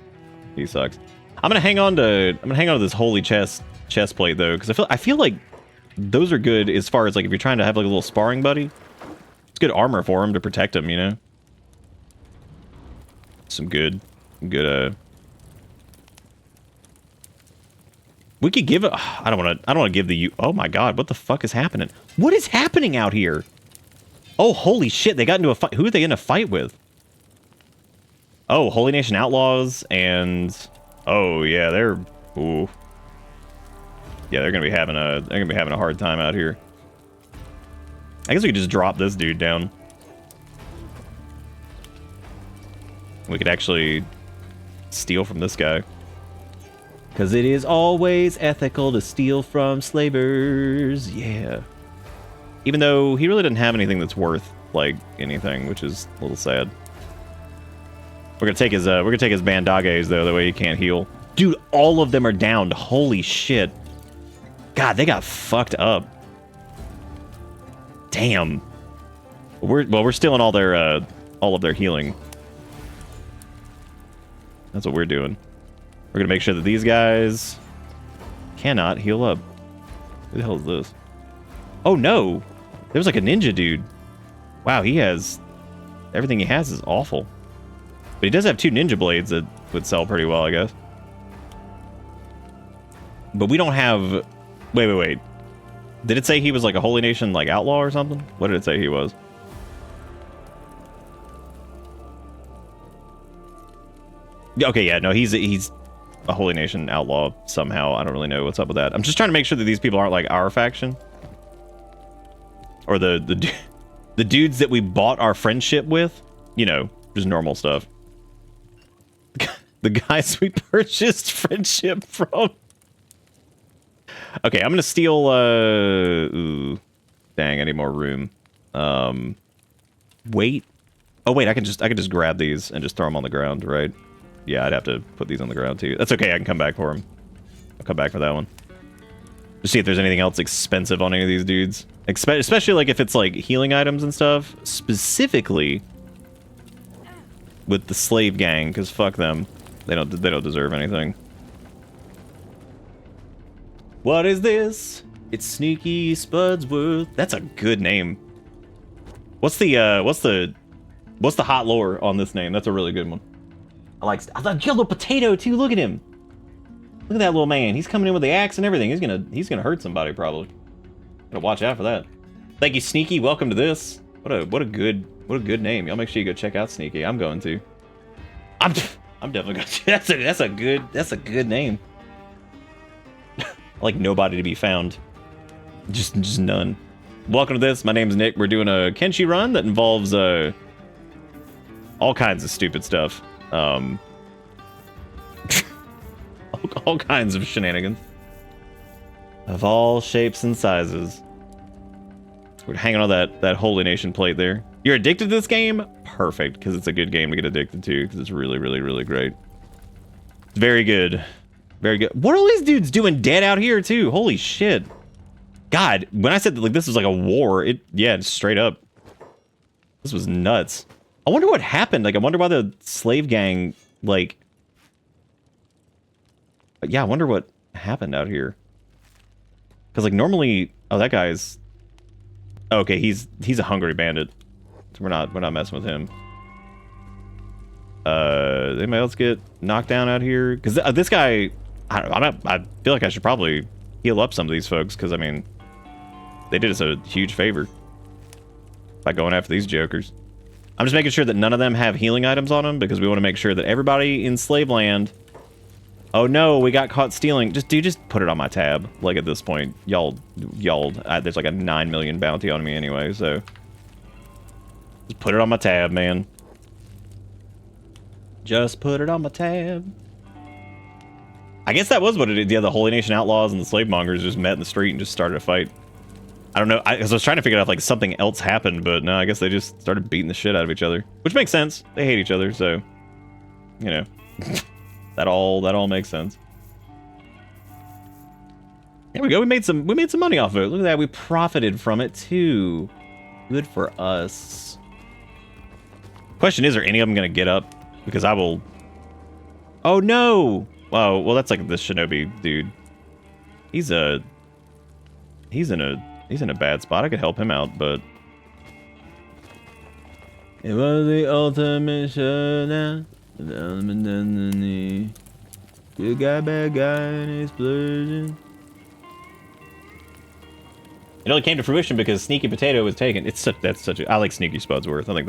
he sucks. I'm gonna hang on to this holy chest plate though, because I feel like those are good as far as like if you're trying to have like a little sparring buddy. It's good armor for him to protect him, you know. Some good. We could give it. I don't want to give the. Oh my god! What the fuck is happening? What is happening out here? Oh holy shit! They got into a fight. Who are they in a fight with? Oh, Holy Nation Outlaws and. Oh yeah, they're. Ooh. Yeah, they're gonna be having a hard time out here. I guess we could just drop this dude down. We could actually steal from this guy. Because it is always ethical to steal from slavers. Yeah. Even though he really didn't have anything that's worth, like, anything, which is a little sad. We're gonna take his bandages, though, that way he can't heal. Dude, all of them are downed. Holy shit. God, they got fucked up. Damn. We're stealing all of their healing. That's what we're doing. We're gonna make sure that these guys cannot heal up. Who the hell is this? Oh no! There's like a ninja dude. Wow, he has... Everything he has is awful. But he does have 2 ninja blades that would sell pretty well, I guess. But we don't have... Wait. Did it say he was like a Holy Nation like outlaw or something? What did it say he was? Okay, yeah, no, he's a Holy Nation outlaw somehow. I don't really know what's up with that. I'm just trying to make sure that these people aren't like our faction. Or the dudes that we bought our friendship with. You know, just normal stuff. The guys we purchased friendship from. Okay, I'm gonna steal, ooh, dang, I need more room. Wait. Oh wait, I can just grab these and just throw them on the ground, right? Yeah, I'd have to put these on the ground too. That's okay, I can come back for them. I'll come back for that one. Just see if there's anything else expensive on any of these dudes. Especially like if it's like healing items and stuff. Specifically with the slave gang, because fuck them. They don't deserve anything. What is this? It's Sneaky Spudsworth. That's a good name. What's the hot lore on this name? That's a really good one. I like yellow potato too. Look at him. Look at that little man. He's coming in with the axe and everything. He's gonna hurt somebody probably. Gotta watch out for that. Thank you, Sneaky. Welcome to this. What a good name. Y'all make sure you go check out Sneaky. I'm going to. I'm definitely gonna. That's a good name. Like nobody to be found. Just none. Welcome to this. My name's Nick. We're doing a Kenshi run that involves all kinds of stupid stuff. All kinds of shenanigans. Of all shapes and sizes. We're hanging on that Holy Nation plate there. You're addicted to this game? Perfect, because it's a good game to get addicted to, because it's really, really, really great. It's very good. Very good. What are all these dudes doing dead out here, too? Holy shit. God, when I said that, like, this was like a war, yeah, straight up. This was nuts. I wonder what happened. Like, I wonder why the slave gang, like... Yeah, I wonder what happened out here. Because, like, normally... Oh, that guy's... Okay, he's a hungry bandit. So we're not messing with him. Anybody else get knocked down out here? Because this guy... I feel like I should probably heal up some of these folks, because, I mean... They did us a huge favor. By going after these jokers. I'm just making sure that none of them have healing items on them, because we want to make sure that everybody in Slave Land... Oh no, we got caught stealing. Just put it on my tab. Like at this point, y'all, there's like a 9 million bounty on me anyway, so. Just put it on my tab, man. Just put it on my tab. I guess that was what it did. Yeah, the Holy Nation Outlaws and the Slave Mongers just met in the street and just started a fight. I don't know, I was trying to figure out if like something else happened, but no, I guess they just started beating the shit out of each other. Which makes sense. They hate each other, so, you know. That all makes sense. There we go. We made some money off of it. Look at that. We profited from it too. Good for us. Question is, are any of them gonna get up? Because I will. Oh no! Oh well, that's like this shinobi dude. He's in a bad spot. I could help him out, but it was the ultimate showdown. Good guy, bad guy, and explosion. It only came to fruition because Sneaky Potato was taken. I like Sneaky Spudsworth. I think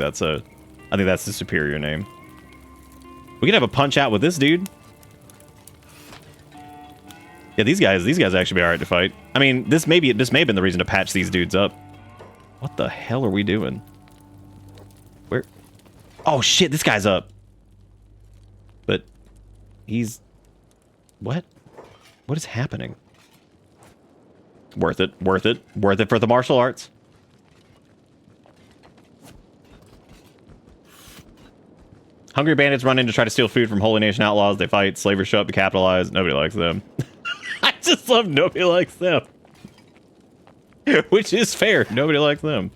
that's the superior name. We could have a punch out with this dude. Yeah, these guys actually be alright to fight. I mean, this may have been the reason to patch these dudes up. What the hell are we doing? Where? Oh shit, this guy's up. But he's what? What is happening? Worth it, worth it, worth it for the martial arts. Hungry bandits run in to try to steal food from Holy Nation outlaws. They fight. Slavers show up to capitalize. Nobody likes them. I just love nobody likes them. Which is fair. Nobody likes them.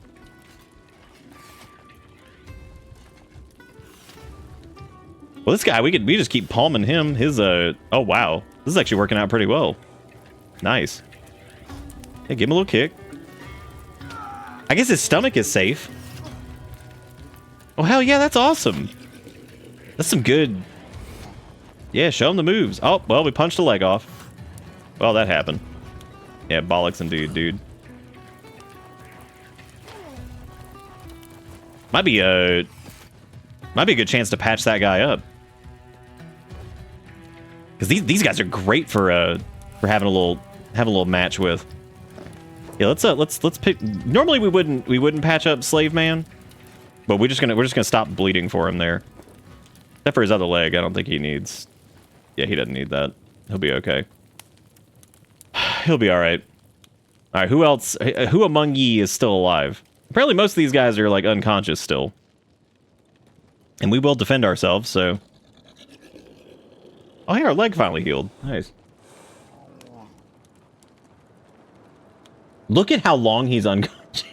Well, this guy, we just keep palming him. His, oh wow. This is actually working out pretty well. Nice. Hey, give him a little kick. I guess his stomach is safe. Oh, hell yeah, that's awesome. That's some good... Yeah, show him the moves. Oh, well, we punched a leg off. Well, that happened. Yeah, bollocks indeed, dude. Might be a good chance to patch that guy up. Because these guys are great for having a little match with. Yeah, let's pick. Normally we wouldn't patch up Slave Man, but we're just gonna stop bleeding for him there. Except for his other leg, I don't think he needs. Yeah, he doesn't need that. He'll be okay. He'll be all right. All right, who else? Who among ye is still alive? Apparently, most of these guys are like unconscious still, and we will defend ourselves. So, oh, hey, our leg finally healed. Nice. Look at how long he's unconscious.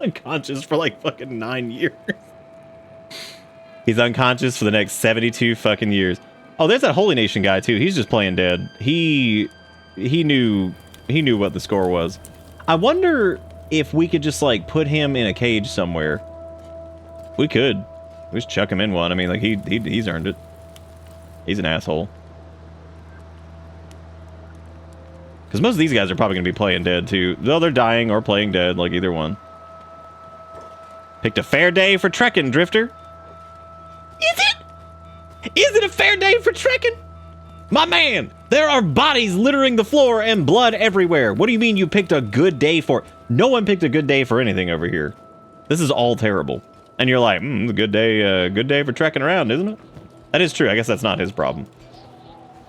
Unconscious for like fucking 9 years. He's unconscious for the next 72 fucking years. Oh, there's that Holy Nation guy too. He's just playing dead. He knew what the score was. I wonder if we could just like put him in a cage somewhere. We could. We just chuck him in one. I mean, like he's earned it. He's an asshole. Because most of these guys are probably going to be playing dead, too. Though they're dying or playing dead, like either one. Picked a fair day for trekking, Drifter. Is it? Is it a fair day for trekking? My man, there are bodies littering the floor and blood everywhere. What do you mean you picked a good day for it? No one picked a good day for anything over here. This is all terrible. And you're like, a good day for trekking around, isn't it? That is true. I guess that's not his problem.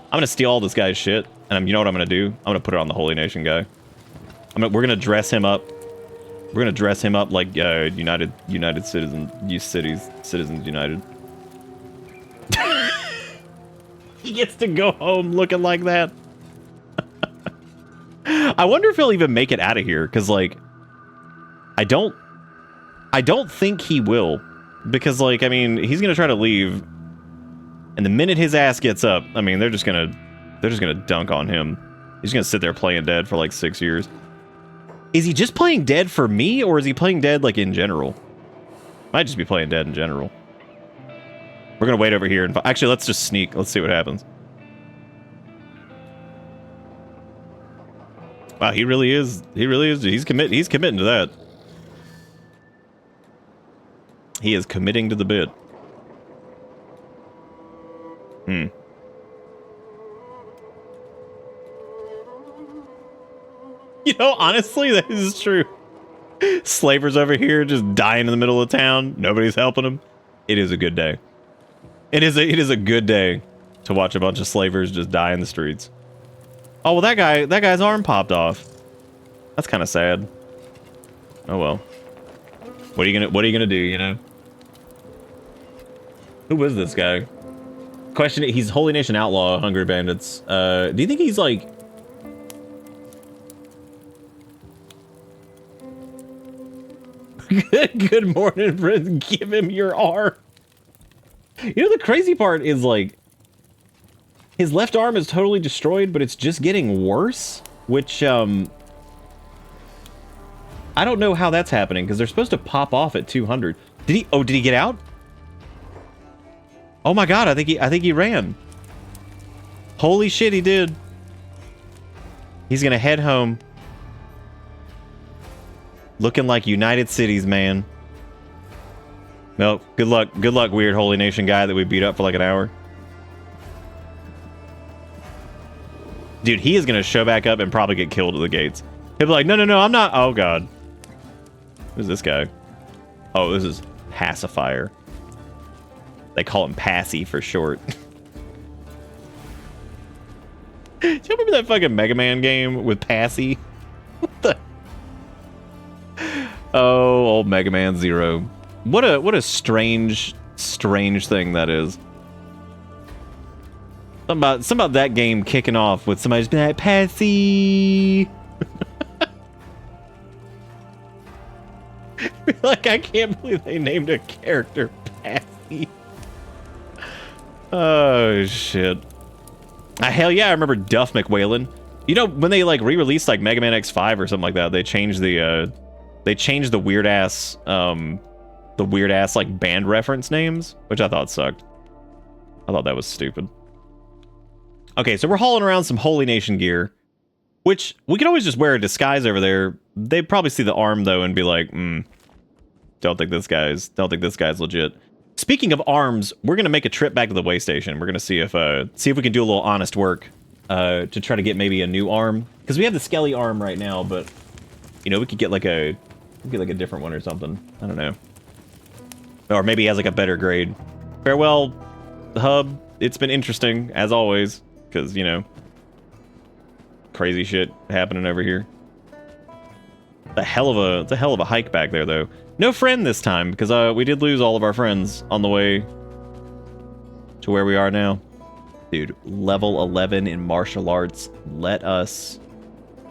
I'm gonna steal all this guy's shit, and you know what I'm gonna do? I'm gonna put it on the Holy Nation guy. We're gonna dress him up. We're gonna dress him up like United Citizens United. He gets to go home looking like that. I wonder if he'll even make it out of here, because like, I don't think he will, because like, I mean, he's gonna try to leave. And the minute his ass gets up, I mean, they're just gonna dunk on him. He's gonna sit there playing dead for like 6 years. Is he just playing dead for me, or is he playing dead like in general? Might just be playing dead in general. We're gonna wait over here and actually let's just sneak. Let's see what happens. Wow, he really is. He's committing to that. He is committing to the bit. You know, honestly, that is true. Slavers over here just dying in the middle of town. Nobody's helping them. It is a good day. It is a good day to watch a bunch of slavers just die in the streets. Oh well, that guy's arm popped off. That's kind of sad. Oh well. What are you gonna do? You know. Who was this guy? Question: he's Holy Nation outlaw, Hungry Bandits. Do you think he's like? Good morning, friends. Give him your arm. You know, the crazy part is, like, his left arm is totally destroyed, but it's just getting worse, which, I don't know how that's happening, because they're supposed to pop off at 200. Did he get out? Oh my god, I think he ran. Holy shit, he did. He's gonna head home. Looking like United Cities, man. No, good luck, weird Holy Nation guy that we beat up for like an hour. Dude, he is gonna show back up and probably get killed at the gates. He'll be like, no, I'm not. Oh god. Who's this guy? Oh, this is Pacifier. They call him Passy for short. Do you remember that fucking Mega Man game with Passy? What the? Oh, old Mega Man Zero. What a strange thing that is. Something about that game kicking off with somebody just being like, Passy. Like, I can't believe they named a character Passy. Oh shit. Hell yeah, I remember Duff McWhalen. You know, when they like re-released like Mega Man X5 or something like that, they changed the weird ass like band reference names, which I thought sucked. I thought that was stupid. Okay, so we're hauling around some Holy Nation gear, which we could always just wear a disguise over there. They'd probably see the arm though and be like, don't think this guy's legit. Speaking of arms, we're gonna make a trip back to the way station. We're gonna see if we can do a little honest work to try to get maybe a new arm, because we have the Skelly arm right now, but you know, we could get like a different one or something. I don't know, or maybe he has like a better grade. Farewell, Hub. It's been interesting as always, because you know, crazy shit happening over here. It's a hell of a hike back there though. No friend this time, because we did lose all of our friends on the way to where we are now. Dude, level 11 in martial arts. Let us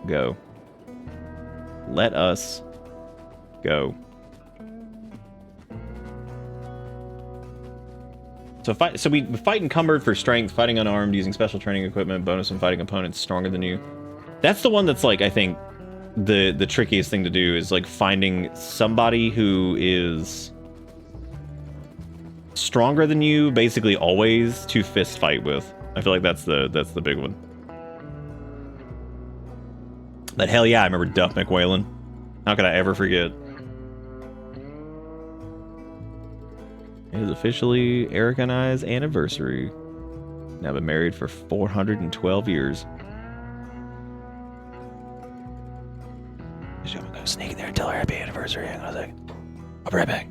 go. Let us go. So we fight encumbered for strength, fighting unarmed, using special training equipment, bonus when fighting opponents stronger than you. That's the one that's like, I think, the trickiest thing to do is like finding somebody who is stronger than you basically always to fist fight with. I feel like that's the big one. But hell yeah, I remember Duff McWhalen. How could I ever forget? It is officially Eric and I's anniversary. Now been married for 412 years. I'm gonna sneak in there and tell her happy anniversary. Hang on a second. I'll be right back.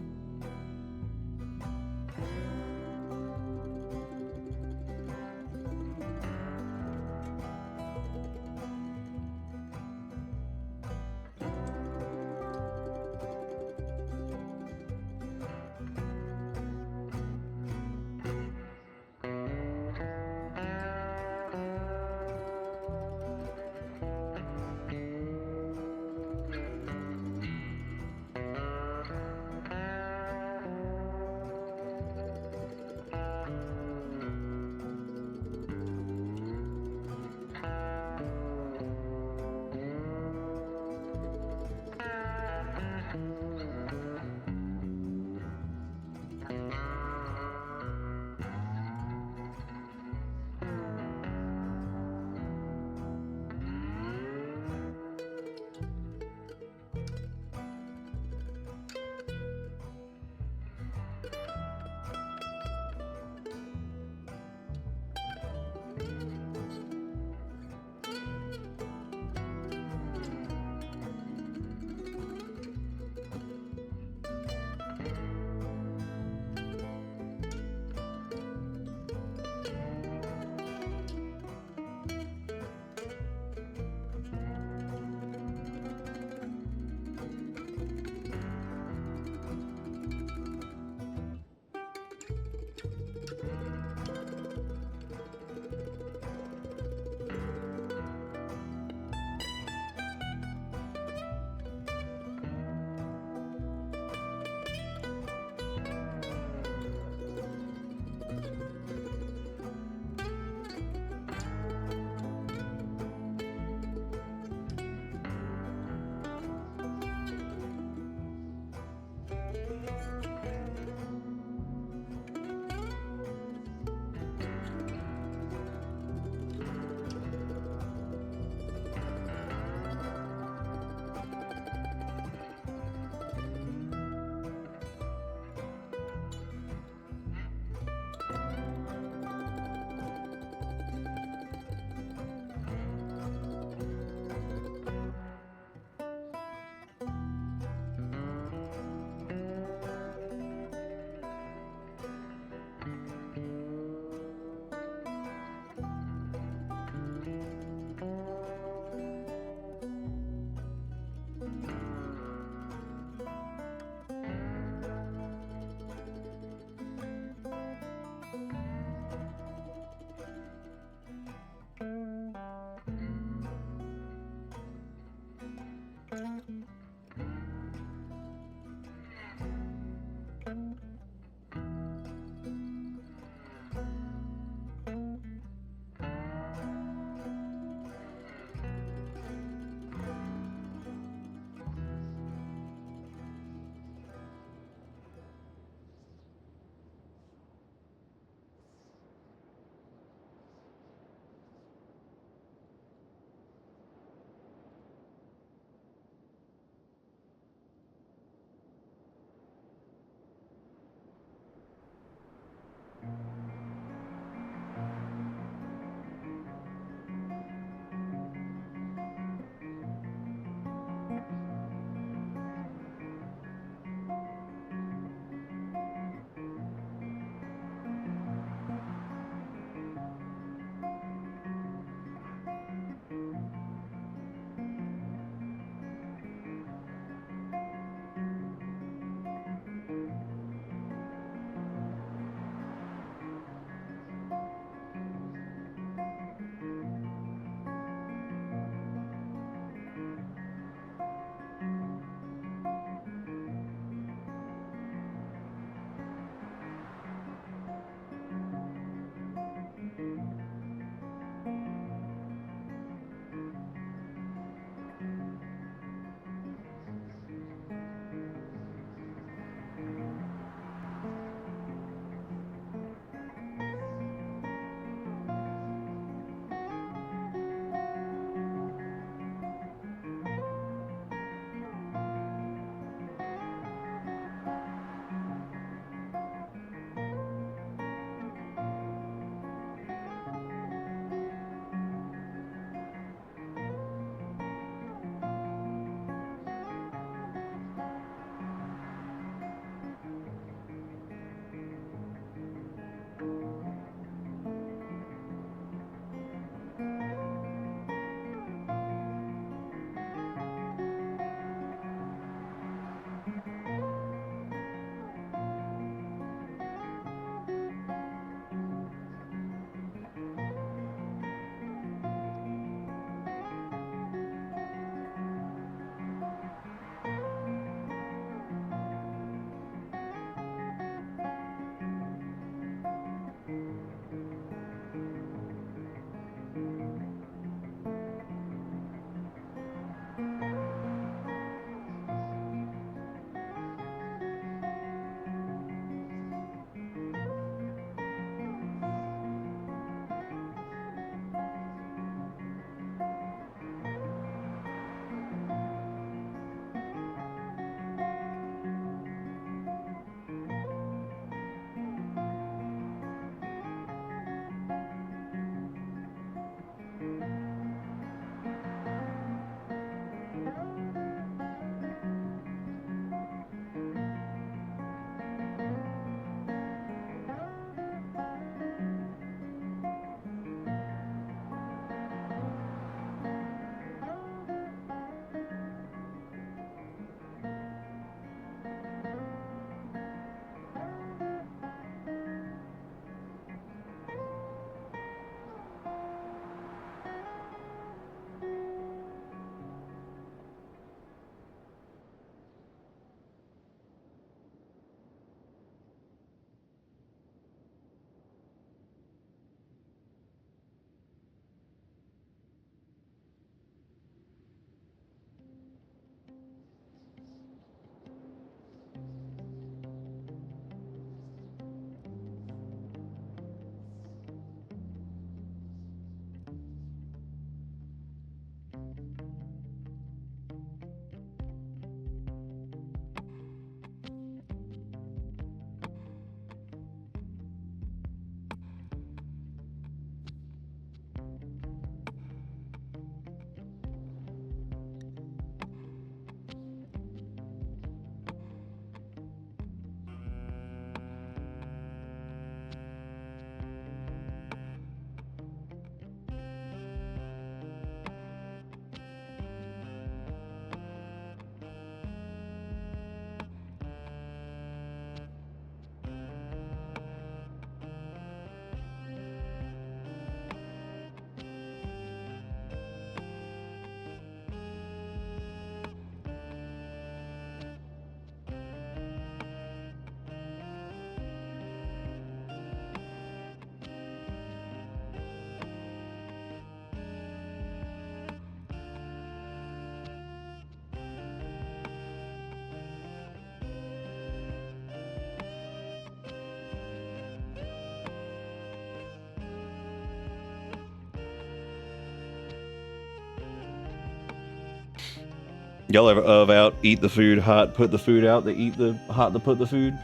Y'all ever of out, eat the food, hot, put the food out, they eat the hot, to put the food?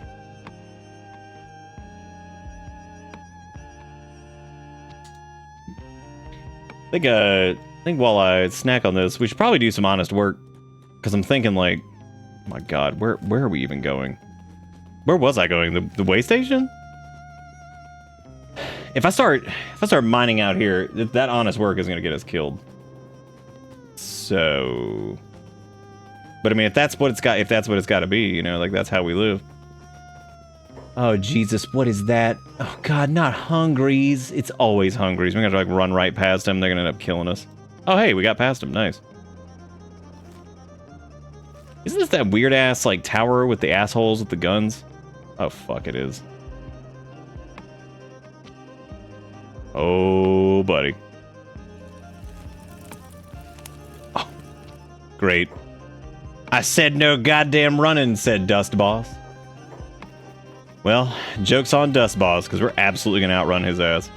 I think while I snack on this, we should probably do some honest work. Because I'm thinking like, oh my god, where are we even going? Where was I going? The way station? If I start mining out here, that honest work is gonna get us killed. So, but I mean, if that's what it's got to be, you know, like that's how we live. Oh Jesus, what is that? Oh God, not Hungries. It's always Hungries. We're gonna like run right past them. They're gonna end up killing us. Oh hey, we got past them. Nice. Isn't this that weird ass like tower with the assholes with the guns? Oh fuck, it is. Oh buddy. Oh, great. I said no goddamn running, said Dust Boss. Well, joke's on Dust Boss, because we're absolutely gonna outrun his ass.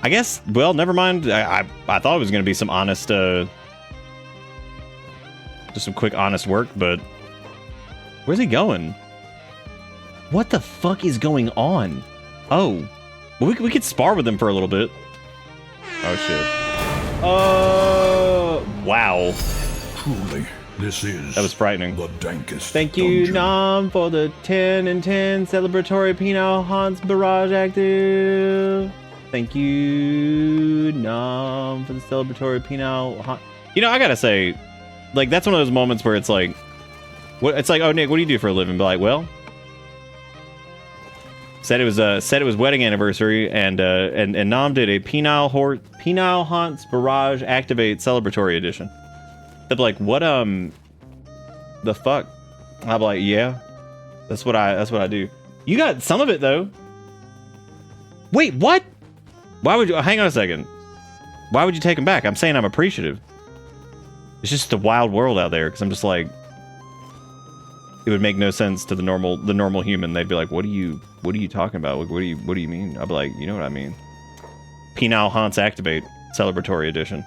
I guess, well, never mind. I thought it was gonna be some honest, just some quick honest work, but where's he going? What the fuck is going on? Oh, well, we could spar with him for a little bit. Oh shit. Wow. Truly, this is that was frightening. The dankest Thank you, dungeon. Nam, for the 10 and 10 celebratory Pinot Hans Barrage active. Thank you, Nam, for the celebratory Pinot. You know, I gotta say, like, that's one of those moments where it's like, it's like, oh, Nick, what do you do for a living? Be like, well, said it was wedding anniversary, and Nam did a Pinot Hans Barrage Activate Celebratory Edition. They'd be like, what the fuck? I'd be like, yeah, that's what I do. You got some of it though. Wait, what? Why would you? Hang on a second. Why would you take them back? I'm saying I'm appreciative. It's just the wild world out there, because I'm just like, it would make no sense to the normal human. They'd be like, what are you talking about? What do you mean? I'd be like, you know what I mean. Pinot Hans Activate Celebratory Edition.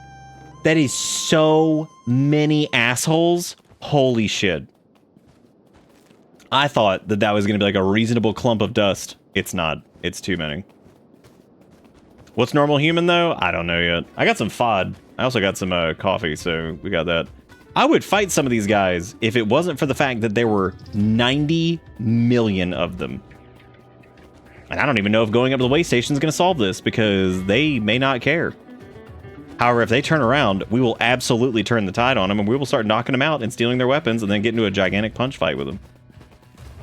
That is so many assholes. Holy shit. I thought that was going to be like a reasonable clump of dust. It's not. It's too many. What's normal human, though? I don't know yet. I got some FOD. I also got some coffee, so we got that. I would fight some of these guys if it wasn't for the fact that there were 90 million of them. And I don't even know if going up to the way station is going to solve this, because they may not care. However, if they turn around, we will absolutely turn the tide on them, and we will start knocking them out and stealing their weapons, and then get into a gigantic punch fight with them.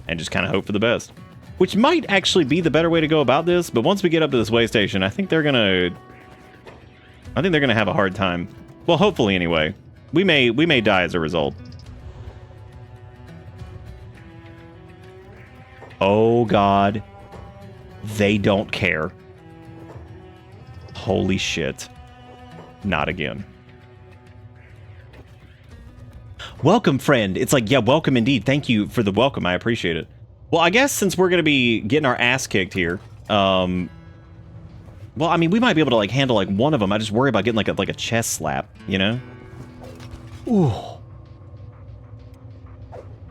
And just kind of hope for the best. Which might actually be the better way to go about this, but once we get up to this way station, I think they're gonna have a hard time. Well, hopefully anyway. We may die as a result. Oh god. They don't care. Holy shit. Not again. Welcome, friend. It's like, yeah, welcome indeed. Thank you for the welcome. I appreciate it. Well, I guess since we're going to be getting our ass kicked here, well, I mean, we might be able to, like, handle, like, one of them. I just worry about getting, like a chest slap, you know? Ooh.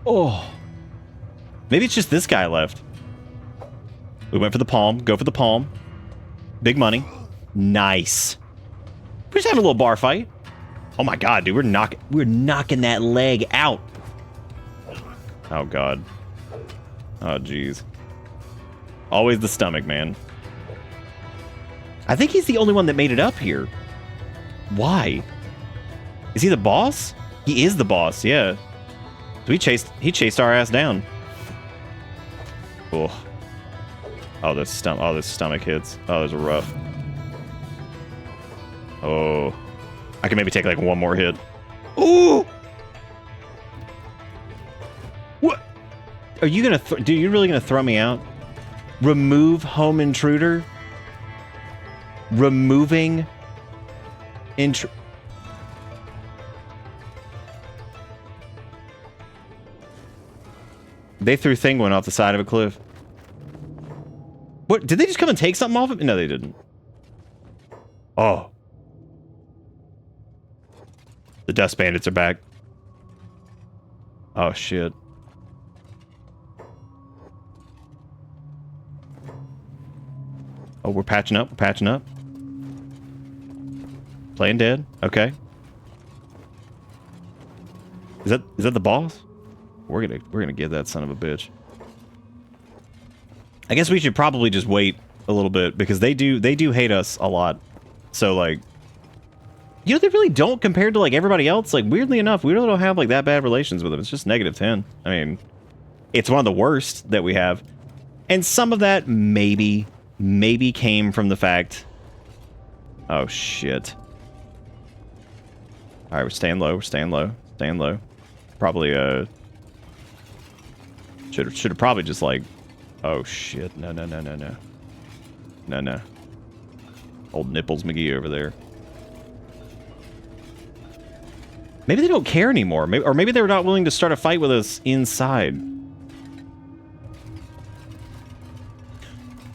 Oh. Maybe it's just this guy left. We went for the palm. Go for the palm. Big money. Nice. We're just having a little bar fight. Oh my god, dude, we're knocking that leg out. Oh god. Oh jeez. Always the stomach, man. I think he's the only one that made it up here. Why? Is he the boss? He is the boss, yeah. So he chased our ass down. Oh. Oh, this stomach hits. Oh, those are rough. Oh. I can maybe take like one more hit. Ooh! What? Are you gonna dude, you really gonna throw me out? Remove home intruder? Removing They threw Thinguin off the side of a cliff. What? Did they just come and take something off of it? No, they didn't. Oh. The dust bandits are back. Oh, shit. Oh, we're patching up. We're patching up. Playing dead. Okay. Is that the boss? We're gonna get that son of a bitch. I guess we should probably just wait a little bit because they do hate us a lot. So like, you know, they really don't compared to like everybody else. Like weirdly enough, we really don't have like that bad relations with them. It's just -10. I mean, it's one of the worst that we have, and some of that maybe came from the fact. Oh shit! All right, we're staying low. We're staying low. Staying low. Probably should have probably just like. Oh shit! No. Old Nipples McGee over there. Maybe they don't care anymore. Maybe they're not willing to start a fight with us inside.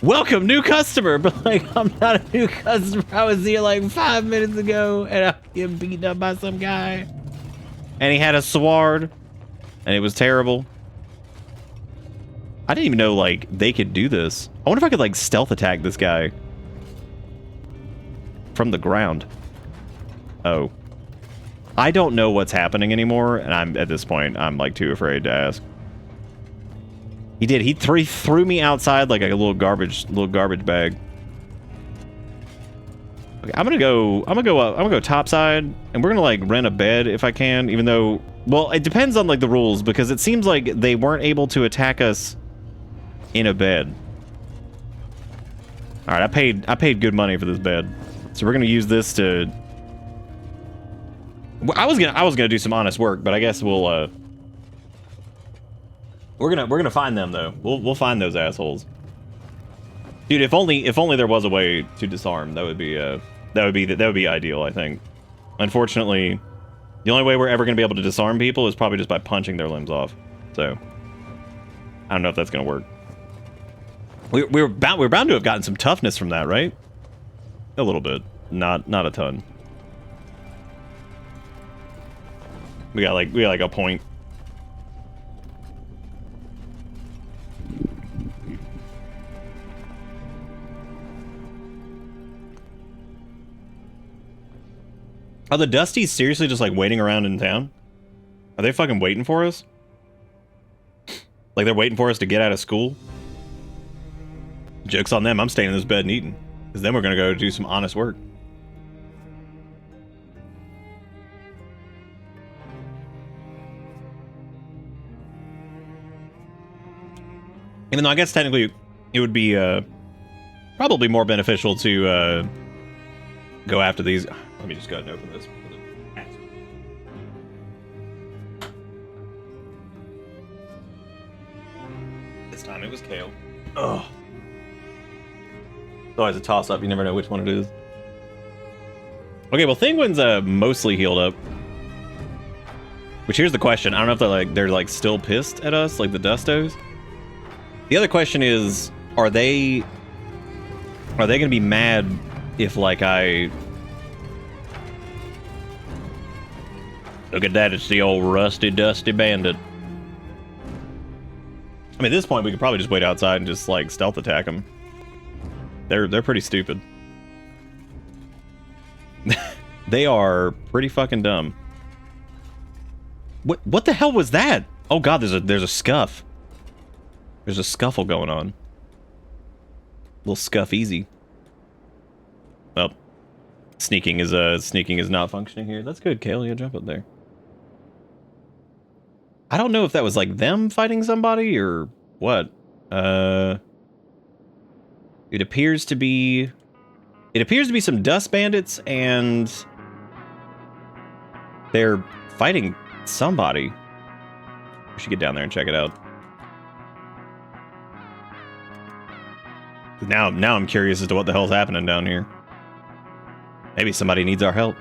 Welcome, new customer! But like, I'm not a new customer. I was here like 5 minutes ago and I get beaten up by some guy. And he had a sword. And it was terrible. I didn't even know like they could do this. I wonder if I could like stealth attack this guy. From the ground. Oh. I don't know what's happening anymore, and I'm at this point, I'm like too afraid to ask. He did. He threw me outside like a little garbage bag. Okay, I'm gonna go topside, and we're gonna like rent a bed if I can. Even though, well, it depends on like the rules because it seems like they weren't able to attack us in a bed. All right, I paid good money for this bed, so we're gonna use this to. I was gonna do some honest work, but I guess we'll we're gonna find them though. We'll find those assholes, dude. If only there was a way to disarm, that would be ideal. I think. Unfortunately, the only way we're ever gonna be able to disarm people is probably just by punching their limbs off. So I don't know if that's gonna work. We're bound to have gotten some toughness from that, right? A little bit, not a ton. We got like a point. Are the Dusties seriously just like waiting around in town? Are they fucking waiting for us? Like they're waiting for us to get out of school? Joke's on them, I'm staying in this bed and eating. Because then we're gonna go do some honest work. Even though I guess technically it would be probably more beneficial to go after these. Let me just go ahead and open this. This time it was kale. Ugh. It's always a toss-up. You never know which one it is. Okay, well, Thinguin's mostly healed up. Which here's the question. I don't know if they're like still pissed at us, like the Dustos. The other question is, are they gonna be mad if like I look at that? It's the old rusty dusty bandit. I mean, at this point we could probably just wait outside and just like stealth attack them. They're pretty stupid. They are pretty fucking dumb. What the hell was that? Oh god, there's a scuff. There's a scuffle going on. Little scuff easy. Well, sneaking is not functioning here. That's good, Kale. Yeah, jump up there. I don't know if that was like them fighting somebody or what. It appears to be some dust bandits and they're fighting somebody. We should get down there and check it out. Now I'm curious as to what the hell's happening down here. Maybe somebody needs our help.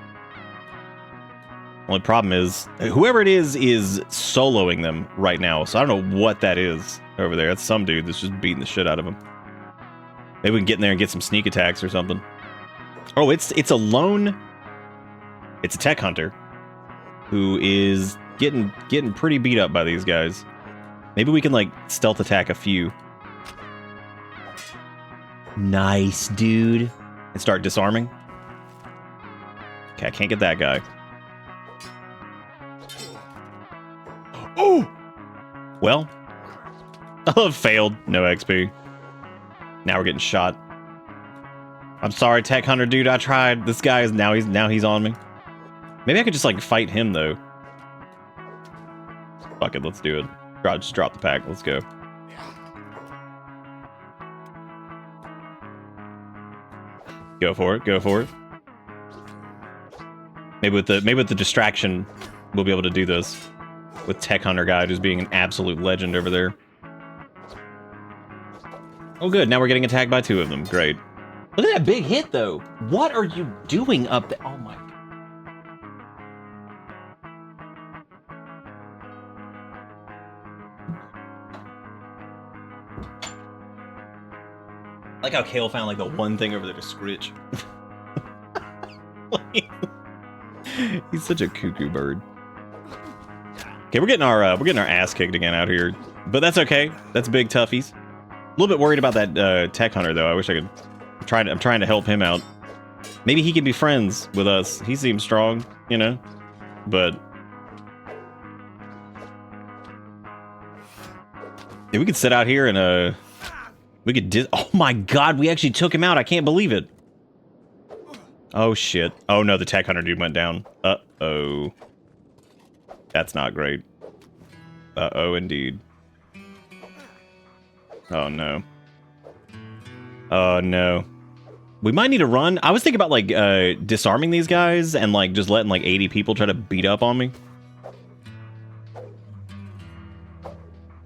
Only problem is, whoever it is soloing them right now. So I don't know what that is over there. That's some dude that's just beating the shit out of him. Maybe we can get in there and get some sneak attacks or something. Oh, it's a lone. It's a tech hunter. who is getting pretty beat up by these guys. Maybe we can, like, stealth attack a few. Nice, dude. And start disarming. Okay, I can't get that guy. Oh! Well. Oh, failed. No XP. Now we're getting shot. I'm sorry, Tech Hunter dude, I tried. This guy is now he's on me. Maybe I could just like fight him though. Fuck it, let's do it. Just drop the pack, let's go. Go for it, go for it. Maybe with the distraction, we'll be able to do this. With Tech Hunter guy just being an absolute legend over there. Oh good, now we're getting attacked by 2 of them. Great. Look at that big hit though. What are you doing up there? Oh my god. I like how Kale found like the one thing over there to scritch. He's such a cuckoo bird. Okay, we're getting our ass kicked again out here, but that's okay. That's big toughies. A little bit worried about that Tech Hunter though. I wish I could. I'm trying to help him out. Maybe he can be friends with us. He seems strong, you know. But yeah, we could sit out here and we could. Oh my god, we actually took him out. I can't believe it. Oh shit. Oh no, the Tech Hunter dude went down. Uh-oh. That's not great. Uh-oh indeed. Oh no. Oh no. We might need to run. I was thinking about like disarming these guys and like just letting like 80 people try to beat up on me.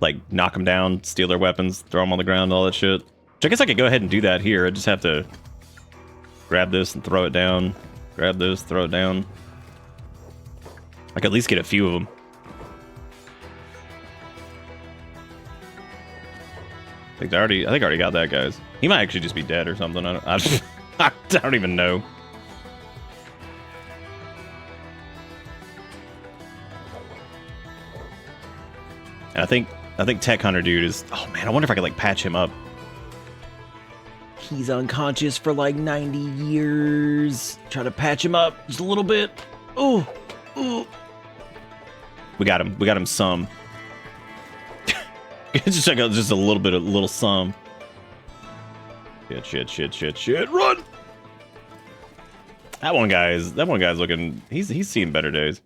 Like knock them down, steal their weapons, throw them on the ground, all that shit. Which I guess I could go ahead and do that here. I just have to grab this and throw it down. Grab this, throw it down. I could at least get a few of them. I think I already got that, guys. He might actually just be dead or something. I don't even know. And I think Tech Hunter dude is. Oh man, I wonder if I could like patch him up. He's unconscious for like 90 years. Try to patch him up just a little bit. Oh, oh. We got him. We got him some. Just check out just a little some. Shit. Run! That one guy's looking. He's seen better days.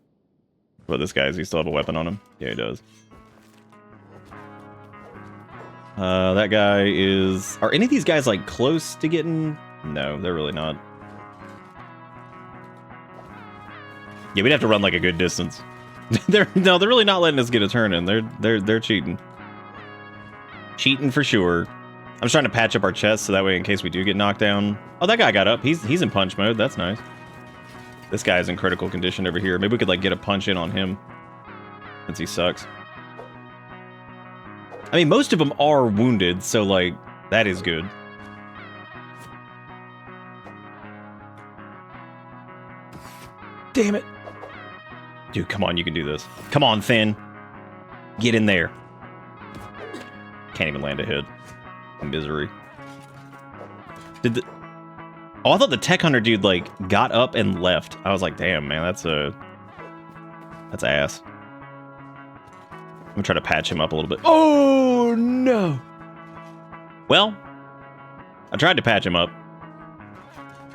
But this guy's, he still have a weapon on him? Yeah, he does. That guy is. Are any of these guys like close to getting? No, they're really not. Yeah, we'd have to run like a good distance. they're really not letting us get a turn in. They're cheating. Cheating for sure. I'm just trying to patch up our chests so that way in case we do get knocked down. Oh, that guy got up. He's in punch mode. That's nice. This guy's in critical condition over here. Maybe we could like get a punch in on him since he sucks. I mean, most of them are wounded, so like that is good. Damn it. Dude, come on, you can do this. Come on, Finn. Get in there. Can't even land a hit. Misery. Oh, I thought the Tech Hunter dude like got up and left. I was like, damn, man, that's ass. I'm gonna try to patch him up a little bit. Oh no. Well, I tried to patch him up.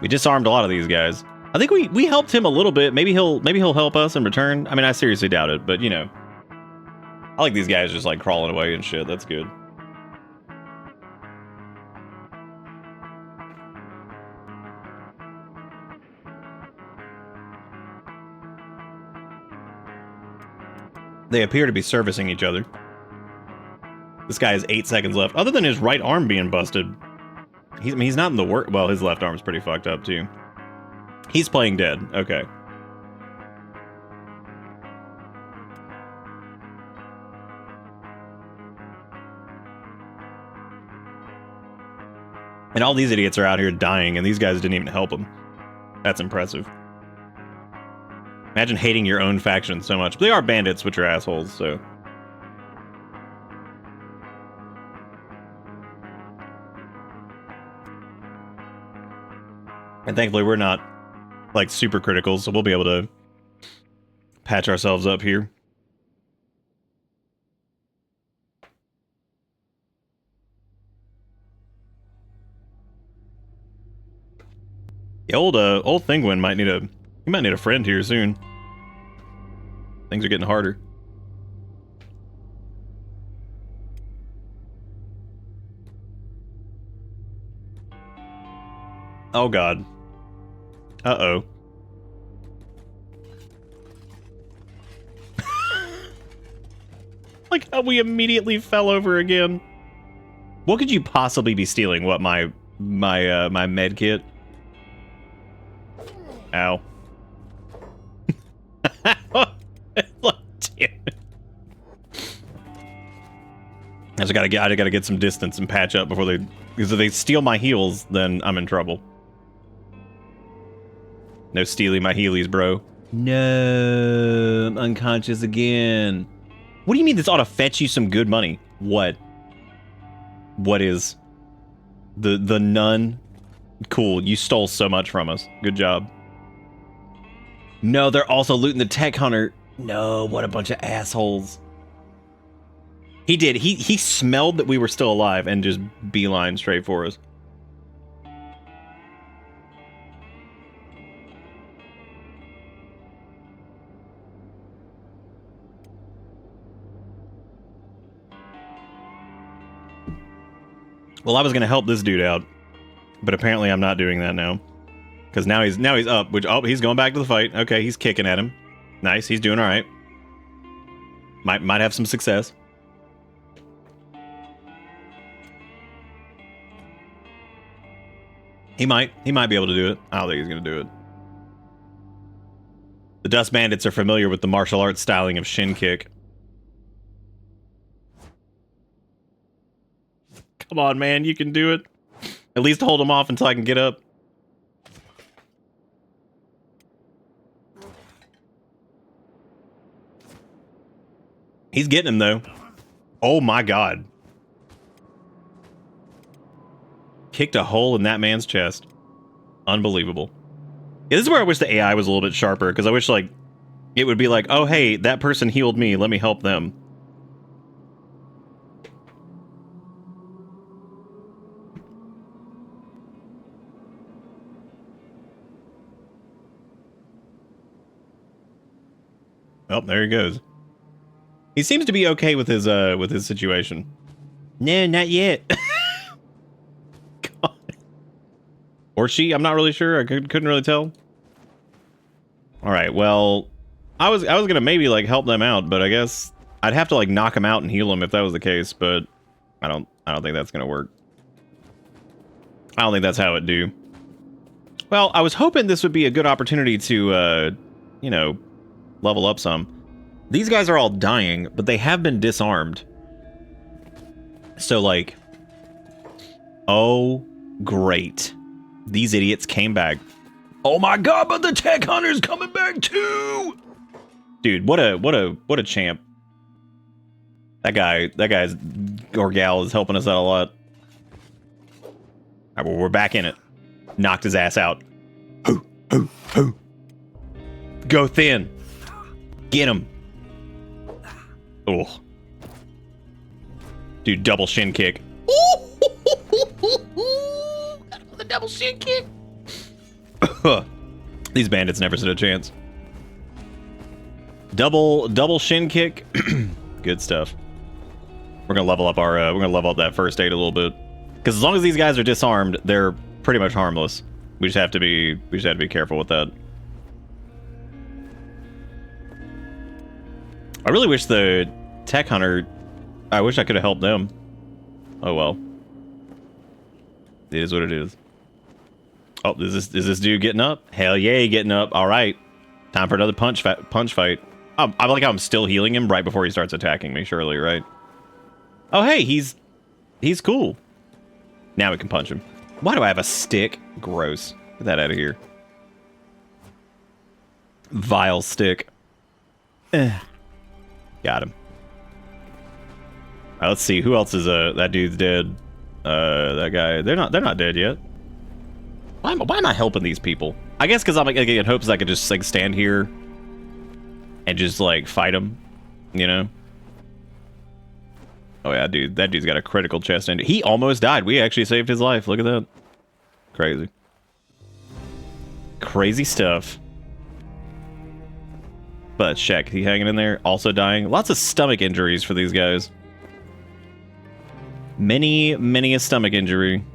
We disarmed a lot of these guys. I think we helped him a little bit. Maybe he'll help us in return. I mean, I seriously doubt it, but you know, I like these guys just like crawling away and shit. That's good. They appear to be servicing each other. This guy has 8 seconds left. Other than his right arm being busted, he's not in the work. Well, his left arm's pretty fucked up too. He's playing dead. Okay. And all these idiots are out here dying, and these guys didn't even help him. That's impressive. Imagine hating your own faction so much. But they are bandits, which are assholes, so. And thankfully we're not, like, super critical, so we'll be able to patch ourselves up here. The old Thinguin might need a friend here soon. Things are getting harder. Oh god. Uh-oh. Like how we immediately fell over again. What could you possibly be stealing? What, my med kit? Ow. Damn it. I gotta get some distance and patch up before they, because if they steal my heals, then I'm in trouble. No stealing my healies, bro. No, I'm unconscious again. What do you mean this ought to fetch you some good money? What? What is? The nun? Cool, you stole so much from us. Good job. No, they're also looting the tech hunter. No, what a bunch of assholes. He did. He smelled that we were still alive and just beeline straight for us. Well, I was gonna help this dude out, but apparently I'm not doing that now. Because now he's up, which, oh, he's going back to the fight. Okay, he's kicking at him. Nice, he's doing all right. Might have some success. He might be able to do it. I don't think he's gonna do it. The Dust Bandits are familiar with the martial arts styling of shin kick. Come on, man, you can do it. At least hold him off until I can get up. He's getting him, though. Oh my god. Kicked a hole in that man's chest. Unbelievable. Yeah, this is where I wish the AI was a little bit sharper, because I wish, like, it would be like, oh, hey, that person healed me, let me help them. Oh, there he goes. He seems to be okay with his situation. No, not yet. God. Or she, I'm not really sure. I couldn't really tell. All right, well, I was gonna maybe like help them out, but I guess I'd have to like knock him out and heal him if that was the case. But I don't think that's gonna work. I don't think that's how it do. Well, I was hoping this would be a good opportunity to, you know, level up some. These guys are all dying, but they have been disarmed. So, like... Oh, great. These idiots came back. Oh my god, but the tech hunter's coming back too! Dude, what a champ. That guy's or gal is helping us out a lot. Alright, well, we're back in it. Knocked his ass out. Hoo. Go thin. Get him. Oh. Dude, double shin kick. The double shin kick. These bandits never stood a chance. Double shin kick. Good stuff. We're gonna level up that first aid a little bit. Because as long as these guys are disarmed, they're pretty much harmless. We just have to be careful with that. I really wish the tech hunter, I wish I could have helped them. Oh well. It is what it is. Oh, is this dude getting up? Hell yeah, getting up. All right. Time for another punch fight. I like how I'm still healing him right before he starts attacking me, surely, right? Oh, hey, he's cool. Now we can punch him. Why do I have a stick? Gross. Get that out of here. Vile stick. Got him. Let's see who else is that dude's dead. That guy. They're not dead yet. Why am I helping these people? I guess because I'm like in hopes I could just like stand here and just like fight them, you know? Oh yeah, dude, that dude's got a critical chest injury. He almost died. We actually saved his life. Look at that. Crazy. Crazy stuff. But check, he hanging in there, also dying. Lots of stomach injuries for these guys. Many a stomach injury.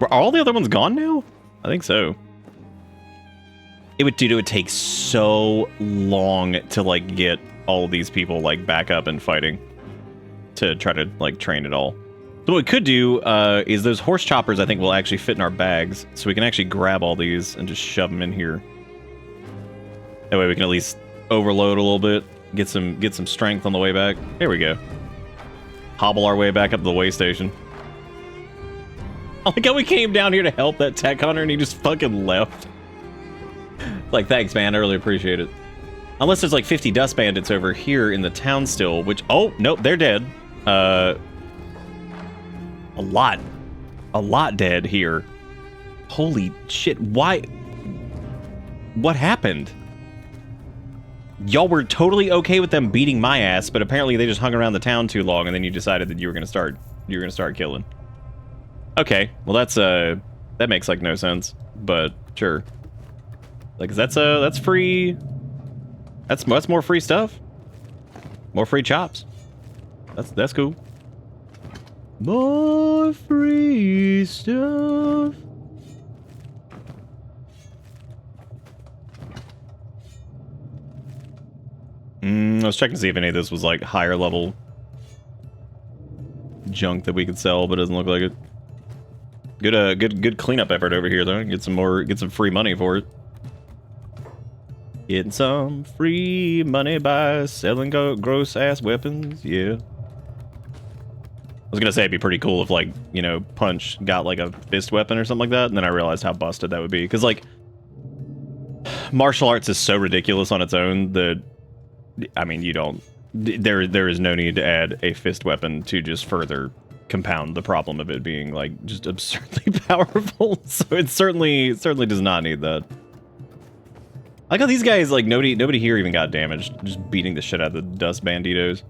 Were all the other ones gone now? I think so. It would take so long to like get all of these people like back up and fighting to try to like train it all. So what we could do is those horse choppers I think will actually fit in our bags, so we can actually grab all these and just shove them in here. That way we can at least overload a little bit, get some strength on the way back. Here we go. Hobble our way back up to the way station. I like how we came down here to help that tech hunter and he just fucking left. Like, thanks, man. I really appreciate it. Unless there's like 50 dust bandits over here in the town still, which... Oh, nope, they're dead. A lot dead here. Holy shit, why... What happened? Y'all were totally okay with them beating my ass, but apparently they just hung around the town too long and then you decided that you were gonna start killing. Okay, well that makes like no sense, but sure. Like that's free. That's more free stuff. More free chops. That's cool. More free stuff. I was checking to see if any of this was like higher level junk that we could sell, but it doesn't look like it. Good cleanup effort over here though. Get some free money for it. Getting some free money by selling gross ass weapons. Yeah. I was gonna say it'd be pretty cool if like, you know, Punch got like a fist weapon or something like that, and then I realized how busted that would be. Because like martial arts is so ridiculous on its own that I mean there is no need to add a fist weapon to just further compound the problem of it being like just absurdly powerful. So it certainly does not need that. I like how these guys, like, nobody here even got damaged. Just beating the shit out of the dust banditos.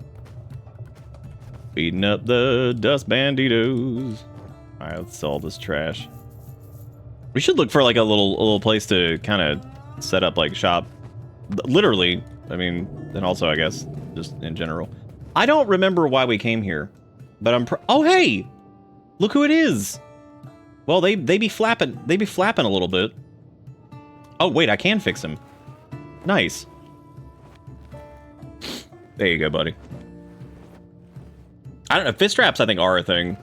Beating up the dust banditos. Alright, let's sell this trash. We should look for, like, a little place to kind of set up, like, shop. Literally. I mean, and also, I guess, just in general. I don't remember why we came here. But oh, hey! Look who it is! Well, they be flapping a little bit. Oh, wait, I can fix him. Nice. There you go, buddy. I don't know. Fist traps, I think, are a thing.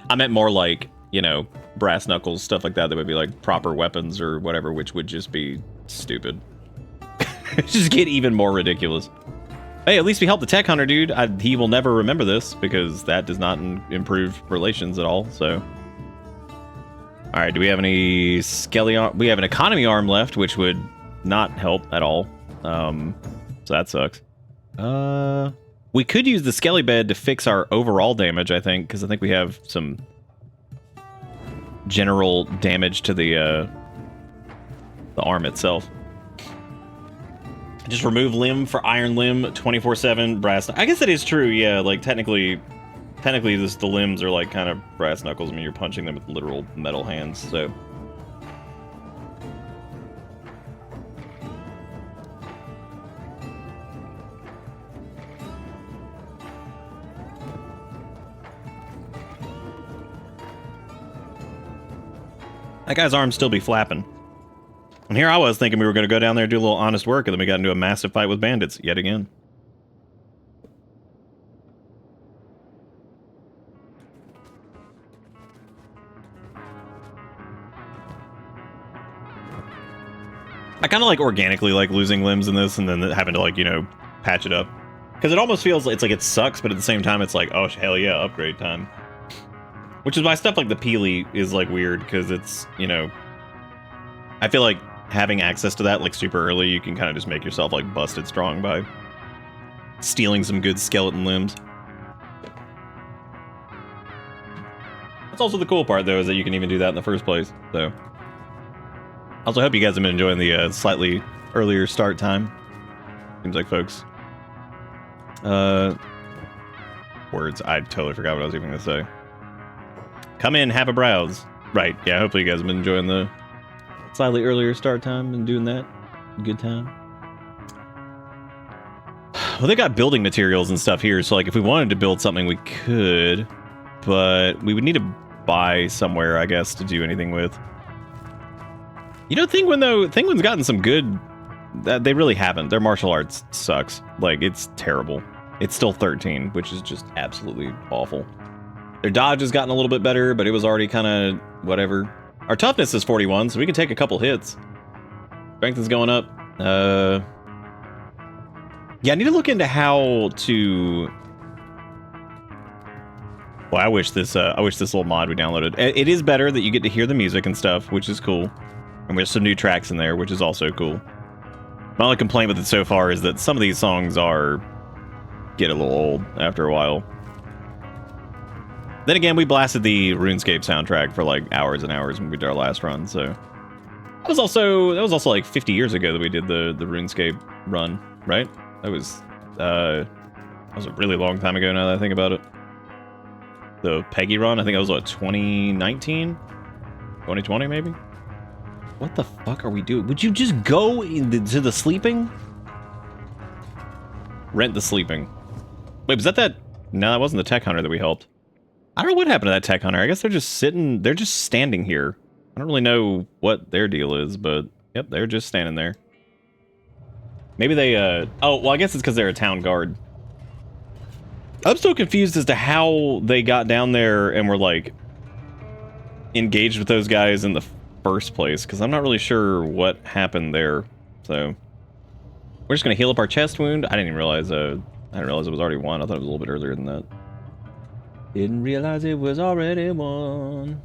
I meant more like, you know, brass knuckles, stuff like that would be like proper weapons or whatever, which would just be stupid. Just get even more ridiculous. Hey, at least we helped the tech hunter, dude. He will never remember this because that does not improve relations at all, so... Alright, do we have any skelly arm? We have an economy arm left, which would not help at all. So that sucks. We could use the skelly bed to fix our overall damage, I think, because I think we have some general damage to the arm itself. Just remove limb for iron limb, 24/7 brass. I guess that is true, yeah, like technically the limbs are like kind of brass knuckles. I mean, you're punching them with literal metal hands, so. That guy's arms still be flapping. And here I was thinking we were going to go down there and do a little honest work, and then we got into a massive fight with bandits yet again. I kind of like organically like losing limbs in this and then having to like, you know, patch it up. Because it almost feels like it's it sucks, but at the same time it's like, oh, hell yeah, upgrade time. Which is why stuff like the Peely is like weird, because it's, you know, I feel like having access to that like super early, you can kind of just make yourself like busted strong by stealing some good skeleton limbs. That's also the cool part though, is that you can even do that in the first place. So also hope you guys have been enjoying the slightly earlier start time. Seems like folks words, I totally forgot what I was even gonna say. Come in, have a browse. Right, yeah, hopefully you guys have been enjoying the slightly earlier start time and doing that. Good time. Well, they got building materials and stuff here, so like if we wanted to build something, we could, but we would need to buy somewhere, I guess, to do anything with. You know, Thinguin though, Thinguin's gotten some good. They really haven't. Their martial arts sucks. Like, it's terrible. It's still 13, which is just absolutely awful. Their dodge has gotten a little bit better, but it was already kind of whatever. Our toughness is 41, so we can take a couple hits. Strength is going up. Yeah, I need to look into how to. Well, I wish this little mod we downloaded. It is better that you get to hear the music and stuff, which is cool. And there's some new tracks in there, which is also cool. My only complaint with it so far is that some of these songs get a little old after a while. Then again, we blasted the RuneScape soundtrack for like hours and hours when we did our last run, so that was also like 50 years ago that we did the RuneScape run, right? That was a really long time ago now that I think about it. The Peggy run, I think that was what, 2019? 2020 maybe? What the fuck are we doing? Would you just go to the sleeping? Rent the sleeping. Wait, was that? No, that wasn't the tech hunter that we helped. I don't know what happened to that tech hunter. I guess they're just standing here. I don't really know what their deal is, but yep, they're just standing there. Maybe they, oh, well, I guess it's because they're a town guard. I'm so confused as to how they got down there and were, like, engaged with those guys in the first place, because I'm not really sure what happened there. So we're just gonna heal up our chest wound. I didn't even realize it was already one. I thought it was a little bit earlier than that. Didn't realize it was already one.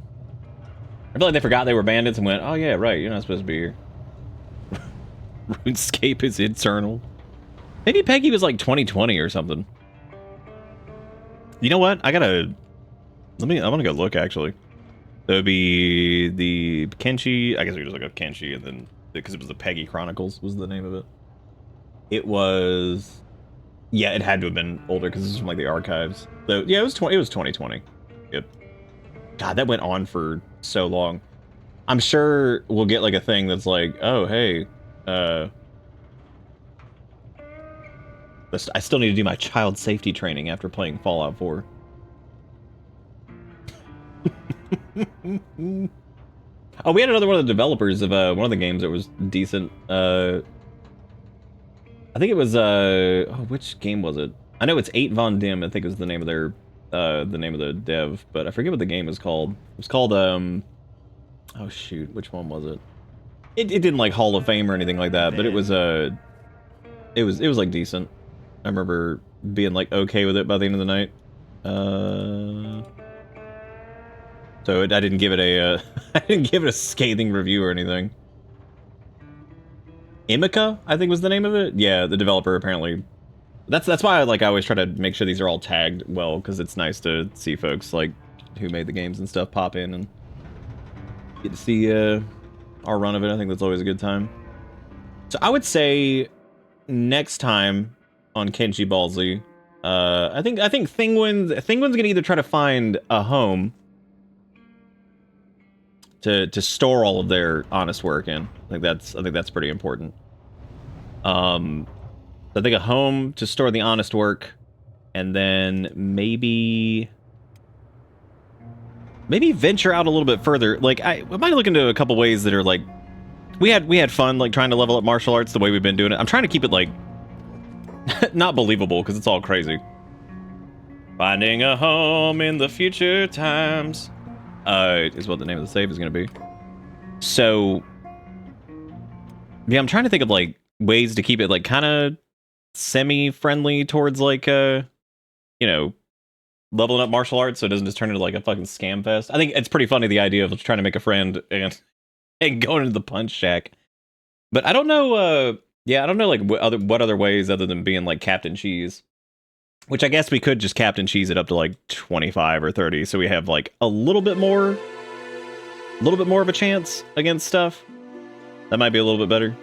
I feel like they forgot they were bandits and went, oh yeah, right, you're not supposed to be here. RuneScape is eternal. Maybe Peggy was like 2020 or something. You know what? I want to go look actually. That would be the Kenshi. I guess we could just look up Kenshi, and then because it was the Peggy Chronicles was the name of it. It was, yeah, it had to have been older because this is from like the archives. So yeah, it was 2020. Yep. God, that went on for so long. I'm sure we'll get like a thing that's like, oh hey, I still need to do my child safety training after playing Fallout 4. Oh, we had another one of the developers of one of the games that was decent. I think it was oh, which game was it? I know it's 8 Von Dim, I think is the name of their the name of the dev, but I forget what the game is called. It was called oh shoot, which one was it? It didn't like Hall of Fame or anything like that, but it was it was like decent. I remember being like okay with it by the end of the night. So I didn't give it a I didn't give it a scathing review or anything. Imica, I think was the name of it. Yeah, the developer apparently. That's why I always try to make sure these are all tagged well, because it's nice to see folks like who made the games and stuff pop in and get to see our run of it. I think that's always a good time. So I would say next time on Kenshi Ballsy, I think Thinguin's gonna either try to find a home to store all of their honest work in. I think that's pretty important. I think a home to store the honest work, and then maybe venture out a little bit further. Like I might look into a couple ways that are like we had fun like trying to level up martial arts the way we've been doing it. I'm trying to keep it like not believable because it's all crazy. Finding a home in the future times is what the name of the save is going to be. So yeah, I'm trying to think of like ways to keep it like kind of semi-friendly towards like you know, leveling up martial arts so it doesn't just turn into like a fucking scam fest. I think it's pretty funny the idea of trying to make a friend and going into the punch shack But I don't know. Yeah, I don't know like what other ways other than being like Captain Cheese. Which I guess we could just Captain Cheese it up to like 25 or 30, so we have like a little bit more of a chance against stuff. That might be a little bit better.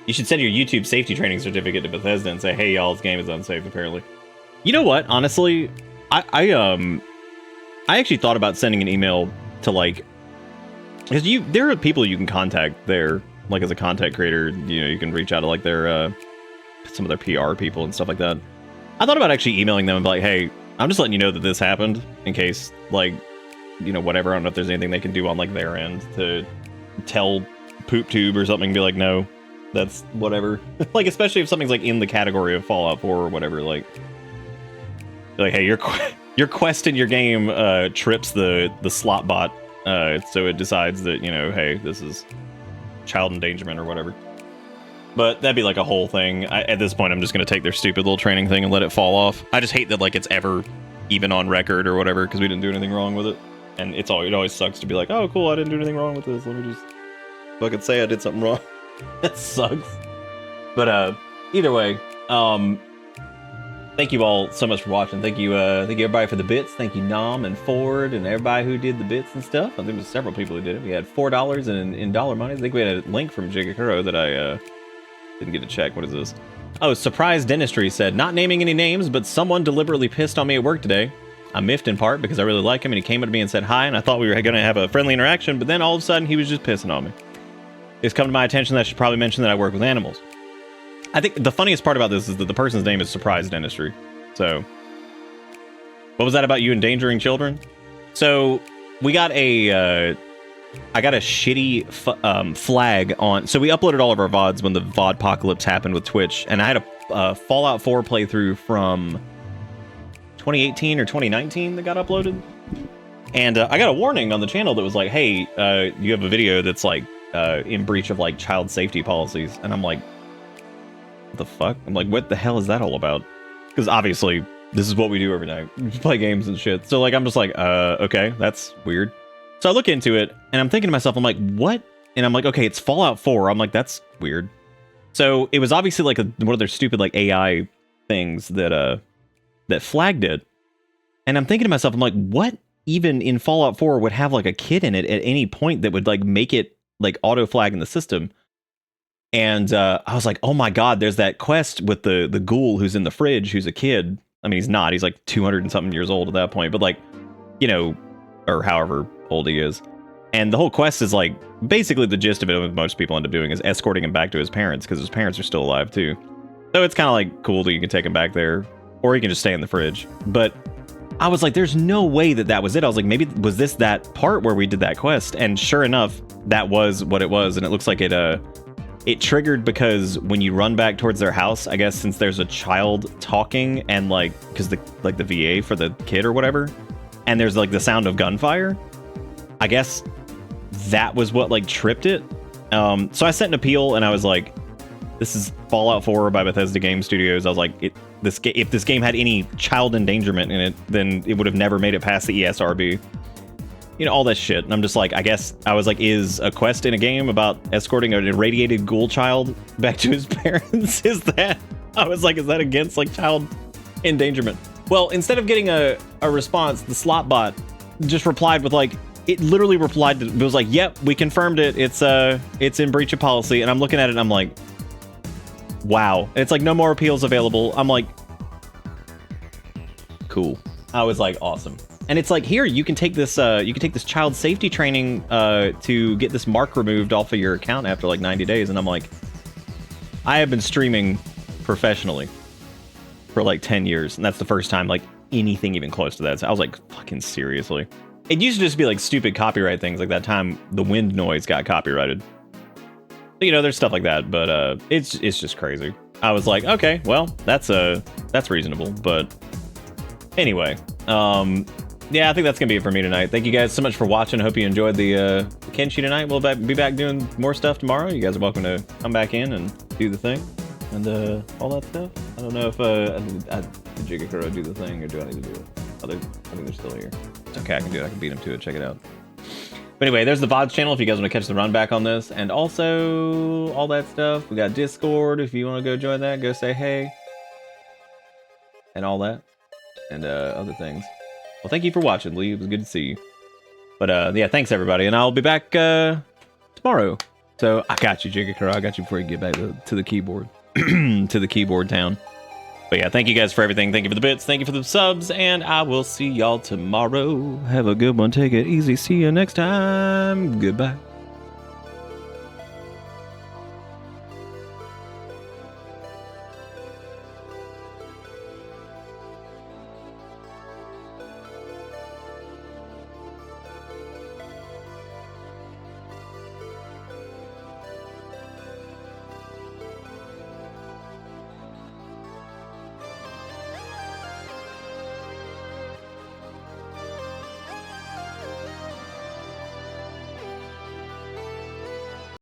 You should send your YouTube safety training certificate to Bethesda and say, "Hey, y'all's game is unsafe." Apparently, you know what? Honestly, I actually thought about sending an email to like, because there are people you can contact there, like as a content creator. You know, you can reach out to like their some of their PR people and stuff like that. I thought about actually emailing them and be like, "Hey, I'm just letting you know that this happened in case, like, you know, whatever. I don't know if there's anything they can do on like their end to tell PoopTube or something, and be like, no, that's whatever." Like, especially if something's like in the category of Fallout 4 or whatever, like, hey, your quest in your game trips the slot bot, so it decides that, you know, hey, this is child endangerment or whatever. But that'd be like a whole thing. At this point, I'm just going to take their stupid little training thing and let it fall off. I just hate that like it's ever even on record or whatever, because we didn't do anything wrong with it. And it always sucks to be like, oh, cool, I didn't do anything wrong with this. Let me just fucking say I did something wrong. That sucks. But either way, thank you all so much for watching. Thank you everybody for the bits. Thank you Nom and Ford and everybody who did the bits and stuff. I think there was several people who did it. We had $4 in dollar money. I think we had a link from Jigakuro that I didn't get to check. What is this? Oh, Surprise Dentistry said, not naming any names, but someone deliberately pissed on me at work today. I miffed in part because I really like him, and he came up to me and said hi, and I thought we were going to have a friendly interaction, but then all of a sudden he was just pissing on me. It's come to my attention that I should probably mention that I work with animals. I think the funniest part about this is that the person's name is Surprise Dentistry. So, what was that about you endangering children? So, we got I got a shitty flag on. So we uploaded all of our VODs when the VODpocalypse happened with Twitch, and I had a Fallout 4 playthrough from 2018 or 2019 that got uploaded. And I got a warning on the channel that was like, hey, you have a video that's like in breach of like child safety policies. And I'm like, what the fuck? I'm like, what the hell is that all about? Because obviously this is what we do every night. We play games and shit. So like, I'm just like, okay, that's weird. So I look into it, and I'm thinking to myself, I'm like, what? And I'm like, okay, it's Fallout 4. I'm like, that's weird. So it was obviously like one of their stupid like AI things that flagged it. And I'm thinking to myself, I'm like, what even in Fallout 4 would have like a kid in it at any point that would like make it like auto flag in the system? And I was like, oh my god, there's that quest with the ghoul who's in the fridge, who's a kid. I mean, he's not. He's like 200 and something years old at that point, but like, you know, or however old he is. And the whole quest is like, basically the gist of it, what most people end up doing is escorting him back to his parents, because his parents are still alive too. So it's kind of like cool that you can take him back there, or he can just stay in the fridge. But I was like, there's no way that was it. I was like, maybe was this that part where we did that quest? And sure enough, that was what it was. And it looks like it triggered because when you run back towards their house, I guess since there's a child talking, and like, because the VA for the kid or whatever, and there's like the sound of gunfire, I guess that was what like tripped it. So I sent an appeal, and I was like, this is Fallout 4 by Bethesda Game Studios. I was like, if this game had any child endangerment in it, then it would have never made it past the ESRB. You know, all that shit. And I'm just like, I guess I was like, is a quest in a game about escorting an irradiated ghoul child back to his parents? I was like, is that against like child endangerment? Well, instead of getting a response, the slot bot just replied with like, it literally replied to, it was like, yep, we confirmed it. It's in breach of policy. And I'm looking at it and I'm like, wow. It's like, no more appeals available. I'm like, cool. I was like, awesome. And it's like, here, you can take this child safety training to get this mark removed off of your account after like 90 days. And I'm like, I have been streaming professionally for like 10 years. And that's the first time like anything even close to that. So I was like, fucking seriously. It used to just be like stupid copyright things, like that time the wind noise got copyrighted. You know, there's stuff like that, but it's just crazy. I was like, okay, well, that's reasonable. But anyway, yeah, I think that's gonna be it for me tonight. Thank you guys so much for watching. I hope you enjoyed the Kenshi tonight. We'll be back doing more stuff tomorrow. You guys are welcome to come back in and do the thing and all that stuff. I don't know if did Jigakuro do the thing, or do I need to do it? I think they're still here. It's okay, I can do it. I can beat them to it. Check it out. But anyway, there's the VODs channel if you guys want to catch the run back on this. And also, all that stuff. We got Discord if you want to go join that. Go say hey. And all that. And other things. Well, thank you for watching, Lee. It was good to see you. But yeah, thanks everybody. And I'll be back tomorrow. So I got you, Jigga. I got you before you get back to the keyboard. To the keyboard town. But yeah, thank you guys for everything. Thank you for the bits. Thank you for the subs. And I will see y'all tomorrow. Have a good one. Take it easy. See you next time. Goodbye.